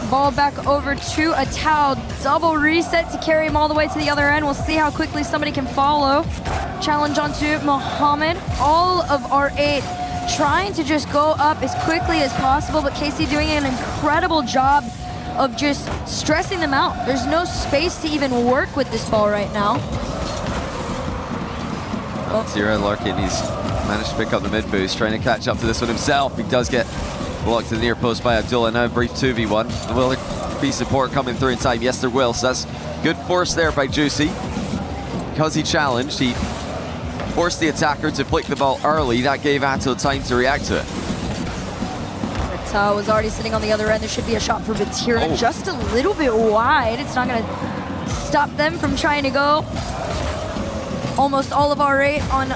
Ball back over to Atao. Double reset to carry him all the way to the other end. We'll see how quickly somebody can follow. Challenge onto Mohammed. All of R8 trying to just go up as quickly as possible, but KC doing an incredible job of just stressing them out. There's no space to even work with this ball right now. Zira Larkin, he's managed to pick up the mid boost, trying to catch up to this one himself. He does get blocked to the near post by Abdullah. Now a brief 2v1. Will there be support coming through in time? Yes, there will. So that's good force there by Juicy. Because he challenged, he forced the attacker to flick the ball early. That gave Atto time to react to it. Atao was already sitting on the other end. There should be a shot for Vatira, just a little bit wide. It's not going to stop them from trying to go. Almost all of R8 on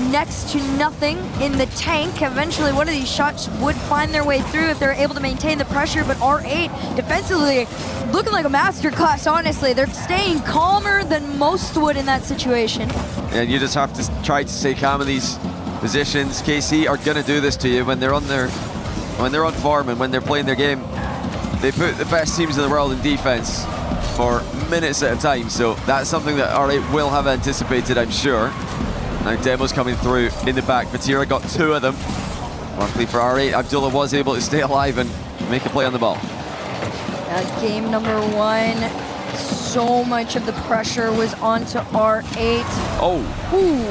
next to nothing in the tank. Eventually, one of these shots would find their way through if they're able to maintain the pressure, but R8 defensively looking like a masterclass, honestly. They're staying calmer than most would in that situation. And you just have to try to stay calm in these positions. KC are going to do this to you when they're on form and when they're playing their game. They put the best teams in the world in defense for minutes at a time, so that's something that R8 will have anticipated, I'm sure. Now Demo's coming through in the back. Vatira got 2 of them. Luckily for R8, Abdullah was able to stay alive and make a play on the ball. Game number 1, so much of the pressure was onto R8. Oh. Ooh.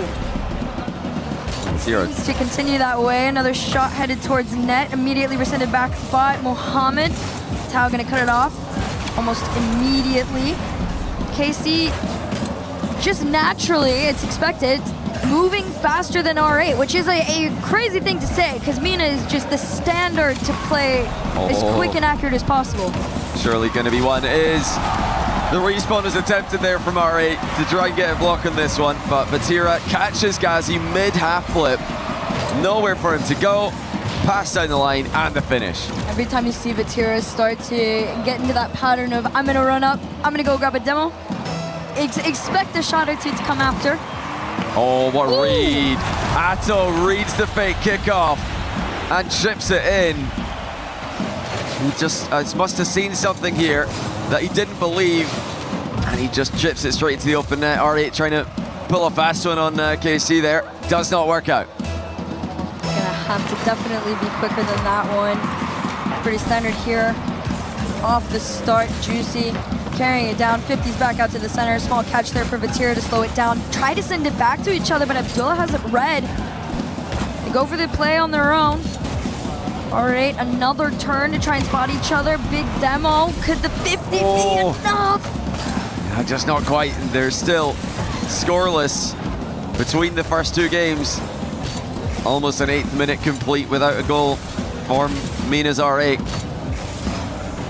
Vatira. Seems to continue that way. Another shot headed towards net, immediately rescinded back by Mohammed. Tao gonna cut it off almost immediately. KC, just naturally, it's expected, moving faster than R8, which is a crazy thing to say, because Mina is just the standard to play as quick and accurate as possible. Surely going to be one is the respawn is attempted there from R8 to try and get a block on this one, but Vatira catches Ghazi mid-half flip. Nowhere for him to go. Pass down the line and the finish. Every time you see Vatira start to get into that pattern of I'm gonna run up, I'm gonna go grab a demo, expect a shot or two to come after. Oh, what a read. Atto reads the fake kickoff and chips it in. He just must have seen something here that he didn't believe, and he just chips it straight into the open net. R8 trying to pull a fast one on KC there. Does not work out. Gonna have to definitely be quicker than that one. Pretty standard here. Off the start, Juicy carrying it down. 50's back out to the center. Small catch there for Vatira to slow it down. Try to send it back to each other, but Abdullah has it read. They go for the play on their own. R8, another turn to try and spot each other. Big demo. Could the 50 be enough? Yeah, just not quite. They're still scoreless between the first 2 games. Almost an 8th minute complete without a goal for Mina's R8.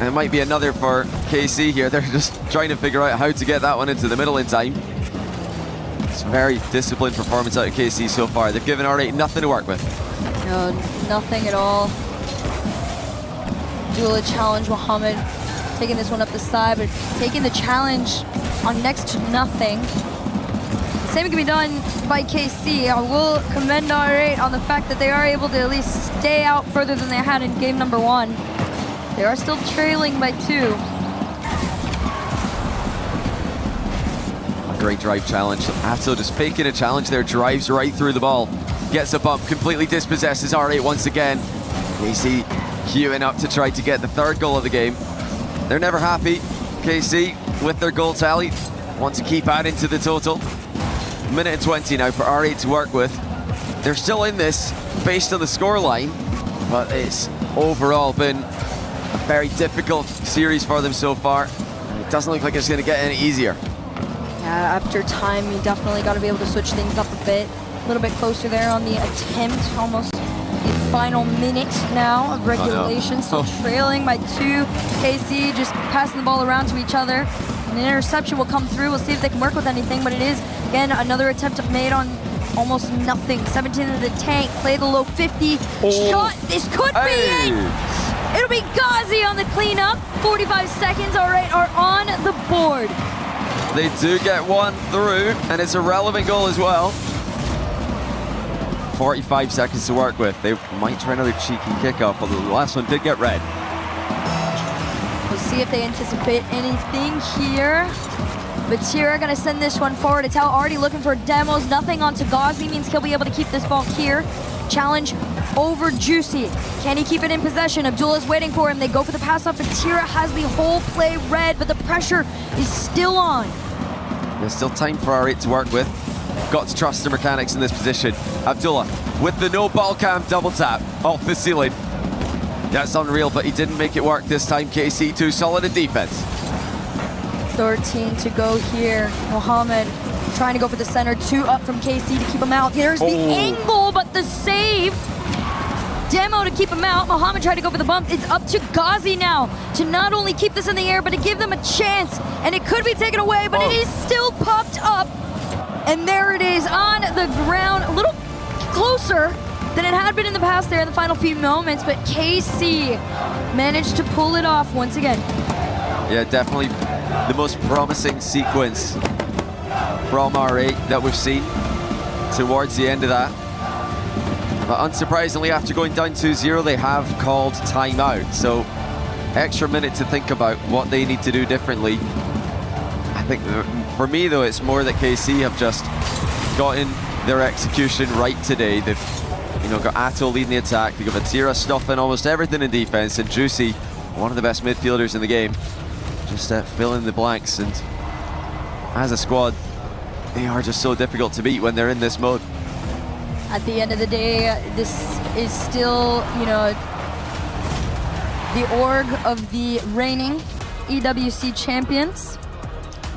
And it might be another for KC here. They're just trying to figure out how to get that one into the middle in time. It's a very disciplined performance out of KC so far. They've given R8 nothing to work with. No, nothing at all. Duel challenge, Mohammed taking this one up the side, but taking the challenge on next to nothing. Same can be done by KC. I will commend R8 on the fact that they are able to at least stay out further than they had in game number 1. They are still trailing by 2. Great drive challenge. Atto just faking a challenge there, drives right through the ball. Gets a bump, completely dispossesses R8 once again. KC queuing up to try to get the 3rd goal of the game. They're never happy. KC with their goal tally want to keep adding to the total. Minute and 20 now for R8 to work with. They're still in this based on the scoreline, but it's overall been a very difficult series for them so far. It doesn't look like it's going to get any easier. Yeah, after time, you definitely got to be able to switch things up a bit. A little bit closer there on the attempt, almost the final minute now of regulation. Still trailing by 2. KC just passing the ball around to each other. An interception will come through. We'll see if they can work with anything, but it is, again, another attempt made on almost nothing. 17 in the tank, play the low 50. Shot, this could be it! It'll be Ghazi on the cleanup. 45 seconds, R8 are on the board. They do get one through, and it's a relevant goal as well. 45 seconds to work with. They might try another cheeky kickoff, although the last one did get red. We'll see if they anticipate anything here. Vatira gonna send this one forward. It's out already looking for demos. Nothing onto Ghazi means he'll be able to keep this ball here. Challenge over Juicy. Can he keep it in possession? Abdullah's waiting for him. They go for the pass off. Vatira has the whole play red, but the pressure is still on. There's still time for R8 to work with. Got to trust the mechanics in this position. Abdullah with the no ball cam double tap off the ceiling. That's unreal, but he didn't make it work this time. KC too solid in defense. 13 to go here. Mohammed trying to go for the center. 2 up from KC to keep him out. Here's the angle, but the save. Demo to keep him out. Mohammed tried to go for the bump. It's up to Ghazi now to not only keep this in the air, but to give them a chance. And it could be taken away, but it is still popped up. And there it is on the ground. A little closer than it had been in the past there in the final few moments, but KC managed to pull it off once again. Yeah, definitely the most promising sequence from R8 that we've seen towards the end of that. But unsurprisingly, after going down 2-0, they have called timeout. So extra minute to think about what they need to do differently think for me, though, it's more that KC have just gotten their execution right today. They've got Atto leading the attack. They've got Vatira stuffing almost everything in defense, and Juicy, one of the best midfielders in the game, just filling the blanks. And as a squad, they are just so difficult to beat when they're in this mode. At the end of the day, this is still, the org of the reigning EWC champions.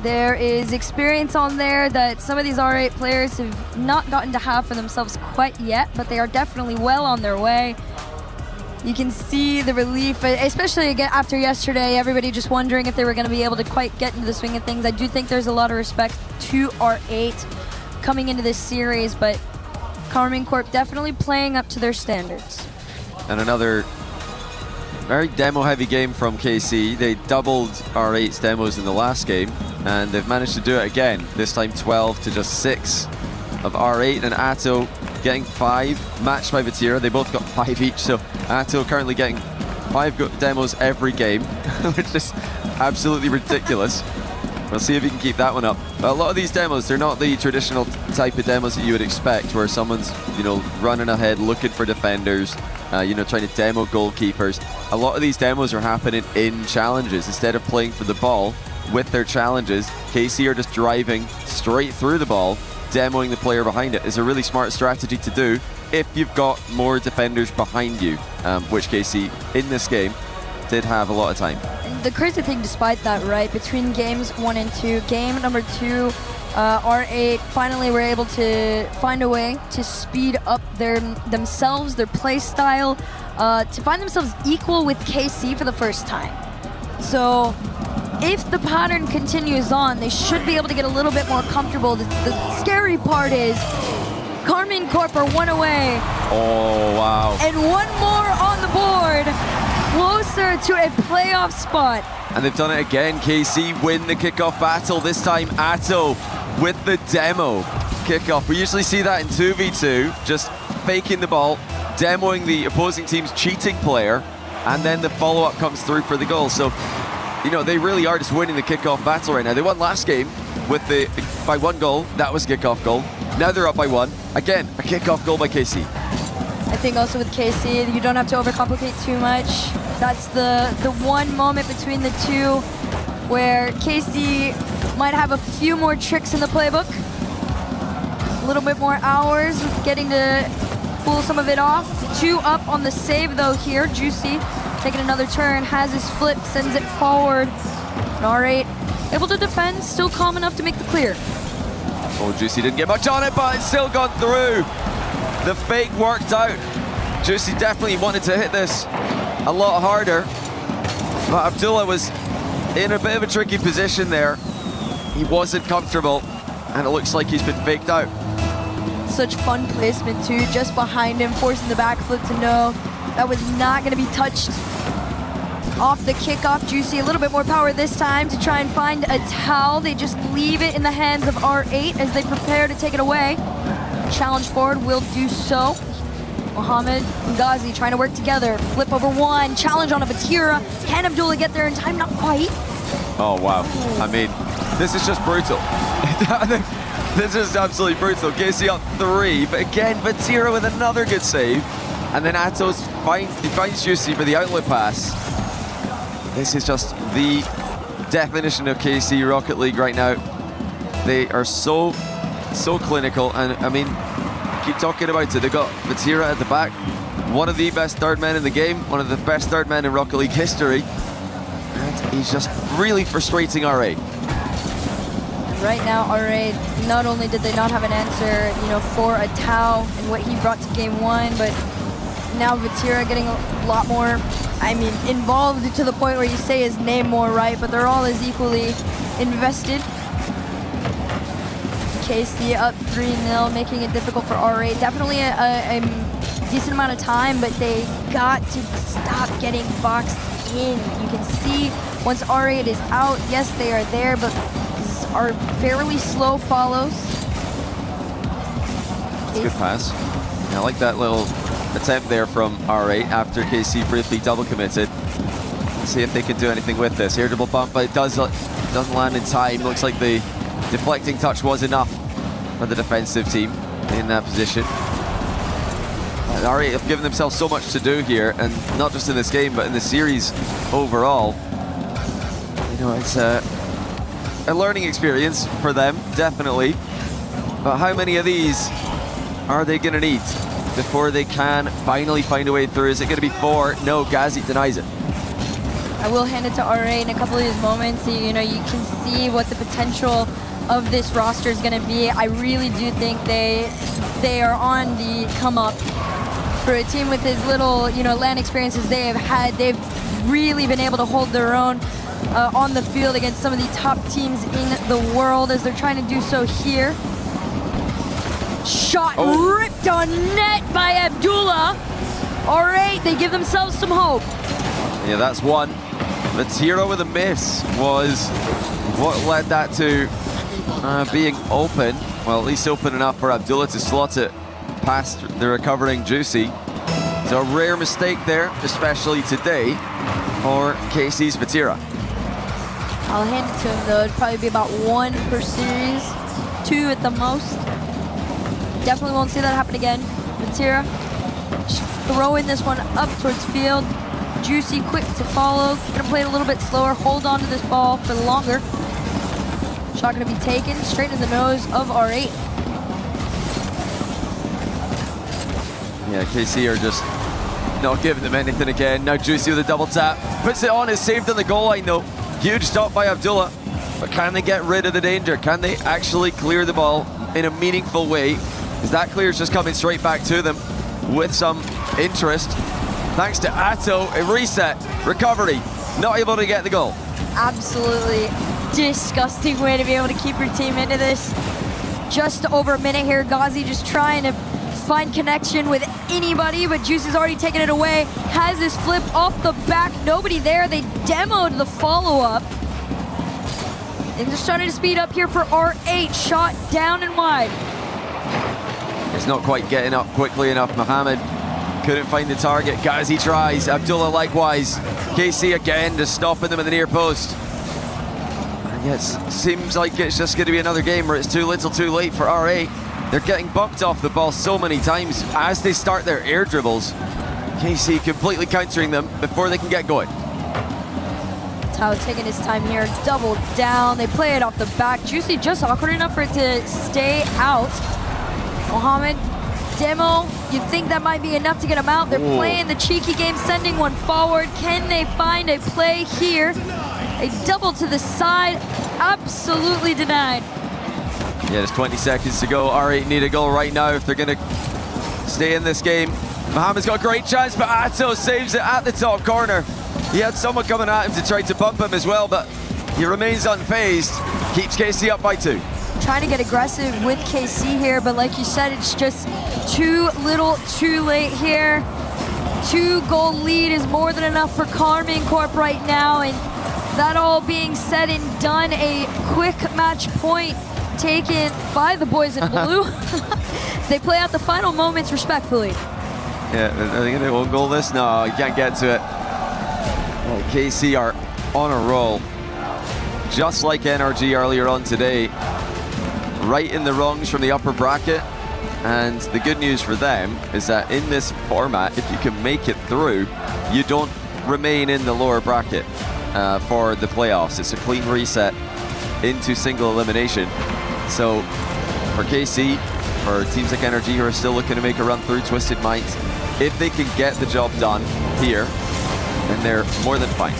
There is experience on there that some of these R8 players have not gotten to have for themselves quite yet, but they are definitely well on their way. You can see the relief, especially again after yesterday, everybody just wondering if they were going to be able to quite get into the swing of things. I do think there's a lot of respect to R8 coming into this series, but Karmine Corp definitely playing up to their standards. And another very demo-heavy game from KC. They doubled R8's demos in the last game, and they've managed to do it again. This time 12 to just 6 of R8, and Atto getting 5, matched by Vatira. They both got 5 each, so Atto currently getting 5 demos every game, which is absolutely ridiculous. We'll see if he can keep that one up. But a lot of these demos, they're not the traditional type of demos that you would expect, where someone's, running ahead, looking for defenders, trying to demo goalkeepers. A lot of these demos are happening in challenges. Instead of playing for the ball with their challenges, KC are just driving straight through the ball, demoing the player behind it. Is a really smart strategy to do if you've got more defenders behind you, which KC in this game did have a lot of time. The crazy thing, despite that, right, between games 1 and 2, game number 2, R8 finally were able to find a way to speed up themselves, their play style, to find themselves equal with KC for the first time. So if the pattern continues on, they should be able to get a little bit more comfortable. The scary part is Karmine Corp are 1 away. Oh, wow. And 1 more on the board, closer to a playoff spot. And they've done it again. KC win the kickoff battle. This time Atto with the demo kickoff. We usually see that in 2v2, just faking the ball, demoing the opposing team's cheating player, and then the follow-up comes through for the goal. So, they really are just winning the kickoff battle right now. They won last game with by 1 goal. That was a kickoff goal. Now they're up by 1. Again, a kickoff goal by KC. I think also with KC, you don't have to overcomplicate too much. That's the one moment between the two where KC might have a few more tricks in the playbook. A little bit more hours of getting to pull some of it off. 2 up on the save though here. Juicy taking another turn, has his flip, sends it forward. And R8 able to defend, still calm enough to make the clear. Oh, Juicy didn't get much on it, but it's still gone through. The fake worked out. Juicy definitely wanted to hit this a lot harder, but Abdullah was in a bit of a tricky position there. He wasn't comfortable, and it looks like he's been faked out. Such fun placement too, just behind him, forcing the backflip to no. That was not going to be touched. Off the kickoff, Juicy a little bit more power this time to try and find a towel. They just leave it in the hands of R8 as they prepare to take it away. Challenge forward will do so. Mohammed and Ghazi trying to work together. Flip over 1, challenge on a Vatira. Can Abdullah get there in time? Not quite. Oh, wow. I mean, this is just brutal. This is absolutely brutal. KC up 3, but again, Vatira with another good save. And then Atto finds Juicy for the outlet pass. This is just the definition of KC Rocket League right now. They are so clinical, and I mean, keep talking about it. They've got Vatira at the back, one of the best third men in the game, one of the best third men in Rocket League history, and he's just really frustrating R8. Right now, R8, not only did they not have an answer, for a Tau and what he brought to game 1, but now Vatira getting a lot more, involved to the point where you say his name more, right? But they're all as equally invested. KC up 3-0, making it difficult for R8. Definitely a decent amount of time, but they got to stop getting boxed in. You can see once R8 is out, yes, they are there, but these are fairly slow follows. That's a good pass. Yeah, I like that little attempt there from R8 after KC briefly double committed. Let's see if they can do anything with this. Irritable bump, but it does doesn't land in time. Looks like the deflecting touch was enough for the defensive team in that position. R8 have given themselves so much to do here, and not just in this game, but in the series overall. You know, it's a learning experience for them, definitely. But how many of these are they going to need before they can finally find a way through? Is it going to be 4? No, Gazi denies it. I will hand it to R8 in a couple of these moments. You know, you can see what the potential of this roster is going to be. I really do think they are on the come up. For a team with as little, you know, LAN experiences they have had, they've really been able to hold their own on the field against some of the top teams in the world as they're trying to do so here. Shot ripped on net by Abdullah. R8, they give themselves some hope. Yeah, that's one. But Tiro with a miss was what led that to being open. Well, at least open enough for Abdullah to slot it past the recovering Juicy. So a rare mistake there, especially today, for KC's Vatira. I'll hand it to him though. It'd probably be about 1 per series, 2 at the most. Definitely won't see that happen again. Vatira throwing this one up towards field. Juicy quick to follow. Gonna play it a little bit slower. Hold on to this ball for longer. Shot gonna be taken straight in the nose of R8. Yeah, KC are just not giving them anything again. Now Juicy with a double tap. Puts it on, is saved on the goal line though. Huge stop by Abdullah. But can they get rid of the danger? Can they actually clear the ball in a meaningful way? As that clear is just coming straight back to them with some interest. Thanks to Atto, a reset, recovery, not able to get the goal. Absolutely disgusting way to be able to keep your team into this. Just over a minute here, Gazi just trying to find connection with anybody, but Juice has already taken it away. Has this flip off the back, nobody there. They demoed the follow-up. And just starting to speed up here for R8, shot down and wide. It's not quite getting up quickly enough. Mohamed couldn't find the target. Gazi tries, Abdullah likewise. KC again just stopping them at the near post. And yes, seems like it's just going to be another game where it's too little too late for R8. They're getting bumped off the ball so many times as they start their air dribbles. KC completely countering them before they can get going. Tao taking his time here, double down. They play it off the back. Juicy just awkward enough for it to stay out. Mohamed, demo, you'd think that might be enough to get him out. They're playing the cheeky game, sending one forward. Can they find a play here? A double to the side, absolutely denied. Yeah, there's 20 seconds to go. R8 need a goal right now if they're going to stay in this game. Mohamed's got a great chance, but Atto saves it at the top corner. He had someone coming at him to try to bump him as well, but he remains unfazed. Keeps KC up by 2. Trying to get aggressive with KC here, but like you said, it's just too little, too late here. 2-goal lead is more than enough for Karmine Corp right now, and that all being said and done, a quick match point taken by the boys in blue. They play out the final moments respectfully. Yeah, are they going to own goal this? No, you can't get to it. Well, KC are on a roll. Just like NRG earlier on today. Right in the rungs from the upper bracket. And the good news for them is that in this format, if you can make it through, you don't remain in the lower bracket for the playoffs. It's a clean reset into single elimination. So for KC, for teams like NRG who are still looking to make a run through Twisted Minds, if they can get the job done here, then they're more than fine.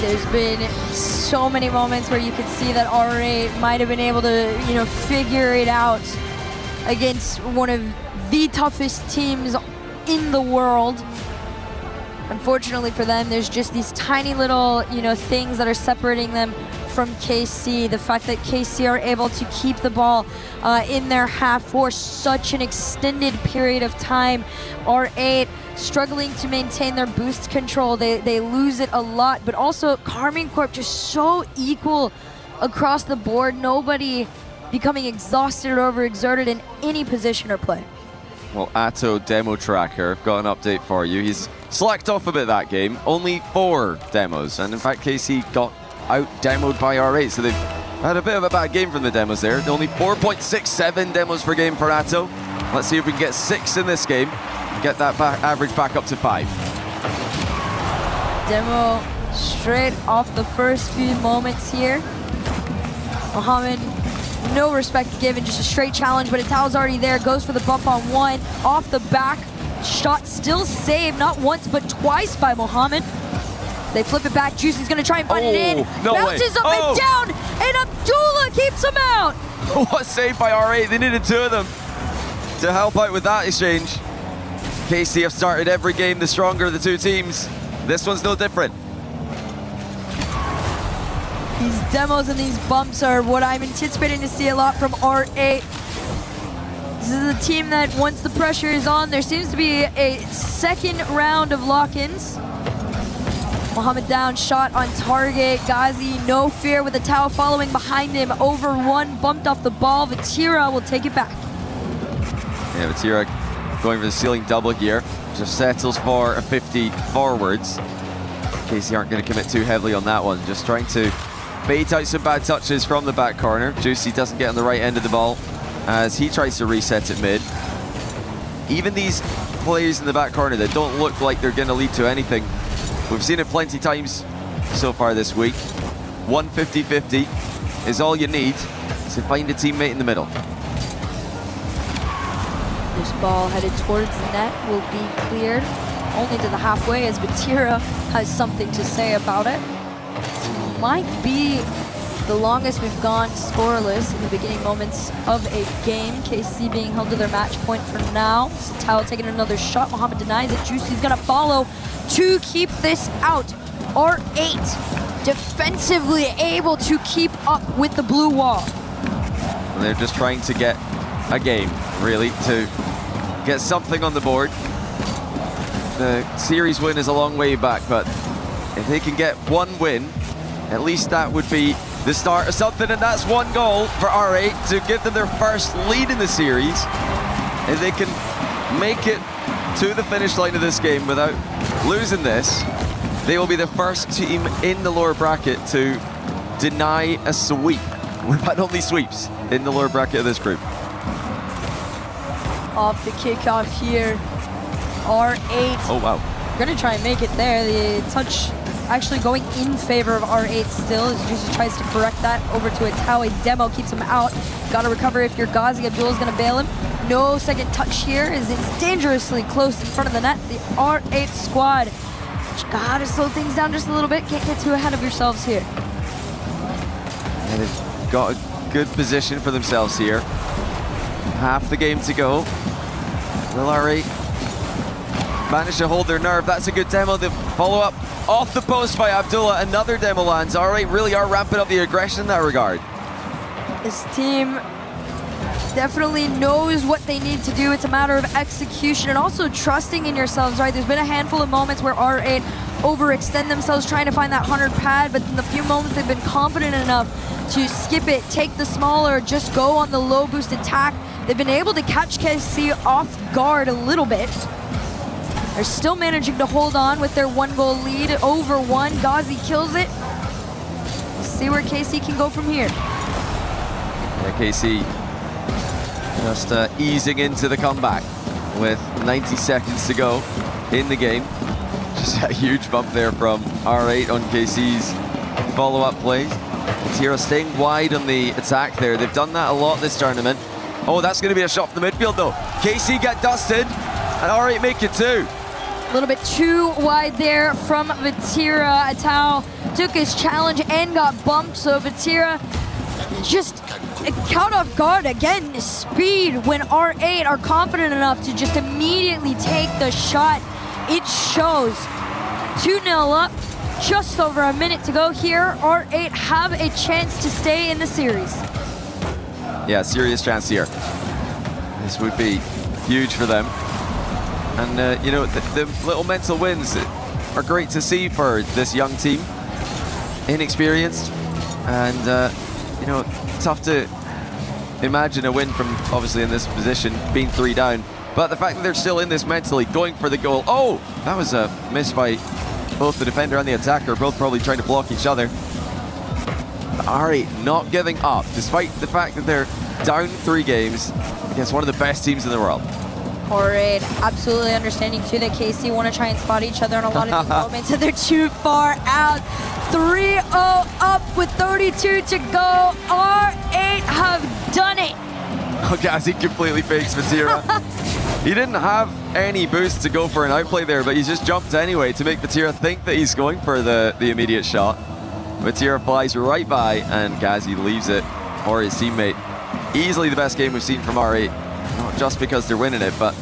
There's been so many moments where you could see that R8 might have been able to, you know, figure it out against one of the toughest teams in the world. Unfortunately for them, there's just these tiny little, you know, things that are separating them from KC. The fact that KC are able to keep the ball in their half for such an extended period of time. R8 struggling to maintain their boost control. They lose it a lot, but also Karmine Corp just so equal across the board. Nobody becoming exhausted or overexerted in any position or play. Well, Atto Demo Tracker, got an update for you. He's slacked off a bit that game. Only 4 demos, and in fact KC got out-demoed by R8, so they've had a bit of a bad game from the demos there. Only 4.67 demos per game for Atto. Let's see if we can get 6 in this game, get that average back up to 5. Demo straight off the first few moments here. Mohamed, no respect given, just a straight challenge, but Itao's already there, goes for the bump on 1, off the back, shot still saved, not once but twice by Mohamed. They flip it back, Juicy's gonna try and butt it in, bounces up and down, and Abdullah keeps him out! What a save by R8, they needed 2 of them to help out with that exchange. KC have started every game the stronger of the 2 teams. This one's no different. These demos and these bumps are what I'm anticipating to see a lot from R8. This is a team that once the pressure is on, there seems to be a second round of lock-ins. Mohamed down, shot on target. Ghazi, no fear with Itao following behind him. Over 1, bumped off the ball. Vatira will take it back. Yeah, Vatira going for the ceiling double here. Just settles for a 50 forwards. KC aren't going to commit too heavily on that one. Just trying to bait out some bad touches from the back corner. Juicy doesn't get on the right end of the ball as he tries to reset it mid. Even these plays in the back corner that don't look like they're going to lead to anything. We've seen it plenty times so far this week. 1 50-50 is all you need to find a teammate in the middle. This ball headed towards the net will be cleared only to the halfway as Vatira has something to say about it. This might be the longest we've gone scoreless in the beginning moments of a game. KC being held to their match point for now. Tao taking another shot. Mohamed denies it. Juicy's gonna follow to keep this out. R8 defensively able to keep up with the blue wall. And they're just trying to get a game, really, to get something on the board. The series win is a long way back, but if they can get 1 win, at least that would be the start of something, and that's 1 goal for R8 to give them their first lead in the series. If they can make it to the finish line of this game without losing this, they will be the first team in the lower bracket to deny a sweep. We've had only sweeps in the lower bracket of this group. Off the kickoff here, R8. Oh, wow. Gonna try and make it there. The touch actually going in favor of R8 still as Juicy tries to correct that over to Itao. A demo keeps him out. Gotta recover if you're Ghazi. Abdul's gonna bail him. No second touch here as it's dangerously close in front of the net. The R8 squad. You gotta slow things down just a little bit. Can't get too ahead of yourselves here. And they've got a good position for themselves here. Half the game to go. Will R8 manage to hold their nerve? That's a good demo. The follow-up off the post by Abdullah. Another demo lands. R8 really are ramping up the aggression in that regard. This team definitely knows what they need to do. It's a matter of execution and also trusting in yourselves, right? There's been a handful of moments where R8 overextend themselves trying to find that 100 pad, but in the few moments they've been confident enough to skip it, take the smaller, just go on the low boost attack. They've been able to catch KC off guard a little bit. They're still managing to hold on with their 1 goal lead over 1. Ghazi kills it. Let's see where KC can go from here. Yeah, KC just easing into the comeback with 90 seconds to go in the game. Just a huge bump there from R8 on KC's follow-up plays. Tira staying wide on the attack there. They've done that a lot this tournament. Oh, that's going to be a shot from the midfield though. KC get dusted and R8 make it 2. A little bit too wide there from Vatira. Itao took his challenge and got bumped, so Vatira just caught off guard again. Speed when R8 are confident enough to just immediately take the shot. It shows. 2-0 up, just over a minute to go here. R8 have a chance to stay in the series. Yeah, serious chance here. This would be huge for them. And, you know, the little mental wins are great to see for this young team. Inexperienced. And, you know, tough to imagine a win from, obviously, in this position, being 3 down. But the fact that they're still in this mentally, going for the goal. Oh, that was a miss by both the defender and the attacker, both probably trying to block each other. But R8 not giving up, despite the fact that they're down 3 games against one of the best teams in the world. R8 absolutely understanding too that KC want to try and spot each other on a lot of these moments, and they're too far out. 3-0 up with 32 to go. R8 have done it. Okay, as he completely fakes Vatira. He didn't have any boost to go for an outplay there, but he just jumped anyway to make Vatira think that he's going for the immediate shot. Vatira flies right by, and Gazi leaves it for his teammate. Easily the best game we've seen from R8. Not just because they're winning it, but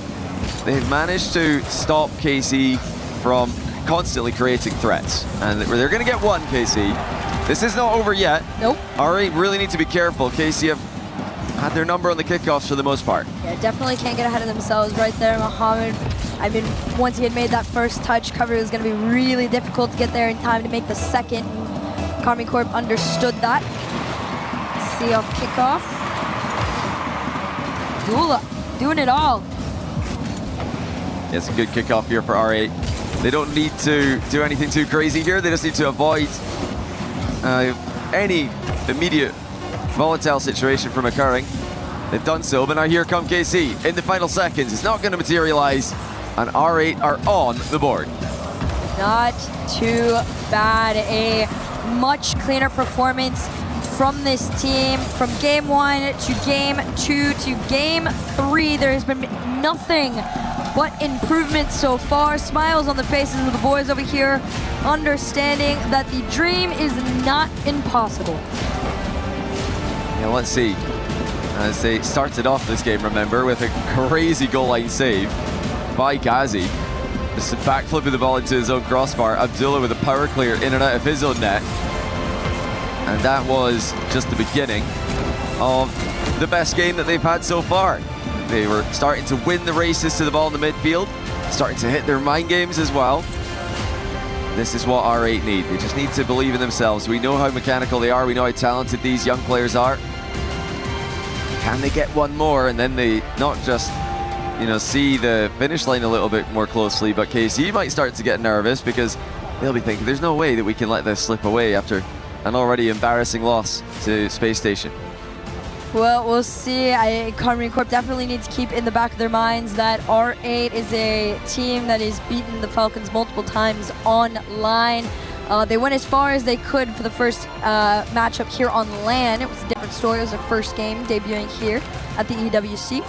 they've managed to stop KC from constantly creating threats. And they're going to get one, KC. This is not over yet. Nope. R8 really need to be careful. KC have had their number on the kickoffs for the most part. Yeah, definitely can't get ahead of themselves right there. Mohammed, I mean, once he had made that first touch, cover was going to be really difficult to get there in time to make the second. Karmine Corp understood that. See off kickoff. Dula doing it all. It's a good kickoff here for R8. They don't need to do anything too crazy here. They just need to avoid any immediate volatile situation from occurring. They've done so, but now here come KC in the final seconds. It's not going to materialize, and R8 are on the board. Not too bad. A much cleaner performance from this team. From game 1 to game 2 to game 3, there has been nothing but improvement so far. Smiles on the faces of the boys over here, understanding that the dream is not impossible. Yeah, let's see. As they started off this game, remember, with a crazy goal line save by Gazi. Just a backflip of the ball into his own crossbar. Abdullah with a power clear in and out of his own net. And that was just the beginning of the best game that they've had so far. They were starting to win the races to the ball in the midfield, starting to hit their mind games as well. This is what R8 need. They just need to believe in themselves. We know how mechanical they are. We know how talented these young players are. Can they get one more? And then they not just, see the finish line a little bit more closely, but KC might start to get nervous because they'll be thinking, there's no way that we can let this slip away after an already embarrassing loss to Space Station. Well, we'll see. Karmine Corp definitely need to keep in the back of their minds that R8 is a team that has beaten the Falcons multiple times online. They went as far as they could for the first matchup here on LAN. It was a different story. It was their first game debuting here at the EWC.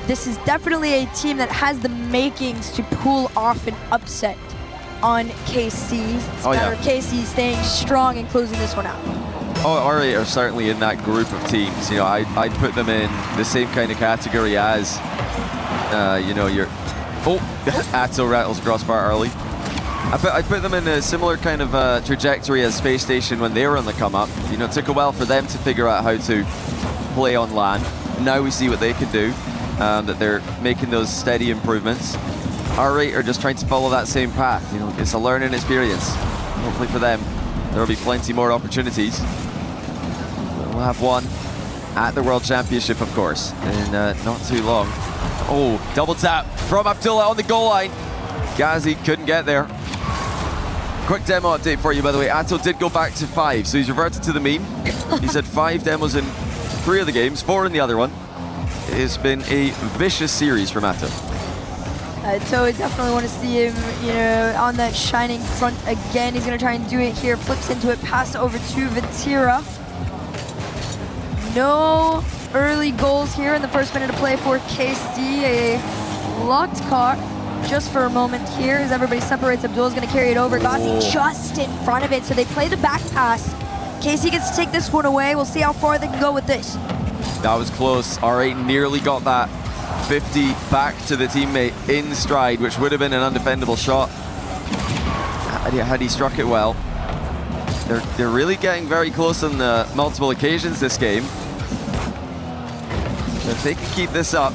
This is definitely a team that has the makings to pull off an upset on KC. It's better KC staying strong and closing this one out. Oh, R8 are certainly in that group of teams. I'd put them in the same kind of category as, your... Oh, Atto rattles crossbar early. I put them in a similar kind of trajectory as Space Station when they were on the come-up. It took a while for them to figure out how to play on LAN. Now we see what they can do, that they're making those steady improvements. R8 are just trying to follow that same path. It's a learning experience. Hopefully for them, there will be plenty more opportunities. We'll have one at the World Championship, of course, in not too long. Oh, double tap from Abdullah on the goal line. Gazi couldn't get there. Quick demo update for you, by the way. Atto did go back to 5, so he's reverted to the mean. He's had 5 demos in 3 of the games, 4 in the other one. It's been a vicious series from Atto. So I definitely want to see him, on that shining front again. He's going to try and do it here. Flips into it, pass over to Vatira. No early goals here in the first minute of play for KC. A locked car just for a moment here as everybody separates. Abdul's going to carry it over. Gazi just in front of it, so they play the back pass. KC gets to take this one away. We'll see how far they can go with this. That was close. R8 nearly got that 50 back to the teammate in stride, which would have been an undefendable shot had he struck it well. They're really getting very close on multiple occasions this game. If they can keep this up,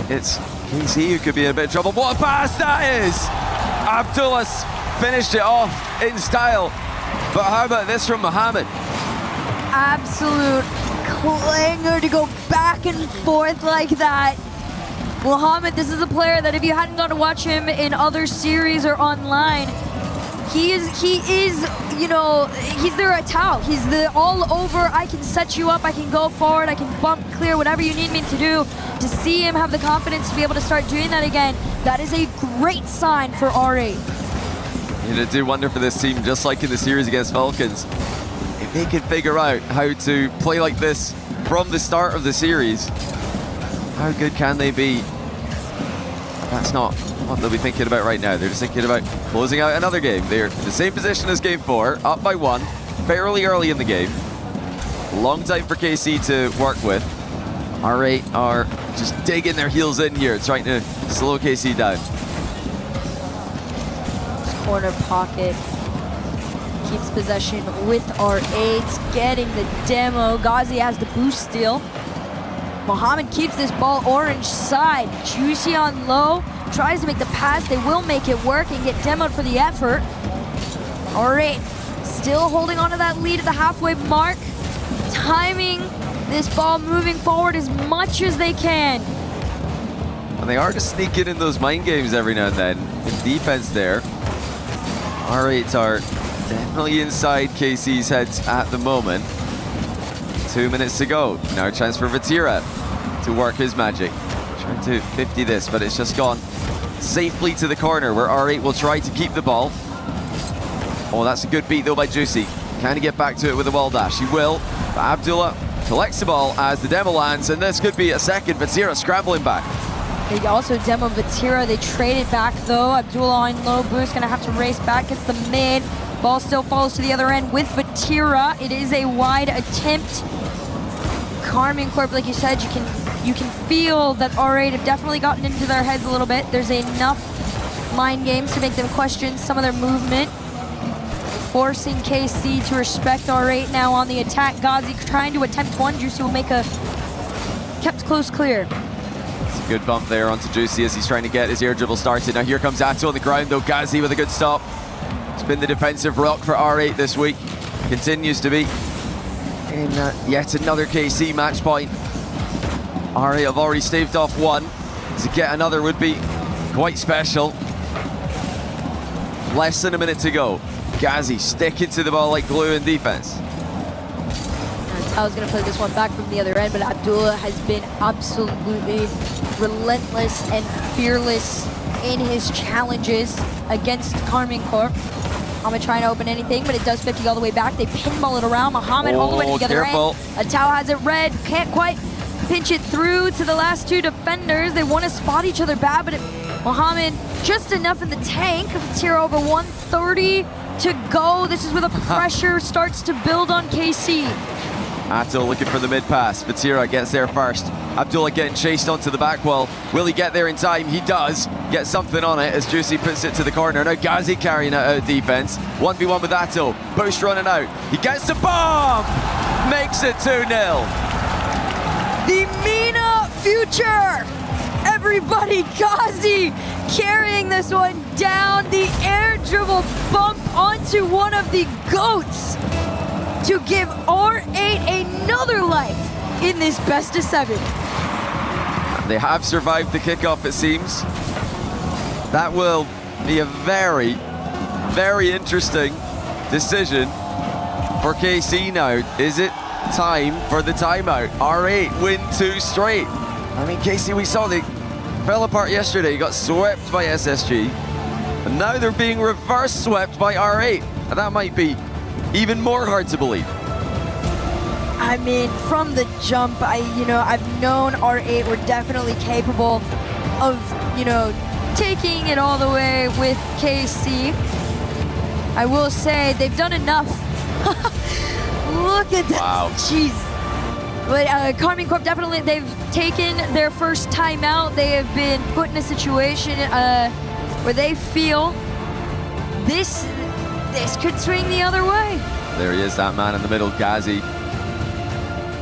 it's KC who could be in a bit of trouble. What a pass that is! Abdullah's finished it off in style. But how about this from Mohammed? Absolute clanger to go back and forth like that. Mohamed, this is a player that if you hadn't got to watch him in other series or online, he is, you know, he's their Atao. He's the all over, I can set you up, I can go forward, I can bump clear, whatever you need me to do. To see him have the confidence to be able to start doing that again, that is a great sign for R8. It'll do wonder for this team, just like in the series against Falcons. If they can figure out how to play like this from the start of the series, how good can they be? That's not what they'll be thinking about right now. They're just thinking about closing out another game. They're in the same position as game 4, up by 1, fairly early in the game. Long time for KC to work with. R8 are just digging their heels in here, trying to slow KC down. Corner pocket keeps possession with R8, getting the demo. Ghazi has the boost steal. Mohamed keeps this ball orange side. Juicy on low, tries to make the pass. They will make it work and get demoed for the effort. R8 still holding on to that lead at the halfway mark. Timing this ball moving forward as much as they can. And they are just sneaking in those mind games every now and then. In defense there. R8 are definitely inside KC's heads at the moment. 2 minutes to go. Now a chance for Vatira to work his magic. Trying to 50 this, but it's just gone safely to the corner where R8 will try to keep the ball. Oh, that's a good beat though by Juicy. Can he get back to it with a wall dash? He will. But Abdullah collects the ball as the demo lands, and this could be a second. Vatira scrambling back. They also demoed Vatira. They traded back though. Abdullah on low boost, gonna have to race back. Gets the mid. Ball still falls to the other end with Vatira. It is a wide attempt. Karmine Corp, like you said, you can feel that R8 have definitely gotten into their heads a little bit. There's enough mind games to make them question some of their movement. Forcing KC to respect R8 now on the attack. Ghazi trying to attempt one. Juicy will make a kept close clear. It's a good bump there onto Juicy as he's trying to get his air dribble started. Now here comes Atto on the ground though. Ghazi with a good stop. It's been the defensive rock for R8 this week. Continues to be. In yet another KC match point. R8 have already staved off one. To get another would be quite special. Less than a minute to go. Ghazi sticking to the ball like glue in defense. Tao's going to play this one back from the other end, but Abdullah has been absolutely relentless and fearless in his challenges against Karmine Corp. Mohamed trying to open anything, but it does 50 all the way back. They pinball it around. Mohamed all the way to the other end. Atao has it red. Can't quite pinch it through to the last two defenders. They want to spot each other bad, but Mohamed just enough in the tank. Vatira over 130 to go. This is where the pressure starts to build on KC. Atto looking for the mid pass. Vatira gets there first. Abdullah getting chased onto the back wall. Will he get there in time? He does. Get something on it as Juicy puts it to the corner. Now Ghazi carrying it out of defense. 1v1 with Atto. Bush running out. He gets the bomb! Makes it 2-0. The MENA future! Everybody, Ghazi carrying this one down. The air dribble bump onto one of the GOATs to give R8 another life in this best of 7. They have survived the kickoff, it seems. That will be a very, very interesting decision for KC now. Is it time for the timeout? R8 win 2 straight. I mean, KC, we saw they fell apart yesterday, got swept by SSG, and now they're being reverse swept by R8. And that might be even more hard to believe. I mean, from the jump, I've known R8 were definitely capable of, taking it all the way with KC. I will say they've done enough. Look at that. Wow. Jeez. But Karmine Corp definitely, they've taken their first time out. They have been put in a situation where they feel this could swing the other way. There he is, that man in the middle, Ghazi.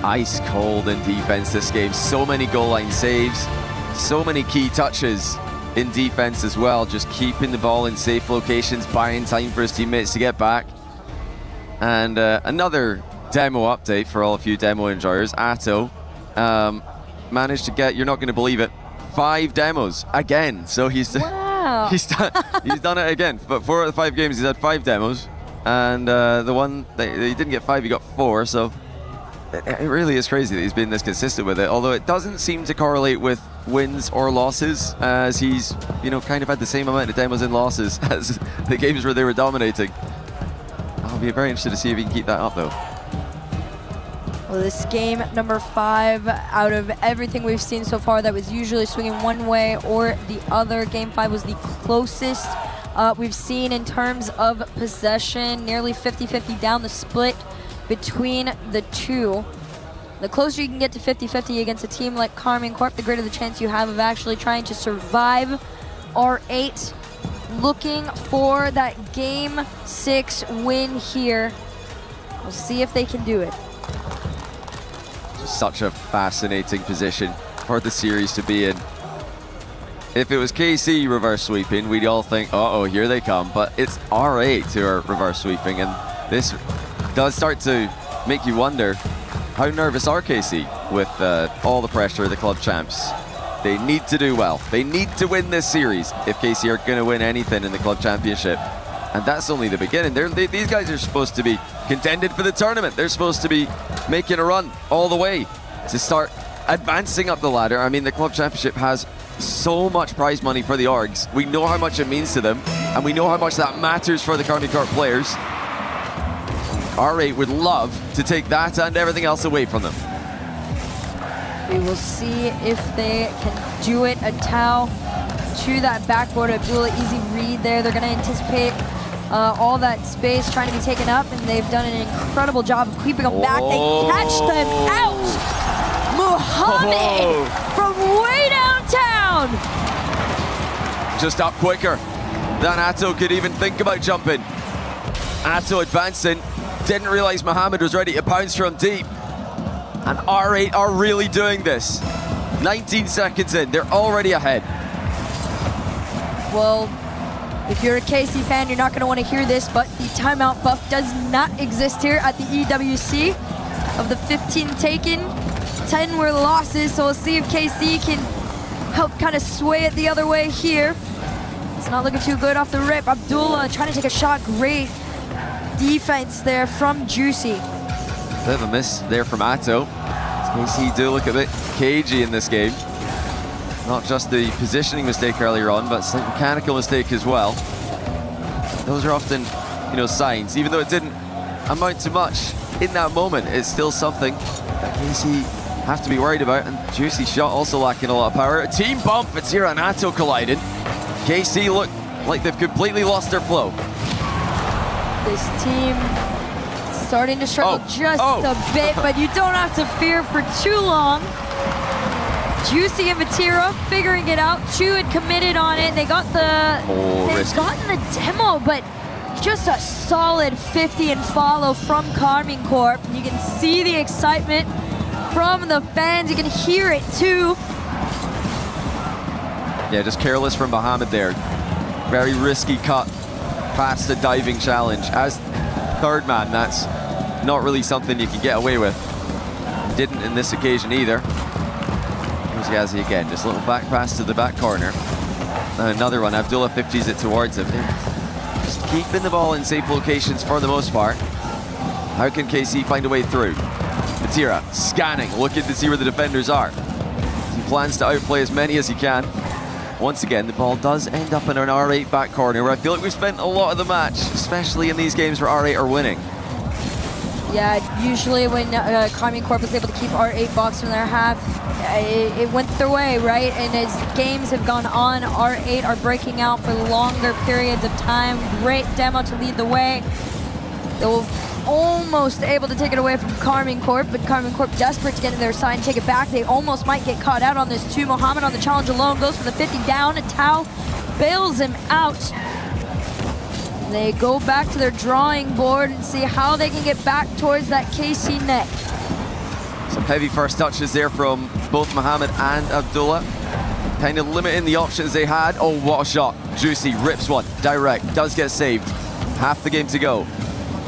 Ice cold in defense this game. So many goal line saves, so many key touches in defense as well. Just keeping the ball in safe locations, buying time for his teammates to get back. And another demo update for all of you demo enjoyers. Atto managed to get, you're not going to believe it, 5 demos again. So he's Wow. he's done it again. But 4 out of 5 games, he's had 5 demos. And the one that he didn't get 5, he got 4. So it really is crazy that he's been this consistent with it. Although it doesn't seem to correlate with wins or losses, as he's, kind of had the same amount of demos and losses as the games where they were dominating. I'll be very interested to see if he can keep that up, though. Well, this game number 5, out of everything we've seen so far, that was usually swinging one way or the other. Game 5 was the closest we've seen in terms of possession, nearly 50-50 down the split between the two. The closer you can get to 50-50 against a team like Karmine Corp, the greater the chance you have of actually trying to survive R8. Looking for that Game 6 win here. We'll see if they can do it. Such a fascinating position for the series to be in. If it was KC reverse sweeping, we'd all think, uh-oh, here they come. But it's R8 who are reverse sweeping, and this does start to make you wonder, how nervous are KC with all the pressure of the club champs? They need to do well. They need to win this series if KC are going to win anything in the club championship. And that's only the beginning. These guys are supposed to be contended for the tournament. They're supposed to be making a run all the way to start advancing up the ladder. I mean, the club championship has so much prize money for the orgs. We know how much it means to them, and we know how much that matters for the Karmine Corp players. R8 would love to take that and everything else away from them. We will see if they can do it. A Tau to that backboard. Abdullah, easy read there. They're going to anticipate all that space trying to be taken up, and they've done an incredible job of keeping them back. They catch them out. Mohammed from way downtown. Just up quicker than Atto could even think about jumping. Atto advancing. Didn't realize Mohammed was ready to pounce from deep. And R8 are really doing this. 19 seconds in, they're already ahead. Well, if you're a KC fan, you're not going to want to hear this, but the timeout buff does not exist here at the EWC. Of the 15 taken, 10 were losses, so we'll see if KC can help kind of sway it the other way here. It's not looking too good off the rip. Abdullah trying to take a shot. Great defense there from Juicy. Bit of a miss there from Atto. KC do look a bit cagey in this game. Not just the positioning mistake earlier on, but some mechanical mistake as well. Those are often, signs. Even though it didn't amount to much in that moment, it's still something that KC have to be worried about. And Juicy shot also lacking a lot of power. A team bump, Fatira and Atto colliding. KC look like they've completely lost their flow. This team starting to struggle just a bit, but you don't have to fear for too long. Juicy and Vatira figuring it out. Two had committed on it. They got they've gotten the demo, but just a solid 50 and follow from Karmine Corp. You can see the excitement from the fans. You can hear it too. Yeah, just careless from Mohammed there. Very risky cut past the diving challenge. As third man, that's not really something you can get away with. Didn't in this occasion either. Here's Ghazi again, just a little back pass to the back corner. And another one, Abdullah 50s it towards him. Just keeping the ball in safe locations for the most part. How can KC find a way through? Matira scanning, looking to see where the defenders are. He plans to outplay as many as he can. Once again, the ball does end up in an R8 back corner, where I feel like we've spent a lot of the match, especially in these games where R8 are winning. Yeah, usually when Karmine Corp was able to keep R8 boxed in their half, it went their way, right? And as games have gone on, R8 are breaking out for longer periods of time. Great demo to lead the way. They were almost able to take it away from Karmine Corp, but Karmine Corp desperate to get to their side and take it back. They almost might get caught out on this too. Mohammed on the challenge alone goes for the 50 down, and Tau bails him out. They go back to their drawing board and see how they can get back towards that KC net. Some heavy first touches there from both Mohammed and Abdullah. Kind of limiting the options they had. Oh, what a shot. Juicy rips one. Direct. Does get saved. Half the game to go.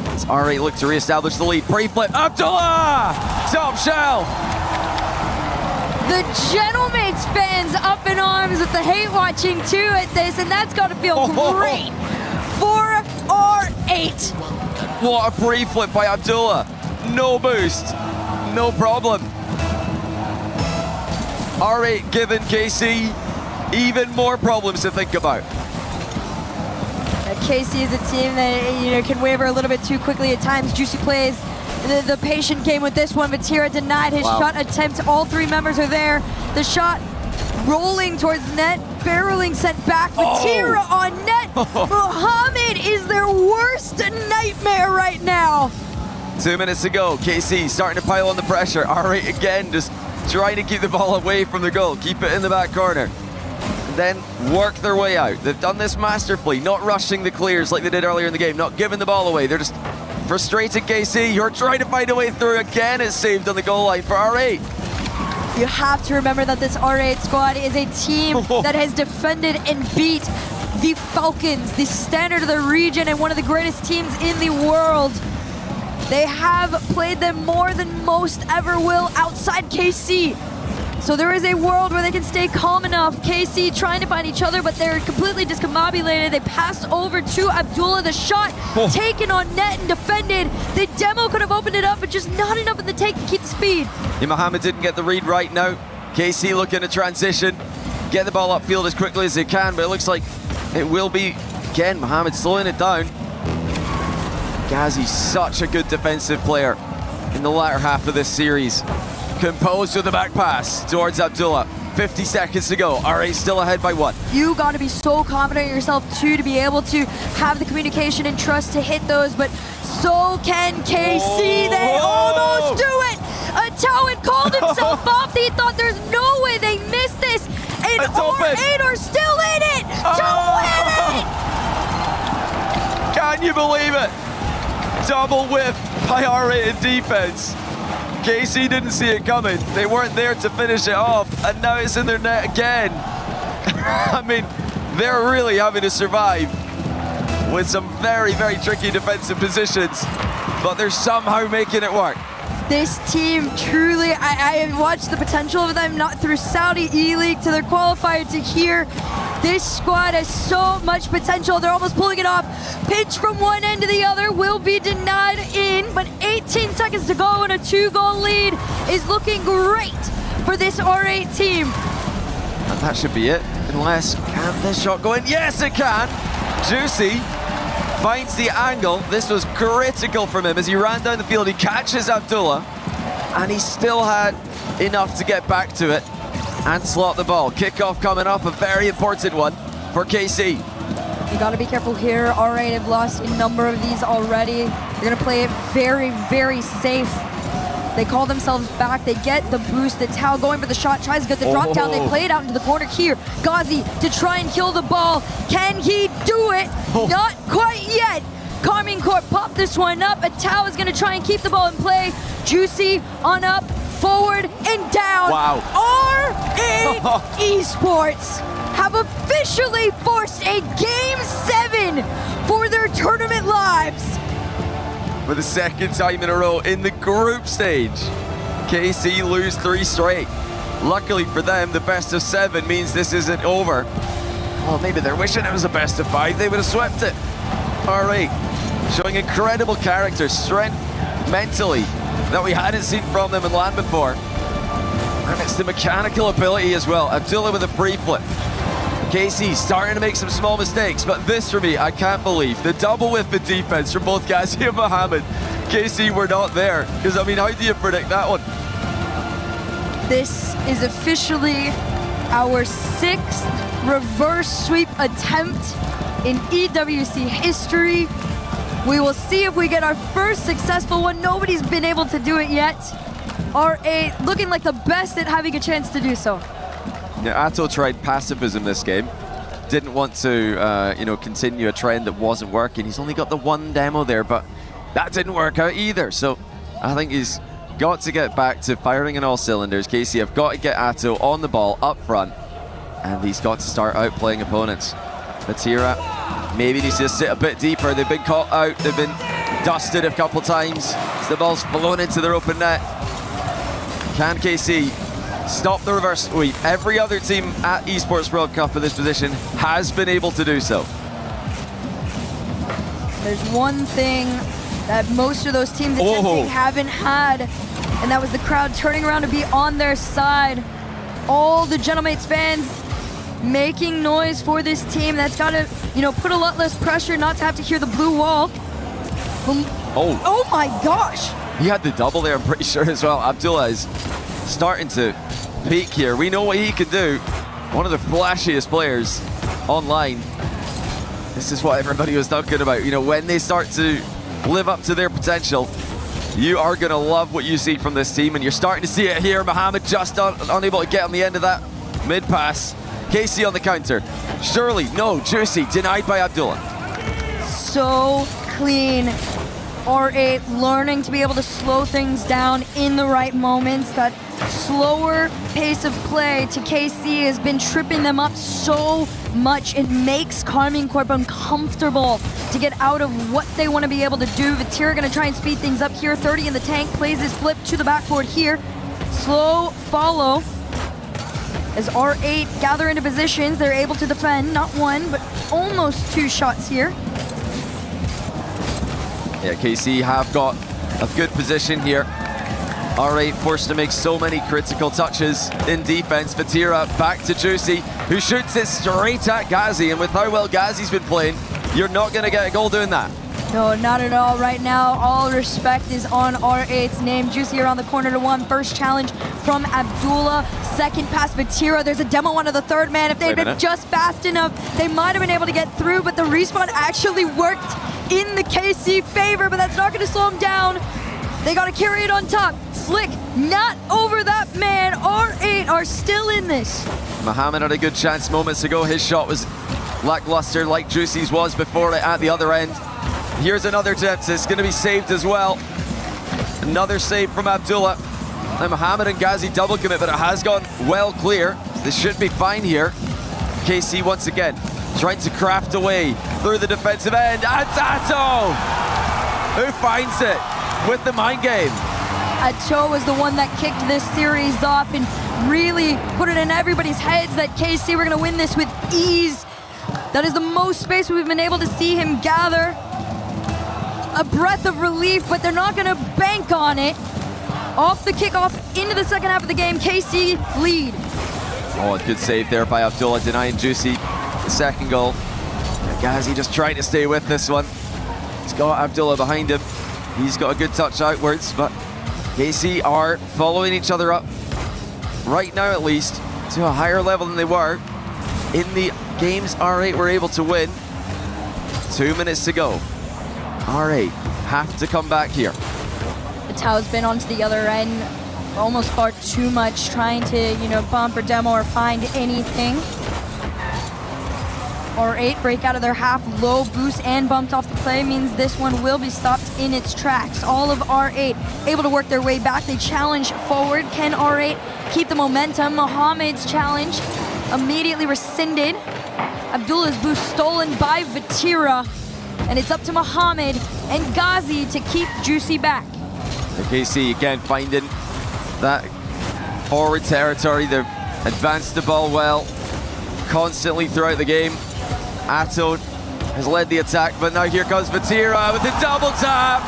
As R8 look to re-establish the lead. Pre-flip. Abdullah! Top shelf! The Gentlemates fans up in arms with the hate watching too at this, and that's got to feel great for R8. What a pre-flip by Abdullah. No boost, no problem. R8 giving KC even more problems to think about. KC is a team that can waver a little bit too quickly at times. Juicy plays the patient game with this one, but Tira denied his shot attempt. All three members are there. The shot rolling towards net, barreling sent back, but Tira on net. Mohammed is their worst nightmare right now. 2 minutes to go. KC starting to pile on the pressure. R8 again just trying to keep the ball away from the goal. Keep it in the back corner. And then work their way out. They've done this masterfully, not rushing the clears like they did earlier in the game, not giving the ball away. They're just frustrated KC. You're trying to find a way through. Again, it's saved on the goal line for R8. You have to remember that this R8 squad is a team that has defended and beat the Falcons, the standard of the region and one of the greatest teams in the world. They have played them more than most ever will outside KC. So there is a world where they can stay calm enough. KC trying to find each other, but they're completely discombobulated. They pass over to Abdullah. The shot taken on net and defended. The demo could have opened it up, but just not enough in the take to keep the speed. Yeah, Mohammed didn't get the read right now. KC looking to transition, get the ball upfield as quickly as they can, but it looks like it will be, again, Mohammed slowing it down. Ghazi's such a good defensive player in the latter half of this series. Composed with the back pass towards Abdullah. 50 seconds to go. R8 still ahead by 1. You got to be so confident in yourself too to be able to have the communication and trust to hit those, but so can KC. They almost do it. Atau called himself off. He thought there's no way they missed this, and R8 are still in it to win it. Can you believe it? Double whiff by R8 in defense. KC didn't see it coming. They weren't there to finish it off, and now it's in their net again. I mean, they're really having to survive with some very, very tricky defensive positions, but they're somehow making it work. This team truly, I have watched the potential of them, not through Saudi E-League to their qualifier to here. This squad has so much potential. They're almost pulling it off. Pitch from one end to the other will be denied in, but 18 seconds to go and a 2-goal lead is looking great for this R8 team. And that should be it, unless, can this shot go in? Yes, it can. Juicy finds the angle. This was critical from him as he ran down the field. He catches Abdullah, and he still had enough to get back to it and slot the ball. Kickoff coming up, a very important one for KC. You got to be careful here. R8 have lost a number of these already. They're going to play it very, very safe. They call themselves back. They get the boost. The Tao going for the shot, tries to get the drop down. They play it out into the corner here. Ghazi to try and kill the ball. Can he do it? Not quite yet. Carmine Corp popped this one up. A Tao is going to try and keep the ball in play. Juicy on up, forward and down. Wow. R8 Esports have officially forced a Game 7 for their tournament lives. For the second time in a row in the group stage, KC lose 3 straight. Luckily for them, the best of 7 means this isn't over. Well, maybe they're wishing it was a best of 5. They would have swept it. R8 showing incredible character, strength mentally that we hadn't seen from them in LAN before. And it's the mechanical ability as well. Abdullah with a free flip. KC starting to make some small mistakes, but this for me, I can't believe. The double whiff in defense from both Ghazi and Mohammed. KC were not there, because I mean, how do you predict that one? This is officially our 6th reverse sweep attempt in EWC history. We will see if we get our first successful one. Nobody's been able to do it yet. R8 looking like the best at having a chance to do so. Yeah, Atto tried pacifism this game. Didn't want to, continue a trend that wasn't working. He's only got the 1 demo there, but that didn't work out either. So I think he's got to get back to firing on all cylinders. KC have got to get Atto on the ball up front, and he's got to start outplaying opponents. Batira maybe needs to sit a bit deeper. They've been caught out. They've been dusted a couple times. The ball's flown into their open net. Can KC stop the reverse sweep. Every other team at Esports World Cup in this position has been able to do so. There's one thing that most of those teams attempting haven't had, and that was the crowd turning around to be on their side. All the Gentlemates fans making noise for this team. That's got to, put a lot less pressure not to have to hear the blue wall. Oh my gosh! He had the double there, I'm pretty sure, as well. Abdullah is starting to peak here. We know what he can do. One of the flashiest players online. This is what everybody was talking about. When they start to live up to their potential, you are going to love what you see from this team, and you're starting to see it here. Mohamed just unable to get on the end of that mid pass. KC on the counter. Surely, no, Juicy, denied by Abdullah. So clean. R8 learning to be able to slow things down in the right moments. That slower pace of play to KC has been tripping them up so much. It makes Karmine Corp uncomfortable to get out of what they want to be able to do. Vatira going to try and speed things up here. 30 in the tank, plays his flip to the backboard here. Slow follow. As R8 gather into positions, they're able to defend, not one, but almost 2 shots here. Yeah, KC have got a good position here. R8 forced to make so many critical touches in defense. Vatira back to Juicy, who shoots it straight at Ghazi, and with how well Ghazi's been playing, you're not going to get a goal doing that. No, not at all. Right now, all respect is on R8's name. Juicy around the corner to 1. First challenge from Abdullah. Second pass, Vatira. There's a demo onto the third man. If they'd been just fast enough, they might have been able to get through, but the respawn actually worked in the KC favor, but that's not going to slow them down. They got to carry it on top. Flick, not over that man. R8 are still in this. Mohamed had a good chance moments ago. His shot was lackluster like Juicy's was before it at the other end. Here's another attempt. It's going to be saved as well. Another save from Abdullah. And Mohamed and Ghazi double commit, but it has gone well clear. This should be fine here. KC once again trying to craft away through the defensive end. And Atto, who finds it with the mind game. Atto was the one that kicked this series off and really put it in everybody's heads that KC were going to win this with ease. That is the most space we've been able to see him gather. A breath of relief, but they're not going to bank on it. Off the kickoff into the second half of the game, KC lead. Oh, a good save there by Abdullah, denying Juicy the second goal. Ghazi just trying to stay with this one. He's got Abdullah behind him. He's got a good touch outwards, but KC are following each other up, right now at least, to a higher level than they were in the games R8 were able to win. 2 minutes to go. R8 have to come back here. Tau's been onto the other end almost far too much, trying to, bump or demo or find anything. R8 break out of their half, low boost and bumped off the play means this one will be stopped in its tracks. All of R8 able to work their way back. They challenge forward. Can R8 keep the momentum? Mohamed's challenge immediately rescinded. Abdullah's boost stolen by Vatira. And it's up to Mohamed and Ghazi to keep Juicy back. KC again finding that forward territory. They've advanced the ball well, constantly throughout the game. Atto has led the attack, but now here comes Vatira with the double tap.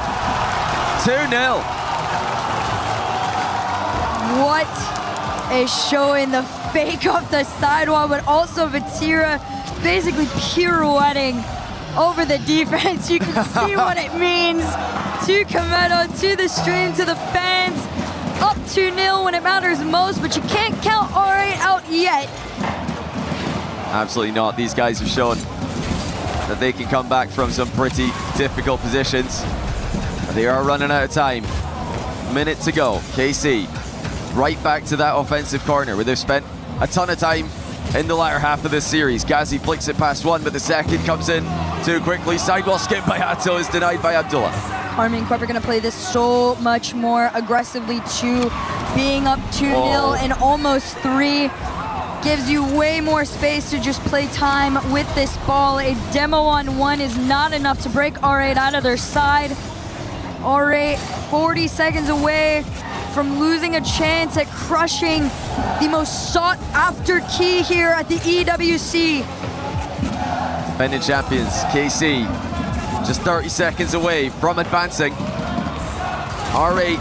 2-0. What a show in the fake off the sidewall, but also Vatira basically pirouetting over the defense. You can see what it means to Kometo, to the stream, to the fans. Up 2-0 when it matters most, but you can't count R8 out yet. Absolutely not. These guys have shown that they can come back from some pretty difficult positions. They are running out of time. Minute to go. KC right back to that offensive corner where they've spent a ton of time in the latter half of this series. Ghazi flicks it past one, but the second comes in too quickly. Sidewall skip by Atto is denied by Abdullah. Karmine Corp are going to play this so much more aggressively too. Being up 2-0 and almost 3 gives you way more space to just play time with this ball. A demo on 1 is not enough to break R8 out of their side. R8 40 seconds away from losing a chance at crushing the most sought-after key here at the EWC. Defending champions, KC, just 30 seconds away from advancing. R8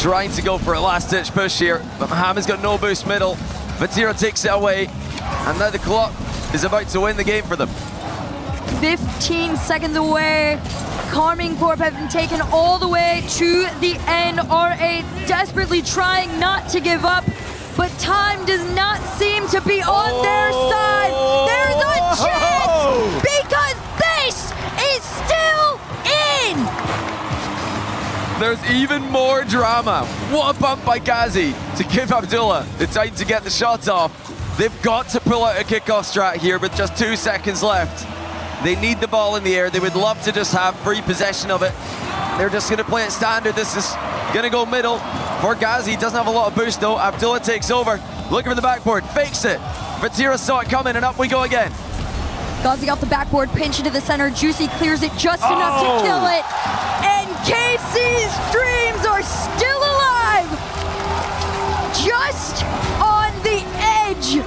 trying to go for a last-ditch push here, but Mohammed's got no boost middle. Vatira takes it away, and now the clock is about to win the game for them. 15 seconds away. Carmine Corp have been taken all the way to the end. R8 desperately trying not to give up, but time does not seem to be on their side. There's a chance because this is still in. There's even more drama. What a bump by Ghazi to give Abdullah the time to get the shots off. They've got to pull out a kickoff strat here with just 2 seconds left. They need the ball in the air. They would love to just have free possession of it. They're just going to play it standard. This is going to go middle for Ghazi. Doesn't have a lot of boost though. Abdullah takes over. Looking for the backboard. Fakes it. Vatira saw it coming and up we go again. Ghazi off the backboard, pinch into the center. Juicy clears it just enough to kill it. And KC's dreams are still alive. Just on the edge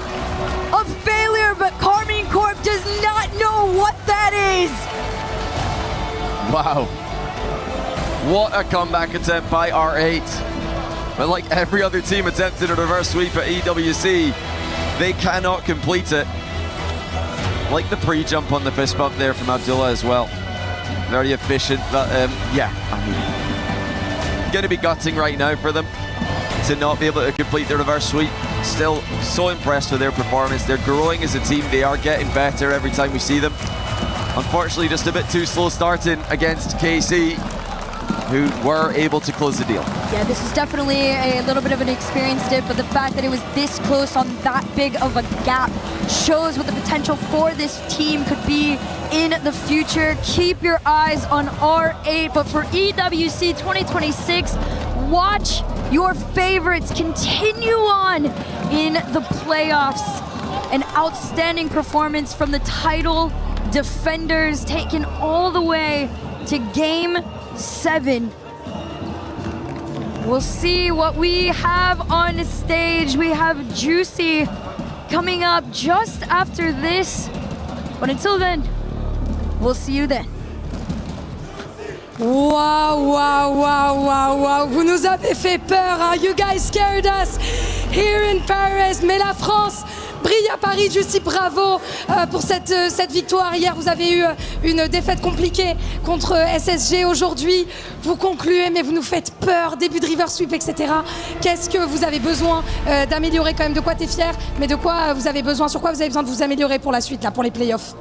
of failure, but Carmine Corp does not know what that is. Wow. What a comeback attempt by R8. But like every other team attempted a reverse sweep at EWC, they cannot complete it. Like the pre-jump on the fist bump there from Abdullah as well. Very efficient, but yeah, I mean, gonna be gutting right now for them to not be able to complete the reverse sweep. Still so impressed with their performance. They're growing as a team. They are getting better every time we see them. Unfortunately, just a bit too slow starting against KC, who were able to close the deal. Yeah, this is definitely a little bit of an experience dip, but the fact that it was this close on that big of a gap shows what the potential for this team could be in the future. Keep your eyes on R8, but for EWC 2026, watch your favorites continue on in the playoffs. An outstanding performance from the title defenders, taken all the way to Game 7. We'll see what we have on stage. We have Juicy coming up just after this. But until then, we'll see you then. Wow, wow, wow, wow, wow. Vous nous avez fait peur, hein? You guys scared us here in Paris. Mais la France brille à Paris. Juicy, bravo pour cette victoire. Hier, vous avez eu une défaite compliquée contre SSG. Aujourd'hui, vous concluez, mais vous nous faites peur. Début de river sweep, etc. Qu'est-ce que vous avez besoin d'améliorer quand même? De quoi t'es fier? Mais de quoi vous avez besoin? Sur quoi vous avez besoin de vous améliorer pour la suite, là, pour les playoffs?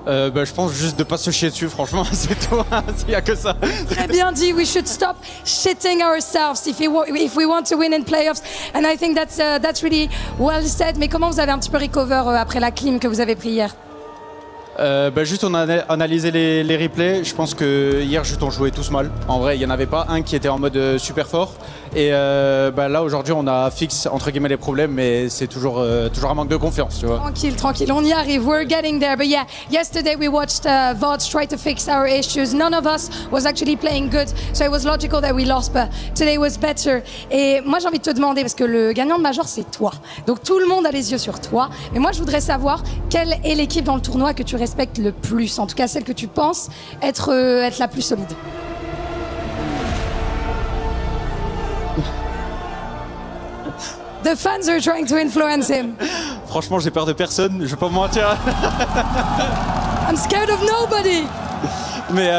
Je pense juste de pas se chier dessus, franchement, c'est tout, il n'y a que ça. Très bien dit, we should stop shitting ourselves if we want to win in playoffs. And I think that's really well said. Mais comment vous avez un petit peu recover après la clim que vous avez pris hier? Juste on a analysé les replays. Je pense que hier juste on jouait tous mal. En vrai il n'y en avait pas un qui était en mode super fort. Et là aujourd'hui on a fixe entre guillemets les problèmes, mais c'est toujours un manque de confiance, tu vois. Tranquille, on y arrive. We're getting there. But yeah, yesterday we watched VODs try to fix our issues. None of us was actually playing good, so it was logical that we lost. But today was better. Et moi j'ai envie de te demander, parce que le gagnant de Major c'est toi. Donc tout le monde a les yeux sur toi. Mais moi je voudrais savoir quelle est l'équipe dans le tournoi que tu respectes le plus, en tout cas celle que tu penses être la plus solide. The fans are trying to influence him. Franchement j'ai peur de personne, je vais pas me mentir. I'm scared of nobody. Mais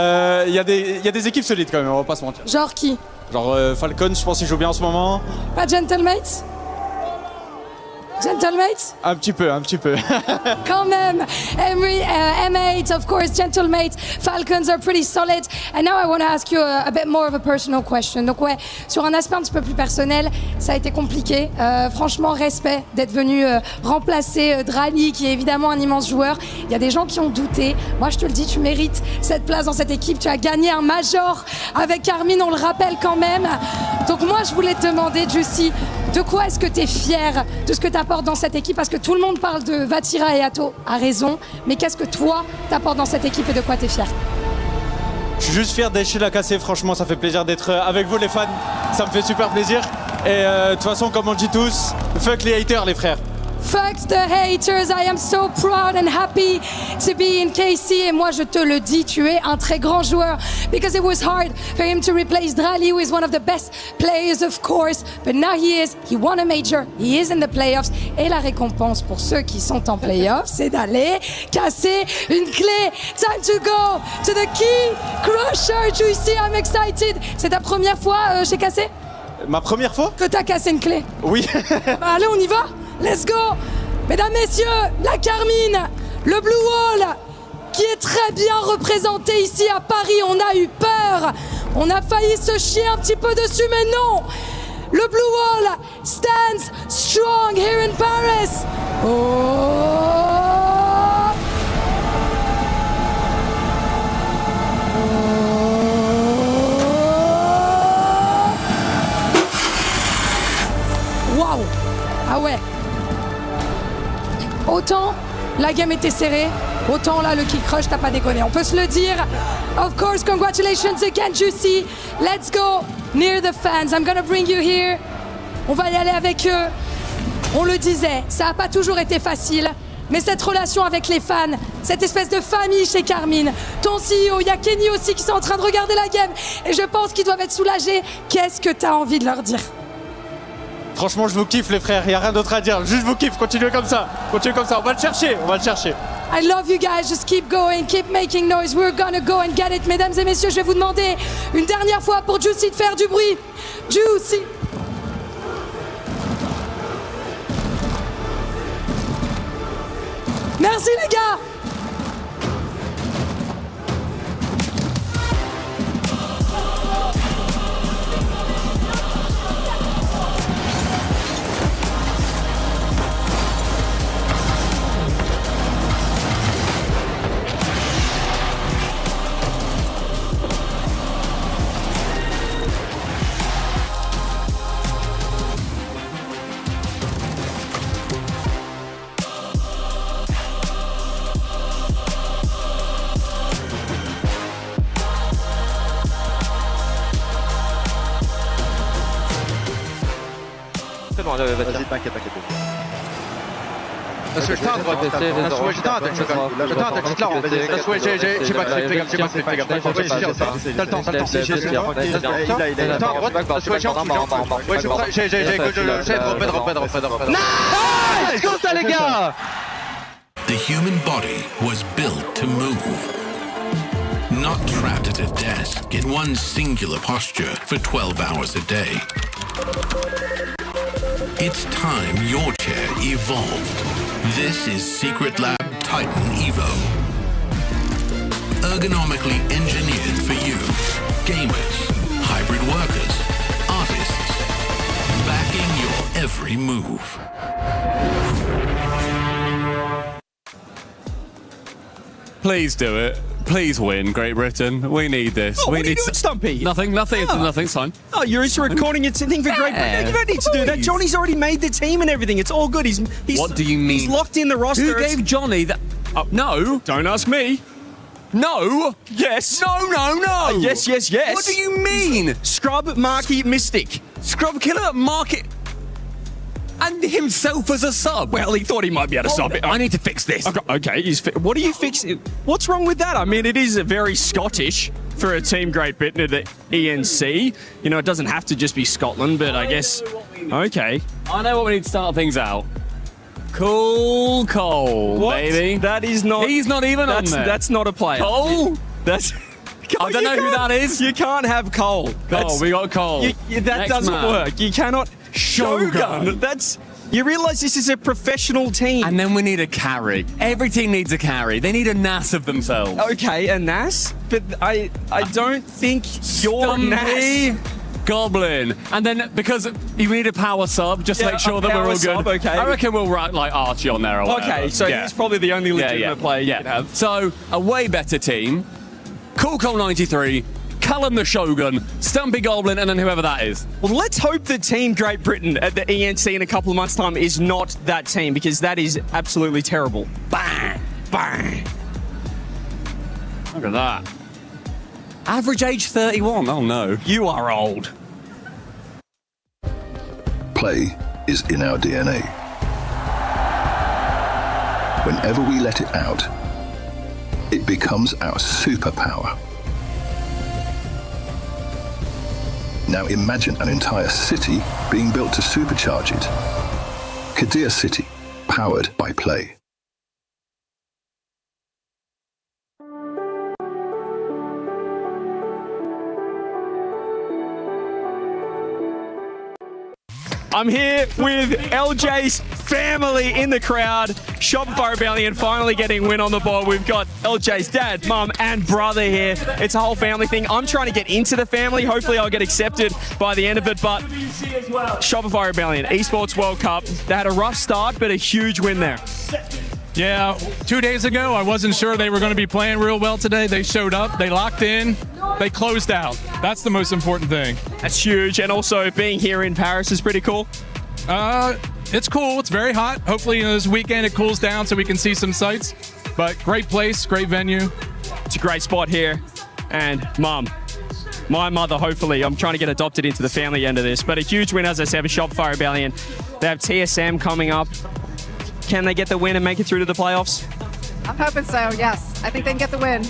il y a des équipes solides quand même, on va pas se mentir. Genre qui? Genre Falcon, je pense qu'il joue bien en ce moment. Pas Gentlemates? Gentlemates? Un petit peu. Quand même. M8, of course, Gentlemates. Falcons are pretty solid. And now I want to ask you a bit more of a personal question. Donc ouais, sur un aspect un petit peu plus personnel, ça a été compliqué. Franchement, respect d'être venu remplacer Drali, qui est évidemment un immense joueur. Il y a des gens qui ont douté. Moi, je te le dis, tu mérites cette place dans cette équipe. Tu as gagné un Major avec Carmine, on le rappelle quand même. Donc moi, je voulais te demander, Juicy, de quoi est-ce que tu es fier de ce que tu apportes dans cette équipe? Parce que tout le monde parle de Vatira et Atto, a raison, mais qu'est-ce que toi t'apportes dans cette équipe et de quoi tu es fier? Je Je suis juste fier d'être chez la cassée, franchement ça fait plaisir d'être avec vous les fans, ça me fait super plaisir. Et de toute façon comme on dit tous, fuck les haters les frères. Fuck the haters, I am so proud and happy to be in KC. Et moi, je te le dis, tu es un très grand joueur. Because it was hard for him to replace Drali, who is one of the best players, of course. But now he won a major, he is in the playoffs. Et la récompense pour ceux qui sont en playoffs, c'est d'aller casser une clé. Time to go to the key crusher. Juicy, I'm excited. C'est ta première fois chez Cassé? Ma première fois? Que t'as cassé une clé? Oui. Bah, allez, on y va? Let's go! Mesdames, messieurs, la Carmine, le Blue Wall, qui est très bien représenté ici à Paris. On a eu peur, on a failli se chier un petit peu dessus, mais non! Le Blue Wall stands strong here in Paris. Waouh! Ah ouais! Autant la game était serrée, autant là le kick crush, t'as pas déconné. On peut se le dire. Of course, congratulations again, Juicy. Let's go near the fans. I'm gonna bring you here. On va y aller avec eux. On le disait, ça a pas toujours été facile. Mais cette relation avec les fans, cette espèce de famille chez Carmine, ton CEO, il y a Kenny aussi qui sont en train de regarder la game. Et je pense qu'ils doivent être soulagés. Qu'est-ce que t'as envie de leur dire? Franchement, je vous kiffe les frères, il n'y a rien d'autre à dire. Juste vous kiffe, continuez comme ça. Continuez comme ça, on va le chercher, on va le chercher. I love you guys, just keep going, keep making noise. We're gonna go and get it. Mesdames et messieurs, je vais vous demander une dernière fois pour Juicy de faire du bruit. Juicy. Merci les gars. Vas-y, t'inquiète. بس اجتهد تطلعوا بس j'ai pas The human body was built to move, not trapped at a desk in one singular posture for 12 hours a day. It's time your chair evolved. This is Secret Lab Titan Evo. Ergonomically engineered for you, gamers, hybrid workers, artists, backing your every move. Please do it. Please win, Great Britain. We need this. Oh, we what need are you doing, Stumpy? Nothing's fine. Oh, you're just recording your thing for Great Britain. You don't need to do that. Johnny's already made the team and everything. It's all good. He's What do you mean? He's locked in the roster. Who gave Johnny that? No. Don't ask me. No. Yes. No. Yes. What do you mean? Scrub, Marky, Mystic. Scrub Killer, Market, and himself as a sub. Well, he thought he might be able to sub it. I need to fix this. Okay, what are you fixing? What's wrong with that? I mean, it is very Scottish for a team Great Britain at the ENC. You know, it doesn't have to just be Scotland, but I guess... Okay. I know what we need to start things out. Cool Cole, What? baby. That is not... He's not even on there. That's not a player. Cole? That's... I don't know who that is. You can't have Cole. We got Cole. That Next doesn't man. work. You cannot... Shogun. That's... You realise this is a professional team. And then we need a carry. Every team needs a carry. They need a NAS of themselves. Okay, a NAS? But I don't think you're NAS. Goblin. And then because you need a power sub, just to make sure that we're all good. Sub, okay. I reckon we'll write like Archie on there or whatever. Okay, so he's probably the only legitimate player you can have. So a way better team. Cool Cole 93. Callum the Shogun, Stumpy Goblin, and then whoever that is. Well, let's hope the team Great Britain at the ENC in a couple of months' time is not that team, because that is absolutely terrible. Bang! Bang! Look at that. Average age 31. Oh no, you are old. Play is in our DNA. Whenever we let it out, it becomes our superpower. Now imagine an entire city being built to supercharge it. Kadir City, powered by play. I'm here with LJ's family in the crowd. Shopify Rebellion finally getting win on the board. We've got LJ's dad, mum, and brother here. It's a whole family thing. I'm trying to get into the family. Hopefully I'll get accepted by the end of it. But Shopify Rebellion, Esports World Cup. They had a rough start, but a huge win there. Yeah, 2 days ago, I wasn't sure they were going to be playing real well today. They showed up, they locked in, they closed out. That's the most important thing. That's huge. And also being here in Paris is pretty cool. It's cool. It's very hot. Hopefully this weekend it cools down so we can see some sights. But great place, great venue. It's a great spot here. And mum, my mother, hopefully, I'm trying to get adopted into the family end of this. But a huge win, as I said, for Shopify Rebellion. They have TSM coming up. Can they get the win and make it through to the playoffs? I'm hoping so, yes. I think they can get the win.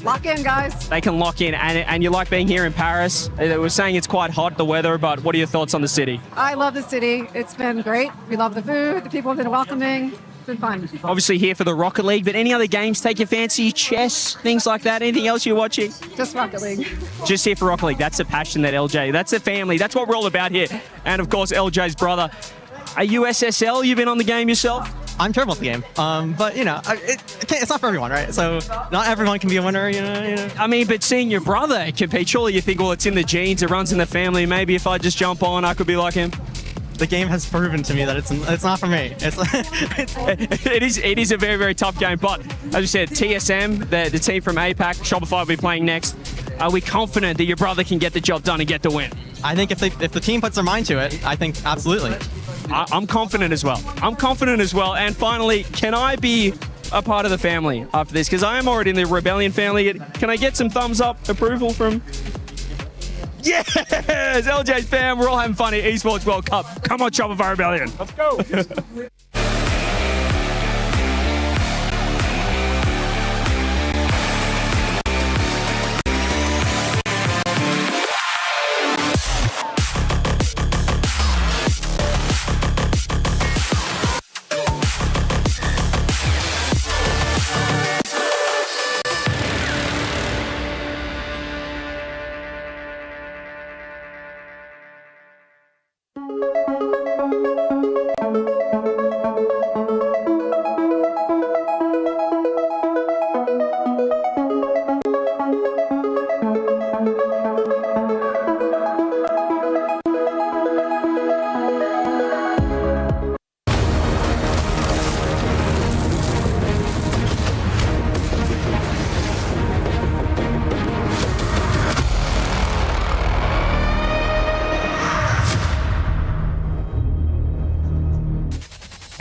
Lock in, guys. They can lock in, and you like being here in Paris. They were saying it's quite hot, the weather, but what are your thoughts on the city? I love the city. It's been great. We love the food. The people have been welcoming. It's been fun. Obviously here for the Rocket League, but any other games take your fancy? Chess, things like that? Anything else you're watching? Just Rocket League. Just here for Rocket League. That's the passion that LJ, that's the family. That's what we're all about here. And of course, LJ's brother. Are you SSL? You've been on the game yourself? I'm terrible at the game, but you know, it's not for everyone, right? So not everyone can be a winner, you know. I mean, but seeing your brother compete, surely you think, well, it's in the genes, it runs in the family. Maybe if I just jump on, I could be like him. The game has proven to me that it's not for me. It is a very, very tough game. But as you said, TSM, the team from APAC, Shopify will be playing next. Are we confident that your brother can get the job done and get the win? I think if the team puts their mind to it, I think absolutely. I'm confident as well. And finally, can I be a part of the family after this? Because I am already in the Rebellion family. Can I get some thumbs up approval from... Yes! LJ's fam, we're all having fun at Esports World Cup. Come on, Shopify Rebellion. Let's go.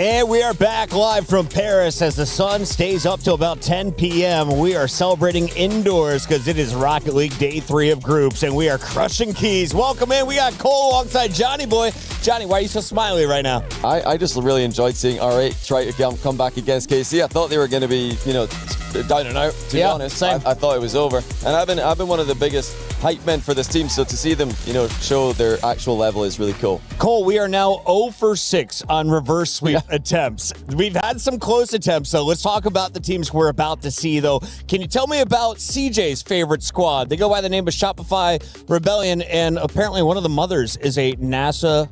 And we are back live from Paris as the sun stays up till about 10 p.m. We are celebrating indoors because it is Rocket League Day 3 of groups, and we are crushing keys. Welcome in. We got Cole alongside Johnny Boy. Johnny, why are you so smiley right now? I just really enjoyed seeing R8 try to come back against KC. I thought they were going to be, down and out, to be honest. I thought it was over. And I've been one of the biggest hype men for this team, so to see them, show their actual level is really cool. Cole, we are now 0 for 6 on reverse sweep attempts. We've had some close attempts, so let's talk about the teams we're about to see, though. Can you tell me about CJ's favorite squad? They go by the name of Shopify Rebellion, and apparently one of the mothers is a NASA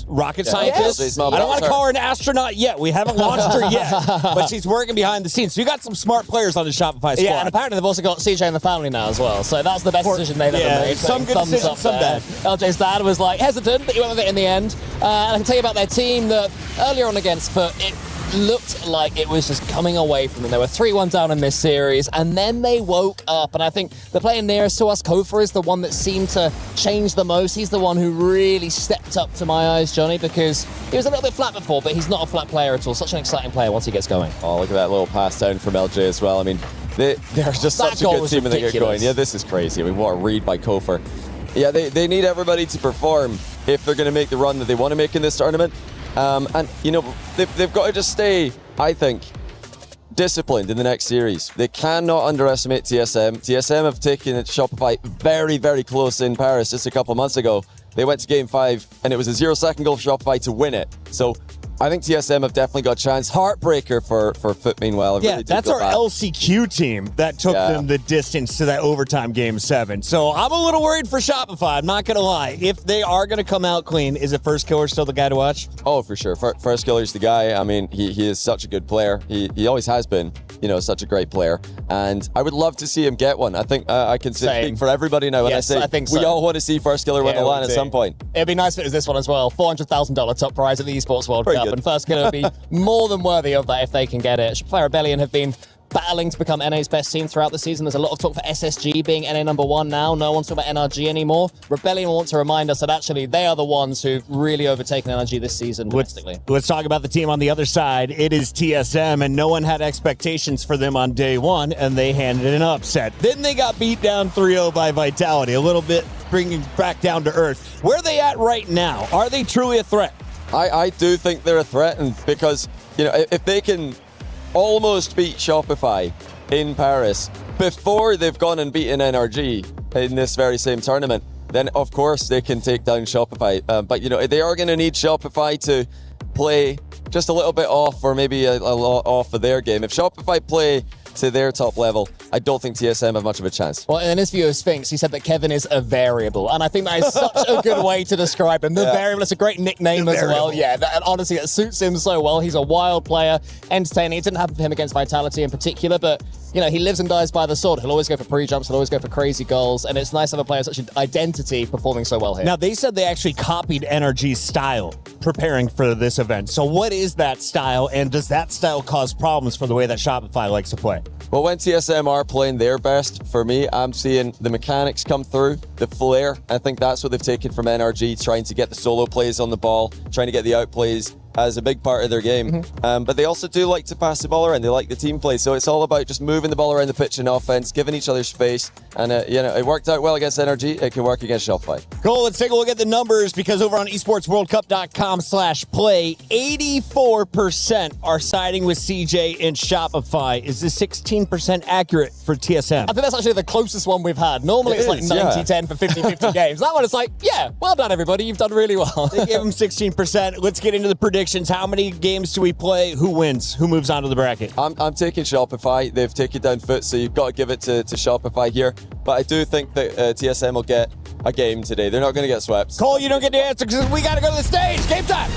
rocket scientist. Yes. I don't want to call her an astronaut yet. We haven't launched her yet, but she's working behind the scenes. So you got some smart players on the Shopify squad. Yeah, and apparently they've also got CJ in the family now as well. So that's the best decision they've ever made. Some good decisions, some bad. LJ's dad was like hesitant, but he went with it in the end. And I can tell you about their team that earlier on against Foot, it looked like it was just coming away from them. They were 3-1 down in this series, and then they woke up. And I think the player nearest to us, Kofa, is the one that seemed to change the most. He's the one who really stepped up to my eyes, Johnny, because he was a little bit flat before, but he's not a flat player at all. Such an exciting player once he gets going. Oh, look at that little pass down from LJ as well. I mean, They're just such a good team when they get going. Yeah, this is crazy. I mean, what a read by Kofor. Yeah, they need everybody to perform if they're going to make the run that they want to make in this tournament. And, you know, they've got to just stay, I think, disciplined in the next series. They cannot underestimate TSM. TSM have taken Shopify very, very close in Paris just a couple of months ago. They went to Game 5, and it was a 0-second goal for Shopify to win it. So I think TSM have definitely got a chance. Heartbreaker for Foot, meanwhile. Yeah, that's our LCQ team that took them the distance to that overtime Game 7. So I'm a little worried for Shopify. I'm not going to lie. If they are going to come out clean, is it First Killer still the guy to watch? Oh, for sure. First Killer's the guy. I mean, he is such a good player. He always has been, you know, such a great player. And I would love to see him get one. I think I can speak for everybody now when I say we all want to see First Killer win the LAN at some point. It'd be nice if it was this one as well. $400,000 top prize at the Esports World Cup. And First Killer would be more than worthy of that if they can get it. Shopify Rebellion have been battling to become NA's best team throughout the season. There's a lot of talk for SSG being NA #1 now. No one's talking about NRG anymore. Rebellion wants to remind us that actually they are the ones who've really overtaken NRG this season domestically. Let's talk about the team on the other side. It is TSM, and no one had expectations for them on day one, and they handed an upset. Then they got beat down 3-0 by Vitality, a little bit bringing back down to earth. Where are they at right now? Are they truly a threat? I do think they're a threat, and because, you know, if they can almost beat Shopify in Paris before they've gone and beaten NRG in this very same tournament, then of course they can take down Shopify. But, you know, they are going to need Shopify to play just a little bit off, or maybe a lot off of their game. If Shopify play to their top level, I don't think TSM have much of a chance. Well, in an interview with Sphinx, he said that Kevin is a variable, and I think that is such a good way to describe him. The variable, it's a great nickname as well. Yeah, and honestly, it suits him so well. He's a wild player, entertaining. It didn't happen for him against Vitality in particular, but you know, he lives and dies by the sword. He'll always go for pre-jumps, he'll always go for crazy goals, and it's nice to have a player with such an identity performing so well here. Now, they said they actually copied NRG's style preparing for this event. So what is that style, and does that style cause problems for the way that Shopify likes to play? Well, when TSM are playing their best, for me, I'm seeing the mechanics come through, the flair. I think that's what they've taken from NRG, trying to get the solo plays on the ball, trying to get the outplays as a big part of their game. But they also do like to pass the ball around. They like the team play. So it's all about just moving the ball around the pitch in offense, giving each other space. And, you know, it worked out well against NRG. It can work against Shopify. Cool. Let's take a look at the numbers, because over on esportsworldcup.com/play, 84% are siding with CJ and Shopify. Is this 16% accurate for TSM? I think that's actually the closest one we've had. Normally it's like 90-10 for 50-50 games. That one is like, yeah, well done, everybody. You've done really well. They gave them 16%. Let's get into the predictions. How many games do we play? Who wins? Who moves on to the bracket? I'm taking Shopify. They've taken down Foot, so you've got to give it to Shopify here. But I do think that TSM will get a game today. They're not going to get swept. Cole, you don't get the answer because we got to go to the stage. Game time.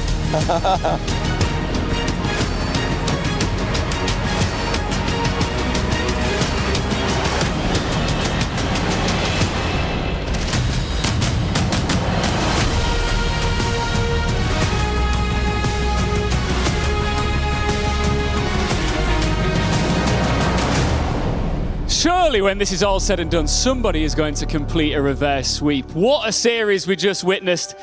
Surely when this is all said and done, somebody is going to complete a reverse sweep. What a series we just witnessed.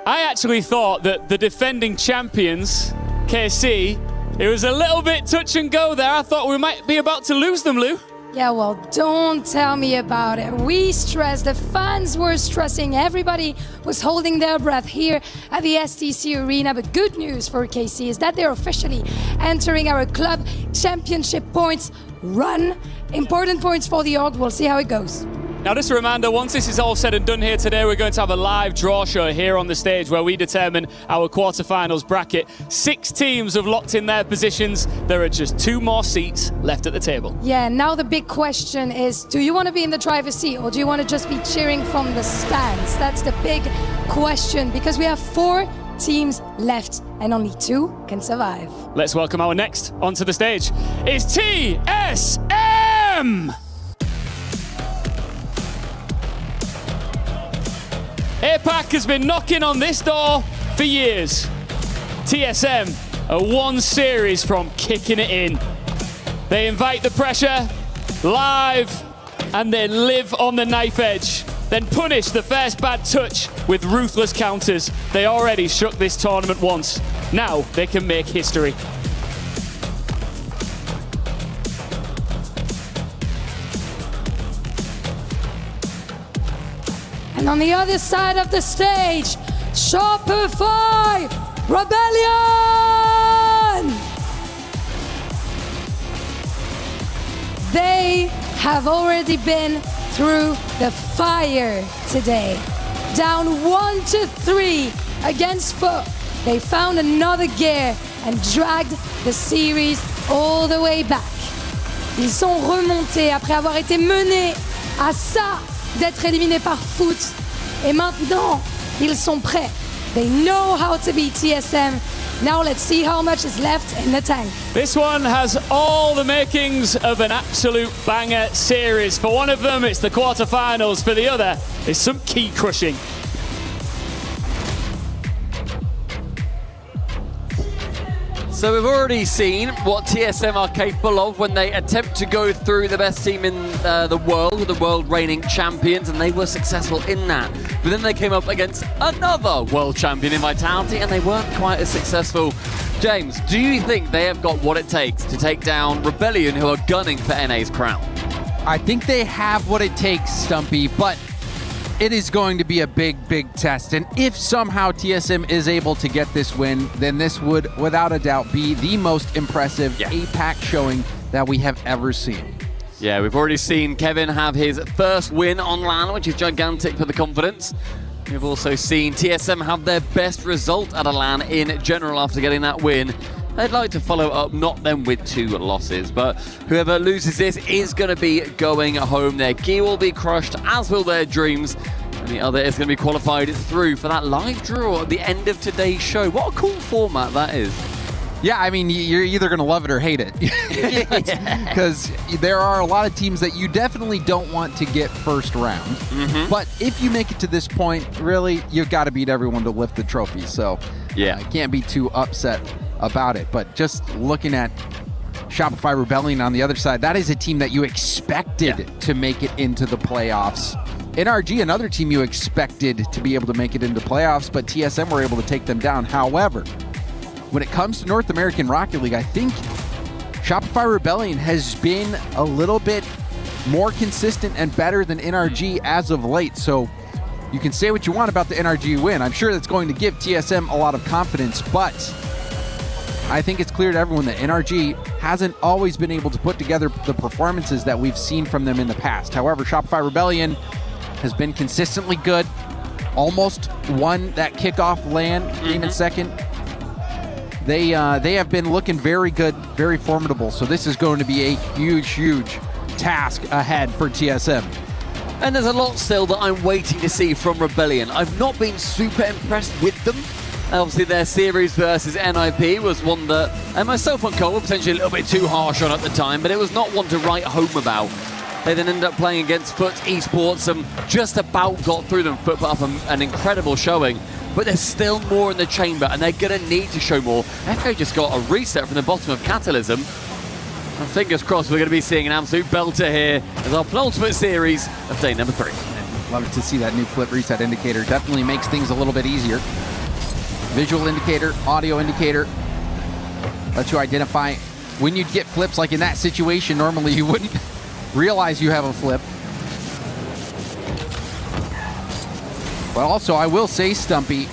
I actually thought that the defending champions, KC, it was a little bit touch and go there. I thought we might be about to lose them, Lou. Yeah, well, don't tell me about it. We stressed, the fans were stressing, everybody was holding their breath here at the STC Arena. But good news for KC is that they're officially entering our club championship points run. Important points for the org. We'll see how it goes. Now, just a reminder, once this is all said and done here today, we're going to have a live draw show here on the stage where we determine our quarterfinals bracket. 6 teams have locked in their positions. There are just 2 more seats left at the table. Yeah, now the big question is, do you want to be in the driver's seat or do you want to just be cheering from the stands? That's the big question, because we have 4 teams left and only 2 can survive. Let's welcome our next onto the stage. It's TSM! APAC has been knocking on this door for years. TSM are 1 series from kicking it in. They invite the pressure live and they live on the knife edge. Then punish the first bad touch with ruthless counters. They already shook this tournament once. Now they can make history. And on the other side of the stage, Shopify Rebellion! They have already been through the fire today. Down 1-3 against Foot. They found another gear and dragged the series all the way back. Ils sont remontés après avoir été menés à ça d'être éliminés par Foot. Et maintenant, ils sont prêts. They know how to beat TSM. Now let's see how much is left in the tank. This one has all the makings of an absolute banger series. For one of them, it's the quarterfinals. For the other, it's some key crushing. So we've already seen what TSM are capable of when they attempt to go through the best team in the world reigning champions, and they were successful in that. But then they came up against another world champion in Vitality, and they weren't quite as successful. James, do you think they have got what it takes to take down Rebellion, who are gunning for NA's crown? I think they have what it takes, Stumpy, but it is going to be a big, big test. And if somehow TSM is able to get this win, then this would, without a doubt, be the most impressive APAC showing that we have ever seen. Yeah, we've already seen Kevin have his first win on LAN, which is gigantic for the confidence. We've also seen TSM have their best result at a LAN in general after getting that win. They'd like to follow up, not them with 2 losses, but whoever loses this is going to be going home. Their gear will be crushed, as will their dreams, and the other is going to be qualified through for that live draw at the end of today's show. What a cool format that is. Yeah, I mean, you're either going to love it or hate it. Because there are a lot of teams that you definitely don't want to get first round. But if you make it to this point, really, you've got to beat everyone to lift the trophy. So yeah, you can't be too upset about it. But just looking at Shopify Rebellion on the other side, that is a team that you expected to make it into the playoffs. NRG, another team you expected to be able to make it into playoffs, but TSM were able to take them down. However, when it comes to North American Rocket League, I think Shopify Rebellion has been a little bit more consistent and better than NRG as of late. So you can say what you want about the NRG win. I'm sure that's going to give TSM a lot of confidence, but I think it's clear to everyone that NRG hasn't always been able to put together the performances that we've seen from them in the past. However, Shopify Rebellion has been consistently good, almost won that kickoff LAN game in second. They have been looking very good, very formidable. So this is going to be a huge, huge task ahead for TSM. And there's a lot still that I'm waiting to see from Rebellion. I've not been super impressed with them. Obviously, their series versus NIP was one that, and myself and Cole were potentially a little bit too harsh on at the time, but it was not one to write home about. They then ended up playing against Foot Esports and just about got through them. Foot put up an incredible showing, but there's still more in the chamber, and they're going to need to show more. FK just got a reset from the bottom of Catalysm. And fingers crossed we're going to be seeing an absolute belter here as our penultimate series of day number 3. Love to see that new flip reset indicator. Definitely makes things a little bit easier. Visual indicator, audio indicator, lets you identify when you'd get flips. Like in that situation, normally you wouldn't realize you have a flip. But also, I will say, Stumpy,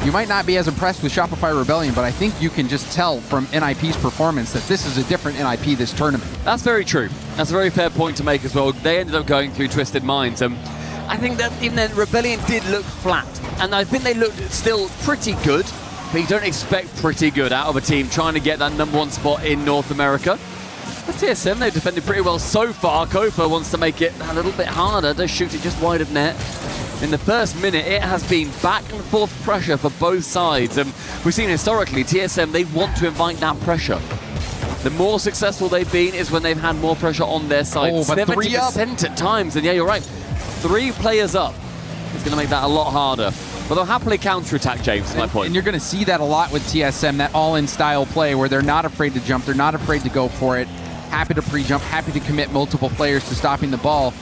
you might not be as impressed with Shopify Rebellion, but I think you can just tell from NIP's performance that this is a different NIP this tournament. That's very true. That's a very fair point to make as well. They ended up going through Twisted Minds. I think that even then, Rebellion did look flat. And I think they looked still pretty good, but you don't expect pretty good out of a team trying to get that #1 spot in North America. But TSM, they've defended pretty well so far. Kofa wants to make it a little bit harder to shoot it just wide of net. In the first minute, it has been back and forth pressure for both sides. And we've seen historically, TSM, they want to invite that pressure. The more successful they've been is when they've had more pressure on their side. Oh, but 70% at times, and yeah, you're right. 3 players up. It's going to make that a lot harder. But they'll happily counter-attack, James, is my point. And you're going to see that a lot with TSM, that all-in style play where they're not afraid to jump, they're not afraid to go for it, happy to pre-jump, happy to commit multiple players to stopping the ball.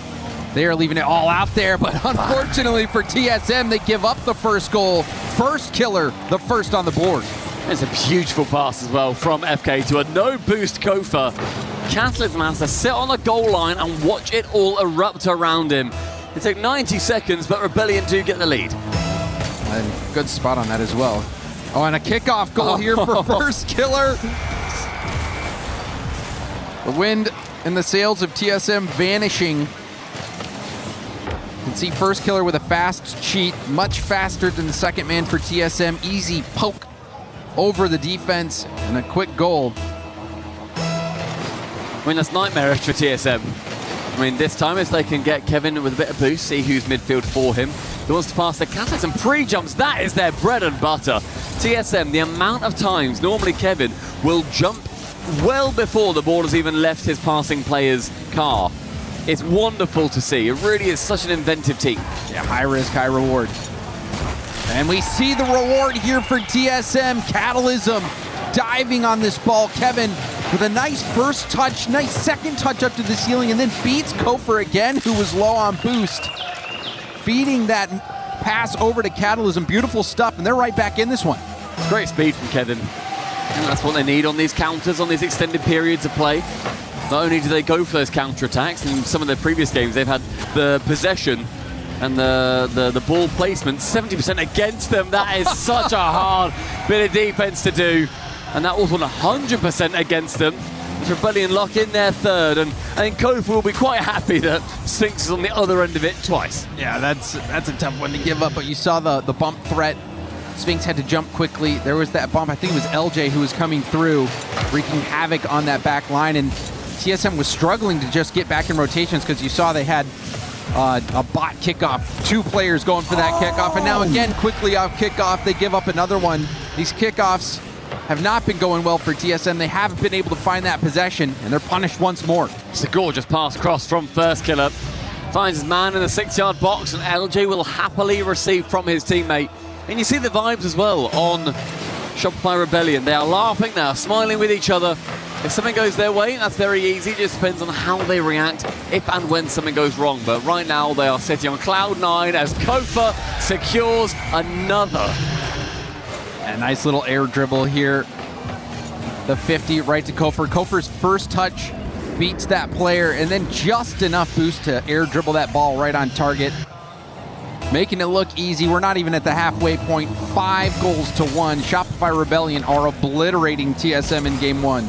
They are leaving it all out there, but unfortunately for TSM, they give up the first goal. First killer, the first on the board. There's a beautiful pass as well from FK to a no-boost Kofa. Catalysm has to sit on the goal line and watch it all erupt around him. It took 90 seconds, but Rebellion do get the lead. And good spot on that as well. Oh, and a kickoff goal here for First Killer. The wind and the sails of TSM vanishing. You can see First Killer with a fast cheat, much faster than the second man for TSM. Easy poke over the defense and a quick goal. I mean, that's nightmarish for TSM. I mean, this time if they can get Kevin with a bit of boost, see who's midfield for him. He wants to pass the catalyst and pre-jumps. That is their bread and butter. TSM, the amount of times normally Kevin will jump well before the ball has even left his passing player's car. It's wonderful to see. It really is such an inventive team. Yeah, high risk, high reward. And we see the reward here for TSM. Catalysm diving on this ball. Kevin with a nice first touch, nice second touch up to the ceiling, and then beats Kofor again, who was low on boost. Feeding that pass over to Catalysm. Beautiful stuff, and they're right back in this one. Great speed from Kevin. And that's what they need on these counters, on these extended periods of play. Not only do they go for those counter-attacks, in some of their previous games they've had the possession and the ball placement 70% against them. That is such a hard bit of defense to do. And that was 100% against them. Rebellion lock in their third, and I think Kofor will be quite happy that Sphinx is on the other end of it twice. Yeah, that's a tough one to give up, but you saw the bump threat. Sphinx had to jump quickly. There was that bump. I think it was LJ who was coming through, wreaking havoc on that back line, and TSM was struggling to just get back in rotations because you saw they had a bot kickoff. 2 players going for that kickoff, and now again, quickly off kickoff, they give up another one. These kickoffs have not been going well for TSM. They haven't been able to find that possession, and they're punished once more. It's a gorgeous pass cross from First Killer. Finds his man in the 6-yard box, and LJ will happily receive from his teammate. And you see the vibes as well on Shopify Rebellion. They are laughing, they are smiling with each other. If something goes their way, that's very easy. It just depends on how they react if and when something goes wrong. But right now, they are sitting on cloud 9 as Kofor secures another. A nice little air dribble here. The 50 right to Kofor. Kofor's first touch beats that player, and then just enough boost to air dribble that ball right on target. Making it look easy. We're not even at the halfway point. 5 goals to 1. Shopify Rebellion are obliterating TSM in game 1.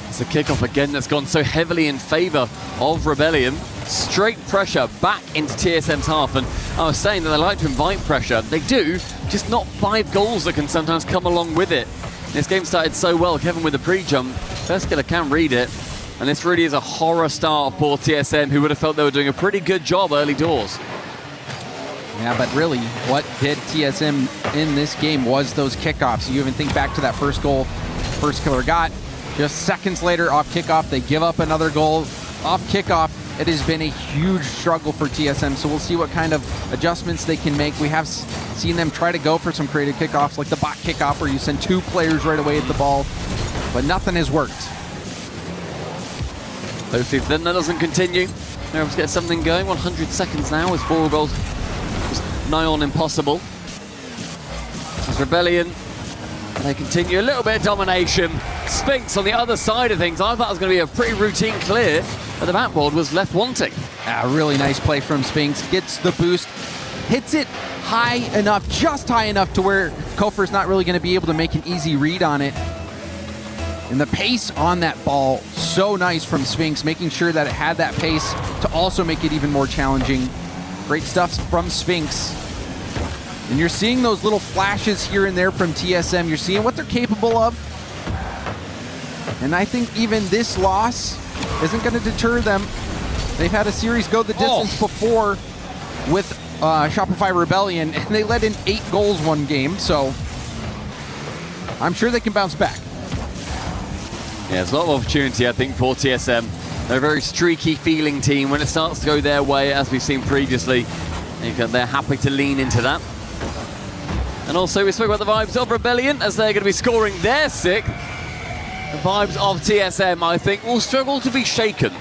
It's a kickoff again that's gone so heavily in favor of Rebellion. Straight pressure back into TSM's half, and I was saying that they like to invite pressure. They do, just not 5 goals that can sometimes come along with it. This game started so well. Kevin with the pre-jump. First Killer can read it, and this really is a horror start for TSM, who would have felt they were doing a pretty good job early doors. Yeah, but really, what did TSM in this game was those kickoffs. You even think back to that first goal First Killer got. Just seconds later, off kickoff, they give up another goal. Off kickoff, it has been a huge struggle for TSM, so we'll see what kind of adjustments they can make. We have seen them try to go for some creative kickoffs, like the bot kickoff, where you send 2 players right away at the ball, but nothing has worked. Hopefully then that doesn't continue. They're able to get something going. 100 seconds now with 4 goals. Nigh on impossible. As Rebellion, they continue a little bit of domination. Sphinx on the other side of things. I thought it was going to be a pretty routine clear, but the backboard was left wanting. A really nice play from Sphinx. Gets the boost, hits it high enough, just high enough to where Kofor's not really going to be able to make an easy read on it. And the pace on that ball, so nice from Sphinx, making sure that it had that pace to also make it even more challenging. Great stuff from Sphinx. And you're seeing those little flashes here and there from TSM. You're seeing what they're capable of. And I think even this loss isn't going to deter them. They've had a series go the distance before with Shopify Rebellion, and they let in 8 goals one game, so I'm sure they can bounce back. Yeah, there's a lot of opportunity, I think, for TSM. They're a very streaky feeling team. When it starts to go their way, as we've seen previously, they're happy to lean into that. And also, we spoke about the vibes of Rebellion, as they're going to be scoring their 6th. The vibes of TSM, I think, will struggle to be shaken.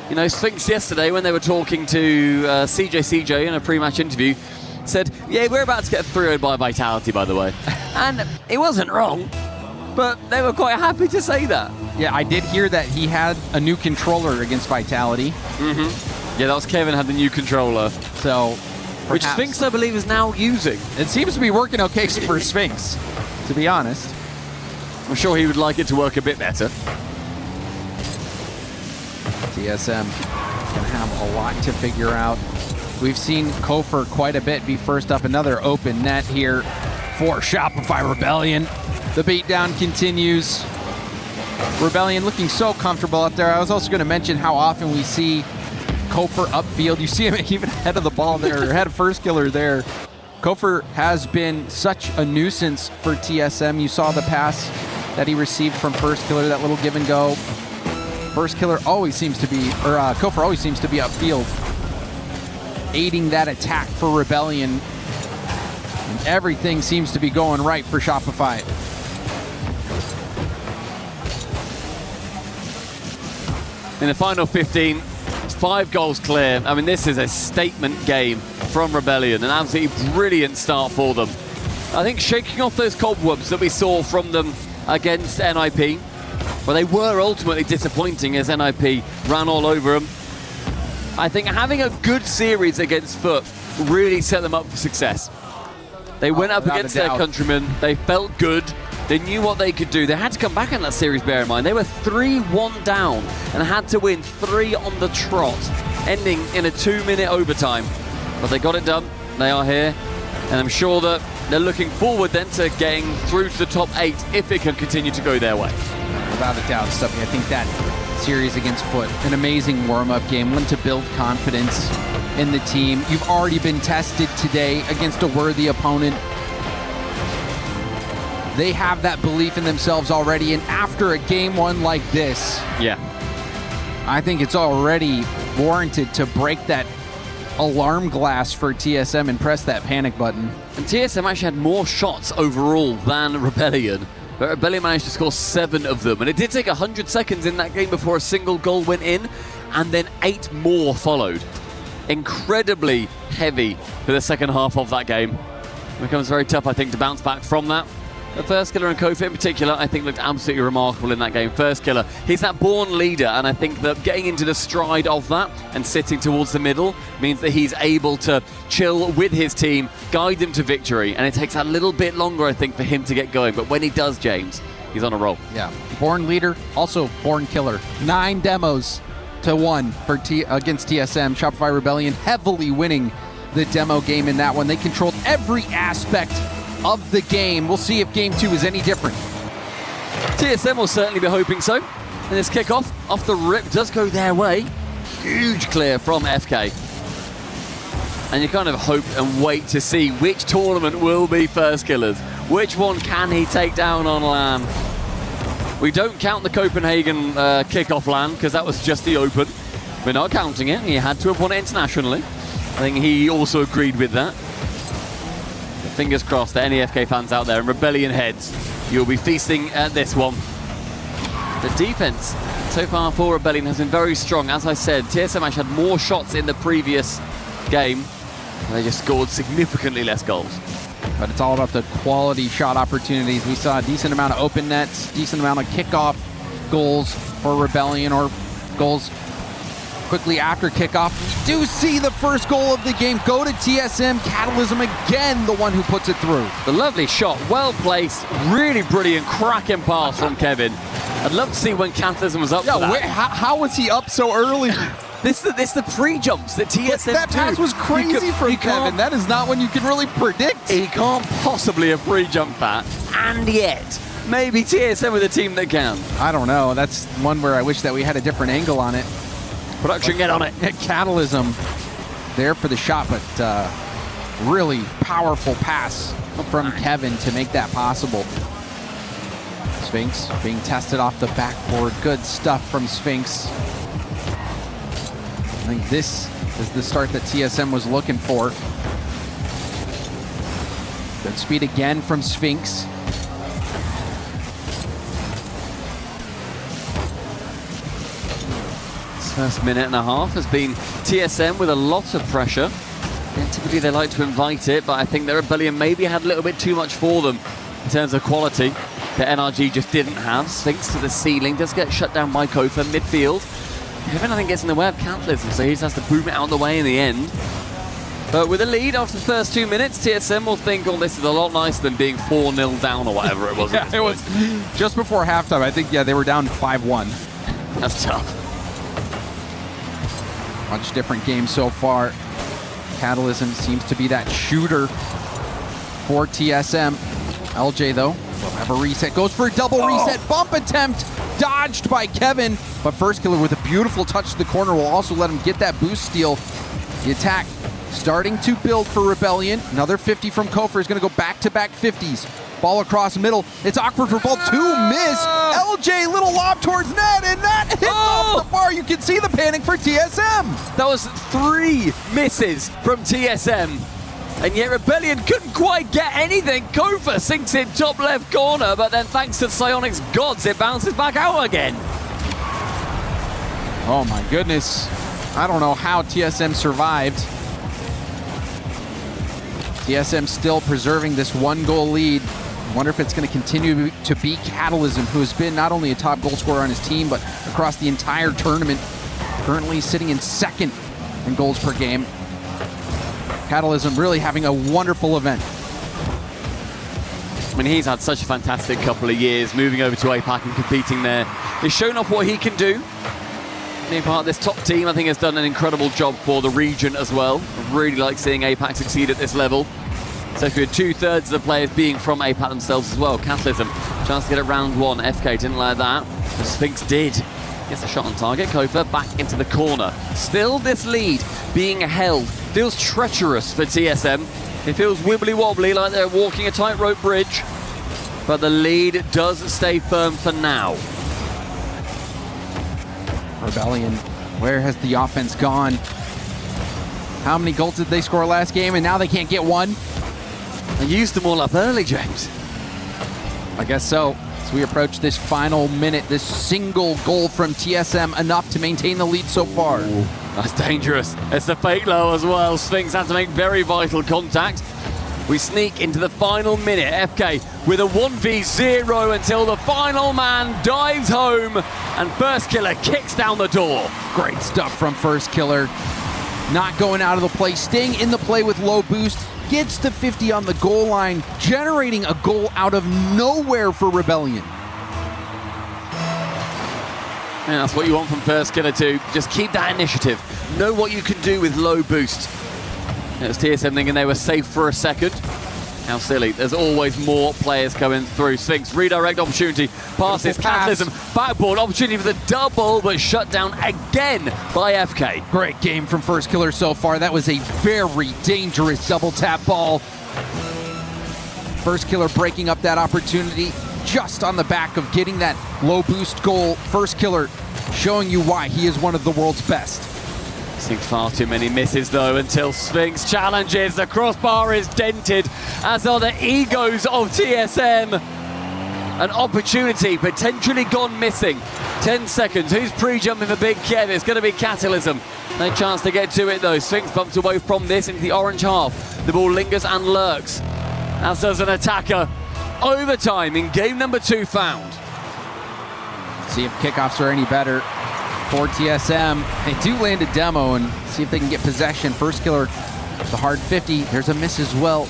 You know, Sphinx yesterday, when they were talking to CJ in a pre-match interview, said, yeah, we're about to get 3-0 by Vitality, by the way. And it wasn't wrong, but they were quite happy to say that. Yeah, I did hear that he had a new controller against Vitality. Yeah, that was Kevin had the new controller. So, which Sphinx, I believe, is now using. It seems to be working okay for Sphinx, to be honest. I'm sure he would like it to work a bit better. TSM gonna have a lot to figure out. We've seen Kofor quite a bit be first up. Another open net here for Shopify Rebellion. The beatdown continues. Rebellion looking so comfortable up there. I was also going to mention how often we see Kofor upfield. You see him even ahead of the ball there, ahead of First Killer there. Kofor has been such a nuisance for TSM. You saw the pass that he received from First Killer, that little give and go. First Killer always seems to be, or Kofor always seems to be upfield, aiding that attack for Rebellion. And everything seems to be going right for Shopify. In the final 15, 5 goals clear. I mean, this is a statement game from Rebellion, an absolutely brilliant start for them. I think shaking off those cobwebs that we saw from them against NIP, well, they were ultimately disappointing as NIP ran all over them. I think having a good series against Foot really set them up for success. They went up against their countrymen, they felt good, they knew what they could do. They had to come back in that series, bear in mind. They were 3-1 down and had to win 3 on the trot, ending in a 2-minute overtime. But they got it done, they are here, and I'm sure that they're looking forward then to getting through to the top 8 if it can continue to go their way. Without a doubt, Stuffy. I think that series against Foot, an amazing warm-up game, one to build confidence in the team. You've already been tested today against a worthy opponent. They have that belief in themselves already, and after a game 1 like this, yeah, I think it's already warranted to break that alarm glass for TSM and press that panic button. And TSM actually had more shots overall than Rebellion, but Rebellion managed to score 7 of them, and it did take 100 seconds in that game before a single goal went in, and then 8 more followed. Incredibly heavy for the second half of that game. It becomes very tough, I think, to bounce back from that. The First Killer and Kofi in particular, I think, looked absolutely remarkable in that game. First Killer, he's that born leader, and I think that getting into the stride of that and sitting towards the middle means that he's able to chill with his team, guide them to victory, and it takes a little bit longer, I think, for him to get going. But when he does, James, he's on a roll. Yeah, born leader, also born killer. 9 demos to 1 for against TSM. Shopify Rebellion heavily winning the demo game in that one. They controlled every aspect of the game. We'll see if game 2 is any different. TSM will certainly be hoping so. And this kickoff off the rip does go their way. Huge clear from FK. And you kind of hope and wait to see which tournament will be First Killers. Which one can he take down on LAN? We don't count the Copenhagen kickoff LAN because that was just the Open. We're not counting it. He had to have won it internationally. I think he also agreed with that. Fingers crossed that any FK fans out there and Rebellion heads, you'll be feasting at this one. The defense so far for Rebellion has been very strong. As I said, TSM actually had more shots in the previous game. They just scored significantly less goals. But it's all about the quality shot opportunities. We saw a decent amount of open nets, decent amount of kickoff goals for Rebellion, or goals quickly after kickoff. We do see the first goal of the game go to TSM. Catalysm again, the one who puts it through. The lovely shot, well placed, really brilliant, cracking pass from Kevin. I'd love to see when Catalysm was up for that. How was he up so early? This the pre-jumps that TSM That pass was crazy from Kevin. That is not one you can really predict. He can't possibly have pre-jumped that, and yet maybe TSM with a team that can. I don't know. That's one where I wish that we had a different angle on it. Production, get on it. Catalysm there for the shot, but really powerful pass from Kevin to make that possible. Sphinx being tested off the backboard. Good stuff from Sphinx. I think this is the start that TSM was looking for. Good speed again from Sphinx. First minute and a half has been TSM with a lot of pressure. And typically they like to invite it, but I think the Rebellion maybe had a little bit too much for them in terms of quality that NRG just didn't have. Sphinx to the ceiling, does get shut down by Kofa midfield. Kevin, I think, gets in the way of Cataclysm, so he just has to boom it out of the way in the end. But with a lead after the first 2 minutes, TSM will think, oh, this is a lot nicer than being 4-0 down or whatever it was. Yeah, it was just before halftime. I think, they were down 5-1. That's tough. Much different game so far. Catalysm seems to be that shooter for TSM. LJ, though, will have a reset. Goes for a double reset. Bump attempt. Dodged by Kevin. But First Killer with a beautiful touch to the corner will also let him get that boost steal. The attack starting to build for Rebellion. Another 50 from Kofor is going to go back-to-back 50s. Ball across middle. It's awkward for ball 2. Miss. LJ, little lob towards net, and that hits off the bar. You can see the panic for TSM. That was 3 misses from TSM. And yet Rebellion couldn't quite get anything. Kofor sinks in top left corner, but then thanks to Psionic's gods, it bounces back out again. Oh my goodness. I don't know how TSM survived. TSM still preserving this 1-goal lead. I wonder if it's going to continue to be Catalysm, who has been not only a top goal scorer on his team, but across the entire tournament. Currently sitting in 2nd in goals per game. Catalysm really having a wonderful event. I mean, he's had such a fantastic couple of years, moving over to APAC and competing there. He's shown off what he can do. Being part of this top team, I think, has done an incredible job for the region as well. I really like seeing APAC succeed at this level. So if you're 2/3 of the players being from APAC themselves as well. Catalysm, chance to get it round 1. FK didn't like that. The Sphinx did. Gets a shot on target. Kofor back into the corner. Still this lead being held. Feels treacherous for TSM. It feels wibbly-wobbly, like they're walking a tightrope bridge. But the lead does stay firm for now. Rebellion, where has the offense gone? How many goals did they score last game, and now they can't get one? They used them all up early, James. I guess so. As we approach this final minute, this single goal from TSM, enough to maintain the lead so far. Ooh, that's dangerous. It's the fake low as well. Sphinx had to make very vital contact. We sneak into the final minute. FK with a 1v0 until the final man dives home and First Killer kicks down the door. Great stuff from First Killer. Not going out of the play, staying in the play with low boost. Gets the 50 on the goal line, generating a goal out of nowhere for Rebellion. And that's what you want from First Killer too. Just keep that initiative. Know what you can do with low boost. It was TSM thinking they were safe for a second. How silly. There's always more players coming through. Sphinx, redirect opportunity. Passes, Catalysm, backboard, opportunity for the double, but shut down again by FK. Great game from First Killer so far. That was a very dangerous double tap ball. First Killer breaking up that opportunity just on the back of getting that low boost goal. First Killer showing you why he is one of the world's best. Seeing far too many misses though until Sphinx challenges. The crossbar is dented, as are the egos of TSM. An opportunity potentially gone missing. 10 seconds. Who's pre-jumping for Big Kev? It's going to be Catalysm. No chance to get to it though. Sphinx bumped away from this into the orange half. The ball lingers and lurks, as does an attacker. Overtime in game number 2 found. See if kickoffs are any better for TSM. They do land a demo and see if they can get possession. First Killer, the hard 50. There's a miss as well.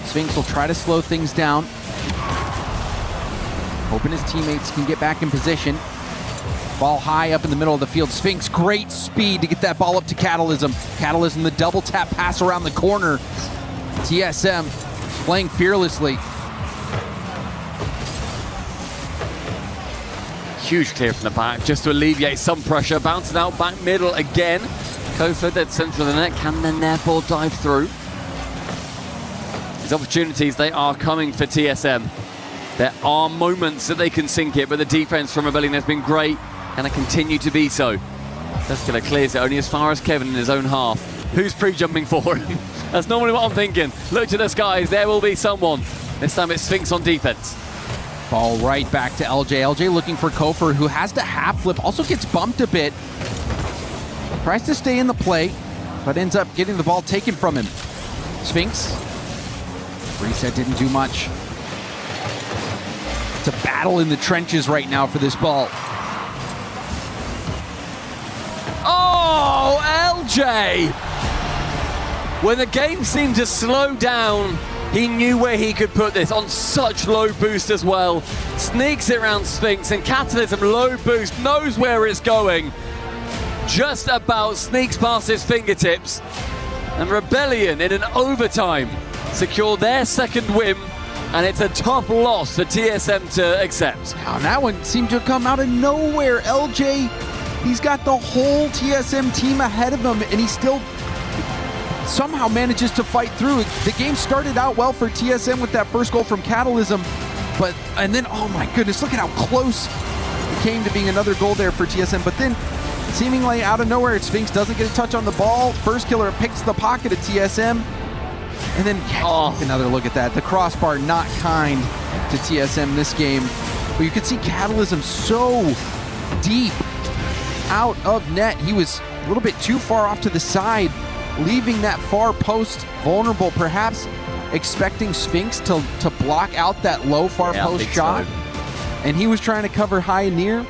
Sphinx will try to slow things down. Hoping his teammates can get back in position. Ball high up in the middle of the field. Sphinx, great speed to get that ball up to Catalysm. Catalysm, the double tap pass around the corner. TSM playing fearlessly. Huge clear from the back just to alleviate some pressure. Bounces out back middle again. Kofor dead central of the net. Can then therefore dive through. These opportunities, they are coming for TSM. There are moments that they can sink it, but the defense from Rebellion has been great and it continue to be so. First Killer clears it only as far as Kevin in his own half. Who's pre-jumping for him? That's normally what I'm thinking. Look to the skies, there will be someone. This time it's Sphinx on defense. Ball right back to LJ. LJ looking for Kofor, who has to half flip, also gets bumped a bit. Tries to stay in the play, but ends up getting the ball taken from him. Sphinx. Reset didn't do much. It's a battle in the trenches right now for this ball. LJ! When the game seemed to slow down, he knew where he could put this on such low boost as well. Sneaks it around Sphinx, and Catalysm low boost, knows where it's going. Just about sneaks past his fingertips. And Rebellion in an overtime secure their second win, and it's a tough loss for TSM to accept. Now, that one seemed to come out of nowhere. LJ, he's got the whole TSM team ahead of him, and he still somehow manages to fight through. The game started out well for TSM with that first goal from Catalysm, and then, oh my goodness, look at how close it came to being another goal there for TSM. But then, seemingly out of nowhere, Sphinx doesn't get a touch on the ball. First killer picks the pocket of TSM. And then, another look at that. The crossbar not kind to TSM this game. But you could see Catalysm so deep out of net. He was a little bit too far off to the side, leaving that far post vulnerable, perhaps expecting Sphinx to block out that low far post shot. So. And he was trying to cover high and near,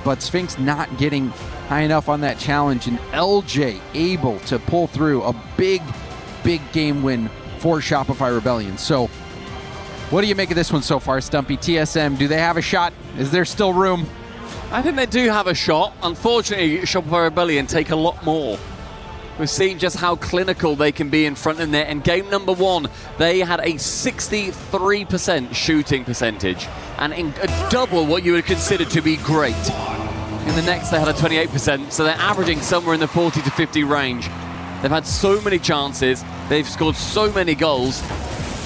but Sphinx not getting high enough on that challenge, and LJ able to pull through a big game win for Shopify Rebellion. So what do you make of this one so far, Stumpy? TSM, do they have a shot? Is there still room? I think they do have a shot. Unfortunately, Shopify Rebellion take a lot more. We've seen just how clinical they can be in front of net. In game number 1, they had a 63% shooting percentage, and double what you would consider to be great. In the next, they had a 28%, so they're averaging somewhere in the 40 to 50 range. They've had so many chances, they've scored so many goals.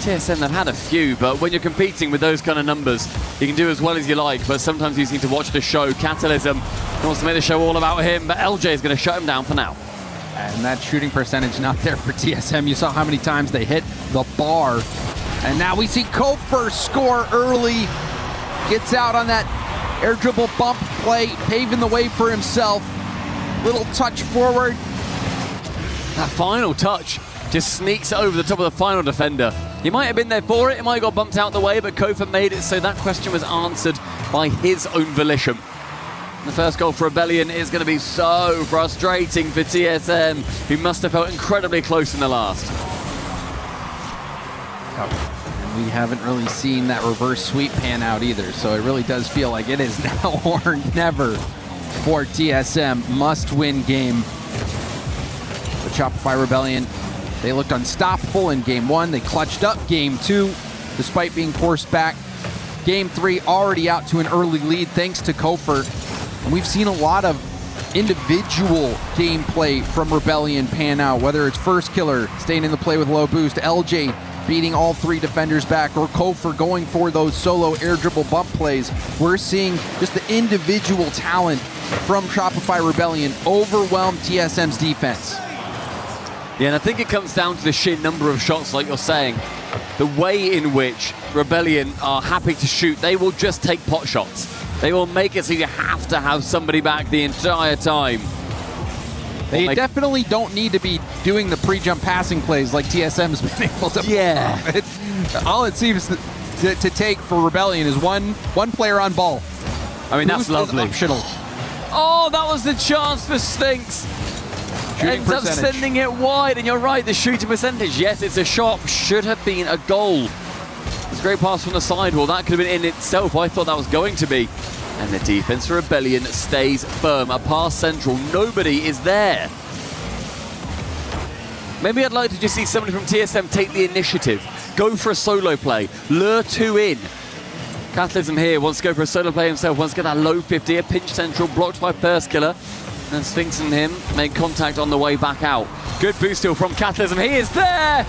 TSM, they've had a few, but when you're competing with those kind of numbers, you can do as well as you like, but sometimes you need to watch the show. Catalysm wants to make the show all about him, but LJ is going to shut him down for now. And that shooting percentage not there for TSM. You saw how many times they hit the bar. And now we see Kofer score early. Gets out on that air dribble bump play, paving the way for himself. Little touch forward. That final touch just sneaks over the top of the final defender. He might have been there for it, it might have got bumped out the way, but Kofer made it, so that question was answered by his own volition. The first goal for Rebellion is going to be so frustrating for TSM, who must have felt incredibly close in the last. We haven't really seen that reverse sweep pan out either, so it really does feel like it is now or never for TSM. Must-win game. The Shopify Rebellion, they looked unstoppable in game 1. They clutched up game 2, despite being forced back. Game 3 already out to an early lead thanks to Kofer. And we've seen a lot of individual gameplay from Rebellion pan out, whether it's First Killer staying in the play with low boost, LJ beating all 3 defenders back, or Kofer going for those solo air dribble bump plays. We're seeing just the individual talent from Shopify Rebellion overwhelm TSM's defense. Yeah, and I think it comes down to the sheer number of shots, like you're saying. The way in which Rebellion are happy to shoot, they will just take pot shots. They will make it so you have to have somebody back the entire time. They definitely don't need to be doing the pre-jump passing plays like TSM's been able to. Yeah. All it seems to take for Rebellion is one player on ball. I mean, that's lovely. Optional. Oh, that was the chance for Sphinx. Ends up sending it wide, and you're right, the shooting percentage. Yes, it's a shot. Should have been a goal. It's a great pass from the sidewall. That could have been in itself. I thought that was going to be. And the defense for Rebellion stays firm. A pass central. Nobody is there. Maybe I'd like to just see somebody from TSM take the initiative. Go for a solo play. Lure 2 in. Catalysm here wants to go for a solo play himself. Wants to get that low 50. A pinch central blocked by First Killer. And Sphinx and him make contact on the way back out. Good boost still from Catalysm. He is there!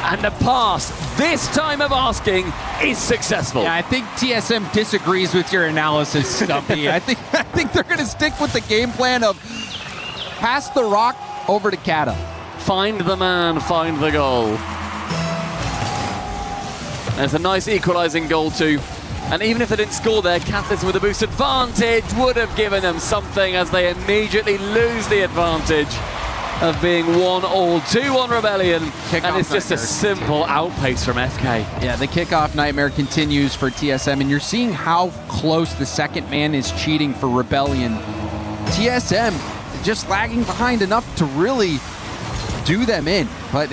And the pass, this time of asking, is successful. Yeah, I think TSM disagrees with your analysis, Stumpy. I think they're going to stick with the game plan of pass the rock over to Kata. Find the man, find the goal. There's a nice equalising goal too. And even if they didn't score there, Catalysm with a boost advantage would have given them something, as they immediately lose the advantage of being 1-all, 2-1 Rebellion. And it's just a simple outpace from FK. Yeah, the kickoff nightmare continues for TSM, and you're seeing how close the second man is cheating for Rebellion. TSM just lagging behind enough to really do them in. But,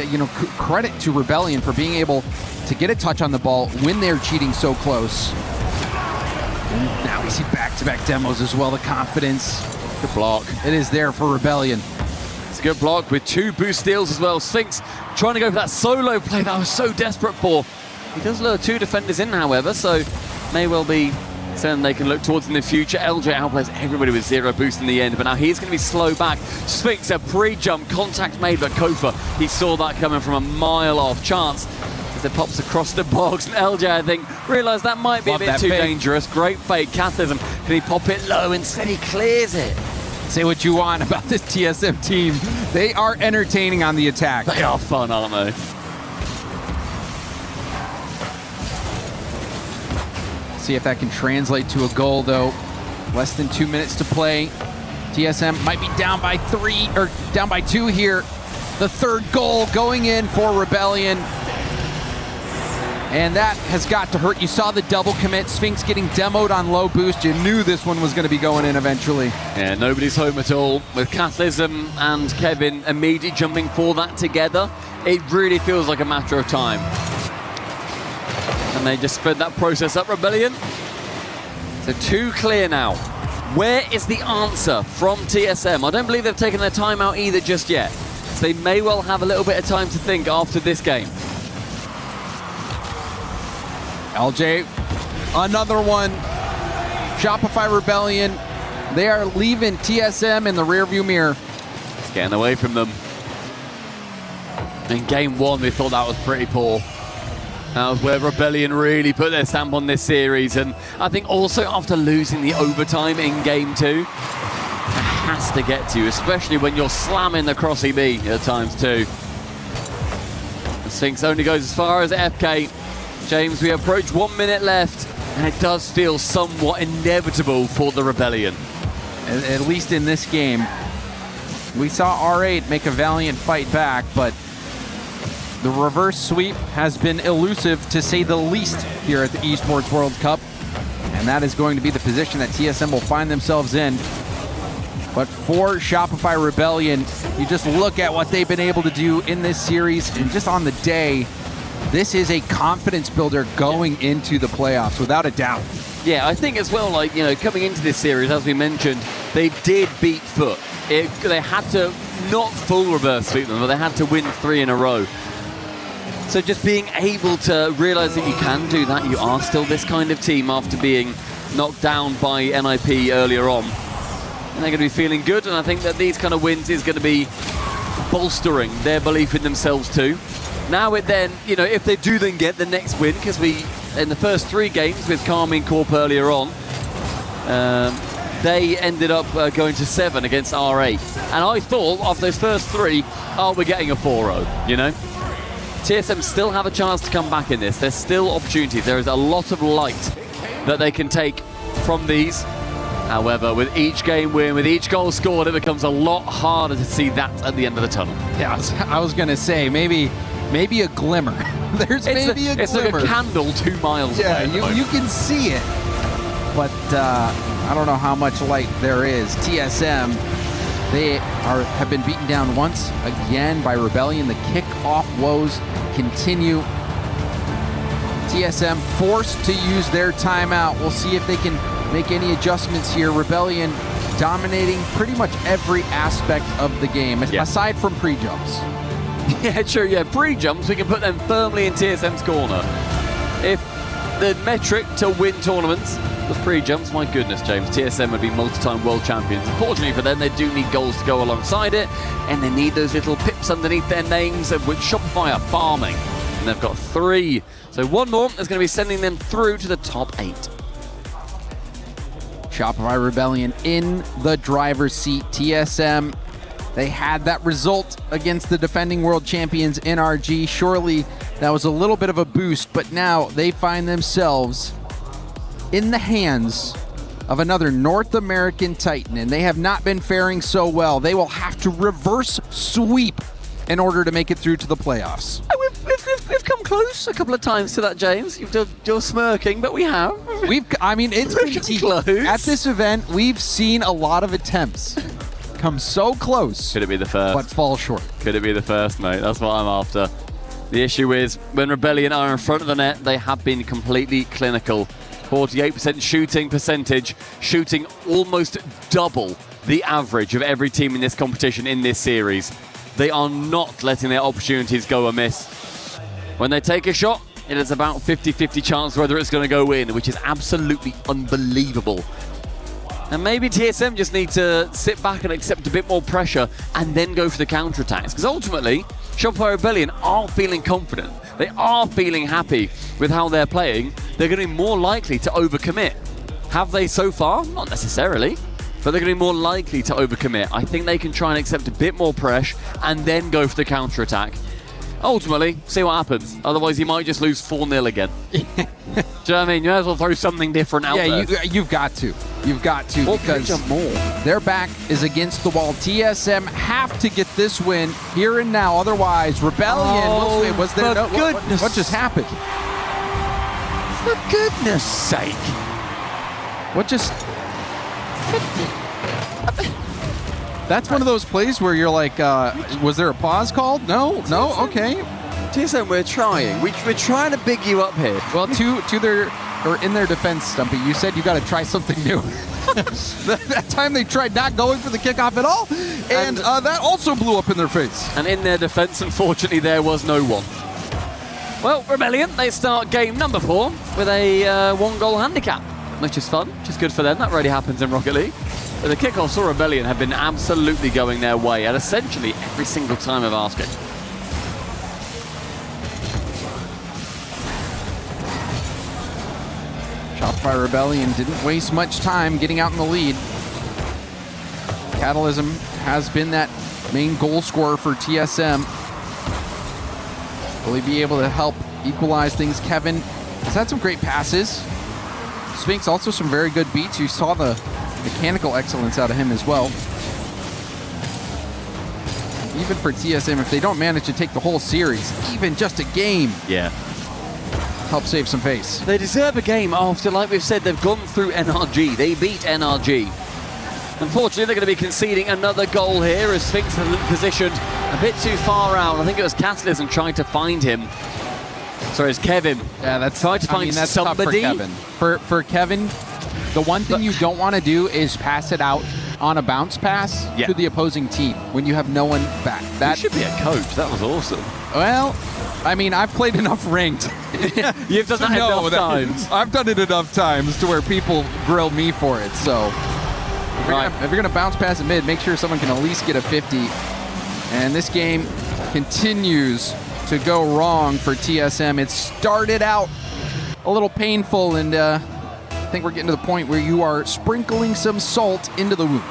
credit to Rebellion for being able to get a touch on the ball when they're cheating so close. And now we see back-to-back demos as well. The confidence. Good block. It is there for Rebellion. It's a good block with 2 boost steals as well. Sphinx trying to go for that solo play that I was so desperate for. He does lure 2 defenders in, however, so may well be something they can look towards in the future. LJ outplays everybody with 0 boost in the end, but now he's going to be slow back. Sphinx, a pre-jump, contact made by Kofa. He saw that coming from a mile off. Chance as it pops across the box, and LJ, I think, realised that might be a bit too dangerous. Great fake, Cathism. Can he pop it low? Instead he clears it. Say what you want about this TSM team. They are entertaining on the attack. They are fun, aren't they? See if that can translate to a goal, though. Less than 2 minutes to play. TSM might be down by 3, or down by 2 here. The third goal going in for Rebellion. And that has got to hurt. You saw the double commit. Sphinx getting demoed on low boost. You knew this one was going to be going in eventually. Yeah, nobody's home at all. With Cathism and Kevin immediately jumping for that together, it really feels like a matter of time. And they just sped that process up, Rebellion. So 2 clear now. Where is the answer from TSM? I don't believe they've taken their time out either just yet. So they may well have a little bit of time to think after this game. LJ, another one. Shopify Rebellion. They are leaving TSM in the rearview mirror. It's getting away from them. In game 1, we thought that was pretty poor. That was where Rebellion really put their stamp on this series. And I think also after losing the overtime in game 2, it has to get to you, especially when you're slamming the crossy B at times too. The Sphinx only goes as far as FK. James, we approach 1 minute left, and it does feel somewhat inevitable for the Rebellion. At least in this game. We saw R8 make a valiant fight back, but the reverse sweep has been elusive, to say the least, here at the Esports World Cup. And that is going to be the position that TSM will find themselves in. But for Shopify Rebellion, you just look at what they've been able to do in this series, and just on the day, this is a confidence builder going into the playoffs, without a doubt. Yeah, I think as well, like, coming into this series, as we mentioned, they did beat Foot. They had to not full reverse sweep them, but they had to win 3 in a row. So just being able to realize that you can do that, you are still this kind of team after being knocked down by NIP earlier on. And they're going to be feeling good, and I think that these kind of wins is going to be bolstering their belief in themselves too. Now it then, if they do then get the next win, because in the first 3 games with Carmine Corp earlier on, they ended up going to 7 against R8. And I thought after those first 3, we're getting a 4-0, TSM still have a chance to come back in this. There's still opportunities. There is a lot of light that they can take from these. However, with each game win, with each goal scored, it becomes a lot harder to see that at the end of the tunnel. Yeah, I was going to say, maybe a glimmer. There's maybe a glimmer. It's like a candle 2 miles away. Yeah, you can see it. But I don't know how much light there is. TSM, they have been beaten down once again by Rebellion. The kickoff woes continue. TSM forced to use their timeout. We'll see if they can make any adjustments here. Rebellion dominating pretty much every aspect of the game, aside from pre-jumps. Yeah, true, yeah. Pre-jumps, we can put them firmly in TSM's corner. If the metric to win tournaments was pre-jumps, my goodness, James, TSM would be multi-time world champions. Unfortunately for them, they do need goals to go alongside it, and they need those little pips underneath their names, of which Shopify are farming. And they've got 3. So 1 more is going to be sending them through to the top 8. Shopify Rebellion in the driver's seat. TSM, they had that result against the defending world champions NRG. Surely that was a little bit of a boost, but now they find themselves in the hands of another North American Titan, and they have not been faring so well. They will have to reverse sweep in order to make it through to the playoffs. We've come close a couple of times to that, James. You're smirking, but we have. It's been close. At this event, we've seen a lot of attempts. come so close. Could it be the first? But fall short. Could it be the first, mate? That's what I'm after. The issue is, when Rebellion are in front of the net, they have been completely clinical. 48% shooting percentage, shooting almost double the average of every team in this competition in this series. They are not letting their opportunities go amiss. When they take a shot, it is about 50-50 chance whether it's going to go in, which is absolutely unbelievable. And maybe TSM just need to sit back and accept a bit more pressure and then go for the counterattacks. Because ultimately, Shopify Rebellion are feeling confident. They are feeling happy with how they're playing. They're going to be more likely to overcommit. Have they so far? Not necessarily. But they're going to be more likely to overcommit. I think they can try and accept a bit more pressure and then go for the counterattack. Ultimately, see what happens. Otherwise, you might just lose 4-0 again. Do you know what I mean? You might as well throw something different out there. Yeah, you've got to. You've got to, because their back is against the wall. TSM have to get this win here and now. Otherwise, Rebellion, was there no, what just happened? For goodness sake. What just... That's one of those plays where you're like, was there a pause called? No, okay. TSM, we're trying. We're trying to big you up here. Well, in their defense, Stumpy, you said you got to try something new. That time they tried not going for the kickoff at all, and that also blew up in their face. And in their defense, unfortunately, there was no one. Well, Rebellion, they start game number 4 with a 1-goal handicap, which is fun, which is good for them. That rarely happens in Rocket League. But the kickoffs for Rebellion have been absolutely going their way at essentially every single time of asking. Shopify Rebellion didn't waste much time getting out in the lead. Catalysm has been that main goal scorer for TSM. Will he be able to help equalize things? Kevin has had some great passes. Sphinx also some very good beats. You saw the mechanical excellence out of him as well. Even for TSM, if they don't manage to take the whole series, even just a game, help save some face. They deserve a game after, like we've said, they've gone through NRG. They beat NRG. Unfortunately, they're going to be conceding another goal here as Sphinx is positioned a bit too far out. I think it was Catalysm trying to find him. Sorry, it's Kevin. Yeah, that's trying to find that's somebody. Tough for Kevin. For Kevin, the one thing you don't want to do is pass it out on a bounce pass to the opposing team when you have no one back. That should be a coach. That was awesome. Well, I mean, I've played enough ranked. You've done that enough times. I've done it enough times to where people grill me for it. So if you're going to bounce pass at mid, make sure someone can at least get a 50. And this game continues to go wrong for TSM. It started out a little painful, and I think we're getting to the point where you are sprinkling some salt into the wound.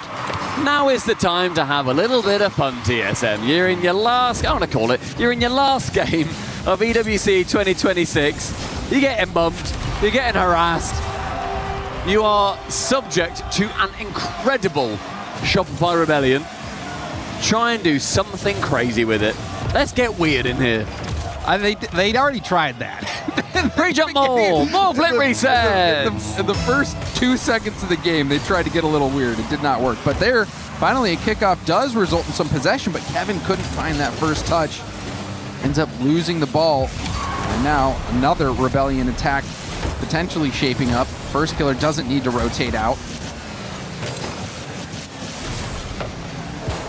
Now is the time to have a little bit of fun, TSM. You're in your last, I want to call it, you're in your last game of EWC 2026. You're getting bumped, you're getting harassed. You are subject to an incredible Shopify Rebellion. Try and do something crazy with it. Let's get weird in here. They'd already tried that. Pre-jump more flip resets. In the first 2 seconds of the game, they tried to get a little weird. It did not work. But there, finally, a kickoff does result in some possession, but Kevin couldn't find that first touch. Ends up losing the ball. And now another Rebellion attack potentially shaping up. First killer doesn't need to rotate out.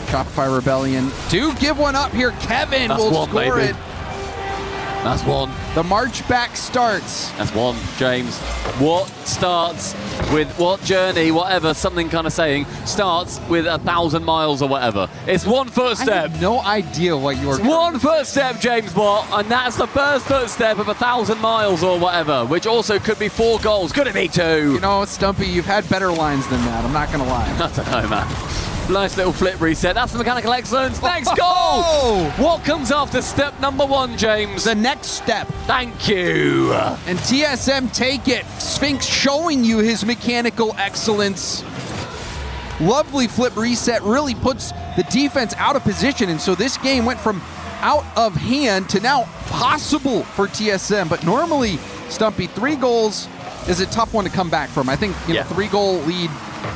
Shopify Rebellion do give one up here. Kevin will score it. That's one. The march back starts. That's one, James. What starts with what journey, whatever, something kind of saying, starts with 1,000 miles or whatever. It's one footstep. I have no idea what you're... It's one footstep, James Watt, and that's the first footstep of 1,000 miles or whatever, which also could be 4 goals. Could it be 2? You know, Stumpy, you've had better lines than that. I'm not going to lie. I don't know, man. Nice little flip reset. That's the mechanical excellence. Next goal! What comes after step number 1, James? The next step. Thank you. And TSM take it. Sphinx showing you his mechanical excellence. Lovely flip reset. Really puts the defense out of position. And so this game went from out of hand to now possible for TSM. But normally, Stumpy, 3 goals is a tough one to come back from. I think 3-goal lead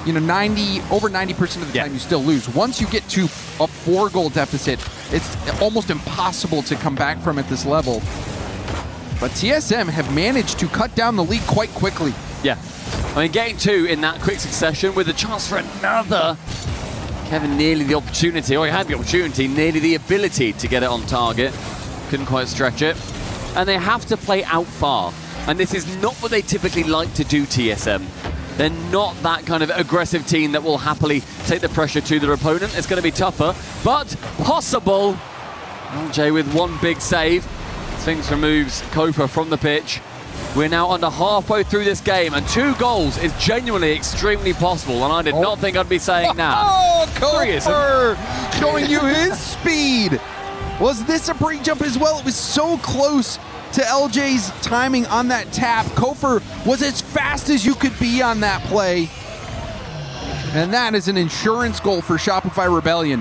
over 90% of the time you still lose. Once you get to a 4-goal deficit, it's almost impossible to come back from at this level. But TSM have managed to cut down the lead quite quickly. Yeah. I mean, getting 2 in that quick succession with a chance for another. Kevin nearly the opportunity, or he had the opportunity, nearly the ability to get it on target. Couldn't quite stretch it. And they have to play out far. And this is not what they typically like to do, TSM. They're not that kind of aggressive team that will happily take the pressure to their opponent. It's going to be tougher, but possible. LJ with one big save. Sphinx removes Kofa from the pitch. We're now under halfway through this game, and 2 goals is genuinely extremely possible, and I did not think I'd be saying that. Oh, Kofa showing you his speed. Was this a break jump as well? It was so close to LJ's timing on that tap. Kofa was as fast as you could be on that play. And that is an insurance goal for Shopify Rebellion.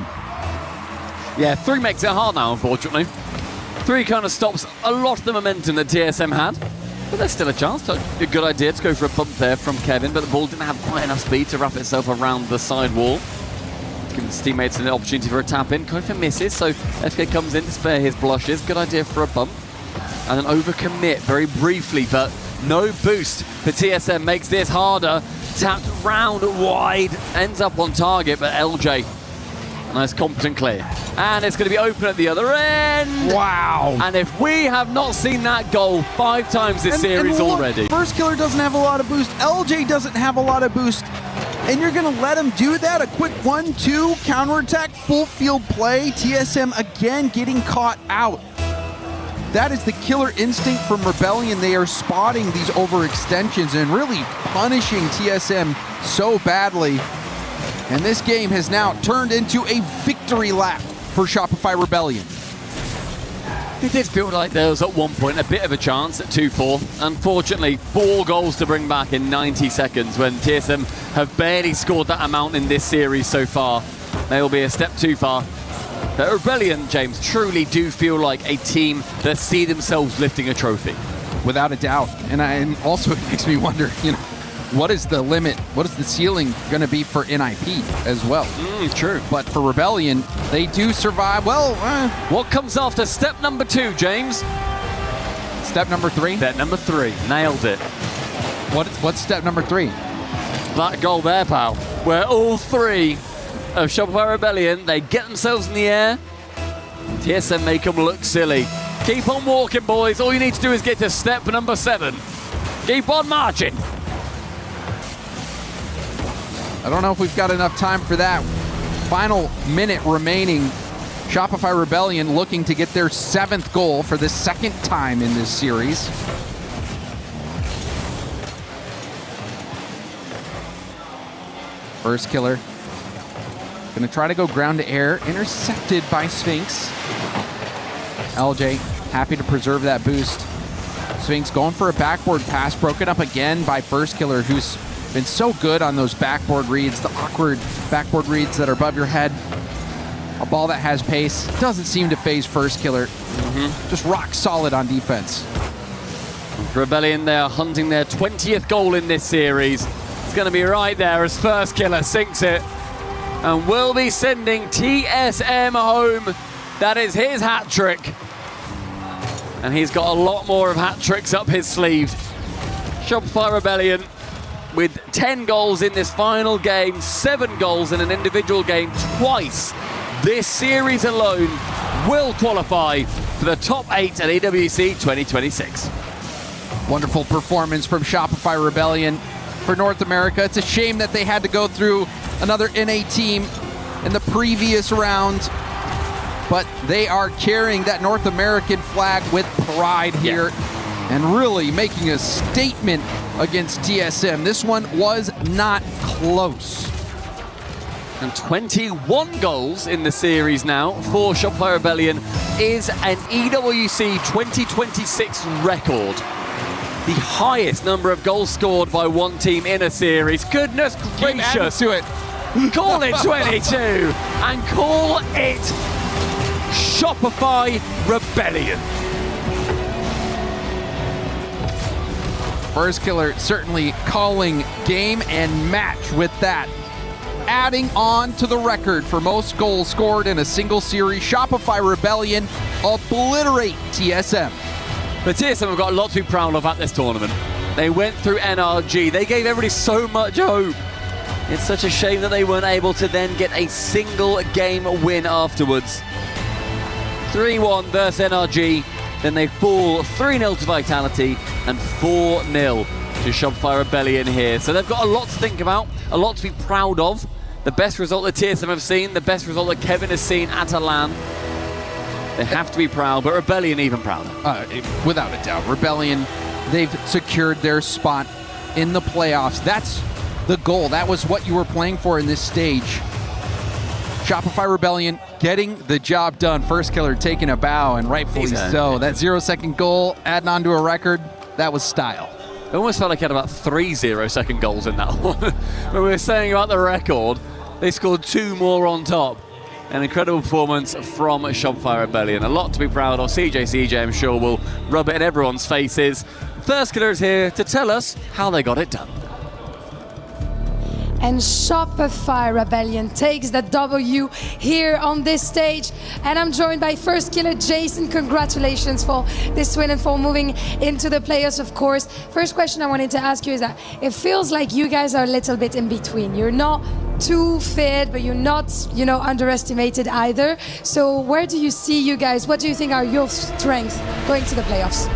Yeah, 3 makes it hard now, unfortunately. 3 kind of stops a lot of the momentum that TSM had. But there's still a chance. A good idea to go for a bump there from Kevin, but the ball didn't have quite enough speed to wrap itself around the side wall. Giving his teammates an opportunity for a tap-in. Kofa misses, so FK comes in to spare his blushes. Good idea for a bump. And an overcommit very briefly, but no boost for TSM makes this harder. Tapped round wide, ends up on target, but LJ, nice competent clear. And it's going to be open at the other end. Wow. And if we have not seen that goal 5 times this series already. First Killer doesn't have a lot of boost. LJ doesn't have a lot of boost. And you're going to let him do that? A quick 1-2 counterattack, full field play. TSM again getting caught out. That is the killer instinct from Rebellion. They are spotting these overextensions and really punishing TSM so badly. And this game has now turned into a victory lap for Shopify Rebellion. It did feel like there was at one point a bit of a chance at 2-4. Unfortunately, 4 goals to bring back in 90 seconds when TSM have barely scored that amount in this series so far. They will be a step too far. But Rebellion, James, truly do feel like a team that see themselves lifting a trophy. Without a doubt. And also it makes me wonder, what is the limit? What is the ceiling going to be for NIP as well? True. But for Rebellion, they do survive. Well, what comes after step number 2, James? Step number 3? Step number 3. Nailed it. What's step number 3? That goal there, pal. Where all 3 of Shopify Rebellion, they get themselves in the air. TSM make them look silly. Keep on walking, boys. All you need to do is get to step number 7. Keep on marching. I don't know if we've got enough time for that. Final minute remaining. Shopify Rebellion looking to get their 7th goal for the 2nd time in this series. First Killer. Gonna try to go ground to air. Intercepted by Sphinx. LJ happy to preserve that boost. Sphinx going for a backboard pass. Broken up again by First Killer, who's been so good on those backboard reads, the awkward backboard reads that are above your head. A ball that has pace. Doesn't seem to phase First Killer. Just rock solid on defense. Rebellion, they are hunting their 20th goal in this series. It's going to be right there as First Killer sinks it. And will be sending TSM home. That is his hat trick. And he's got a lot more of hat tricks up his sleeve. Shopify Rebellion with 10 goals in this final game, 7 goals in an individual game twice. This series alone will qualify for the top 8 at EWC 2026. Wonderful performance from Shopify Rebellion for North America. It's a shame that they had to go through another NA team in the previous round, but they are carrying that North American flag with pride here and really making a statement against TSM. This one was not close. And 21 goals in the series now for Shopify Rebellion is an EWC 2026 record. The highest number of goals scored by one team in a series. Goodness gracious. To it. Call it 22 and call it Shopify Rebellion. First Killer certainly calling game and match with that. Adding on to the record for most goals scored in a single series, Shopify Rebellion obliterate TSM. But TSM have got a lot to be proud of at this tournament. They went through NRG. They gave everybody so much hope. It's such a shame that they weren't able to then get a single game win afterwards. 3-1 versus NRG. Then they fall 3-0 to Vitality and 4-0 to Shopify Rebellion here. So they've got a lot to think about, a lot to be proud of. The best result that TSM have seen, the best result that Kevin has seen at a LAN. They have to be proud, but Rebellion even prouder. Without a doubt. Rebellion, they've secured their spot in the playoffs. That's the goal. That was what you were playing for in this stage. Shopify Rebellion getting the job done. First Killer taking a bow, and rightfully so. That 0-second goal, adding on to a record, that was style. It almost felt like he had about 3 0-second goals in that one. When we were saying about the record, they scored 2 more on top. An incredible performance from Shopify Rebellion. A lot to be proud of. CJ, I'm sure, will rub it in everyone's faces. First Killer is here to tell us how they got it done. And Shopify Rebellion takes the W here on this stage. And I'm joined by First Killer Jason. Congratulations for this win and for moving into the playoffs, of course. First question I wanted to ask you is that it feels like you guys are a little bit in between. You're not too fit, but you're not, underestimated either. So where do you see you guys? What do you think are your strengths going to the playoffs?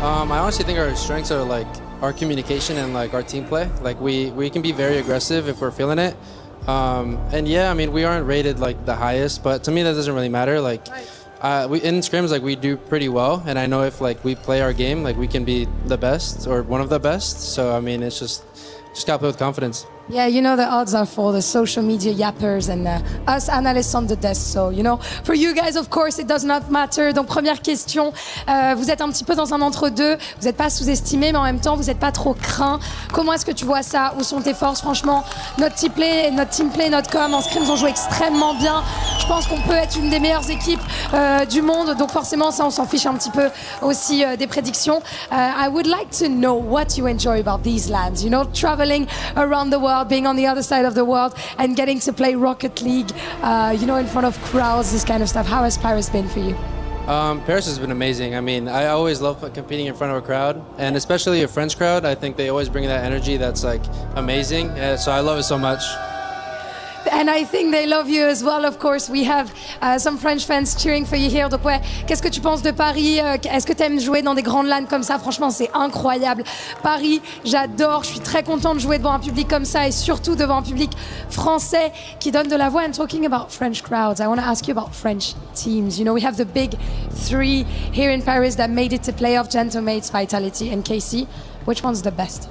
I honestly think our strengths are our communication and our team play. We can be very aggressive if we're feeling it. And yeah, we aren't rated the highest, but to me that doesn't really matter. We in scrims we do pretty well, and I know if we play our game, we can be the best or one of the best. So it's just gotta play with confidence. Yeah, the odds are for the social media yappers and us analysts on the desk. So, for you guys, of course, it does not matter. Donc, première question, vous êtes un petit peu dans un entre-deux. Vous n'êtes pas sous-estimé, mais en même temps, vous n'êtes pas trop craint. Comment est-ce que tu vois ça? Où sont tes forces? Franchement, notre team play, notre com, en scrims, ont joué extrêmement bien. Je pense qu'on peut être une des meilleures équipes du monde. Donc, forcément, ça, on s'en fiche un petit peu aussi des prédictions. I would like to know what you enjoy about these lands. Traveling around the world, being on the other side of the world and getting to play Rocket League, in front of crowds, this kind of stuff. How has Paris been for you? Paris has been amazing. I always love competing in front of a crowd, and especially a French crowd. I think they always bring that energy that's amazing. So I love it so much. And I think they love you as well, of course. We have some French fans cheering for you here. Donc ouais, qu'est-ce que tu penses de Paris? Est-ce que tu aimes jouer dans des grandes LAN comme ça? Franchement, c'est incroyable. Paris, j'adore. Je suis très contente de jouer devant un public comme ça et surtout devant un public français qui donne de la voix. And talking about French crowds, I want to ask you about French teams. We have the big 3 here in Paris that made it to playoff: Gentlemates, Vitality, and KC. Which one's the best?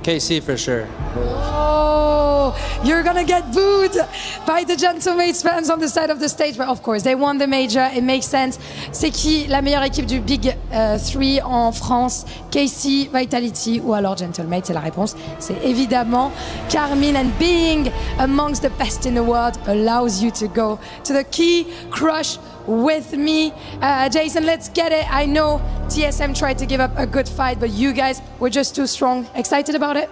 KC for sure. Oh, you're gonna get booed by the Gentlemates fans on the side of the stage, but of course they won the major. It makes sense. C'est qui la meilleure équipe du Big 3 en France? KC, Vitality ou alors Gentlemates? Et la réponse, c'est évidemment Carmine. And being amongst the best in the world allows you to go to the key crush with me. Jason, let's get it. I know TSM tried to give up a good fight, but you guys were just too strong. Excited about it?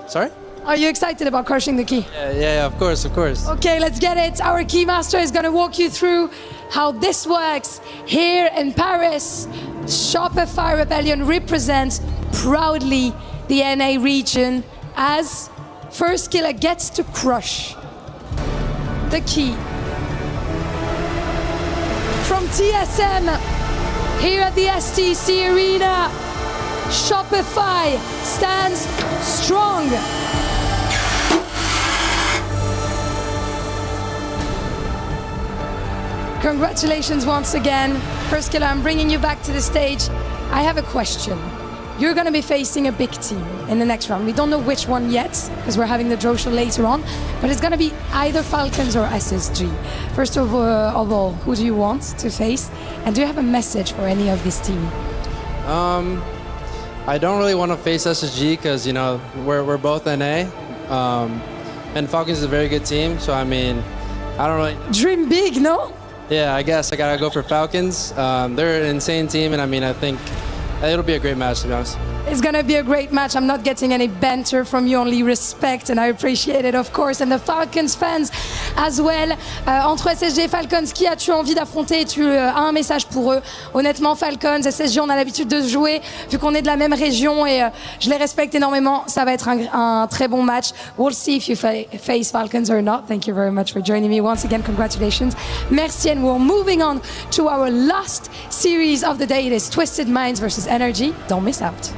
Sorry? Are you excited about crushing the key? Yeah, of course. Okay, let's get it. Our key master is going to walk you through how this works here in Paris. Shopify Rebellion represents proudly the NA region as First Killer gets to crush the key. From TSM here at the STC Arena, Shopify stands strong. Congratulations once again. First Killer, I'm bringing you back to the stage. I have a question. You're going to be facing a big team in the next round. We don't know which one yet, because we're having the draw show later on, but it's going to be either Falcons or SSG. First of all, who do you want to face? And do you have a message for any of this team? I don't really want to face SSG because, we're both NA. And Falcons is a very good team, so I don't really... Dream big, no? Yeah, I guess I gotta go for Falcons. They're an insane team, and I think It'll be a great match, to be honest. It's going to be a great match. I'm not getting any banter from you, only respect, and I appreciate it, of course. And the Falcons fans as well. Entre SSG et Falcons, qui as-tu envie d'affronter? Tu as un message pour eux. Honnêtement, Falcons, SSG, on a l'habitude de se jouer, vu qu'on est de la même région, et je les respecte énormément. Ça va être un très bon match. We'll see if you face Falcons or not. Thank you very much for joining me. Once again, congratulations. Merci, and we're moving on to our last series of the day. It is Twisted Minds versus Energy. Don't miss out.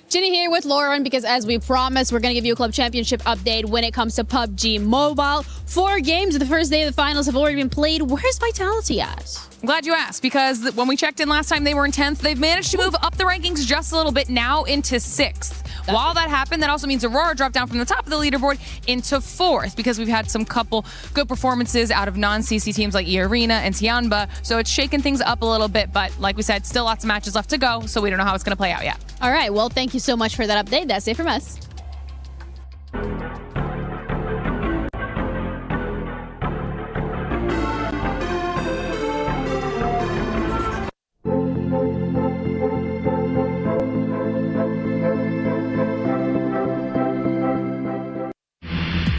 Ginny here with Lauren, because as we promised, we're going to give you a club championship update when it comes to PUBG Mobile. 4 games of the first day of the finals have already been played. Where's Vitality at? I'm glad you asked, because when we checked in last time, they were in 10th. They've managed to move up the rankings just a little bit, now into 6th. While that happened, that also means Aurora dropped down from the top of the leaderboard into 4th, because we've had some couple good performances out of non-CC teams like E-Arena and Tianba, so it's shaken things up a little bit, but like we said, still lots of matches left to go, so we don't know how it's going to play out yet. All right, well, thank you so much for that update. That's it from us.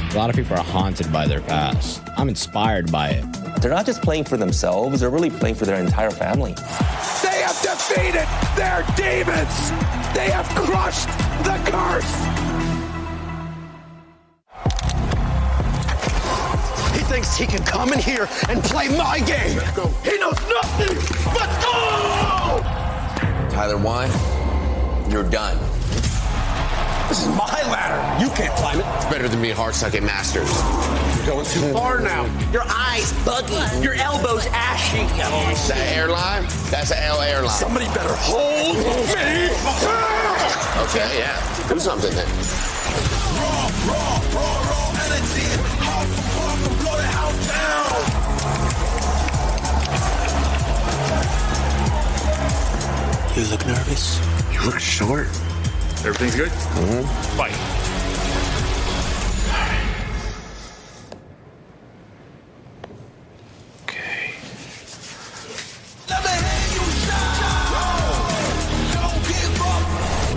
A lot of people are haunted by their past. I'm inspired by it. They're not just playing for themselves, they're really playing for their entire family. They have defeated their demons! They have crushed the curse! He thinks he can come in here and play my game! He knows nothing but go! Tyler, why? You're done. This is my ladder. You can't climb it. It's better than being hard-sucking masters. You're going too far now. Your eyes buggy. Your elbows ashy. That airline? That's an L airline. Somebody better hold me. Okay, yeah. Do something then. Raw energy. Hard from blow the house down. You look nervous. You look short. Everything's good? Mm-hmm. Fight. Okay.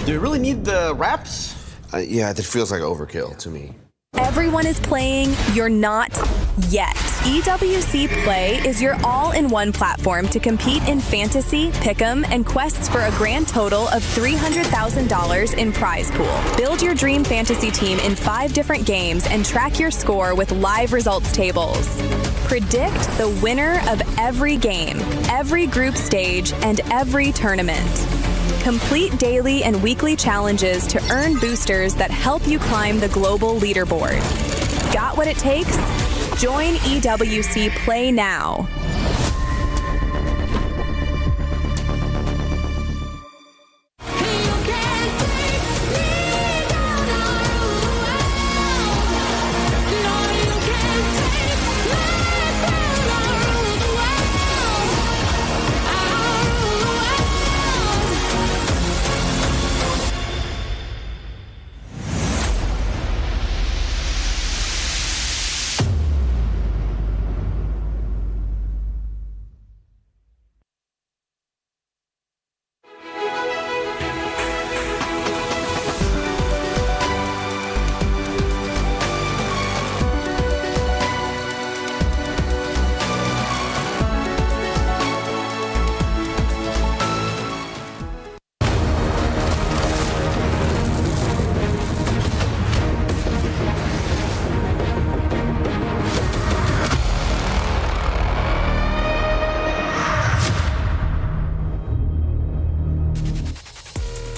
Do you really need the wraps? Yeah, that feels like overkill to me. Everyone is playing, you're not yet. EWC Play is your all-in-one platform to compete in fantasy, pick'em, and quests for a grand total of $300,000 in prize pool. Build your dream fantasy team in 5 different games and track your score with live results tables. Predict the winner of every game, every group stage, and every tournament. Complete daily and weekly challenges to earn boosters that help you climb the global leaderboard. Got what it takes? Join EWC Play now.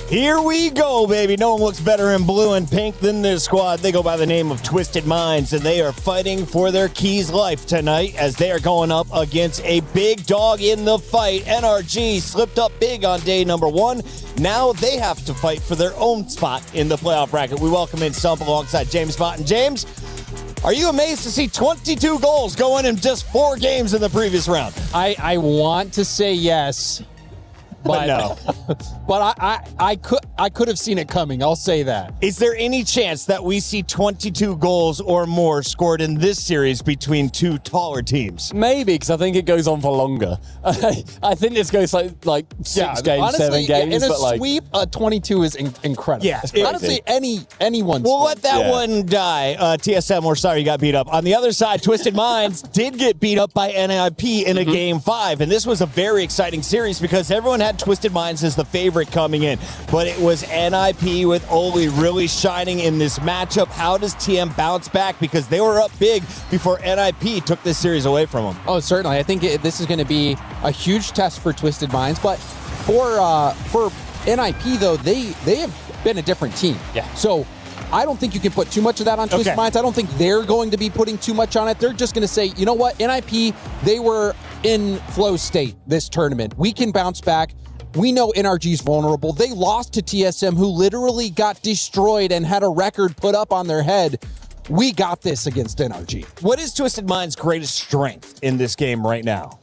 Here we go, baby. No one looks better in blue and pink than this squad. They go by the name of Twisted Minds, and they are fighting for their Keys life tonight as they are going up against a big dog in the fight. NRG slipped up big on day number 1. Now they have to fight for their own spot in the playoff bracket. We welcome in Stump alongside James Bott. And James, are you amazed to see 22 goals going in just 4 games in the previous round? I want to say yes. But no. But I could have seen it coming. I'll say that. Is there any chance that we see 22 goals or more scored in this series between 2 taller teams? Maybe, because I think it goes on for longer. I think this goes like 6 games, honestly, 7 games. In a but sweep, 22 is incredible. Yeah, honestly, anyone. We'll let that one die. TSM, we're sorry you got beat up. On the other side, Twisted Minds did get beat up by NIP in a Game 5, and this was a very exciting series because everyone had Twisted Minds as the favorite coming in, but it was NIP with Oli really shining in this matchup. How does TM bounce back? Because they were up big before NIP took this series away from them. Oh, certainly. I think this is going to be a huge test for Twisted Minds, but for NIP, though, they have been a different team. Yeah. So I don't think you can put too much of that on Twisted Minds. I don't think they're going to be putting too much on it. They're just going to say, you know what, NIP, they were in flow state this tournament. We can bounce back. We know NRG's vulnerable. They lost to TSM, who literally got destroyed and had a record put up on their head. We got this against NRG. What is Twisted Minds' greatest strength in this game right now?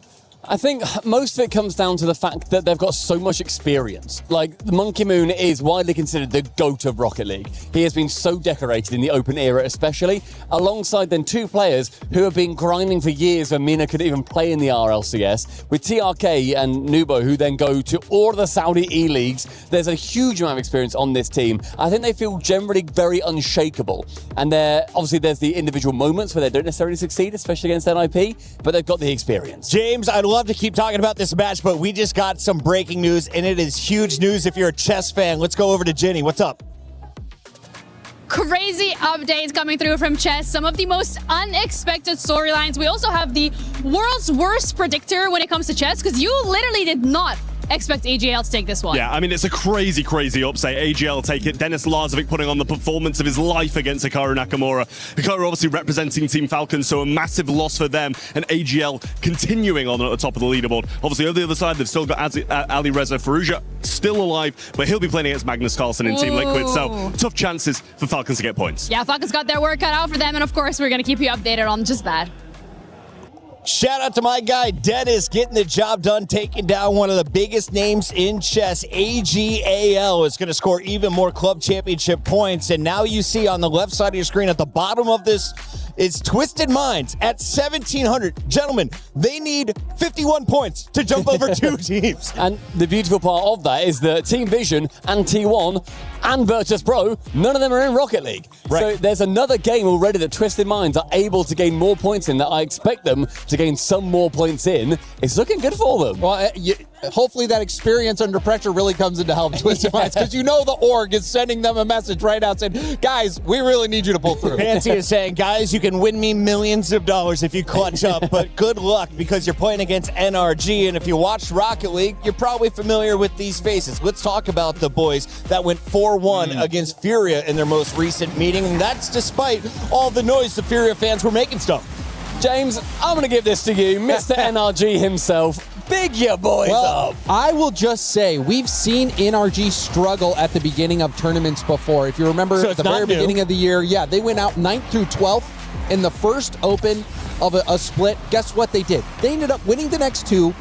I think most of it comes down to the fact that they've got so much experience. Like, Monkey Moon is widely considered the GOAT of Rocket League. He has been so decorated in the open era especially, alongside then 2 players who have been grinding for years when Mina could even play in the RLCS, with TRK and Nubo, who then go to all of the Saudi E-Leagues. There's a huge amount of experience on this team. I think they feel generally very unshakable. And obviously there's the individual moments where they don't necessarily succeed, especially against NIP, but they've got the experience. James, I'd love to keep talking about this match, but we just got some breaking news, and it is huge news if you're a chess fan. Let's go over to Jenny. What's up? Crazy updates coming through from chess. Some of the most unexpected storylines. We also have the world's worst predictor when it comes to chess, because you literally did not expect AGL to take this one. Yeah, I mean, it's a crazy upset. AGL take it. Dennis Lazovic putting on the performance of his life against Hikaru Nakamura. Hikaru obviously representing Team Falcons, so a massive loss for them. And AGL continuing on at the top of the leaderboard. Obviously, on the other side, they've still got Ali Reza Farouja still alive, but he'll be playing against Magnus Carlsen in Team Liquid. So tough chances for Falcons to get points. Yeah, Falcons got their work cut out for them, and of course, we're going to keep you updated on just that. Shout out to my guy Dennis getting the job done, taking down one of the biggest names in chess. AGAL is going to score even more club championship points. And now you see on the left side of your screen at the bottom of this, it's Twisted Minds at 1,700. Gentlemen, they need 51 points to jump over 2 teams. And the beautiful part of that is that Team Vision and T1 and Virtus Pro, none of them are in Rocket League. Right. So there's another game already that Twisted Minds are able to gain more points in, that I expect them to gain some more points in. It's looking good for them. Well, hopefully that experience under pressure really comes into help Twisted Minds, because you know the org is sending them a message right now saying, guys, we really need you to pull through. Fancy is saying, guys, you can win me millions of dollars if you clutch up, but good luck because you're playing against NRG, and if you watched Rocket League, you're probably familiar with these faces. Let's talk about the boys that went 4-1 against Furia in their most recent meeting, and that's despite all the noise the Furia fans were making stuff. James, I'm going to give this to you, Mr. NRG himself. Big your boys up. I will just say, we've seen NRG struggle at the beginning of tournaments before. If you remember at the very beginning of the year, they went out 9th through 12th in the first open of a split. Guess what they did? They ended up winning the next 2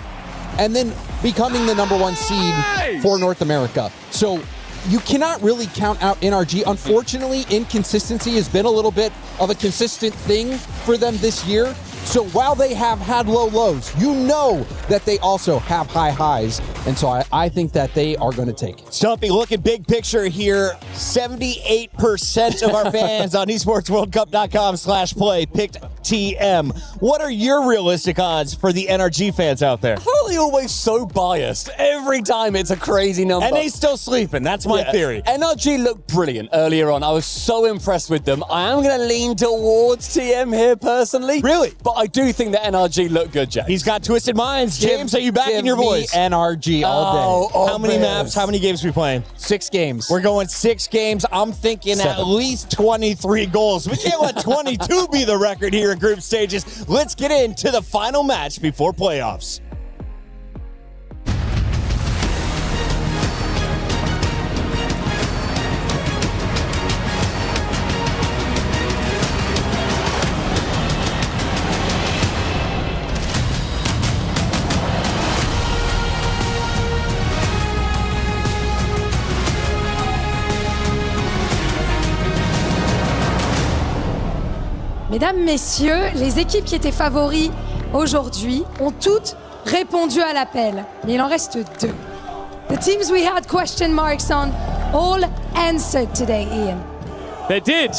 and then becoming the number 1 seed for North America. So you cannot really count out NRG. Unfortunately, inconsistency has been a little bit of a consistent thing for them this year. So while they have had low lows, you know that they also have high highs. And so I think that they are going to take it. Stumpy, look at big picture here. 78% of our fans on esportsworldcup.com/play picked TM. What are your realistic odds for the NRG fans out there? Holy they always so biased? Every time it's a crazy number. And they still sleeping. That's my theory. NRG looked brilliant earlier on. I was so impressed with them. I am going to lean towards TM here personally. Really? But I do think that NRG looked good, James. He's got Twisted Minds. James, are you backing your boys? NRG all day. How many maps? How many games are we playing? 6 games. We're going 6 games. I'm thinking 7. at least 23 goals. We can't let 22 be the record here in group stages. Let's get into the final match before playoffs. Mesdames, messieurs, les équipes qui étaient favoris aujourd'hui ont toutes répondu à l'appel. Mais il en reste 2. The teams we had question marks on all answered today, Ian. They did,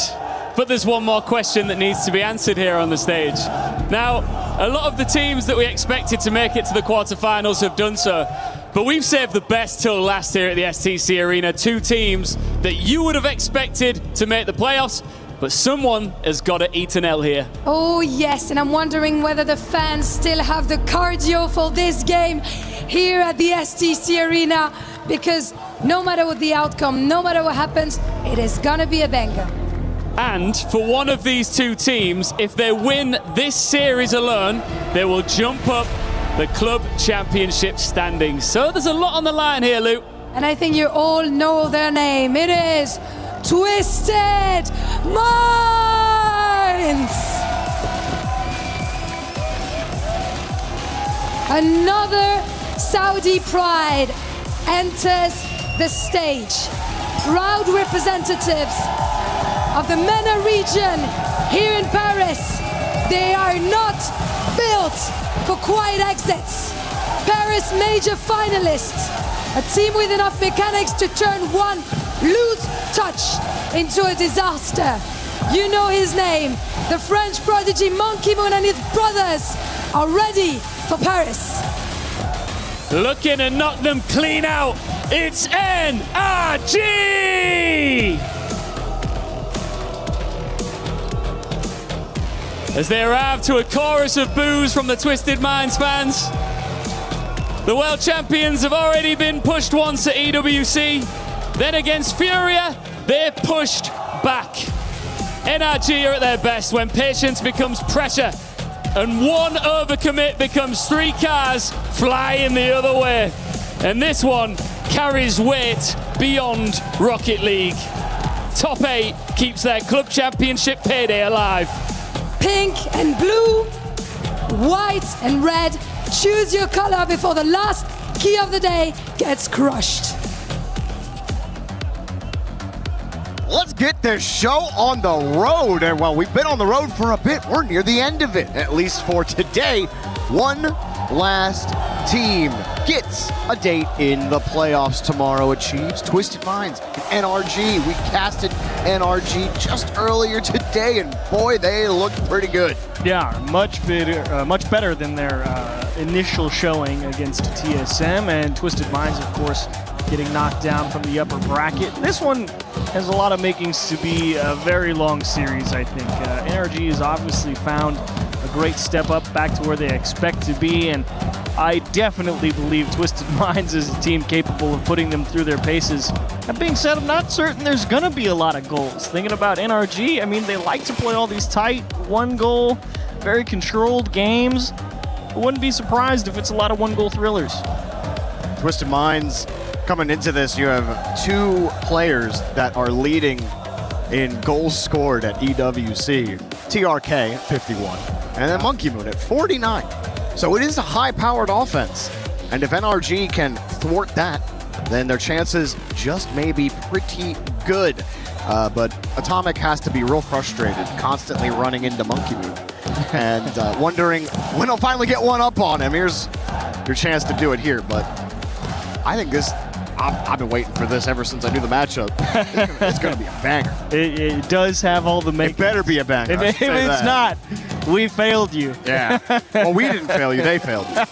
but there's one more question that needs to be answered here on the stage. Now, a lot of the teams that we expected to make it to the quarterfinals have done so, but we've saved the best till last here at the STC Arena. 2 teams that you would have expected to make the playoffs, but someone has got to eat an L here. Oh yes, and I'm wondering whether the fans still have the cardio for this game here at the STC Arena, because no matter what the outcome, no matter what happens, it is gonna be a banger. And for one of these 2 teams, if they win this series alone, they will jump up the club championship standings. So there's a lot on the line here, Luke. And I think you all know their name. It is Twisted Minds! Another Saudi pride enters the stage. Proud representatives of the MENA region here in Paris. They are not built for quiet exits. Paris major finalists. A team with enough mechanics to turn one loose touch into a disaster. You know his name. The French prodigy Monkey Moon and his brothers are ready for Paris. Looking to knock them clean out. It's NRG! As they arrive to a chorus of boos from the Twisted Minds fans. The world champions have already been pushed once at EWC. Then against Furia, they're pushed back. NRG are at their best when patience becomes pressure and one overcommit becomes 3 cars flying the other way. And this one carries weight beyond Rocket League. Top 8 keeps their club championship payday alive. Pink and blue, white and red. Choose your color before the last key of the day gets crushed. Let's get this show on the road. And while we've been on the road for a bit, we're near the end of it, at least for today. One last team gets a date in the playoffs tomorrow, achieves Twisted Minds and NRG. We casted NRG just earlier today, and boy, they look pretty good. Yeah, much better than their initial showing against TSM, and Twisted Minds, of course, getting knocked down from the upper bracket. This one has a lot of makings to be a very long series, I think. NRG has obviously found a great step up back to where they expect to be, and I definitely believe Twisted Minds is a team capable of putting them through their paces. That being said, I'm not certain there's going to be a lot of goals. Thinking about NRG, I mean, they like to play all these tight, one-goal, very controlled games. I wouldn't be surprised if it's a lot of one-goal thrillers. Twisted Minds, coming into this, you have 2 players that are leading in goals scored at EWC. TRK at 51, and then Monkey Moon at 49. So it is a high-powered offense, and if NRG can thwart that, then their chances just may be pretty good. But Atomic has to be real frustrated, constantly running into Monkey Moon, and wondering when he'll finally get one up on him. Here's your chance to do it here, but I think this, I've been waiting for this ever since I knew the matchup. It's going to be a banger. It does have all the makings. It better be a banger. If it's not, we failed you. Yeah. Well, we didn't fail you. They failed you.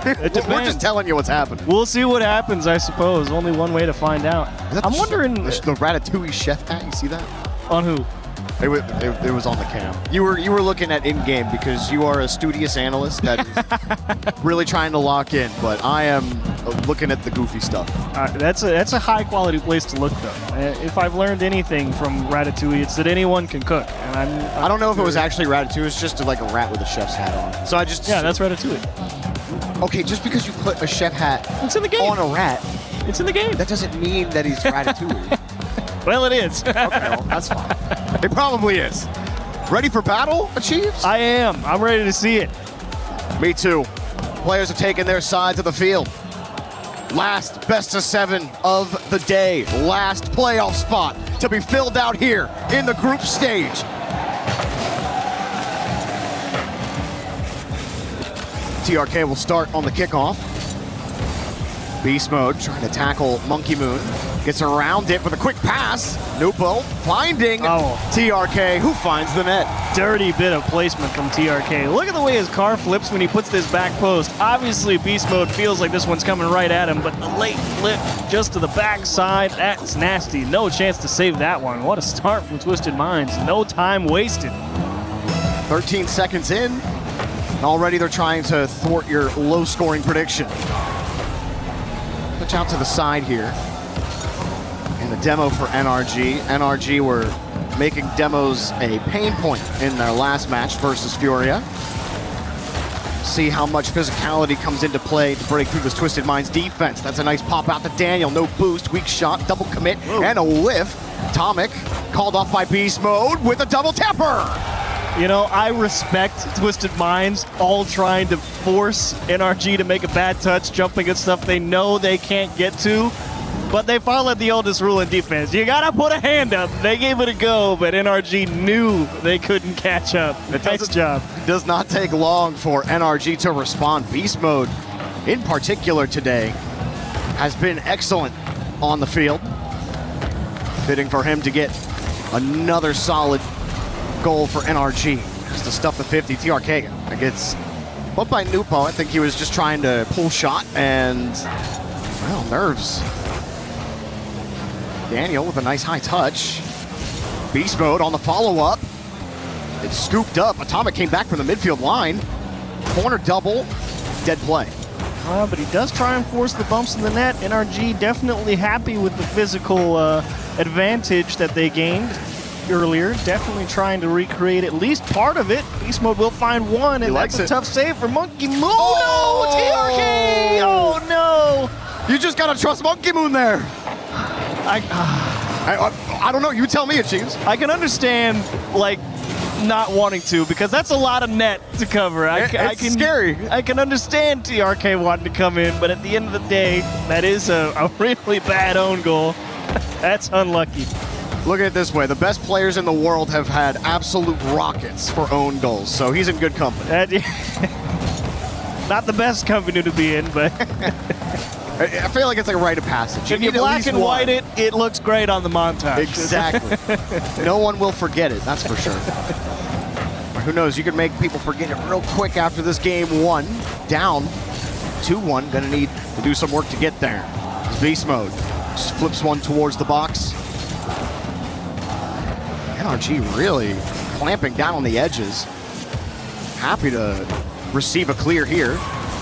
We're just telling you what's happening. We'll see what happens, I suppose. Only one way to find out. I'm wondering... The Ratatouille chef hat, you see that? On who? It was on the cam. You were looking at in-game because you are a studious analyst that is really trying to lock in, but I am looking at the goofy stuff. That's a high-quality place to look, though. If I've learned anything from Ratatouille, it's that anyone can cook. And I don't know if it was actually Ratatouille. It's just like a rat with a chef's hat on. So I just... Yeah, that's Ratatouille. Okay, just because you put a chef hat it's in the game. on a rat... It's in the game. That doesn't mean that he's Ratatouille. Well, it is. Okay, well, that's fine. It probably is. Ready for battle, Achieves? I am. I'm ready to see it. Me too. Players are taking their sides of the field. Last best of 7 of the day. Last playoff spot to be filled out here in the group stage. TRK will start on the kickoff. Beast Mode trying to tackle Monkey Moon. Gets around it with a quick pass. Nupo finding TRK, who finds the net. Dirty bit of placement from TRK. Look at the way his car flips when he puts this back post. Obviously, Beast Mode feels like this one's coming right at him, but the late flip just to the backside, that's nasty. No chance to save that one. What a start from Twisted Minds. No time wasted. 13 seconds in, and already they're trying to thwart your low-scoring prediction. Switch out to the side here. And the demo for NRG. NRG were making demos a pain point in their last match versus Furia. See how much physicality comes into play to break through this Twisted Minds defense. That's a nice pop out to Daniel. No boost, weak shot, double commit, and a whiff. Atomic called off by Beast Mode with a double tapper. You know, I respect Twisted Minds all trying to force NRG to make a bad touch, jumping at stuff they know they can't get to. But they followed the oldest rule in defense. You gotta put a hand up. They gave it a go, but NRG knew they couldn't catch up. Nice job. It does not take long for NRG to respond. Beast Mode, in particular today, has been excellent on the field. Fitting for him to get another solid goal for NRG. Just to stuff the 50. TRK gets bumped by Nupo. I think he was just trying to pull shot and, well, nerves. Daniel with a nice high touch. Beast Mode on the follow-up. It's scooped up. Atomic came back from the midfield line. Corner double. Dead play. But he does try and force the bumps in the net. NRG definitely happy with the physical advantage that they gained earlier. Definitely trying to recreate at least part of it. Beast Mode will find one, and that's a tough save for Monkey Moon. Oh, no! TRK! Oh, no! You just gotta trust Monkey Moon there. I don't know. You tell me, Achieves. I can understand, like, not wanting to, because that's a lot of net to cover. It's scary. I can understand TRK wanting to come in, but at the end of the day, that is a really bad own goal. That's unlucky. Look at it this way. The best players in the world have had absolute rockets for own goals, so he's in good company. Not the best company to be in, but... I feel like it's like a rite of passage. If you black and white it looks great on the montage. Exactly. No one will forget it, that's for sure. Who knows, you could make people forget it real quick after this game. 1 down, 2-1. Gonna need to do some work to get there. It's Beast Mode. Just flips one towards the box. NRG really clamping down on the edges. Happy to receive a clear here.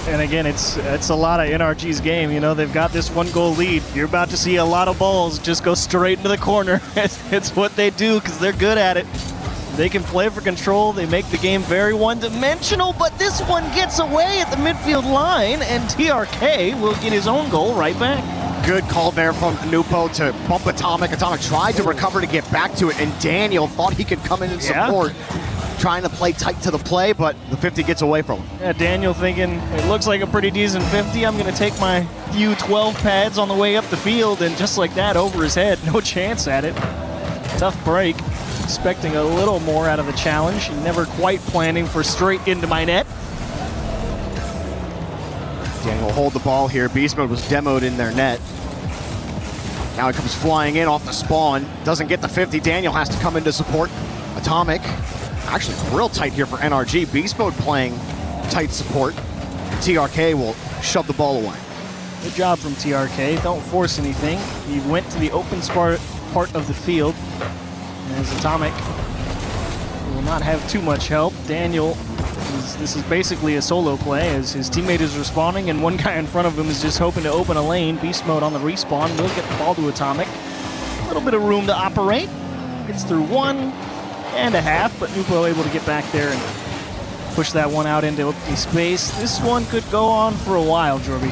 And again, it's a lot of NRG's game. You know, they've got this 1-goal lead. You're about to see a lot of balls just go straight into the corner. It's what they do because they're good at it. They can play for control. They make the game very one-dimensional, but this one gets away at the midfield line, and TRK will get his own goal right back. Good call there from Nupo to bump Atomic. Atomic tried to recover to get back to it, and Daniel thought he could come in and support. Trying to play tight to the play, but the 50 gets away from him. Yeah, Daniel thinking, it looks like a pretty decent 50. I'm going to take my few 12 pads on the way up the field, and just like that, over his head. No chance at it. Tough break. Expecting a little more out of the challenge. Never quite planning for straight into my net. Daniel will hold the ball here. Beast Mode was demoed in their net. Now he comes flying in off the spawn. Doesn't get the 50. Daniel has to come in to support. Atomic. Actually, real tight here for NRG. Beast Mode playing tight support. TRK will shove the ball away. Good job from TRK. Don't force anything. He went to the open part of the field. As Atomic will not have too much help. Daniel, this is basically a solo play as his teammate is respawning and one guy in front of him is just hoping to open a lane. Beast mode on the respawn. Will get the ball to Atomic. A little bit of room to operate. Gets through 1.5, but Nupo able to get back there and push that one out into open space. This one could go on for a while, Jorby.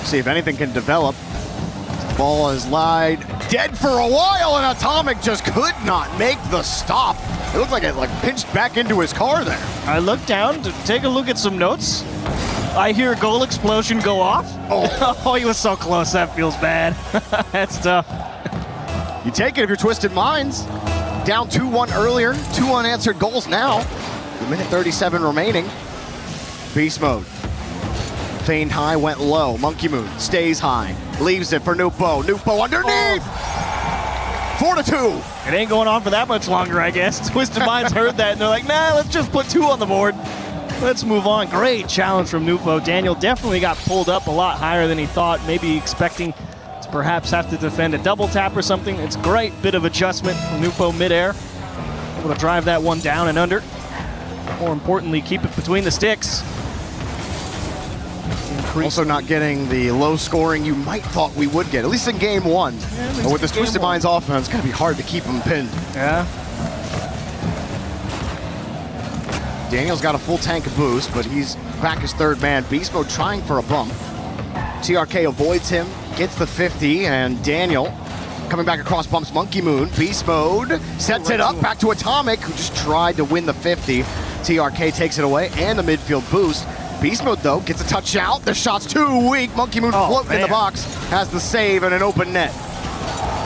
See if anything can develop. The ball is lied dead for a while, and Atomic just could not make the stop. It looked like it pinched back into his car there. I looked down to take a look at some notes. I hear a goal explosion go off. Oh, he was so close. That feels bad. That's tough. You take it if you're Twisted Minds. Down 2-1 earlier, 2 unanswered goals now. 1:37 remaining. Beast mode. Feigned high, went low. Monkey Moon stays high. Leaves it for Nupo. Nupo underneath! 4-2. It ain't going on for that much longer, I guess. Twisted Minds heard that, and they're like, nah, let's just put 2 on the board. Let's move on. Great challenge from Nupo. Daniel definitely got pulled up a lot higher than he thought, maybe expecting to perhaps have to defend a double tap or something. It's great bit of adjustment from Nupo midair. Able to drive that one down and under. More importantly, keep it between the sticks. Also not getting the low scoring you might thought we would get, at least in game 1. But with this Twisted Minds offense, it's going to be hard to keep them pinned. Yeah. Daniel's got a full tank of boost, but he's back as third man. Beast mode trying for a bump. TRK avoids him, gets the 50, and Daniel coming back across bumps Monkey Moon. Beast mode sets it up back to Atomic, who just tried to win the 50. TRK takes it away, and the midfield boost. Beast mode, though, gets a touch out. The shot's too weak. Monkey Moon floating in the box, has the save and an open net.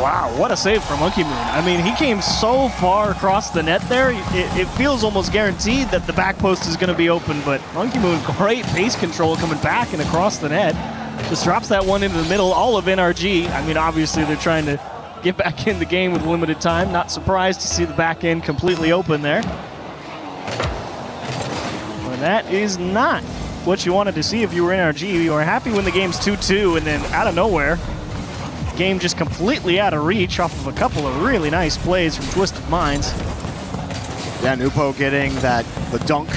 Wow, what a save from Monkey Moon. I mean, he came so far across the net there, it feels almost guaranteed that the back post is going to be open, but Monkey Moon, great pace control coming back and across the net. Just drops that one into the middle, all of NRG. I mean, obviously they're trying to get back in the game with limited time. Not surprised to see the back end completely open there. But that is not what you wanted to see if you were NRG. You were happy when the game's 2-2, and then out of nowhere, game just completely out of reach off of a couple of really nice plays from Twisted Minds. Yeah, Nupo getting the dunk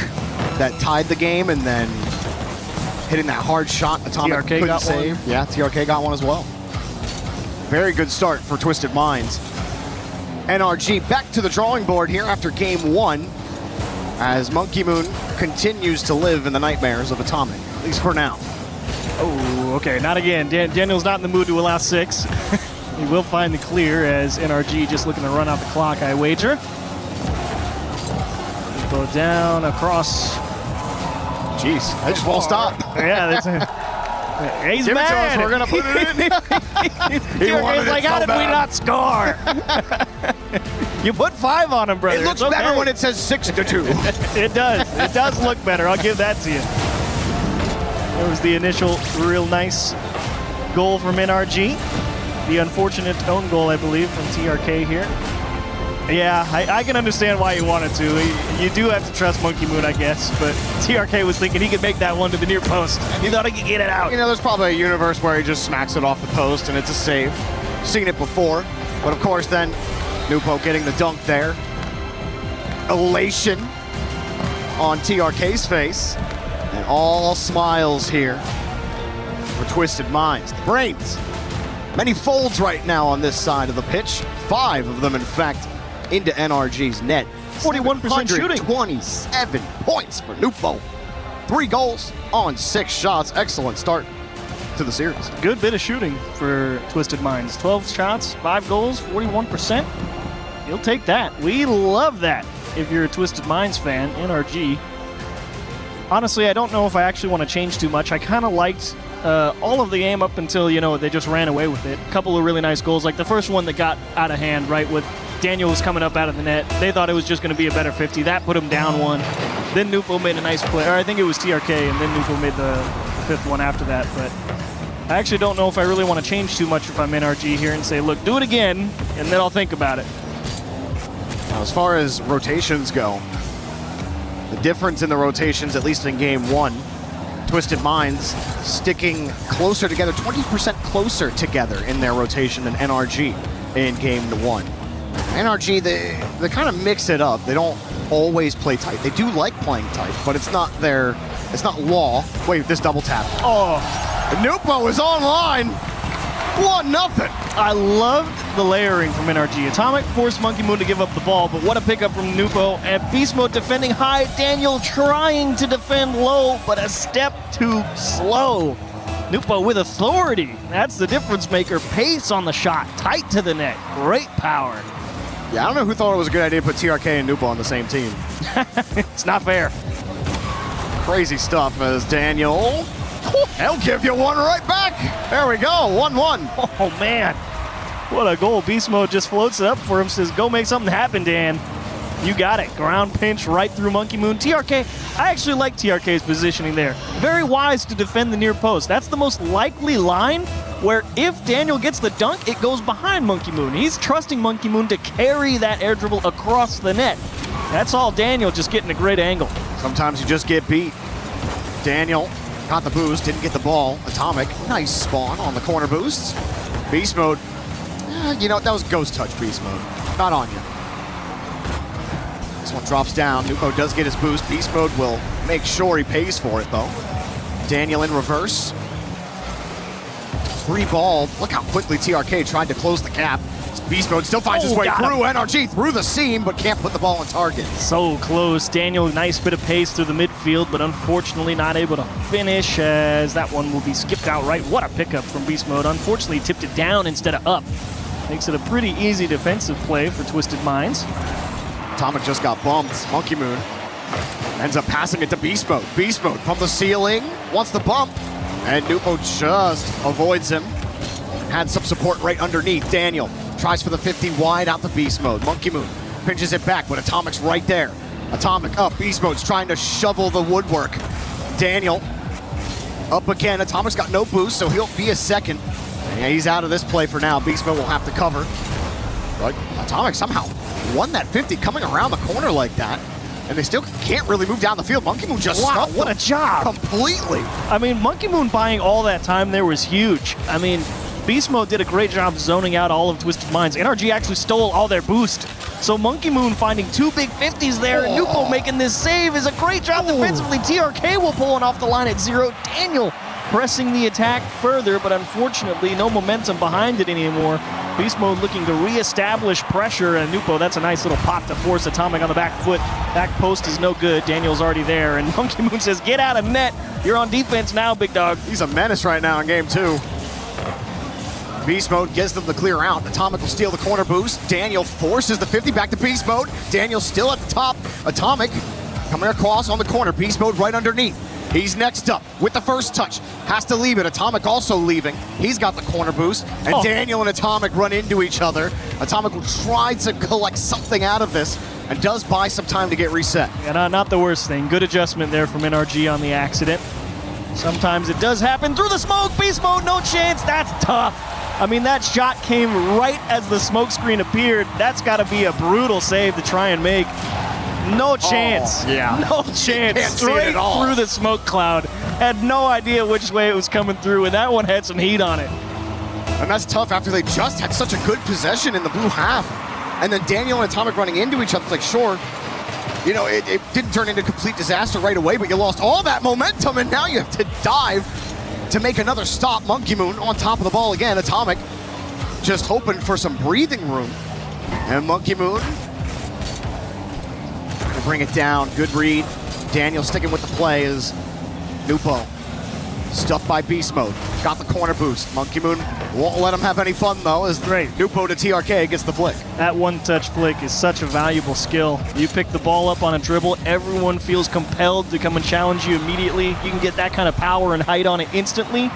that tied the game, and then hitting that hard shot. Atomic TRK couldn't got save. one. Yeah, TRK got one as well. Very good start for Twisted Minds. NRG back to the drawing board here after game 1, as Monkey Moon continues to live in the nightmares of Atomic, at least for now. Oh, okay, not again. Daniel's not in the mood to allow 6. He will find the clear as NRG just looking to run out the clock, I wager. Go down across. Jeez, I just won't stop. Yeah, that's he's Give mad. It to us. We're gonna put it in. He's like, how did we not score? You put 5 on him, brother. It looks okay. better when it says 6-2. It does. It does look better. I'll give that to you. That was the initial real nice goal from NRG. The unfortunate own goal, I believe, from TRK here. Yeah, I can understand why you wanted to. You do have to trust Monkey Moon, I guess, but TRK was thinking he could make that one to the near post. He thought he could get it out. You know, there's probably a universe where he just smacks it off the post and it's a save. Seen it before, but of course then Nupo getting the dunk there. Elation on TRK's face, and all smiles here for Twisted Minds. The brains, many folds right now on this side of the pitch. 5 of them, in fact, into NRG's net. 41% shooting. 27 points for Nupo. 3 goals on 6 shots. Excellent start to the series. Good bit of shooting for Twisted Minds. 12 shots, 5 goals, 41%. You'll take that. We love that if you're a Twisted Minds fan, NRG. Honestly, I don't know if I actually want to change too much. I kind of liked all of the game up until, they just ran away with it. A couple of really nice goals, like the first one that got out of hand, right, with Daniel was coming up out of the net. They thought it was just going to be a better 50. That put him down 1. Then Nupo made a nice play, or I think it was TRK, and then Nupo made the 5th one after that. But I actually don't know if I really want to change too much if I'm NRG here and say, look, do it again, and then I'll think about it. Now, as far as rotations go, The difference in the rotations, at least in game one, Twisted Minds sticking closer together, 20% closer together in their rotation than NRG in game one. NRG, they kind of mix it up. They don't always play tight. They do like playing tight, but it's not law. Wait, this double tap. Oh, Nupo is online. 1-0. I loved the layering from NRG. Atomic forced Monkey Moon to give up the ball, but what a pickup from Nupo. And Beast Mode defending high. Daniel trying to defend low, but a step too slow. Nupo with authority. That's the difference maker. Pace on the shot. Tight to the net. Great power. Yeah, I don't know who thought it was a good idea to put TRK and Nupo on the same team. It's not fair. Crazy stuff as Daniel. He'll give you one right back. There we go, 1-1. Oh, man. What a goal. Beast Mode just floats it up for him, says, go make something happen, Dan. You got it. Ground pinch right through Monkey Moon. TRK, I actually like TRK's positioning there. Very wise to defend the near post. That's the most likely line where if Daniel gets the dunk, it goes behind Monkey Moon. He's trusting Monkey Moon to carry that air dribble across the net. That's all Daniel, just getting a great angle. Sometimes you just get beat. Daniel got the boost, didn't get the ball. Atomic, nice spawn on the corner boosts. Beast Mode, you know, that was ghost touch Beast Mode. Not on you. This one drops down. Nupo does get his boost. Beast Mode will make sure he pays for it, though. Daniel in reverse. Free ball. Look how quickly TRK tried to close the gap. Beast Mode still finds his way through. NRG through the seam, but can't put the ball on target. So close. Daniel, nice bit of pace through the midfield, but unfortunately not able to finish as that one will be skipped outright. What a pickup from Beast Mode. Unfortunately, tipped it down instead of up. Makes it a pretty easy defensive play for Twisted Minds. Atomic just got bumped. Monkey Moon ends up passing it to Beast Mode. Beast Mode from the ceiling wants the bump, and Nupo just avoids him. Had some support right underneath. Daniel tries for the 50 wide out to Beast Mode. Monkey Moon pinches it back, but Atomic's right there. Atomic up. Beast Mode's trying to shovel the woodwork. Daniel up again. Atomic's got no boost, so he'll be a second. Yeah, he's out of this play for now. Beast Mode will have to cover. But Atomic somehow won that 50 coming around the corner like that. And they still can't really move down the field. Monkey Moon just stuffed what a job. Completely. I mean, Monkey Moon buying all that time there was huge. I mean, Beast Mode did a great job zoning out all of Twisted Minds. NRG actually stole all their boost. So Monkey Moon finding two big 50s there, and Nupo making this save is a great job defensively. TRK will pull it off the line at 0. Daniel pressing the attack further, but unfortunately no momentum behind it anymore. Beast Mode looking to reestablish pressure, and Nupo, that's a nice little pop to force Atomic on the back foot. Back post is no good. Daniel's already there, and Monkey Moon says, get out of net. You're on defense now, big dog. He's a menace right now in game 2. Beast Mode gives them the clear out. Atomic will steal the corner boost. Daniel forces the 50 back to Beast Mode. Daniel still at the top. Atomic coming across on the corner. Beast Mode right underneath. He's next up with the first touch. Has to leave it. Atomic also leaving. He's got the corner boost. And Daniel and Atomic run into each other. Atomic will try to collect something out of this and does buy some time to get reset. Yeah, not the worst thing. Good adjustment there from NRG on the accident. Sometimes it does happen through the smoke. Beast Mode, no chance. That's tough. I mean, that shot came right as the smoke screen appeared. That's got to be a brutal save to try and make. No chance. No chance. Straight through the smoke cloud. Had no idea which way it was coming through, and that one had some heat on it. And that's tough after they just had such a good possession in the blue half. And then Daniel and Atomic running into each other. It's like, sure, you know, it didn't turn into complete disaster right away, but you lost all that momentum, and now you have to dive to make another stop. Monkey Moon on top of the ball again. Atomic just hoping for some breathing room. And Monkey Moon to bring it down. Good read. Daniel sticking with the play is Nupo. Stuffed by Beast Mode. Got the corner boost. Monkey Moon won't let him have any fun, though, as Nupo to TRK gets the flick. That one-touch flick is such a valuable skill. You pick the ball up on a dribble, everyone feels compelled to come and challenge you immediately. You can get that kind of power and height on it instantly.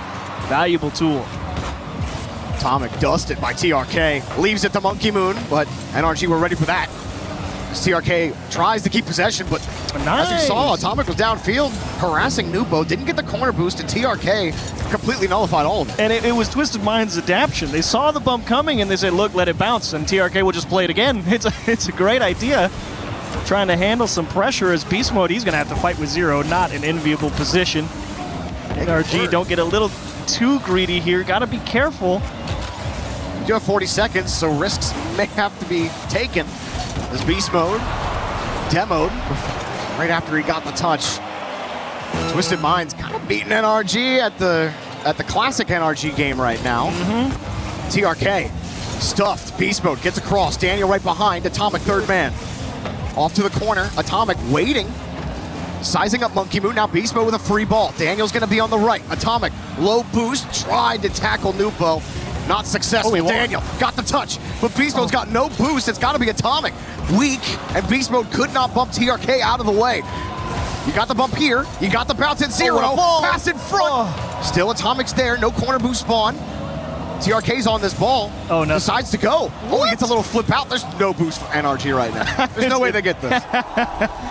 Valuable tool. Atomic dusted by TRK. Leaves it to Monkey Moon, but NRG were ready for that. TRK tries to keep possession, but as you saw, Atomic was downfield harassing Nupo, didn't get the corner boost, and TRK completely nullified all of it. And it was Twisted Minds' adaptation. They saw the bump coming, and they said, look, let it bounce, and TRK will just play it again. It's a great idea. trying to handle some pressure as Beast Mode. He's going to have to fight with Zero. Not an enviable position. NRG don't get a little too greedy here. Got to be careful. You have 40 seconds, so risks may have to be taken. As Beast Mode demoed right after he got the touch. Twisted Minds kind of beating NRG at the classic NRG game right now. TRK stuffed. Beast Mode gets across. Daniel right behind. Atomic third man. Off to the corner. Atomic waiting. Sizing up Monkey Moon. Now Beast Mode with a free ball. Daniel's going to be on the right. Atomic low boost. Tried to tackle Nupo. Not successful. Daniel got the touch, but Beast Mode's got no boost. It's got to be Atomic. Weak, and Beast Mode could not bump TRK out of the way. You got the bump here. You got the bounce at Zero. Pass in front. Still Atomic's there. No corner boost spawn. TRK's on this ball. Oh, no. Decides to go. Oh, he gets a little flip out. There's no boost for NRG right now. There's no way they get this.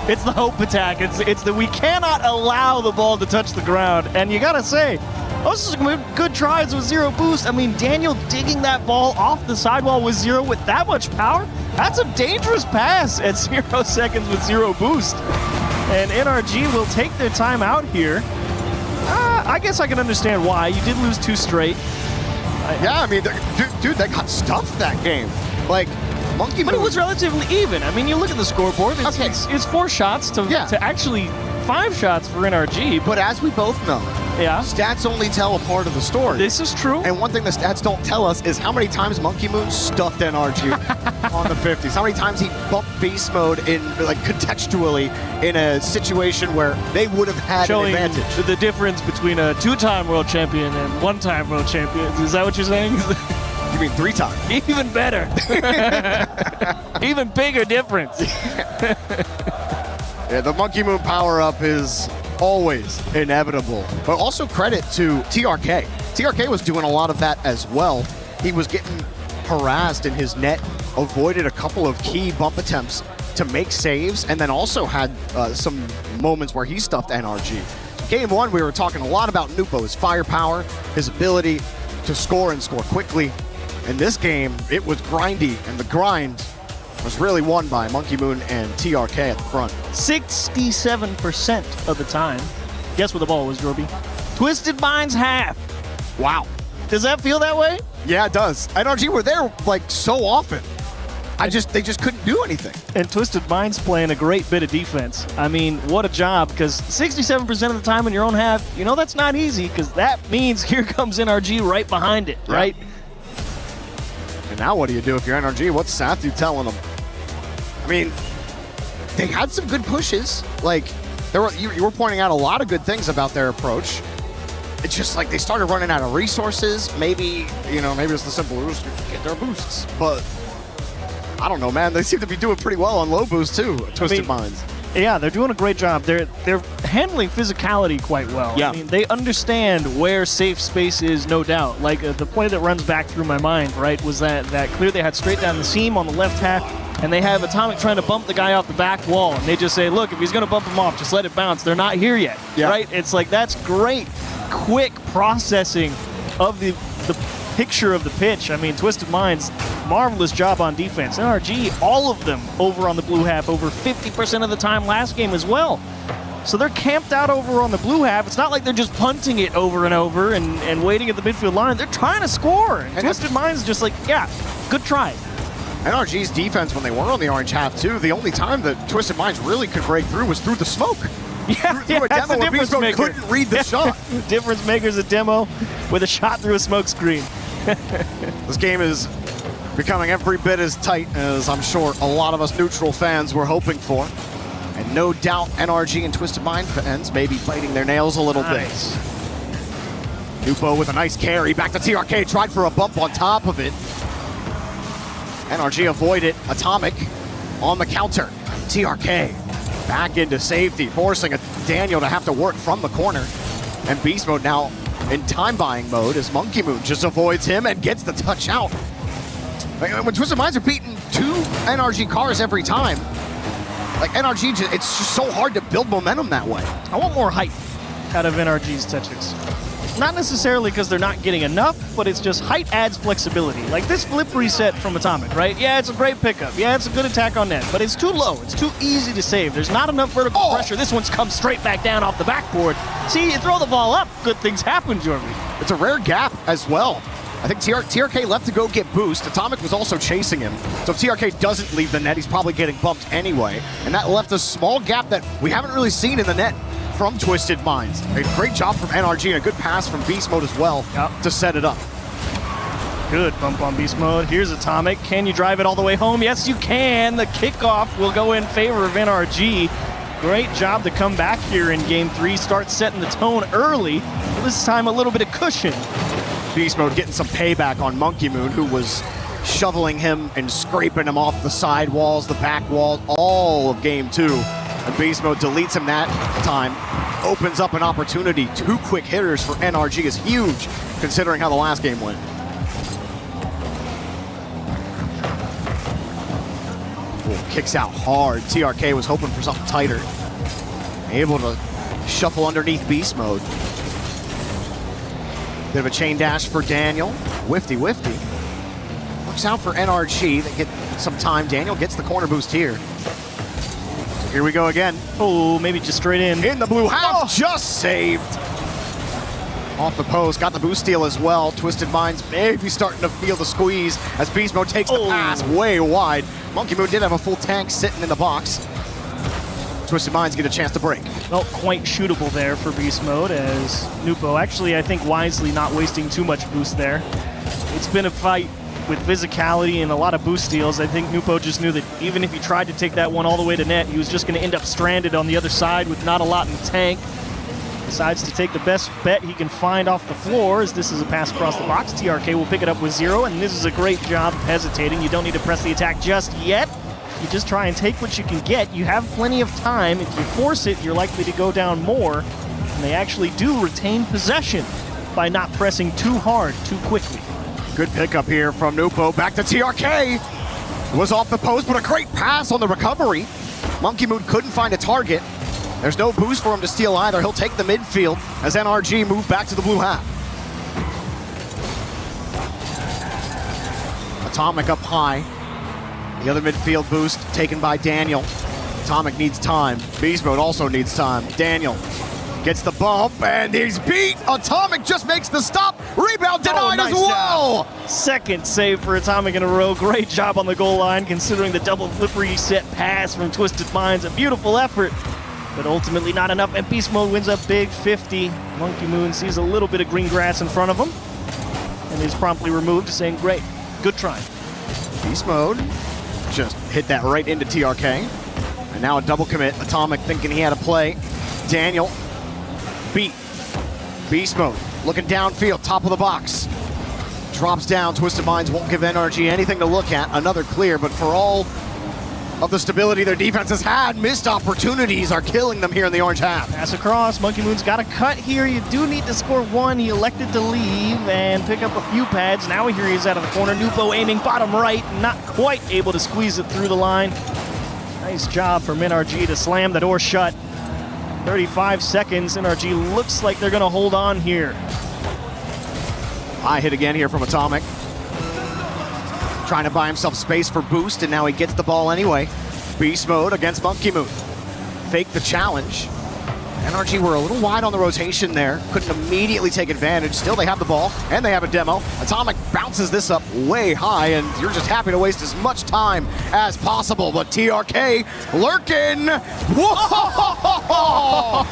It's the hope attack. It's the we cannot allow the ball to touch the ground. And you got to say, this is good tries with Zero boost. I mean, Daniel digging that ball off the sidewall with Zero with that much power, that's a dangerous pass at 0 seconds with Zero boost. And NRG will take their time out here. I guess I can understand why. You did lose 2 straight. Yeah, I mean, dude, they got stuffed that game. Like, Monkey Moon. But it was relatively even. I mean, you look at the scoreboard, it's 4 shots to actually 5 shots for NRG. But as we both know, stats only tell a part of the story. This is true. And one thing the stats don't tell us is how many times Monkey Moon stuffed NRG on the 50s. How many times he bumped Beast Mode in, like, contextually in a situation where they would have had showing an advantage. The difference between a 2-time world champion and 1-time world champion. Is that what you're saying? You mean 3 times? Even better. Even bigger difference. Yeah, the Monkey Moon power-up is always inevitable. But also credit to TRK. TRK was doing a lot of that as well. He was getting harassed in his net, avoided a couple of key bump attempts to make saves, and then also had some moments where he stuffed NRG. Game 1, we were talking a lot about Nupo, his firepower, his ability to score and score quickly. In this game, it was grindy, and the grind was really won by Monkey Moon and TRK at the front. 67% of the time. Guess where the ball was, Jorby? Twisted Minds half. Wow. Does that feel that way? Yeah, it does. NRG were there like so often. They just couldn't do anything. And Twisted Minds playing a great bit of defense. I mean, what a job, because 67% of the time in your own half, you know that's not easy, because that means here comes NRG right behind it, right? And now what do you do if you're NRG? What's Sathu telling them? I mean, they had some good pushes. Like, you were pointing out a lot of good things about their approach. It's just like they started running out of resources. Maybe it's the simple rules to get their boosts. But I don't know, man. They seem to be doing pretty well on low boost too, Twisted Minds. Yeah, they're doing a great job. They're handling physicality quite well. Yeah. I mean, they understand where safe space is, no doubt. Like the play that runs back through my mind, right, was that clear they had straight down the seam on the left half, and they have Atomic trying to bump the guy off the back wall, and they just say, look, if he's going to bump him off, just let it bounce. They're not here yet, right? It's like that's great, quick processing of the picture of the pitch. I mean, Twisted Minds, marvelous job on defense. NRG, all of them over on the blue half, over 50% of the time last game as well. So they're camped out over on the blue half. It's not like they're just punting it over and over and waiting at the midfield line. They're trying to score. And Twisted Minds just like, yeah, good try. NRG's defense when they were on the orange half too, the only time that Twisted Minds really could break through was through the smoke. Yeah, that's the difference maker. Couldn't read the shot. Difference maker's a demo with a shot through a smoke screen. This game is becoming every bit as tight as I'm sure a lot of us neutral fans were hoping for. And no doubt NRG and Twisted Mind fans may be biting their nails a little bit. Nupo with a nice carry. Back to TRK. Tried for a bump on top of it. NRG avoided. Atomic on the counter. TRK back into safety, forcing Daniel to have to work from the corner. And Beast Mode now in time buying mode as Monkey Moon just avoids him and gets the touch out. When Twisted Minds are beating 2 NRG cars every time, like NRG, it's just so hard to build momentum that way. I want more height out of NRG's touches. not necessarily because they're not getting enough, but it's just height adds flexibility. Like this flip reset from Atomic, right? Yeah, it's a great pickup. Yeah, it's a good attack on net, but it's too low. It's too easy to save. There's not enough vertical pressure. This one's come straight back down off the backboard. See, you throw the ball up, good things happen, Jeremy. It's a rare gap as well. I think TRK left to go get boost. Atomic was also chasing him. So if TRK doesn't leave the net, he's probably getting bumped anyway. And that left a small gap that we haven't really seen in the net from Twisted Minds. A great job from NRG and a good pass from Beast Mode as well to set it up. Good bump on Beast Mode. Here's Atomic. Can you drive it all the way home? Yes, you can. The kickoff will go in favor of NRG. Great job to come back here in Game 3. Start setting the tone early. This time a little bit of cushion. Beast Mode getting some payback on Monkey Moon, who was shoveling him and scraping him off the side walls, the back wall, all of Game 2. And Beast Mode deletes him that time. Opens up an opportunity. 2 quick hitters for NRG is huge, considering how the last game went. Ooh, kicks out hard. TRK was hoping for something tighter. Able to shuffle underneath Beast Mode. Bit of a chain dash for Daniel. Whifty. Works out for NRG. They get some time. Daniel gets the corner boost here. So here we go again. Oh, maybe just straight in. In the blue half, just saved. Off the post, got the boost steal as well. Twisted Minds maybe starting to feel the squeeze as Beast Mode takes the pass way wide. Monkey Moon did have a full tank sitting in the box. Twisted Minds get a chance to break. Well, quite shootable there for Beast Mode as Nupo actually, I think, wisely not wasting too much boost there. It's been a fight with physicality and a lot of boost steals. I think Nupo just knew that even if he tried to take that one all the way to net, he was just going to end up stranded on the other side with not a lot in the tank. Decides to take the best bet he can find off the floor as this is a pass across the box. TRK will pick it up with 0, and this is a great job of hesitating. You don't need to press the attack just yet. You just try and take what you can get. You have plenty of time. If you force it, you're likely to go down more. And they actually do retain possession by not pressing too hard too quickly. Good pickup here from Nupo. Back to TRK. Was off the post, but a great pass on the recovery. Monkey Moon couldn't find a target. There's no boost for him to steal either. He'll take the midfield as NRG move back to the blue half. Atomic up high. The other midfield boost taken by Daniel. Atomic needs time. Beast Mode also needs time. Daniel gets the bump, and he's beat. Atomic just makes the stop. Rebound denied nice as well. Job. Second save for Atomic in a row. Great job on the goal line, considering the double flip reset pass from Twisted Minds. A beautiful effort, but ultimately not enough. And Beast Mode wins a big 50. Monkey Moon sees a little bit of green grass in front of him and is promptly removed, saying, great, good try. Beast Mode just hit that right into TRK. And now a double commit. Atomic thinking he had a play. Daniel beat. Beast Mode looking downfield, top of the box. Drops down. Twisted Minds won't give NRG anything to look at. Another clear, but for all of the stability their defense has had, missed opportunities are killing them here in the orange half. Pass across. Monkey Moon's got a cut here. You do need to score 1. He elected to leave and pick up a few pads. Now here he is out of the corner. Nupo aiming bottom right. Not quite able to squeeze it through the line. Nice job from NRG to slam the door shut. 35 seconds. NRG looks like they're going to hold on here. High hit again here from Atomic. Trying to buy himself space for boost, and now he gets the ball anyway. Beast Mode against Monkey Moon. Fake the challenge. NRG were a little wide on the rotation there. Couldn't immediately take advantage. Still, they have the ball, and they have a demo. Atomic bounces this up way high, and you're just happy to waste as much time as possible. But TRK lurking. Whoa!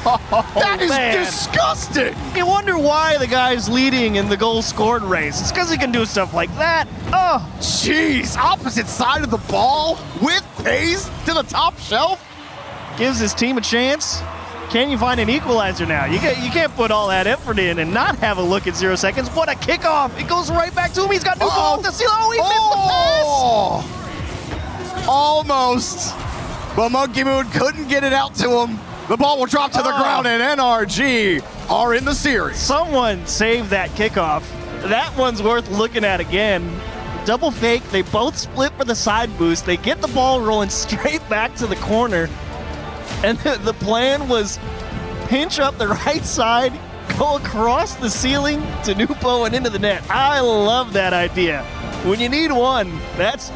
That is disgusting. You wonder why the guy's leading in the goal scored race. It's because he can do stuff like that. Oh, jeez. Opposite side of the ball with pace to the top shelf. Gives his team a chance. Can you find an equalizer now? You can't put all that effort in and not have a look at 0 seconds. What a kickoff. It goes right back to him. He's got Nupo with the seal. Oh, he missed the pass. Almost. But Monkey Moon couldn't get it out to him. The ball will drop to the ground, and NRG are in the series. Someone saved that kickoff. That one's worth looking at again. Double fake. They both split for the side boost. They get the ball rolling straight back to the corner. And the plan was pinch up the right side, go across the ceiling to Nupo and into the net. I love that idea. When you need one, that's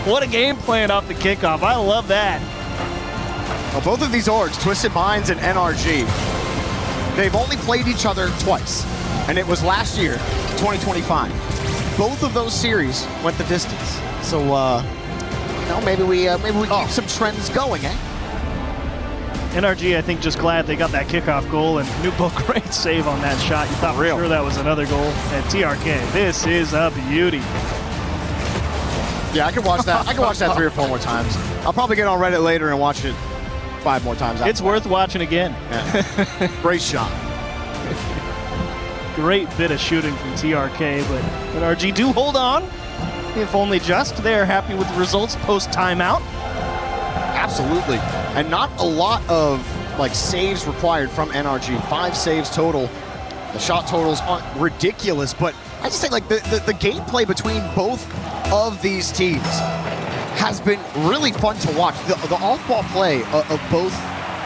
what a game plan off the kickoff. I love that. Well, both of these orgs, Twisted Minds and NRG, they've only played each other twice, and it was last year, 2025. Both of those series went the distance. So, maybe we keep some trends going, eh? NRG, I think, just glad they got that kickoff goal, and Nupo, great save on that shot. You thought for sure that was another goal. And TRK, this is a beauty. Yeah, I can watch that. I can watch that 3 or 4 more times. I'll probably get on Reddit later and watch it 5 more times. It's worth watching again. Yeah. Great shot. Great bit of shooting from TRK, but NRG do hold on. If only just. They're happy with the results post-timeout. Absolutely. And not a lot of saves required from NRG. 5 saves total. The shot totals aren't ridiculous, but I just think the gameplay between both of these teams has been really fun to watch. The off-ball play of both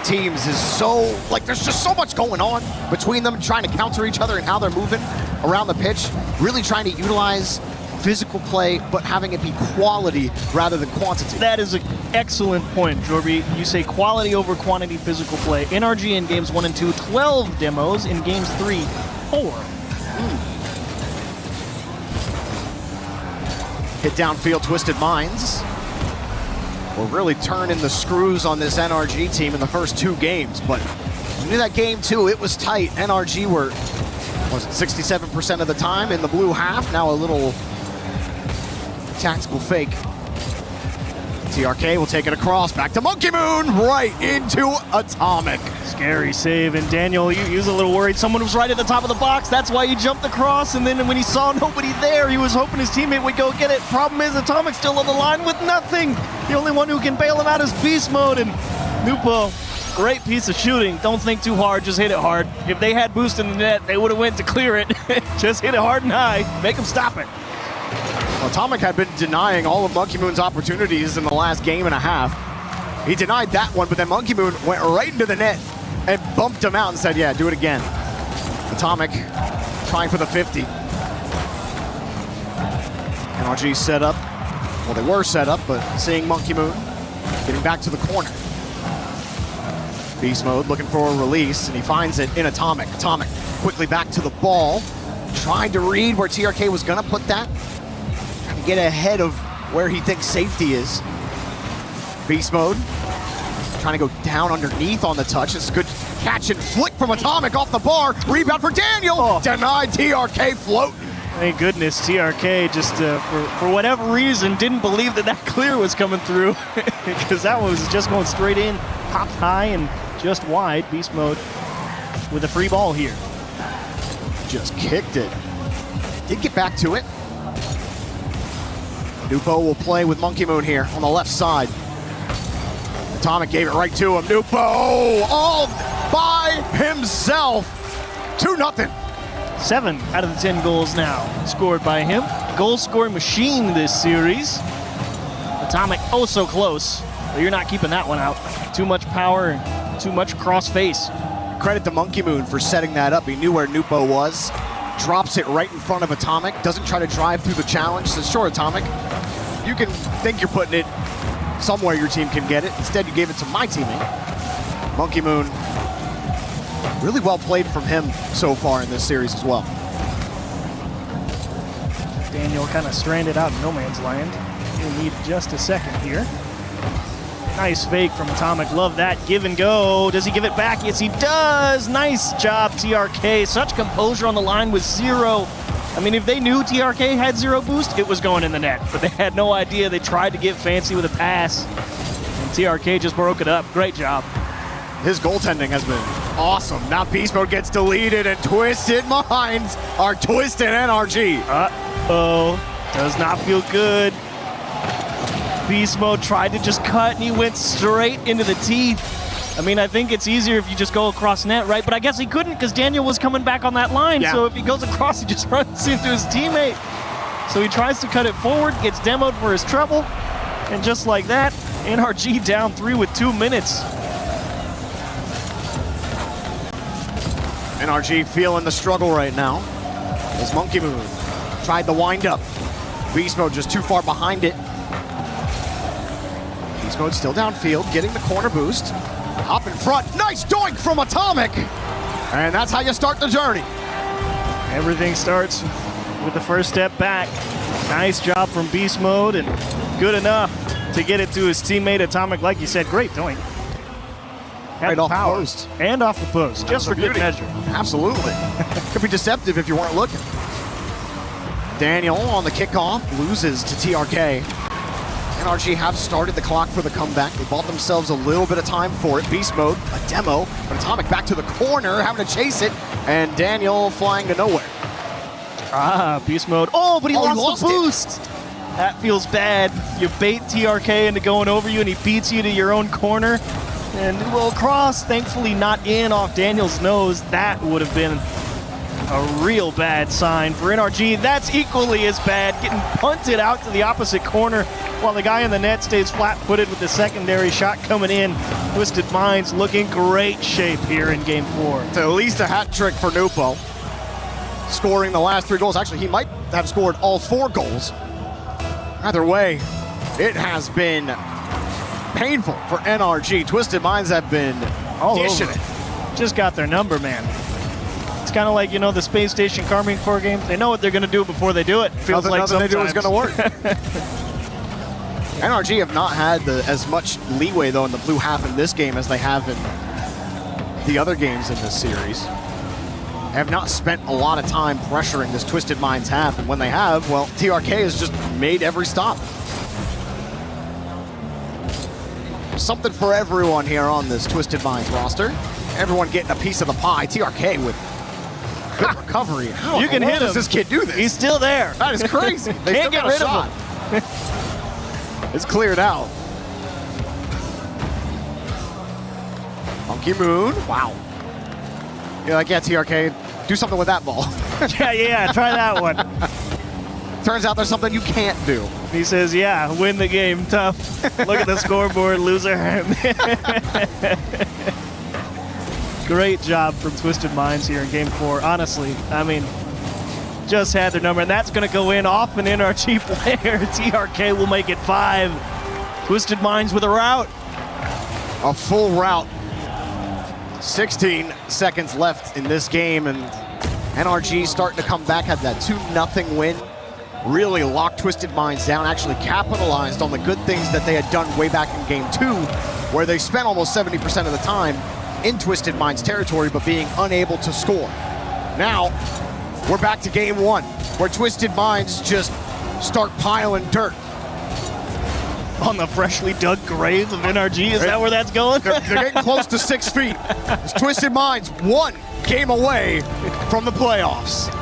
teams is so, there's just so much going on between them, trying to counter each other and how they're moving around the pitch, really trying to utilize physical play, but having it be quality rather than quantity. That is an excellent point, Jorby. You say quality over quantity physical play. NRG in games 1 and 2, 12 demos. In games 3, 4. Hit downfield, Twisted Minds. We're really turning the screws on this NRG team in the first 2 games, but you knew that game 2, it was tight. NRG were, 67% of the time in the blue half. Now a little tactical fake. TRK will take it across, back to Monkey Moon, right into Atomic. Scary save, and Daniel, he was a little worried. Someone was right at the top of the box. That's why he jumped across, and then when he saw nobody there, he was hoping his teammate would go get it. Problem is, Atomic's still on the line with nothing. The only one who can bail him out is Beast Mode, and Nupo, great piece of shooting. Don't think too hard, just hit it hard. If they had boost in the net, they would have went to clear it. Just hit it hard and high. Make them stop it. Atomic had been denying all of Monkey Moon's opportunities in the last game and a half. He denied that one, but then Monkey Moon went right into the net and bumped him out and said, yeah, do it again. Atomic trying for the 50. NRG set up. Well, they were set up, but seeing Monkey Moon getting back to the corner. Beast Mode looking for a release, and he finds it in Atomic. Atomic quickly back to the ball. Trying to read where TRK was going to put that. Trying to get ahead of where he thinks safety is. Beast Mode trying to go down underneath on the touch. It's a good catch and flick from Atomic off the bar. Rebound for Daniel. Denied. TRK float. Thank goodness TRK just for whatever reason didn't believe that clear was coming through because that one was just going straight in, popped high and just wide. Beast Mode with a free ball here. Just kicked it. Did get back to it. Nupo will play with Monkey Moon here on the left side. Atomic gave it right to him. Nupo all by himself. 2-0. 7 out of the 10 goals now scored by him. Goal scoring machine this series. Atomic oh so close, but you're not keeping that one out. Too much power and too much cross face. Credit to Monkey Moon for setting that up. He knew where Nupo was. Drops it right in front of Atomic. Doesn't try to drive through the challenge. Says, sure, Atomic, you can think you're putting it somewhere your team can get it. Instead, you gave it to my teammate. Monkey Moon, really well played from him so far in this series as well. Daniel kind of stranded out in no man's land. He'll need just a second here. Nice fake from Atomic. Love that. Give and go. Does he give it back? Yes, he does. Nice job, TRK. Such composure on the line with 0. I mean, if they knew TRK had 0 boost, it was going in the net. But they had no idea. They tried to get fancy with a pass. And TRK just broke it up. Great job. His goaltending has been awesome. Now Beast Mode gets deleted and Twisted Minds are Twisted NRG. Uh-oh. Does not feel good. Beast Mode tried to just cut and he went straight into the teeth. I mean, I think it's easier if you just go across net, right? But I guess he couldn't because Daniel was coming back on that line. Yeah. So if he goes across, he just runs into his teammate. So he tries to cut it forward, gets demoed for his trouble. And just like that, NRG down 3 with 2 minutes. NRG feeling the struggle right now. As Monkey Moon tried the wind up. Beast Mode just too far behind it. Beast Mode still downfield, getting the corner boost. Up in front, nice doink from Atomic! And that's how you start the journey. Everything starts with the first step back. Nice job from Beast Mode, and good enough to get it to his teammate Atomic. Like you said, great doink. Right off the post. And off the post, just for good measure. Absolutely. Could be deceptive if you weren't looking. Daniel on the kickoff loses to TRK. NRG have started the clock for the comeback. They bought themselves a little bit of time for it. Beast Mode, a demo, but Atomic back to the corner, having to chase it, and Daniel flying to nowhere. Beast Mode. Oh, but he lost the boost. That feels bad. You bait TRK into going over you, and he beats you to your own corner. And well, cross, thankfully not in off Daniel's nose. That would have been a real bad sign for NRG. That's equally as bad, getting punted out to the opposite corner while the guy in the net stays flat-footed with the secondary shot coming in. Twisted Minds looking great shape here in Game 4. To at least a hat trick for Nupo. Scoring the last 3 goals. Actually, he might have scored all 4 goals. Either way, it has been painful for NRG. Twisted Minds have been all dishing over. it. Just got their number, man. It's kind of like, you know, the Space Station Carmine Corps game. They know what they're going to do before they do it. Feels like nothing they do is sometimes. going to work. NRG have not had as much leeway, though, in the blue half in this game as they have in the other games in this series. Have not spent a lot of time pressuring this Twisted Minds half, and when they have, well, TRK has just made every stop. Something for everyone here on this Twisted Minds roster. Everyone getting a piece of the pie. TRK with good recovery. How You can hit him. does this kid do this? He's still there. That is crazy. They Can't still get got a rid shot. of him. It's cleared out. Monkey Moon. Wow. You're like, yeah, TRK, do something with that ball. yeah, try that one. Turns out there's something you can't do. He says, yeah, win the game, tough. Look at the scoreboard, loser. Great job from Twisted Minds here in Game 4. Honestly, I mean, just had their number, and that's going to go in off an NRG player. TRK will make it 5. Twisted Minds with a route. A full route. 16 seconds left in this game, and NRG starting to come back, had that 2-0 win. Really locked Twisted Minds down, actually capitalized on the good things that they had done way back in Game 2, where they spent almost 70% of the time in Twisted Minds territory, but being unable to score. Now, we're back to Game 1, where Twisted Minds just start piling dirt. On the freshly dug graves of NRG, is that where that's going? They're getting close to 6 feet. It's Twisted Minds 1 game away from the playoffs.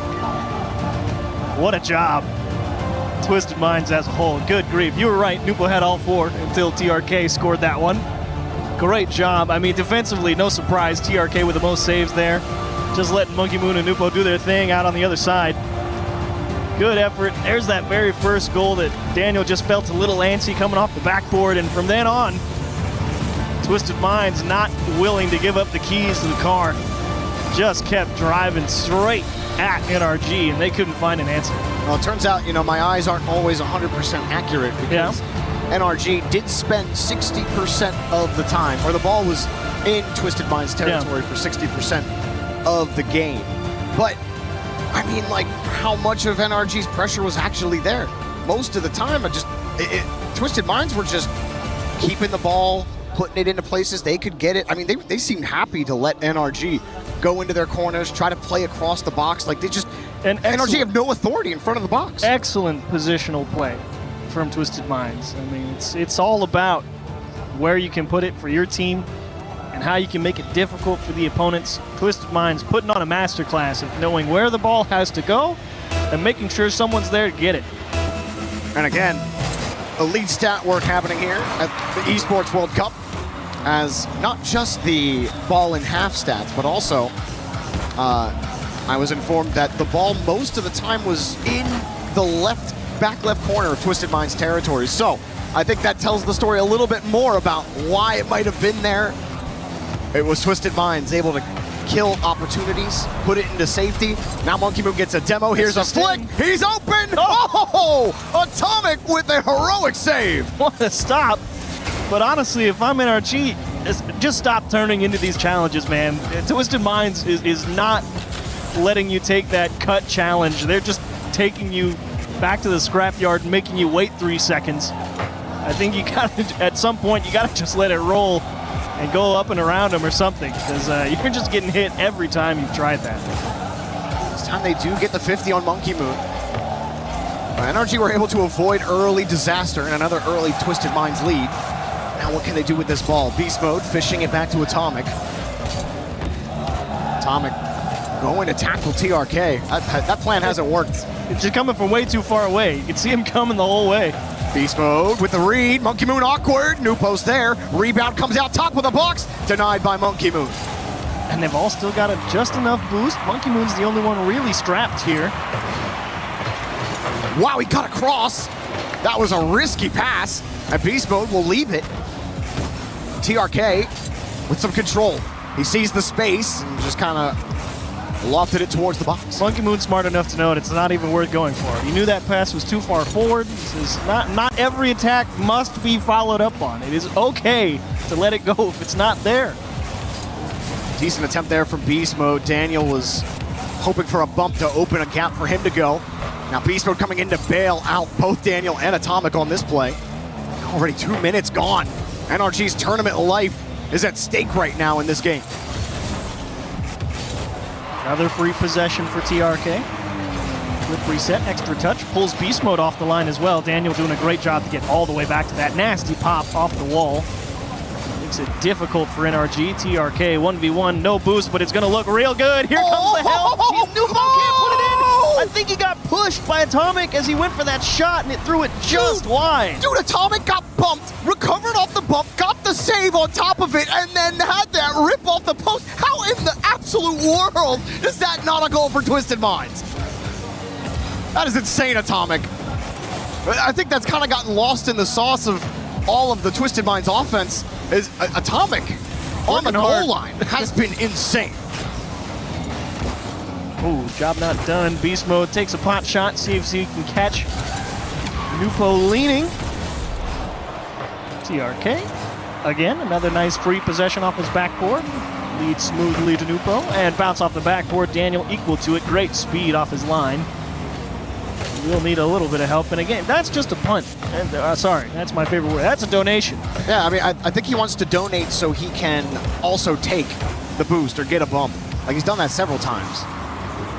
What a job. Twisted Minds as a whole. Good grief. You were right. Nupo had all 4 until TRK scored that one. Great job. I mean, defensively, no surprise. TRK with the most saves there. Just letting Monkey Moon and Nupo do their thing out on the other side. Good effort. There's that very first goal that Daniel just felt a little antsy coming off the backboard. And from then on, Twisted Minds not willing to give up the keys to the car. Just kept driving straight at NRG, and they couldn't find an answer. Well, it turns out, you know, my eyes aren't always 100% accurate because NRG did spend 60% of the time, or the ball was in Twisted Minds territory for 60% of the game. But, I mean, like, how much of NRG's pressure was actually there? Most of the time, Twisted Minds were just keeping the ball, putting it into places they could get it. I mean, they seemed happy to let NRG go into their corners, try to play across the box. Like, they just, and NRG have no authority in front of the box. Excellent positional play from Twisted Minds. I mean, it's all about where you can put it for your team and how you can make it difficult for the opponents. Twisted Minds putting on a masterclass of knowing where the ball has to go and making sure someone's there to get it. And again, elite stat work happening here at the Esports World Cup, as not just the ball in half stats, but also I was informed that the ball most of the time was in the back left corner of Twisted Minds territory. So I think that tells the story a little bit more about why it might have been there. It was Twisted Minds able to kill opportunities, put it into safety. Now Monkey Moon gets a demo. Here's a flick. He's open. Oh! Atomic with a heroic save. What a stop. But honestly, if I'm NRG, just stop turning into these challenges, man. Twisted Minds is not letting you take that cut challenge. They're just taking you back to the scrapyard and making you wait 3 seconds. I think you gotta, at some point, you gotta just let it roll and go up and around them or something, because you're just getting hit every time you've tried that. This time they do get the 50 on Monkey Moon. NRG were able to avoid early disaster and another early Twisted Minds lead. Now what can they do with this ball? Beast mode, fishing it back to Atomic. Atomic going to tackle TRK. That plan hasn't worked. It's just coming from way too far away. You can see him coming the whole way. Beast mode with the read. Monkey Moon awkward. New post there. Rebound comes out top of the box. Denied by Monkey Moon. And they've all still got just enough boost. Monkey Moon's the only one really strapped here. Wow, he got across. That was a risky pass. And Beast mode will leave it. TRK with some control. He sees the space and just kind of lofted it towards the box. Monkey Moon's smart enough to know it's not even worth going for. He knew that pass was too far forward. This is not every attack must be followed up on. It is okay to let it go if it's not there. Decent attempt there from Beast Mode. Daniel was hoping for a bump to open a gap for him to go. Now Beast Mode coming in to bail out both Daniel and Atomic on this play. Already 2 minutes gone. NRG's tournament life is at stake right now in this game. Another free possession for TRK. Quick reset, extra touch, pulls Beast Mode off the line as well. Daniel doing a great job to get all the way back to that nasty pop off the wall. Makes it difficult for NRG. TRK 1v1, no boost, but it's gonna look real good. Here comes the help. Nupo can't put it in. I think he got pushed by Atomic as he went for that shot and it threw it just wide. Dude, Atomic got bumped, recovered off the bump, got the save on top of it, and then had that rip off the post. How in the absolute world is that not a goal for Twisted Minds? That is insane, Atomic. I think that's kind of gotten lost in the sauce of all of the Twisted Minds offense. Is Atomic on the goal line has been insane. Ooh, job not done. Beast Mode takes a pot shot, see if he can catch Nupo leaning. TRK, again, another nice free possession off his backboard. Leads smoothly to Nupo, and bounce off the backboard. Daniel equal to it. Great speed off his line. We'll need a little bit of help in a game. That's just a punt. And, sorry, that's my favorite word. That's a donation. Yeah, I mean, I think he wants to donate so he can also take the boost or get a bump. Like, he's done that several times.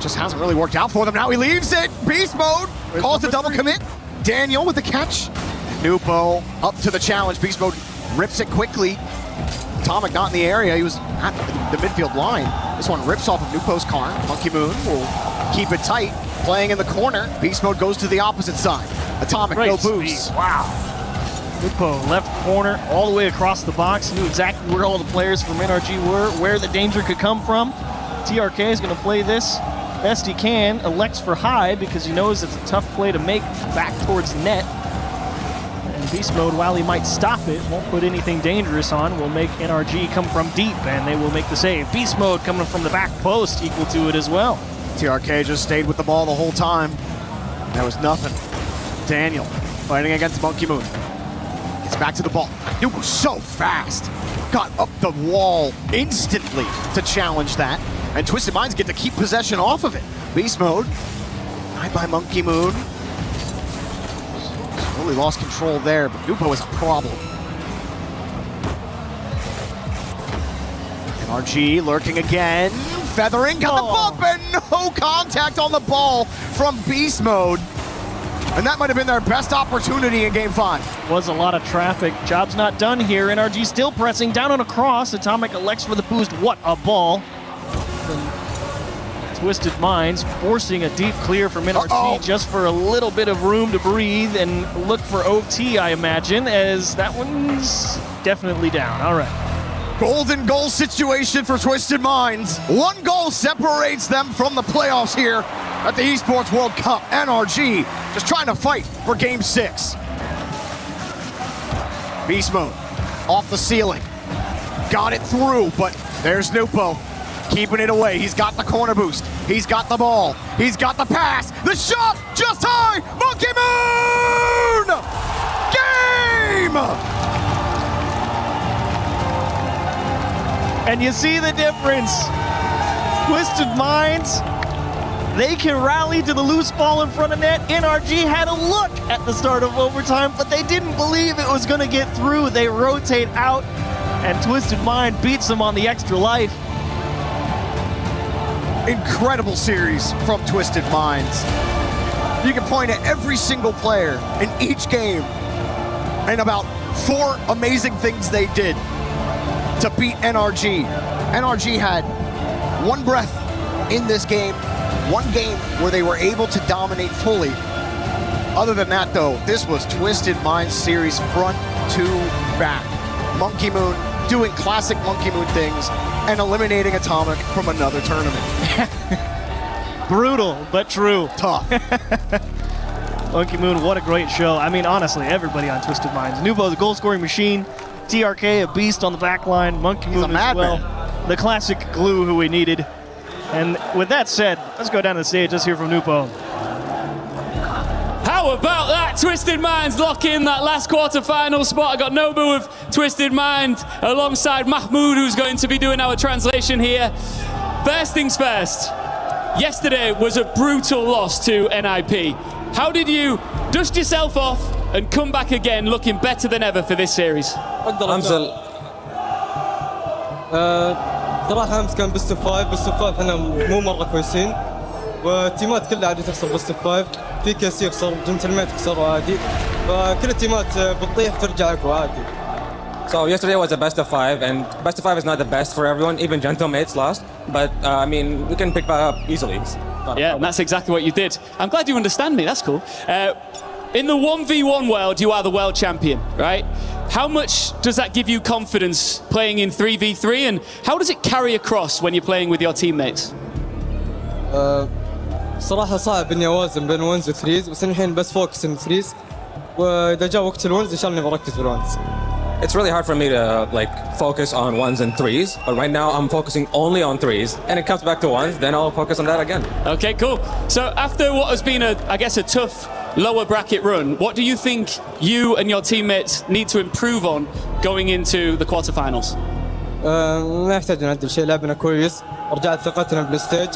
Just hasn't really worked out for them. Now he leaves it. Beast mode. Calls the double commit. Daniel with the catch. Nupo up to the challenge. Beast mode rips it quickly. Atomic not in the area. He was at the midfield line. This one rips off of Nupo's car. Monkey Moon will keep it tight. Playing in the corner. Beast mode goes to the opposite side. Atomic, Great no boost. Speed. Wow. Nupo left corner all the way across the box. Knew exactly where all the players from NRG were, where the danger could come from. TRK is going to play this best he can. Elects for high because he knows it's a tough play to make back towards net. And Beast Mode, while he might stop it, won't put anything dangerous on, will make NRG come from deep, and they will make the save. Beast Mode coming from the back post, equal to it as well. TRK just stayed with the ball the whole time. There was nothing. Daniel fighting against Monkey Moon. Gets back to the ball. It was so fast. Got up the wall instantly to challenge that. And Twisted Minds get to keep possession off of it. Beast mode. Right by Monkey Moon. Really lost control there, but Nupo is a problem. NRG lurking again. Feathering, got the bump, and no contact on the ball from Beast Mode. And that might have been their best opportunity in Game 5. Was a lot of traffic. Job's not done here. NRG still pressing down on a cross. Atomic elects for the boost. What a ball from Twisted Minds, forcing a deep clear from NRG just for a little bit of room to breathe and look for OT, I imagine, as that one's definitely down. All right. Golden goal situation for Twisted Minds. One goal separates them from the playoffs here at the Esports World Cup. NRG just trying to fight for Game 6. Beast Mode off the ceiling. Got it through, but there's Nupo. keeping it away. He's got the corner boost. He's got the ball. He's got the pass. The shot just high. Monkey Moon! Game! And you see the difference. Twisted Minds, they can rally to the loose ball in front of net. NRG had a look at the start of overtime, but they didn't believe it was going to get through. They rotate out, and Twisted Mind beats them on the extra life. Incredible series from Twisted Minds. You can point at every single player in each game and about 4 amazing things they did to beat NRG. NRG had one breath in this game, one game where they were able to dominate fully. Other than that, though, this was Twisted Minds series front to back. Monkey Moon doing classic Monkey Moon things and eliminating Atomic from another tournament. Brutal, but true. Tough. Monkey Moon, what a great show. I mean, honestly, everybody on Twisted Minds. Nubo, the goal-scoring machine. TRK, a beast on the back line. Monkey Moon as well. The classic glue who we needed. And with that said, let's go down to the stage. Let's hear from Nupo. How about that? Twisted Minds lock in that last quarter-final spot. I got Nobu with Twisted Mind alongside Mahmoud, who's going to be doing our translation here. First things first. Yesterday was a brutal loss to NIP. How did you dust yourself off and come back again looking better than ever for this series? أمزل صراحة أمس كان بست اوف 5 احنا مو مرة كويسين والتيمات كلها عادي تخسر بست اوف 5 في كاس يخسر جنتلمان تخسر عادي فكل التيمات بتطيح ترجع اقوى عادي. So yesterday was a best of 5, and best of 5 is not the best for everyone. Even gentlemates lost, but I mean we can pick back up easily. Yeah, and that's exactly what you did. I'm glad you understand me. That's cool. In the 1v1 world, you are the world champion, right? How much does that give you confidence playing in 3v3, and how does it carry across when you're playing with your teammates? صراحة صعب إني أوازن بين الونز وثريز بس الحين بس فوكس إن ثريز وإذا جاء وقت الونز إن شاء الله إني بركز بالونز. It's really hard for me to focus on 1s and 3s, but right now I'm focusing only on 3s, and it comes back to 1s, then I'll focus on that again. Okay, cool. So after what has been I guess a tough lower bracket run, what do you think you and your teammates need to improve on going into the quarterfinals? ما يحتاج نعدل شيء، لعبنا كويس، رجعت ثقتنا بالستيج،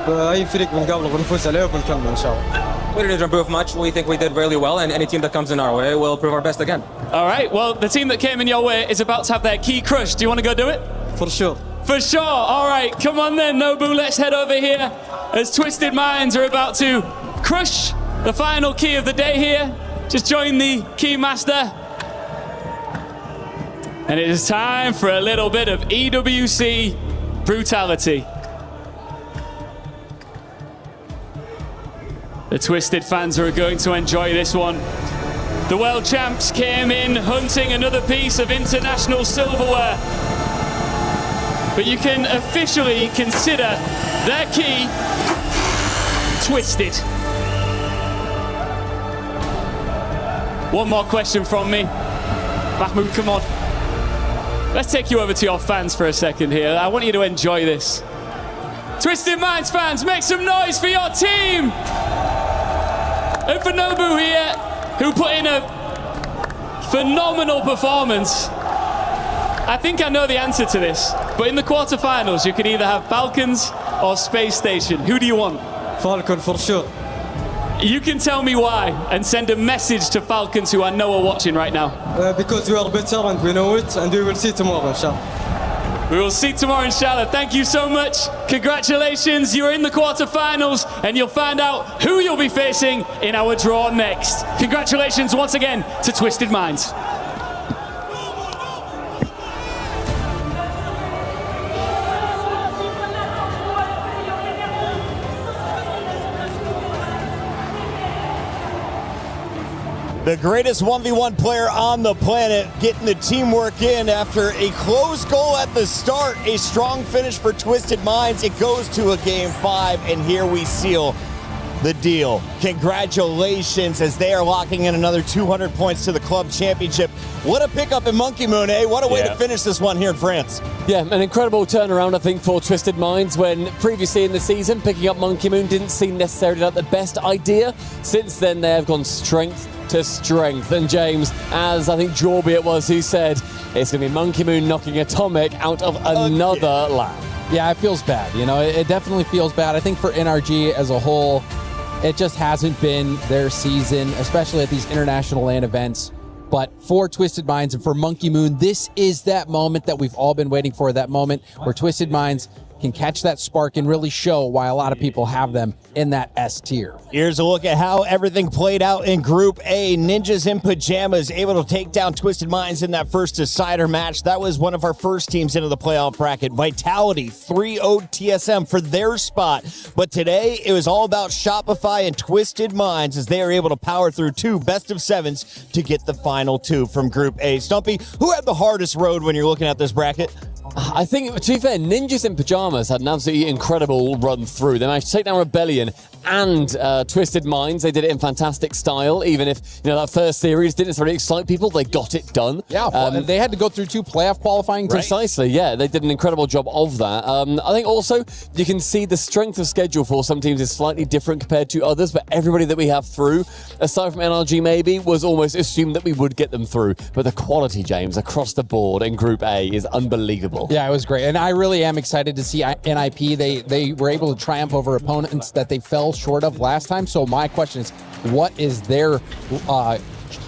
أي فريق بنقابله بنفوز عليه وبنكمل إن شاء الله. We didn't improve much. We think we did really well, and any team that comes in our way will prove our best again. All right, well, the team that came in your way is about to have their key crush. Do you want to go do it? For sure. For sure. All right, come on then, Nobu. Let's head over here as Twisted Minds are about to crush the final key of the day here. Just join the key master. And it is time for a little bit of EWC brutality. The Twisted fans are going to enjoy this one. The world champs came in hunting another piece of international silverware. But you can officially consider their key twisted. One more question from me. Mahmoud, come on. Let's take you over to your fans for a second here. I want you to enjoy this. Twisted Minds fans, make some noise for your team! And for Nobu here, who put in a phenomenal performance. I think I know the answer to this, but in the quarterfinals, you can either have Falcons or Space Station. Who do you want? Falcon for sure. You can tell me why and send a message to Falcons who I know are watching right now. Because we are better and we know it, and we will see tomorrow, inshallah. We will see tomorrow, inshallah. Thank you so much. Congratulations. You are in the quarterfinals, and you'll find out who you'll be facing in our draw next. Congratulations once again to Twisted Minds. The greatest 1v1 player on the planet getting the teamwork in after a close goal at the start. A strong finish for Twisted Minds. It goes to a game 5, and here we seal the deal. Congratulations, as they are locking in another 200 points to the club championship. What a pickup in Monkey Moon, eh? What a way to finish this one here in France. Yeah, an incredible turnaround, I think, for Twisted Minds, when previously in the season, picking up Monkey Moon didn't seem necessarily like the best idea. Since then, they have gone strength to strength. And James, as I think Jorby it was who said, it's going to be Monkey Moon knocking Atomic out of another lap. Yeah, it feels bad. You know, it definitely feels bad. I think for NRG as a whole, it just hasn't been their season, especially at these international LAN events. But for Twisted Minds and for Monkey Moon, this is that moment that we've all been waiting for, that moment where Twisted Minds can catch that spark and really show why a lot of people have them in that S tier. Here's a look at how everything played out in Group A. Ninjas in Pajamas able to take down Twisted Minds in that first decider match. That was one of our first teams into the playoff bracket. Vitality 3-0'd TSM for their spot. But today, it was all about Shopify and Twisted Minds as they are able to power through 2 best-of-7s to get the final 2 from Group A. Stumpy, who had the hardest road when you're looking at this bracket? I think, to be fair, Ninjas in Pajamas had an absolutely incredible run through. They managed to take down Rebellion and Twisted Minds. They did it in fantastic style, even if, you know, that first series didn't necessarily excite people. They got it done. Yeah, they had to go through 2 playoff qualifying teams. Precisely, yeah. They did an incredible job of that. I think also you can see the strength of schedule for some teams is slightly different compared to others, but everybody that we have through, aside from NRG maybe, was almost assumed that we would get them through. But the quality, James, across the board in Group A is unbelievable. Yeah, it was great. And I really am excited to see NIP. They were able to triumph over opponents that they fell short of last time. So my question is, what is their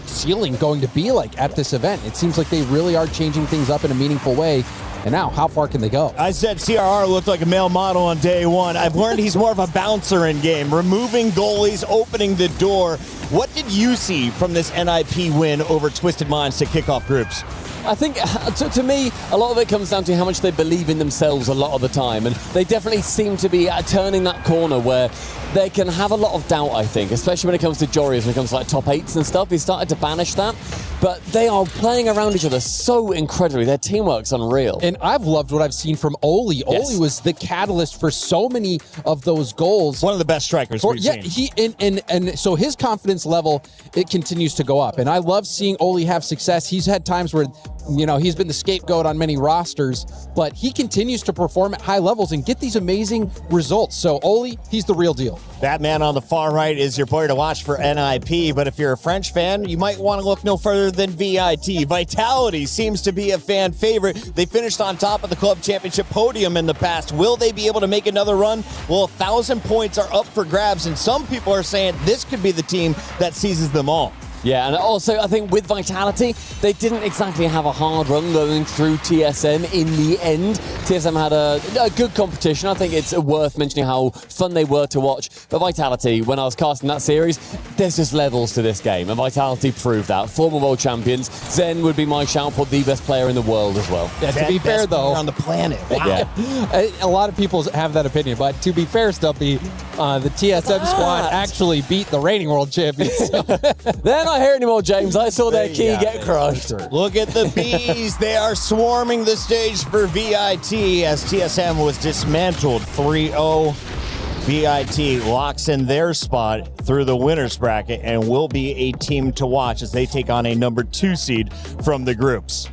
ceiling going to be like at this event? It seems like they really are changing things up in a meaningful way. And now, how far can they go? I said CRR looked like a male model on day one. I've learned he's more of a bouncer in game, removing goalies, opening the door. What did you see from this NIP win over Twisted Minds to kick off groups? I think, to me, a lot of it comes down to how much they believe in themselves a lot of the time. And they definitely seem to be turning that corner where they can have a lot of doubt, I think, especially when it comes to Jorius, when it comes to like top 8s and stuff. He started to banish that. But they are playing around each other so incredibly. Their teamwork's unreal. And I've loved what I've seen from Oli. Yes. Oli was the catalyst for so many of those goals. One of the best strikers we've seen. And so his confidence level, it continues to go up. And I love seeing Oli have success. He's had times where, you know, he's been the scapegoat on many rosters, but he continues to perform at high levels and get these amazing results. So Oli, he's the real deal. That man on the far right is your player to watch for NIP, but if you're a French fan, you might want to look no further than VIT. Vitality seems to be a fan favorite. They finished on top of the club championship podium in the past. Will they be able to make another run? Well, 1,000 points are up for grabs, and some people are saying this could be the team that seizes them all. Yeah, and also I think with Vitality, they didn't exactly have a hard run going through TSM in the end. TSM had a good competition. I think it's worth mentioning how fun they were to watch. But Vitality, when I was casting that series, there's just levels to this game, and Vitality proved that. Former world champions. Zen would be my shout for the best player in the world as well. Yeah, to be fair, though, on the planet. Wow. Yeah. A lot of people have that opinion, but to be fair, Stumpy, the TSM squad actually beat the reigning world champions. So. They're not here anymore, James. I saw their key get crushed. Look at the bees. They are swarming the stage for VIT as TSM was dismantled 3-0. VIT locks in their spot through the winner's bracket and will be a team to watch as they take on a number 2 seed from the groups.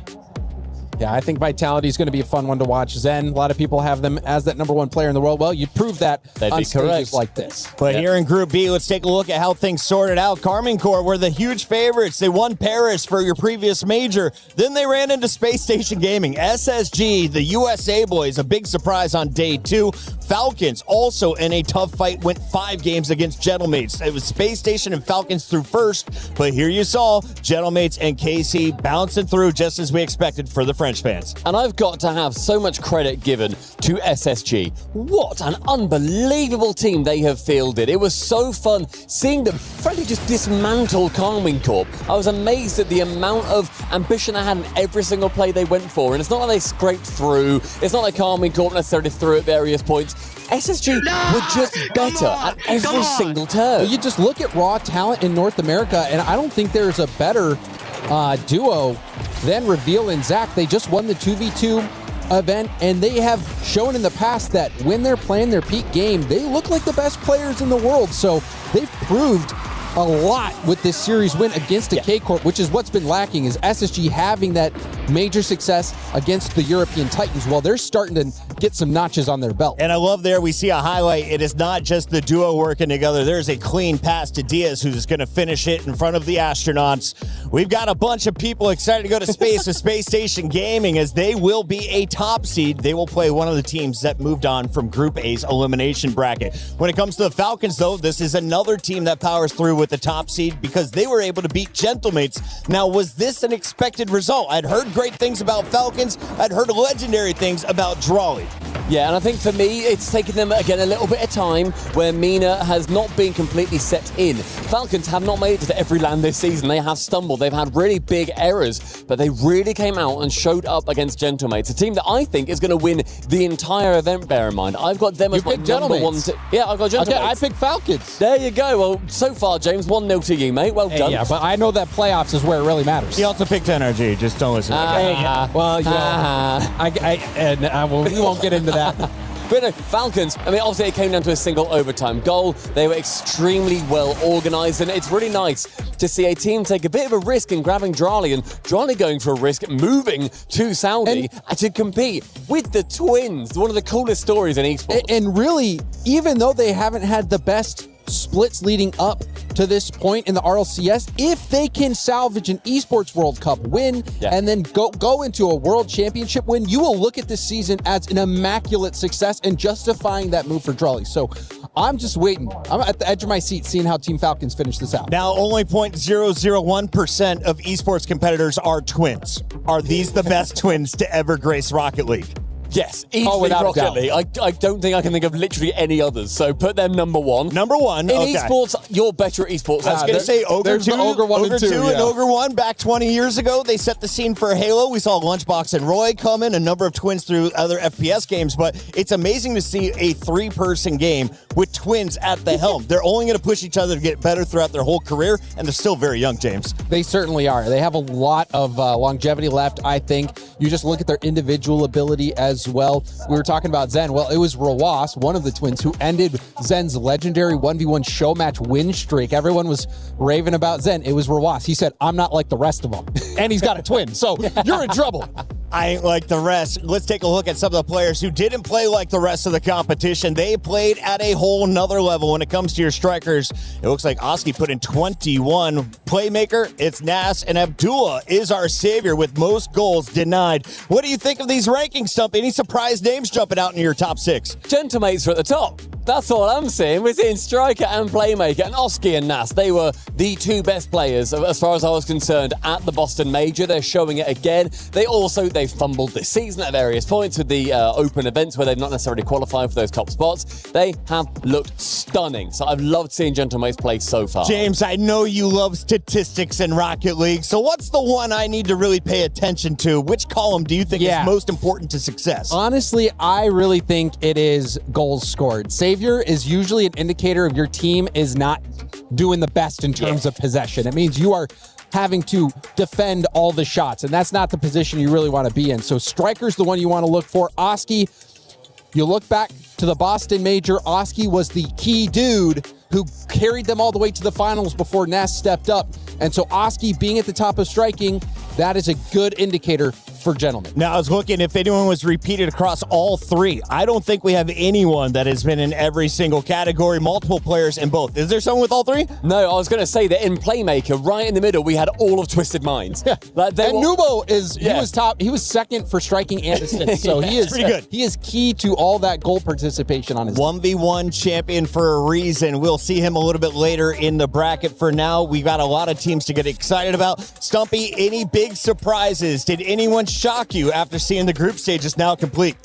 Yeah, I think Vitality is going to be a fun one to watch. Zen, a lot of people have them as that number 1 player in the world. Well, you prove that on stages like this. But here in Group B, let's take a look at how things sorted out. Carmine Corps were the huge favorites. They won Paris for your previous major. Then they ran into Space Station Gaming. SSG, the USA boys, a big surprise on day 2. Falcons, also in a tough fight, went 5 games against Gentlemates. It was Space Station and Falcons through first, but here you saw Gentlemates and KC bouncing through just as we expected for the French fans. And I've got to have so much credit given to SSG. What an unbelievable team they have fielded. It was so fun seeing them frankly just dismantle Carmine Corp. I was amazed at the amount of ambition they had in every single play they went for. And it's not like they scraped through. It's not like Carmine Corp necessarily threw at various points. SSG were just better at every single turn. You just look at raw talent in North America, and I don't think there's a better duo than Reveal and Zach. They just won the 2v2 event, and they have shown in the past that when they're playing their peak game, they look like the best players in the world. So they've proved a lot with this series win against the K-Corp, which is what's been lacking, is SSG having that major success against the European Titans. Well, they're starting to get some notches on their belt. And I love there we see a highlight. It is not just the duo working together. There's a clean pass to Diaz, who's going to finish it in front of the astronauts. We've got a bunch of people excited to go to space with Space Station Gaming, as they will be a top seed. They will play one of the teams that moved on from Group A's elimination bracket. When it comes to the Falcons, though, this is another team that powers through with the top seed because they were able to beat Gentlemates. Now, was this an expected result? I'd heard great things about Falcons. I'd heard legendary things about Drawley. Yeah, and I think for me, it's taken them, again, a little bit of time where Mina has not been completely set in. Falcons have not made it to every land this season. They have stumbled. They've had really big errors, but they really came out and showed up against Gentlemates, a team that I think is going to win the entire event, bear in mind. I've got them as my number one. Yeah, I've got Gentlemates. Okay, I picked Falcons. There you go. Well, so far, James, 1-0 to you, mate. Well done. Yeah, but I know that playoffs is where it really matters. He also picked NRG. Just don't listen. Well, you know, we won't get into that. But no, Falcons, I mean, obviously it came down to a single overtime goal. They were extremely well organised, and it's really nice to see a team take a bit of a risk in grabbing Drawley, and Drawley going for a risk, moving to Saudi to compete with the Twins. One of the coolest stories in esports. And really, even though they haven't had the best splits leading up to this point in the RLCS, if they can salvage an Esports World Cup win and then go into a World Championship win, you will look at this season as an immaculate success and justifying that move for Drawley. So I'm just waiting. I'm at the edge of my seat seeing how Team Falcons finish this out. Now, only 0.001% of esports competitors are twins. Are these the best twins to ever grace Rocket League? Yes, easily Rocket League. I don't think I can think of literally any others. So put them number one. Number one. In esports, you're better at esports. I was going to say Ogre 2, Ogre 1 and 2, and Ogre 1 back 20 years ago. They set the scene for Halo. We saw Lunchbox and Roy come in, a number of twins through other FPS games. But it's amazing to see a three-person game with twins at the helm. They're only going to push each other to get better throughout their whole career, and they're still very young, James. They certainly are. They have a lot of longevity left, I think. You just look at their individual ability as well. We were talking about Zen. Well, it was Rawas, one of the twins, who ended Zen's legendary 1v1 show match win streak. Everyone was raving about Zen. It was Rawas. He said, I'm not like the rest of them. And he's got a twin, so you're in trouble. I ain't like the rest. Let's take a look at some of the players who didn't play like the rest of the competition. They played at a whole nother level when it comes to your strikers. It looks like Oski put in 21. Playmaker, it's Nas, and Abdullah is our savior with most goals denied. What do you think of these rankings, Stump? Any surprise names jumping out in your top six? Gentlemates are at the top. That's all I'm seeing. We're seeing striker and playmaker, and Oski and Nas. They were the two best players, as far as I was concerned, at the Boston Major. They're showing it again. They fumbled this season at various points with the open events where they've not necessarily qualified for those top spots. They have looked stunning. So I've loved seeing Gentlemates play so far. James, I know you love statistics in Rocket League. So what's the one I need to really pay attention to? Which column do you think is most important to success? Honestly, I really think it is goals scored. Savior is usually an indicator of your team is not doing the best in terms of possession. It means you are having to defend all the shots, and that's not the position you really want to be in. So striker's the one you want to look for. Oski, you look back to the Boston Major, Oski was the key dude who carried them all the way to the finals before Ness stepped up. And so Oski being at the top of striking, that is a good indicator for gentlemen. Now, I was looking if anyone was repeated across all three. I don't think we have anyone that has been in every single category, multiple players in both. Is there someone with all three? No, I was going to say that in Playmaker, right in the middle, we had all of Twisted Minds. Yeah. Nubo he was top. He was second for striking and assists. So he is pretty good. He is key to all that goal participation on his 1v1 champion for a reason. We'll see him a little bit later in the bracket. For now, we got a lot of teams to get excited about. Stumpy, any big surprises? Did anyone shock you after seeing the group stage is now complete?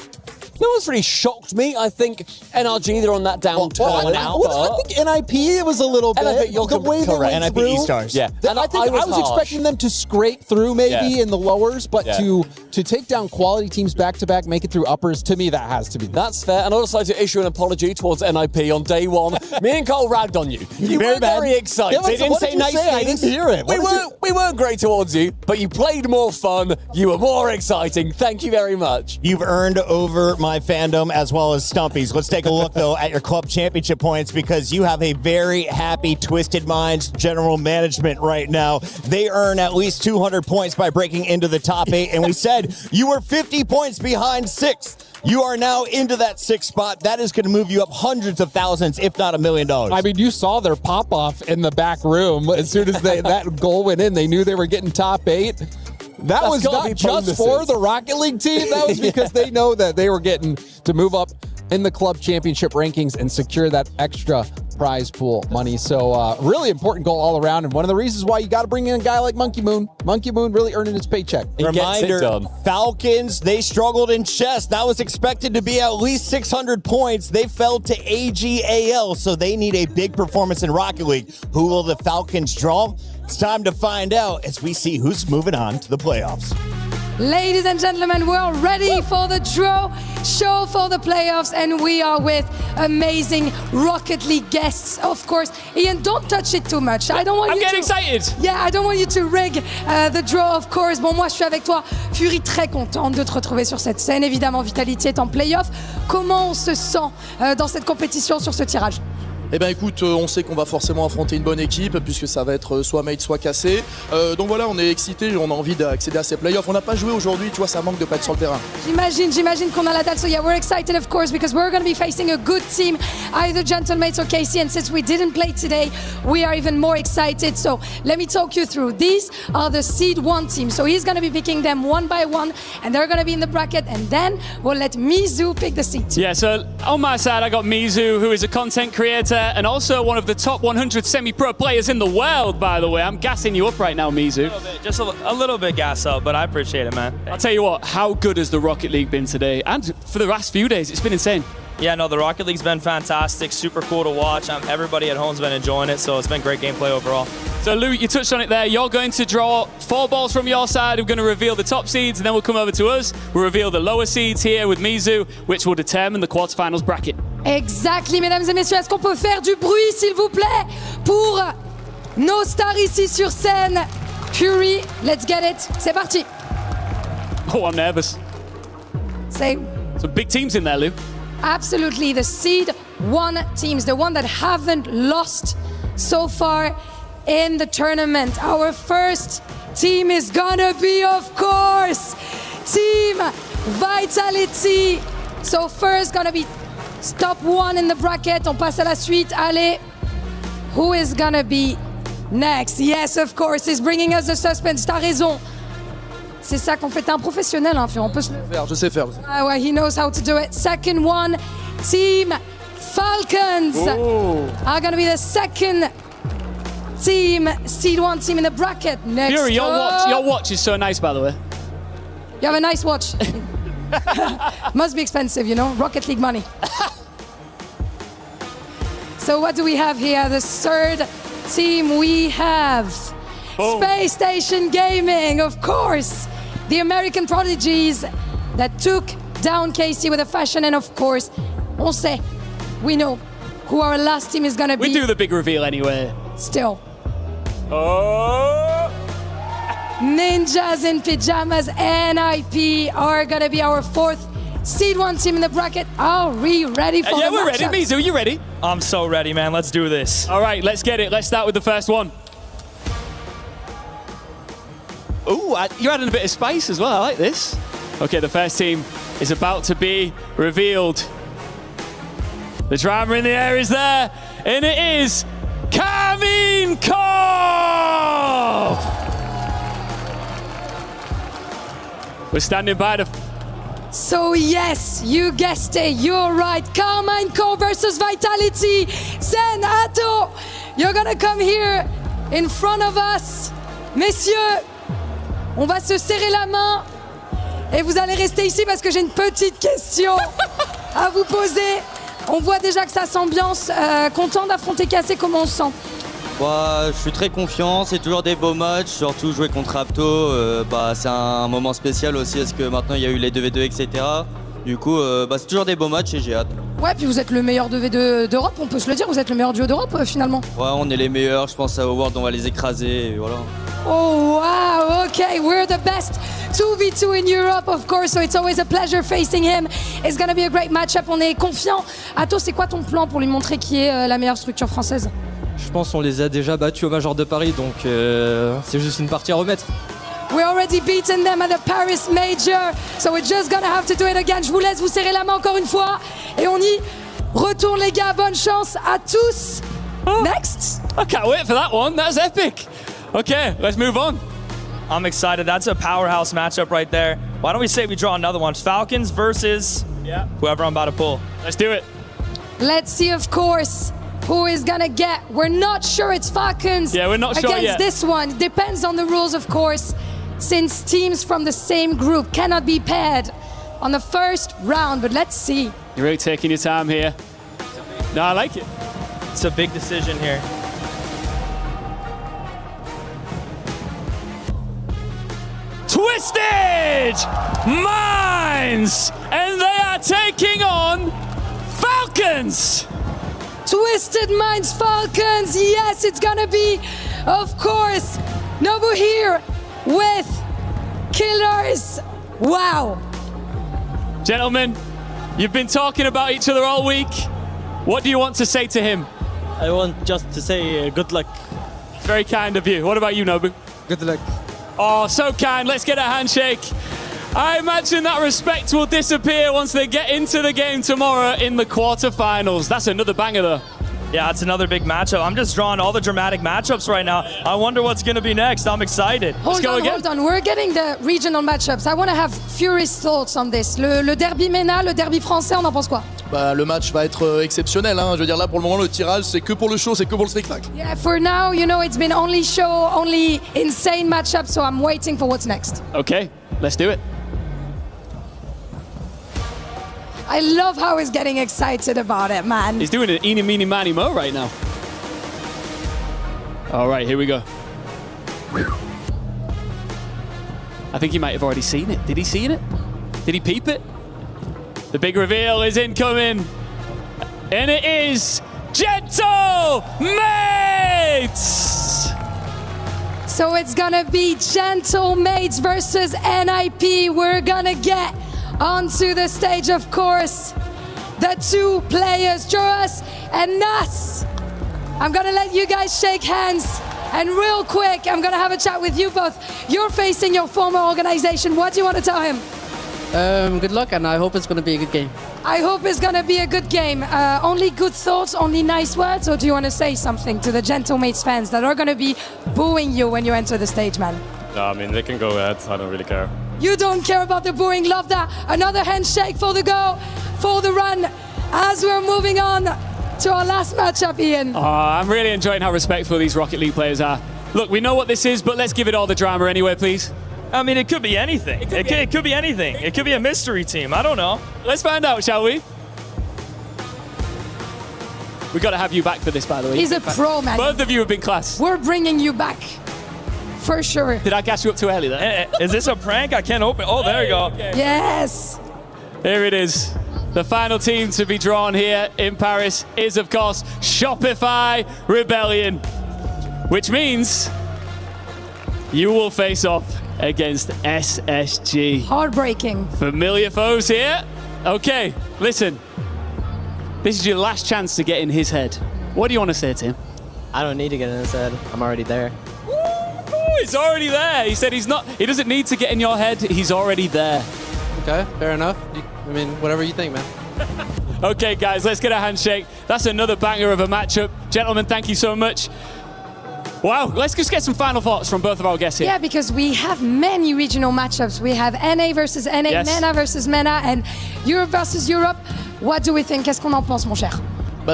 No one's really shocked me. I think NRG, they're on that downturn now. I think NIP it was a little bit. NIP, the way they went NIP through. E-Stars. Yeah. I was expecting them to scrape through maybe in the lowers, but to take down quality teams back to back, make it through uppers, to me that has to be. That's fair. And I'd also like to issue an apology towards NIP on day one. Me and Cole ragged on you. You were very excited. They didn't say nice things. I didn't hear it. We weren't great towards you, but you played more fun. You were more exciting. Thank you very much. You've earned over my fandom as well as Stumpy's. Let's take a look, though, at your club championship points because you have a very happy Twisted Minds general management right now. They earn at least 200 points by breaking into the top 8, and we said you were 50 points behind 6th. You are now into that 6th spot. That is going to move you up hundreds of thousands, if not $1 million. I mean, you saw their pop-off in the back room. As soon as that goal went in, they knew they were getting top 8. That was not just for the Rocket League team. That was because they know that they were getting to move up in the club championship rankings and secure that extra prize pool money. So really important goal all around. And one of the reasons why you got to bring in a guy like Monkey Moon. Monkey Moon really earning his paycheck. Reminder, Falcons, they struggled in chess. That was expected to be at least 600 points. They fell to AGAL, so they need a big performance in Rocket League. Who will the Falcons draw? It's time to find out as we see who's moving on to the playoffs. Ladies and gentlemen, we're ready for the draw show for the playoffs, and we are with amazing Rocket League guests, of course. Ian, don't touch it too much. I don't want I'm getting excited. Yeah, I don't want you to rig the draw, of course. Bon, moi, je suis avec toi. Fury, très contente de te retrouver sur cette scène. Évidemment, Vitality est en playoff. Comment on se sent dans cette compétition sur ce tirage? Eh ben écoute, on sait qu'on va forcément affronter une bonne équipe puisque ça va être soit mate soit cassé. Donc voilà, on est excités, on a envie d'accéder à ces playoffs. On n'a pas joué aujourd'hui, tu vois, ça manque de pas être sur le terrain. J'imagine qu'on a la dalle. So yeah, we're excited of course because we're going to be facing a good team, either Gentlemates or KC. And since we didn't play today, we are even more excited. So let me talk you through. These are the Seed 1 team. So he's going to be picking them one by one and they're going to be in the bracket, and then we'll let Mizu pick the seed. Yeah, so on my side I got Mizu, who is a content creator and also one of the top 100 semi-pro players in the world, by the way. I'm gassing you up right now, Mizu. Just a little bit gas up, but I appreciate it, man. I'll tell you what, how good has the Rocket League been today? And for the last few days, it's been insane. Yeah, no, the Rocket League's been fantastic, super cool to watch. Everybody at home's been enjoying it, so it's been great gameplay overall. So Lou, you touched on it there. You're going to draw 4 balls from your side. We're going to reveal the top seeds, and then we'll come over to us. We'll reveal the lower seeds here with Mizu, which will determine the quarterfinals bracket. Exactly, mesdames et messieurs. Est-ce qu'on peut faire du bruit, s'il vous plaît, pour nos stars ici sur scène? Fury, let's get it. C'est parti. Oh, I'm nervous. Same. Some big teams in there, Lou. Absolutely, the Seed 1 teams, the one that haven't lost so far in the tournament. Our first team is gonna be, of course, Team Vitality. So first gonna be top 1 in the bracket. On passe à la suite. Allez, who is gonna be next? Yes, of course, he's bringing us the suspense. T'as raison. C'est ça qu'on fait. T'es un professionnel, hein, on peut se... Je sais faire. Ah ouais, he knows how to do it. Second one, Team Falcons are going to be the second team, Seed 1 team in the bracket. Next Fury, your watch is so nice, by the way. You have a nice watch. Must be expensive, you know, Rocket League money. So what do we have here? The third team we have Space Station Gaming, of course. The American prodigies that took down KC with a fashion, and of course, on sait, we know who our last team is gonna be. We do the big reveal anyway. Still. Oh! Ninjas in Pajamas, NIP are gonna be our 4th Seed 1 team in the bracket. Are we ready for the Yeah, we're ready. matchups? Mizu, you ready? I'm so ready, man. Let's do this. All right, let's get it. Let's start with the first one. Ooh, you're adding a bit of spice as well. I like this. Okay, the first team is about to be revealed. The drama in the air is there, and it is Kamin Korp! We're standing by the... So yes, you guessed it, you're right. Carmine Korp versus Vitality. Zen, Atto, you're gonna come here in front of us. Messieurs, on va se serrer la main. Et vous allez rester ici parce que j'ai une petite question à vous poser. On voit déjà que ça s'ambiance. Content d'affronter Cassé, comment on se sent? Je suis très confiant, c'est toujours des beaux matchs, surtout jouer contre Apto, c'est un moment spécial aussi parce que maintenant il y a eu les 2v2 etc. Du coup c'est toujours des beaux matchs et j'ai hâte. Ouais, puis vous êtes le meilleur 2v2 d'Europe, on peut se le dire, vous êtes le meilleur duo d'Europe finalement. Ouais, on est les meilleurs, je pense au World on va les écraser et voilà. Oh wow, okay, we're the best 2v2 in Europe of course, so it's always a pleasure facing him. It's gonna be a great matchup, on est confiant. Ato, c'est quoi ton plan pour lui montrer qui est la meilleure structure française? Je pense qu'on les a déjà battus au Major de Paris, donc c'est juste une partie à remettre. We already beaten them at the Paris Major, so we're just gonna have to do it again. Je vous laisse vous serrer la main encore une fois et on y retourne les gars. Bonne chance à tous. Next. I can't wait for that one. That's epic. Okay, let's move on. I'm excited. That's a powerhouse matchup right there. Why don't we say we draw another one? Falcons versus whoever I'm about to pull. Let's do it. Let's see, of course, who is gonna get. We're not sure it's Falcons. Yeah, we're not sure against yet. this one. Depends on the rules, of course, since teams from the same group cannot be paired on the first round. But let's see. You're really taking your time here. No, I like it. It's a big decision here. Twisted Minds, and they are taking on Falcons. Twisted Minds Falcons. Yes, it's gonna be, of course, Nobu here with Killers. Wow. Gentlemen, you've been talking about each other all week. What do you want to say to him? I want just to say good luck. Very kind of you. What about you, Nobu? Good luck. Oh, so kind. Let's get a handshake. I imagine that respect will disappear once they get into the game tomorrow in the quarterfinals. That's another banger, though. Yeah, it's another big matchup. I'm just drawing all the dramatic matchups right now. I wonder what's going to be next. I'm excited. Hold on. We're getting the regional matchups. I want to have Fury's thoughts on this. Le derby MENA, le derby français, on en pense quoi? Le match va être exceptionnel. Hein. Je veux dire, là, pour le moment, le tirage, c'est que pour le show, c'est que pour le spectacle. Yeah, for now, you know, it's been only show, only insane matchup, so I'm waiting for what's next. Okay, let's do it. I love how he's getting excited about it, man. He's doing an eeny, meeny, miny, mo right now. All right, here we go. I think he might have already seen it. Did he see it? Did he peep it? The big reveal is incoming. And it is Gentle Mates! So it's gonna be Gentle Mates versus NIP. We're gonna get onto the stage, of course. The two players, Joras and Nas. I'm gonna let you guys shake hands. And real quick, I'm gonna have a chat with you both. You're facing your former organization. What do you want to tell him? Good luck, and I hope it's going to be a good game. I hope it's going to be a good game. Only good thoughts, only nice words, or do you want to say something to the Gentle Mates fans that are going to be booing you when you enter the stage, man? No, I mean, they can go ahead. I don't really care. You don't care about the booing. Love that. Another handshake for the go, for the run, as we're moving on to our last matchup, Ian. I'm really enjoying how respectful these Rocket League players are. Look, we know what this is, but let's give it all the drama anyway, please. I mean, it could be anything. It could be anything. It could be a mystery team. I don't know. Let's find out, shall we? We've got to have you back for this, by the way. He's a pro, man. Both of you have been class. We're bringing you back. For sure. Did I catch you up too early there? Is this a prank? I can't open. Oh, there you go. Okay. Yes. Here it is. The final team to be drawn here in Paris is, of course, Shopify Rebellion, which means you will face off against SSG. Heartbreaking. Familiar foes here. Okay, listen. This is your last chance to get in his head. What do you want to say to him? I don't need to get in his head. I'm already there. He's already there. He said he doesn't need to get in your head. He's already there. Okay, fair enough. I mean, whatever you think, man. Okay, guys, let's get a handshake. That's another banger of a matchup. Gentlemen, thank you so much. Wow, let's just get some final thoughts from both of our guests here. Yeah, because we have many regional matchups. We have NA versus NA, yes. MENA versus MENA, and Europe versus Europe. What do we think? Qu'est-ce qu'on en pense, mon cher?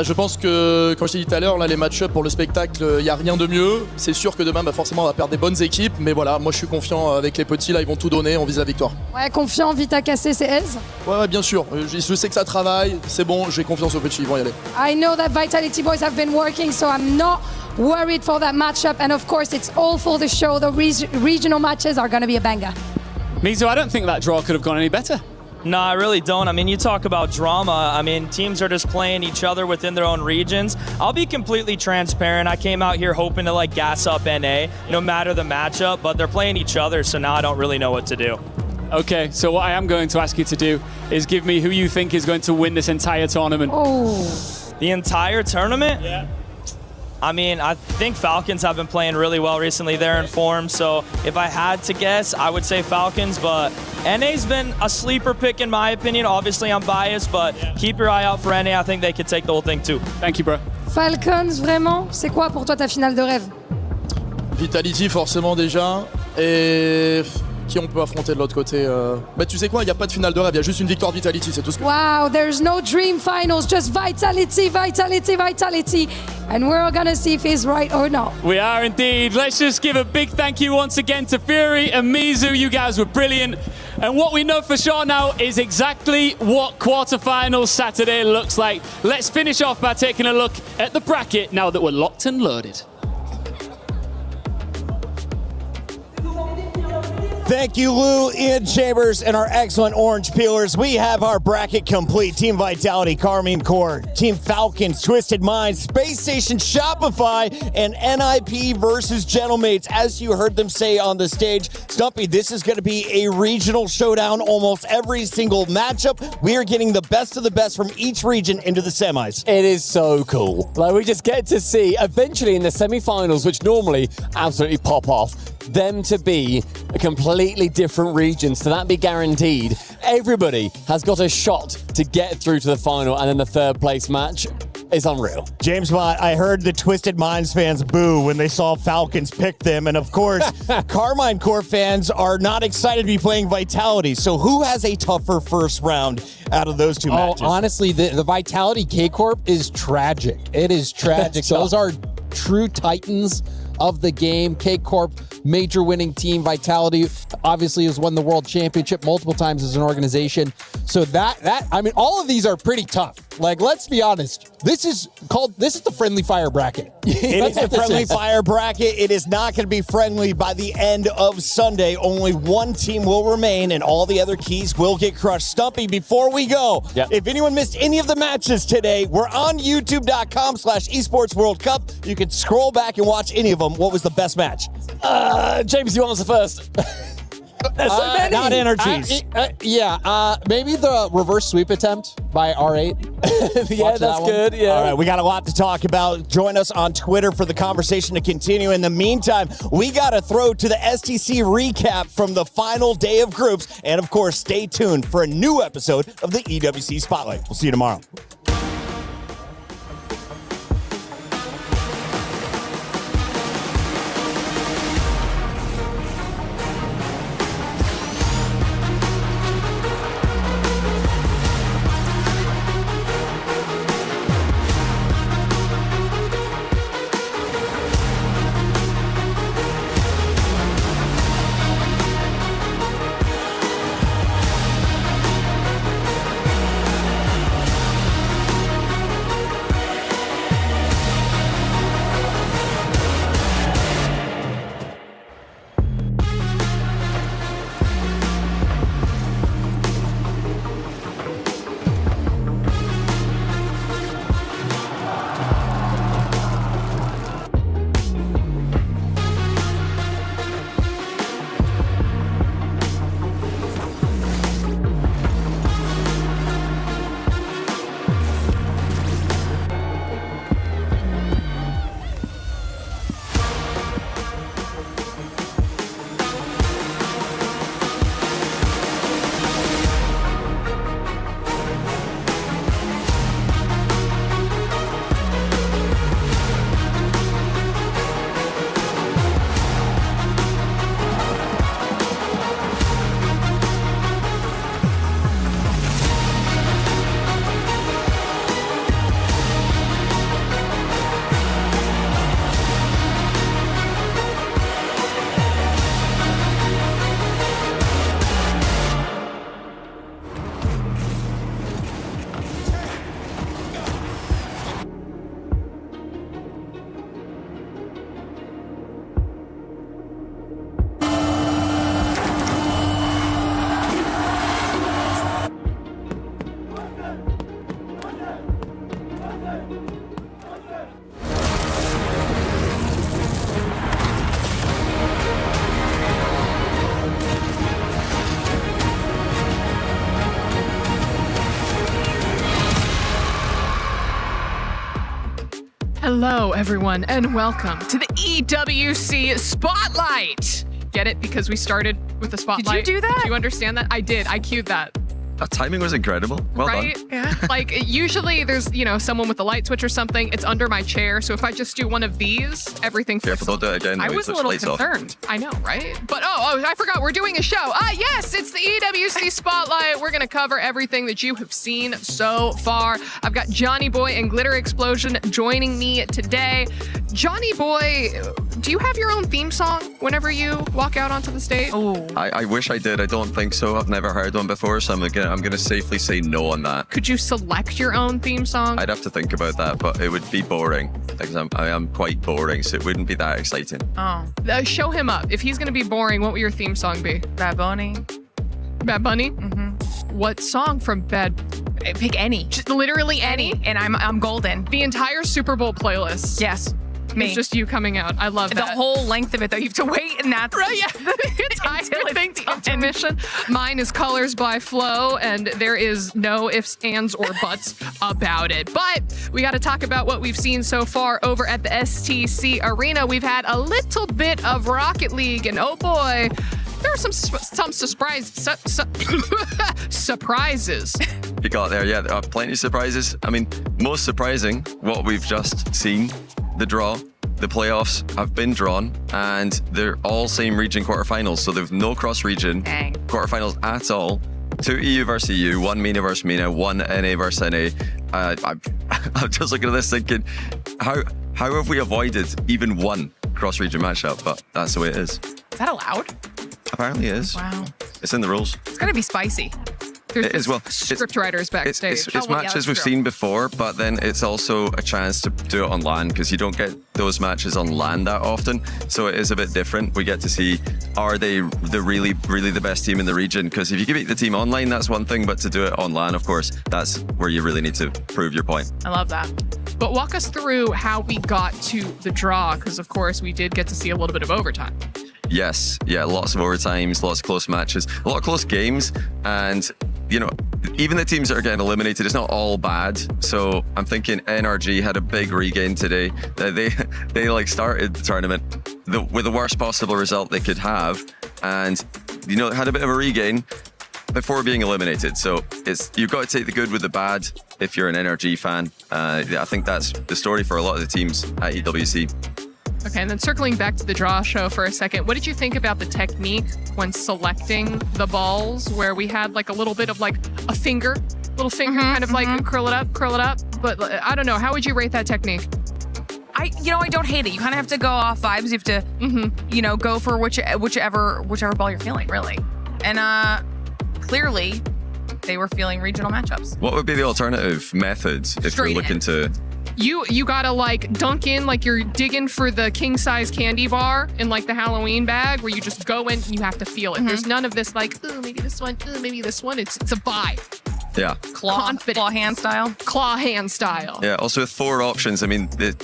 Je pense que, comme je t'ai dit tout à l'heure, là, les match-up pour le spectacle, il n'y a rien de mieux. C'est sûr que demain, forcément, on va perdre des bonnes équipes. Mais voilà, moi, je suis confiant avec les petits. Là, ils vont tout donner. On vise la victoire. Ouais, confiant, vite à casser, c'est aise. Ouais, bien sûr. Je sais que ça travaille. C'est bon, j'ai confiance aux petits. Ils vont y aller. I know that Vitality boys have been working, so I'm not worried for that matchup. And of course, it's all for the show. The regional matches are going to be a banger. Mizu, I don't think that draw could have gone any better. No, I really don't. I mean, you talk about drama. I mean, teams are just playing each other within their own regions. I'll be completely transparent. I came out here hoping to gas up NA, no matter the matchup, but they're playing each other, so now I don't really know what to do. Okay, so what I am going to ask you to do is give me who you think is going to win this entire tournament. Oh. The entire tournament? Yeah. I mean, I think Falcons have been playing really well recently. They're in form, so if I had to guess, I would say Falcons, but NA's been a sleeper pick in my opinion. Obviously, I'm biased, but keep your eye out for NA. I think they could take the whole thing too. Thank you, bro. Falcons, vraiment, c'est quoi pour toi ta finale de rêve? Vitality, forcément, déjà. Et qui on peut affronter de l'autre côté tu sais quoi, il n'y a pas de finale de rêve, il y a juste une victoire de Vitality, c'est tout ce que... Wow, there's no dream finals, just Vitality, Vitality, Vitality. And we're gonna see if he's right or not. We are indeed. Let's just give a big thank you once again to Fury and Mizu. You guys were brilliant. And what we know for sure now is exactly what quarterfinals Saturday looks like. Let's finish off by taking a look at the bracket now that we're locked and loaded. Thank you, Lou, Ian Chambers, and our excellent orange peelers. We have our bracket complete. Team Vitality, Carmine Core, Team Falcons, Twisted Minds, Space Station, Shopify, and NIP versus Gentlemates. As you heard them say on the stage, Stumpy, this is going to be a regional showdown almost every single matchup. We are getting the best of the best from each region into the semis. It is so cool. Like, we just get to see, eventually in the semi-finals, which normally absolutely pop off, them to be a completely different regions, to that be guaranteed. Everybody has got a shot to get through to the final, and then the third place match is unreal. James Mott, I heard the Twisted Minds fans boo when they saw Falcons pick them, and of course, Carmine Core fans are not excited to be playing Vitality. So who has a tougher first round out of those two matches? Honestly, the Vitality K-Corp is tragic. It is tragic. Those are true titans of the game. K-Corp, major winning team. Vitality obviously has won the world championship multiple times as an organization. So I mean, all of these are pretty tough. Like, let's be honest. This is the friendly fire bracket. It is the friendly fire bracket. It is not going to be friendly by the end of Sunday. Only one team will remain, and all the other keys will get crushed. Stumpy, before we go, if anyone missed any of the matches today, we're on youtube.com/Esports World Cup. You can scroll back and watch any of them. What was the best match? James, you answer first. There's so many. Not energies. Maybe the reverse sweep attempt by R8. Yeah, that's good. Yeah. All right, we got a lot to talk about. Join us on Twitter for the conversation to continue. In the meantime, we got to throw to the STC recap from the final day of groups. And of course, stay tuned for a new episode of the EWC Spotlight. We'll see you tomorrow. Hello, everyone, and welcome to the EWC Spotlight. Get it? Because we started with the spotlight. Did you do that? Do you understand that? I did. I cued that. That timing was incredible. Well right? done. Yeah. Like, usually there's, someone with a light switch or something. It's under my chair. So if I just do one of these, everything flips. Careful, don't do it again. I was a little concerned. I know, right? But, I forgot. We're doing a show. Yes, it's the EWC Spotlight. We're going to cover everything that you have seen so far. I've got Johnny Boy and Glitter Explosion joining me today. Johnny Boy, do you have your own theme song whenever you walk out onto the stage? Oh, I wish I did. I don't think so. I've never heard one before, so I'm gonna safely say no on that. Could you select your own theme song? I'd have to think about that, but it would be boring. Because I am quite boring, so it wouldn't be that exciting. Oh. Show him up. If he's gonna be boring, what would your theme song be? Bad Bunny. Bad Bunny? Mm-hmm. What song from Bad? Pick any. Just literally any? And I'm golden. The entire Super Bowl playlist. Yes. Me. It's just you coming out. I love that. The whole length of it, though. You have to wait, and that's right. Yeah, the entire thing, the intermission. Mine is Colors by Flo, and there is no ifs, ands, or buts about it. But we got to talk about what we've seen so far over at the STC Arena. We've had a little bit of Rocket League, and oh boy, there were some surprises. You got there, yeah. There are plenty of surprises. I mean, most surprising, what we've just seen. The draw, the playoffs have been drawn, and they're all same region quarterfinals, so there's no cross-region quarterfinals at all. 2 EU versus EU, 1 MENA versus MENA, 1 NA versus NA. I'm just looking at this thinking, how have we avoided even one cross-region matchup? But that's the way it is. Is that allowed? Apparently it is. Wow. It's in the rules. It's going to be spicy. There's it is, well, script writers backstage. It's matches we've seen before, but then it's also a chance to do it on LAN because you don't get those matches on LAN that often. So it is a bit different. We get to see, are they really the best team in the region? Because if you can beat the team online, that's one thing, but to do it on LAN, of course, that's where you really need to prove your point. I love that. But walk us through how we got to the draw, because of course we did get to see a little bit of overtime. Yes, yeah, lots of overtimes, lots of close matches, a lot of close games, and even the teams that are getting eliminated, it's not all bad. So I'm thinking NRG had a big regain today. They started the tournament with the worst possible result they could have, and had a bit of a regain before being eliminated. So you've got to take the good with the bad if you're an NRG fan. I think that's the story for a lot of the teams at EWC. Okay, and then circling back to the draw show for a second, what did you think about the technique when selecting the balls, where we had like a little bit of like a little finger, kind of like curl it up? But I don't know, how would you rate that technique? I don't hate it. You kind of have to go off vibes. You have to, go for whichever ball you're feeling, really. And clearly, they were feeling regional matchups. What would be the alternative methods if you're looking to? You gotta like dunk in like you're digging for the king size candy bar in like the Halloween bag, where you just go in and you have to feel it. There's none of this like, oh, maybe this one, oh, maybe this one. It's a vibe. Yeah. Claw hand style. Claw hand style. Yeah. Also with 4 options, I mean, it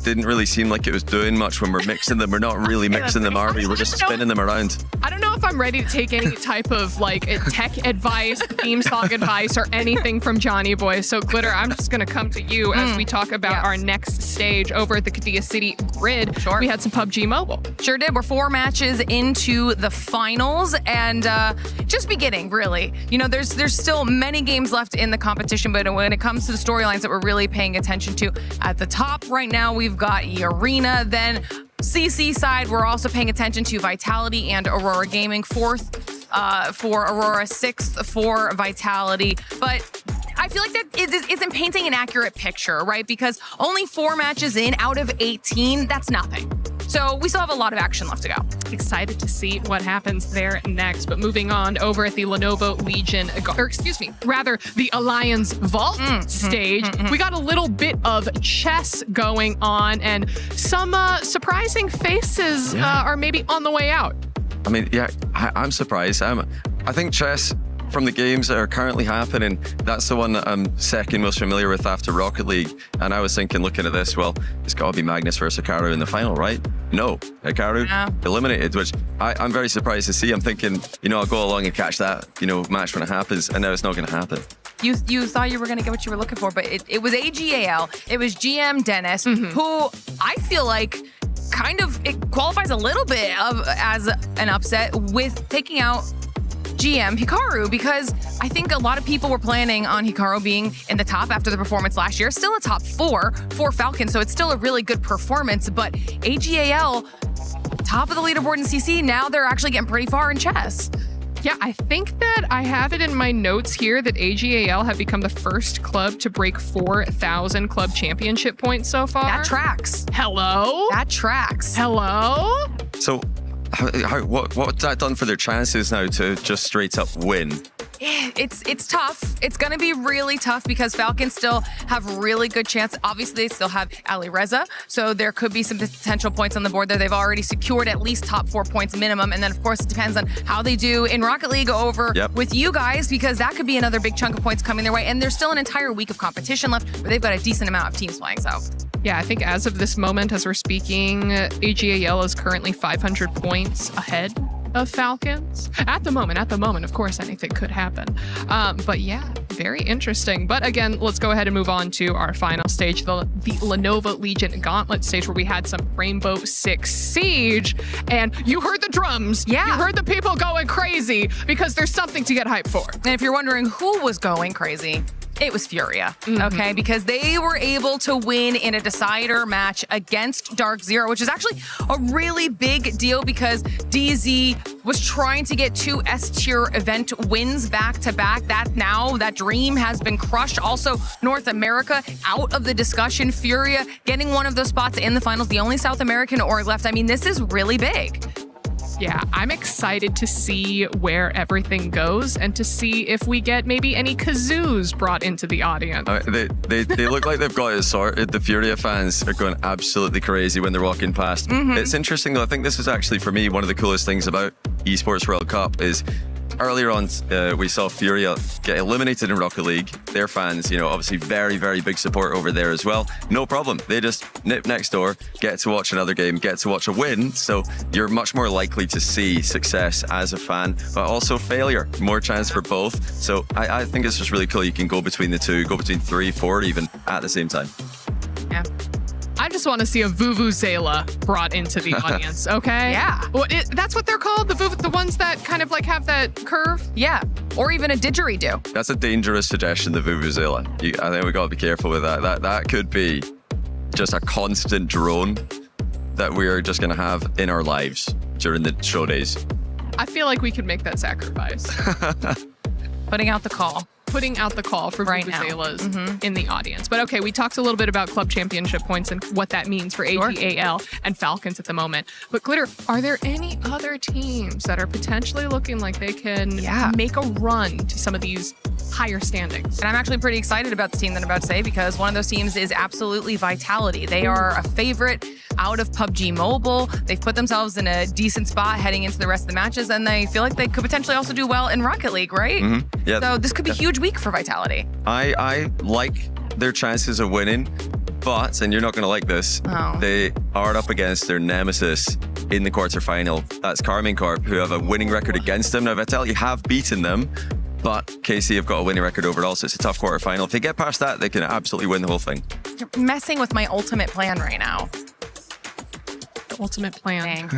didn't really seem like it was doing much when we're mixing them. We're not really mixing them, are we? We're just spinning them around. I don't know if I'm ready to take any type of like tech advice, theme song advice, or anything from Johnny Boy. So Glitter, I'm just gonna come to you as we talk about our next stage over at the Qiddiya City Grid. Sure. We had some PUBG Mobile. Sure did. We're 4 matches into the finals, and just beginning, really. There's still many games left in the competition, but when it comes to the storylines that we're really paying attention to, at the top right now, we've got Arena. Then CC side, we're also paying attention to Vitality and Aurora Gaming. 4th for Aurora, 6th for Vitality. But I feel like that isn't painting an accurate picture, right? Because only 4 matches in out of 18, that's nothing. So we still have a lot of action left to go. Excited to see what happens there next. But moving on over at the Lenovo Legion, the Alliance Vault stage, we got a little bit of chess going on, and some surprising faces are maybe on the way out. I mean, yeah, I'm surprised. I think chess, from the games that are currently happening, that's the one that I'm second most familiar with after Rocket League. And I was thinking, looking at this, well, it's got to be Magnus versus Hikaru in the final, right? No, Hikaru eliminated, which I'm very surprised to see. I'm thinking, I'll go along and catch that, match when it happens, and now it's not going to happen. you thought you were going to get what you were looking for, but it was AGAL. It was GM Dennis, who I feel like it qualifies a little bit as an upset with taking out GM Hikaru, because I think a lot of people were planning on Hikaru being in the top after the performance last year. Still a top 4 for Falcons, so it's still a really good performance. But AGAL, top of the leaderboard in CC, now they're actually getting pretty far in chess. Yeah, I think that I have it in my notes here that AGAL have become the first club to break 4,000 club championship points so far. That tracks. Hello? That tracks. Hello? So, what's that done for their chances now to just straight up win? It's tough. It's going to be really tough because Falcons still have really good chance. Obviously, they still have Ali Reza, so there could be some potential points on the board there. They've already secured at least top 4 points minimum, and then of course it depends on how they do in Rocket League over with you guys, because that could be another big chunk of points coming their way. And there's still an entire week of competition left, where they've got a decent amount of teams playing. So. Yeah, I think as of this moment, as we're speaking, AGAL is currently 500 points ahead of Falcons. At the moment, of course, anything could happen. But yeah, very interesting. But again, let's go ahead and move on to our final stage, the Lenovo Legion Gauntlet stage, where we had some Rainbow Six Siege. And you heard the drums. Yeah. You heard the people going crazy, because there's something to get hyped for. And if you're wondering who was going crazy, it was Furia, okay? Because they were able to win in a decider match against Dark Zero, which is actually a really big deal because DZ was trying to get 2 S-tier event wins back-to-back. That dream has been crushed. Also, North America out of the discussion. Furia getting one of those spots in the finals, the only South American org left. I mean, this is really big. Yeah, I'm excited to see where everything goes and to see if we get maybe any kazoos brought into the audience. They look like they've got it sorted. The Furia fans are going absolutely crazy when they're walking past. It's interesting though. I think this is actually, for me, one of the coolest things about Esports World Cup is earlier on, we saw Furia get eliminated in Rocket League. Their fans, obviously very, very big support over there as well. No problem. They just nip next door, get to watch another game, get to watch a win. So you're much more likely to see success as a fan, but also failure. More chance for both. So I think it's just really cool. You can go between the two, go between 3, 4 even at the same time. Yeah. I just want to see a Vuvuzela brought into the audience, okay? Yeah. That's what they're called? The ones that kind of like have that curve? Yeah. Or even a didgeridoo. That's a dangerous suggestion, the Vuvuzela. I think we got to be careful with that. That could be just a constant drone that we're just going to have in our lives during the show days. I feel like we could make that sacrifice. Putting out the call. Putting out the call for Vuvuzelas in the audience. But okay, we talked a little bit about club championship points and what that means for AGAL and Falcons at the moment. But Glitter, are there any other teams that are potentially looking like they can make a run to some of these higher standings? And I'm actually pretty excited about the team that I'm about to say, because one of those teams is absolutely Vitality. They are a favorite out of PUBG Mobile. They've put themselves in a decent spot heading into the rest of the matches, and they feel like they could potentially also do well in Rocket League, right? Yeah. So this could be a huge week for Vitality. I like their chances of winning, but, and you're not going to like this, they are up against their nemesis in the quarterfinal. That's Carmine Corp, who have a winning record against them. Now, Vitality have beaten them, but KC have got a winning record overall, so it's a tough quarterfinal. If they get past that, they can absolutely win the whole thing. You're messing with my ultimate plan right now. The ultimate plan.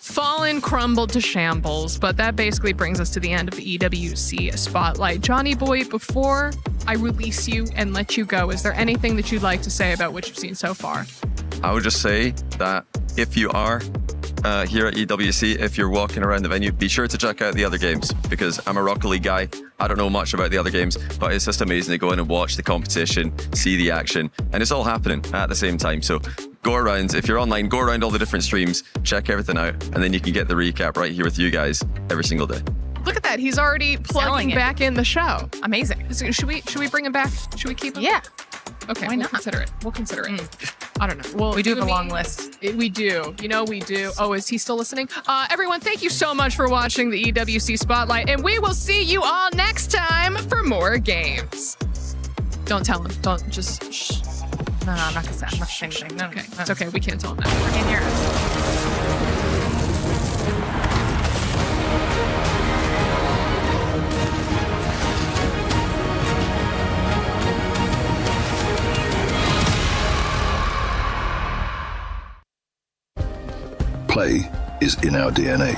Fallen crumbled to shambles, but that basically brings us to the end of the EWC Spotlight. Johnny Boy, before I release you and let you go, is there anything that you'd like to say about what you've seen so far? I would just say that if you are here at EWC, if you're walking around the venue, be sure to check out the other games, because I'm a Rocket League guy. I don't know much about the other games, but it's just amazing to go in and watch the competition, see the action, and it's all happening at the same time. So go around, if you're online, go around all the different streams, check everything out, and then you can get the recap right here with you guys every single day. Look at that. He's already plugging back in the show. Amazing. Should we bring him back? Should we keep him? Yeah. Okay, Why not? We'll consider it. I don't know. Well, we do have a long list. We do. We do. Oh, is he still listening? Everyone, thank you so much for watching the EWC Spotlight, and we will see you all next time for more games. Don't tell him. Don't just shh. No, I'm not gonna say anything. No, okay. It's okay. We can't tell him that. We're in here. play is in our DNA.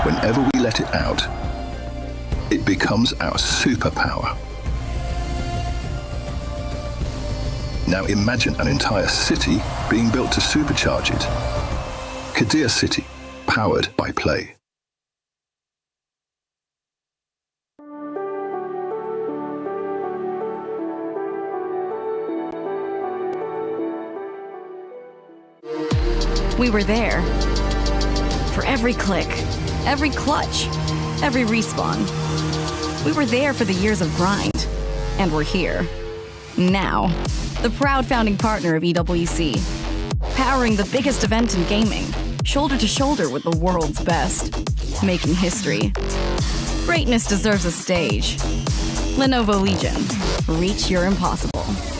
Whenever we let it out, it becomes our superpower. Now imagine an entire city being built to supercharge it. Kadir City, powered by play. We were there. For every click, every clutch, every respawn. We were there for the years of grind. And we're here. Now. The proud founding partner of EWC. Powering the biggest event in gaming. Shoulder to shoulder with the world's best. Making history. Greatness deserves a stage. Lenovo Legion. Reach your impossible.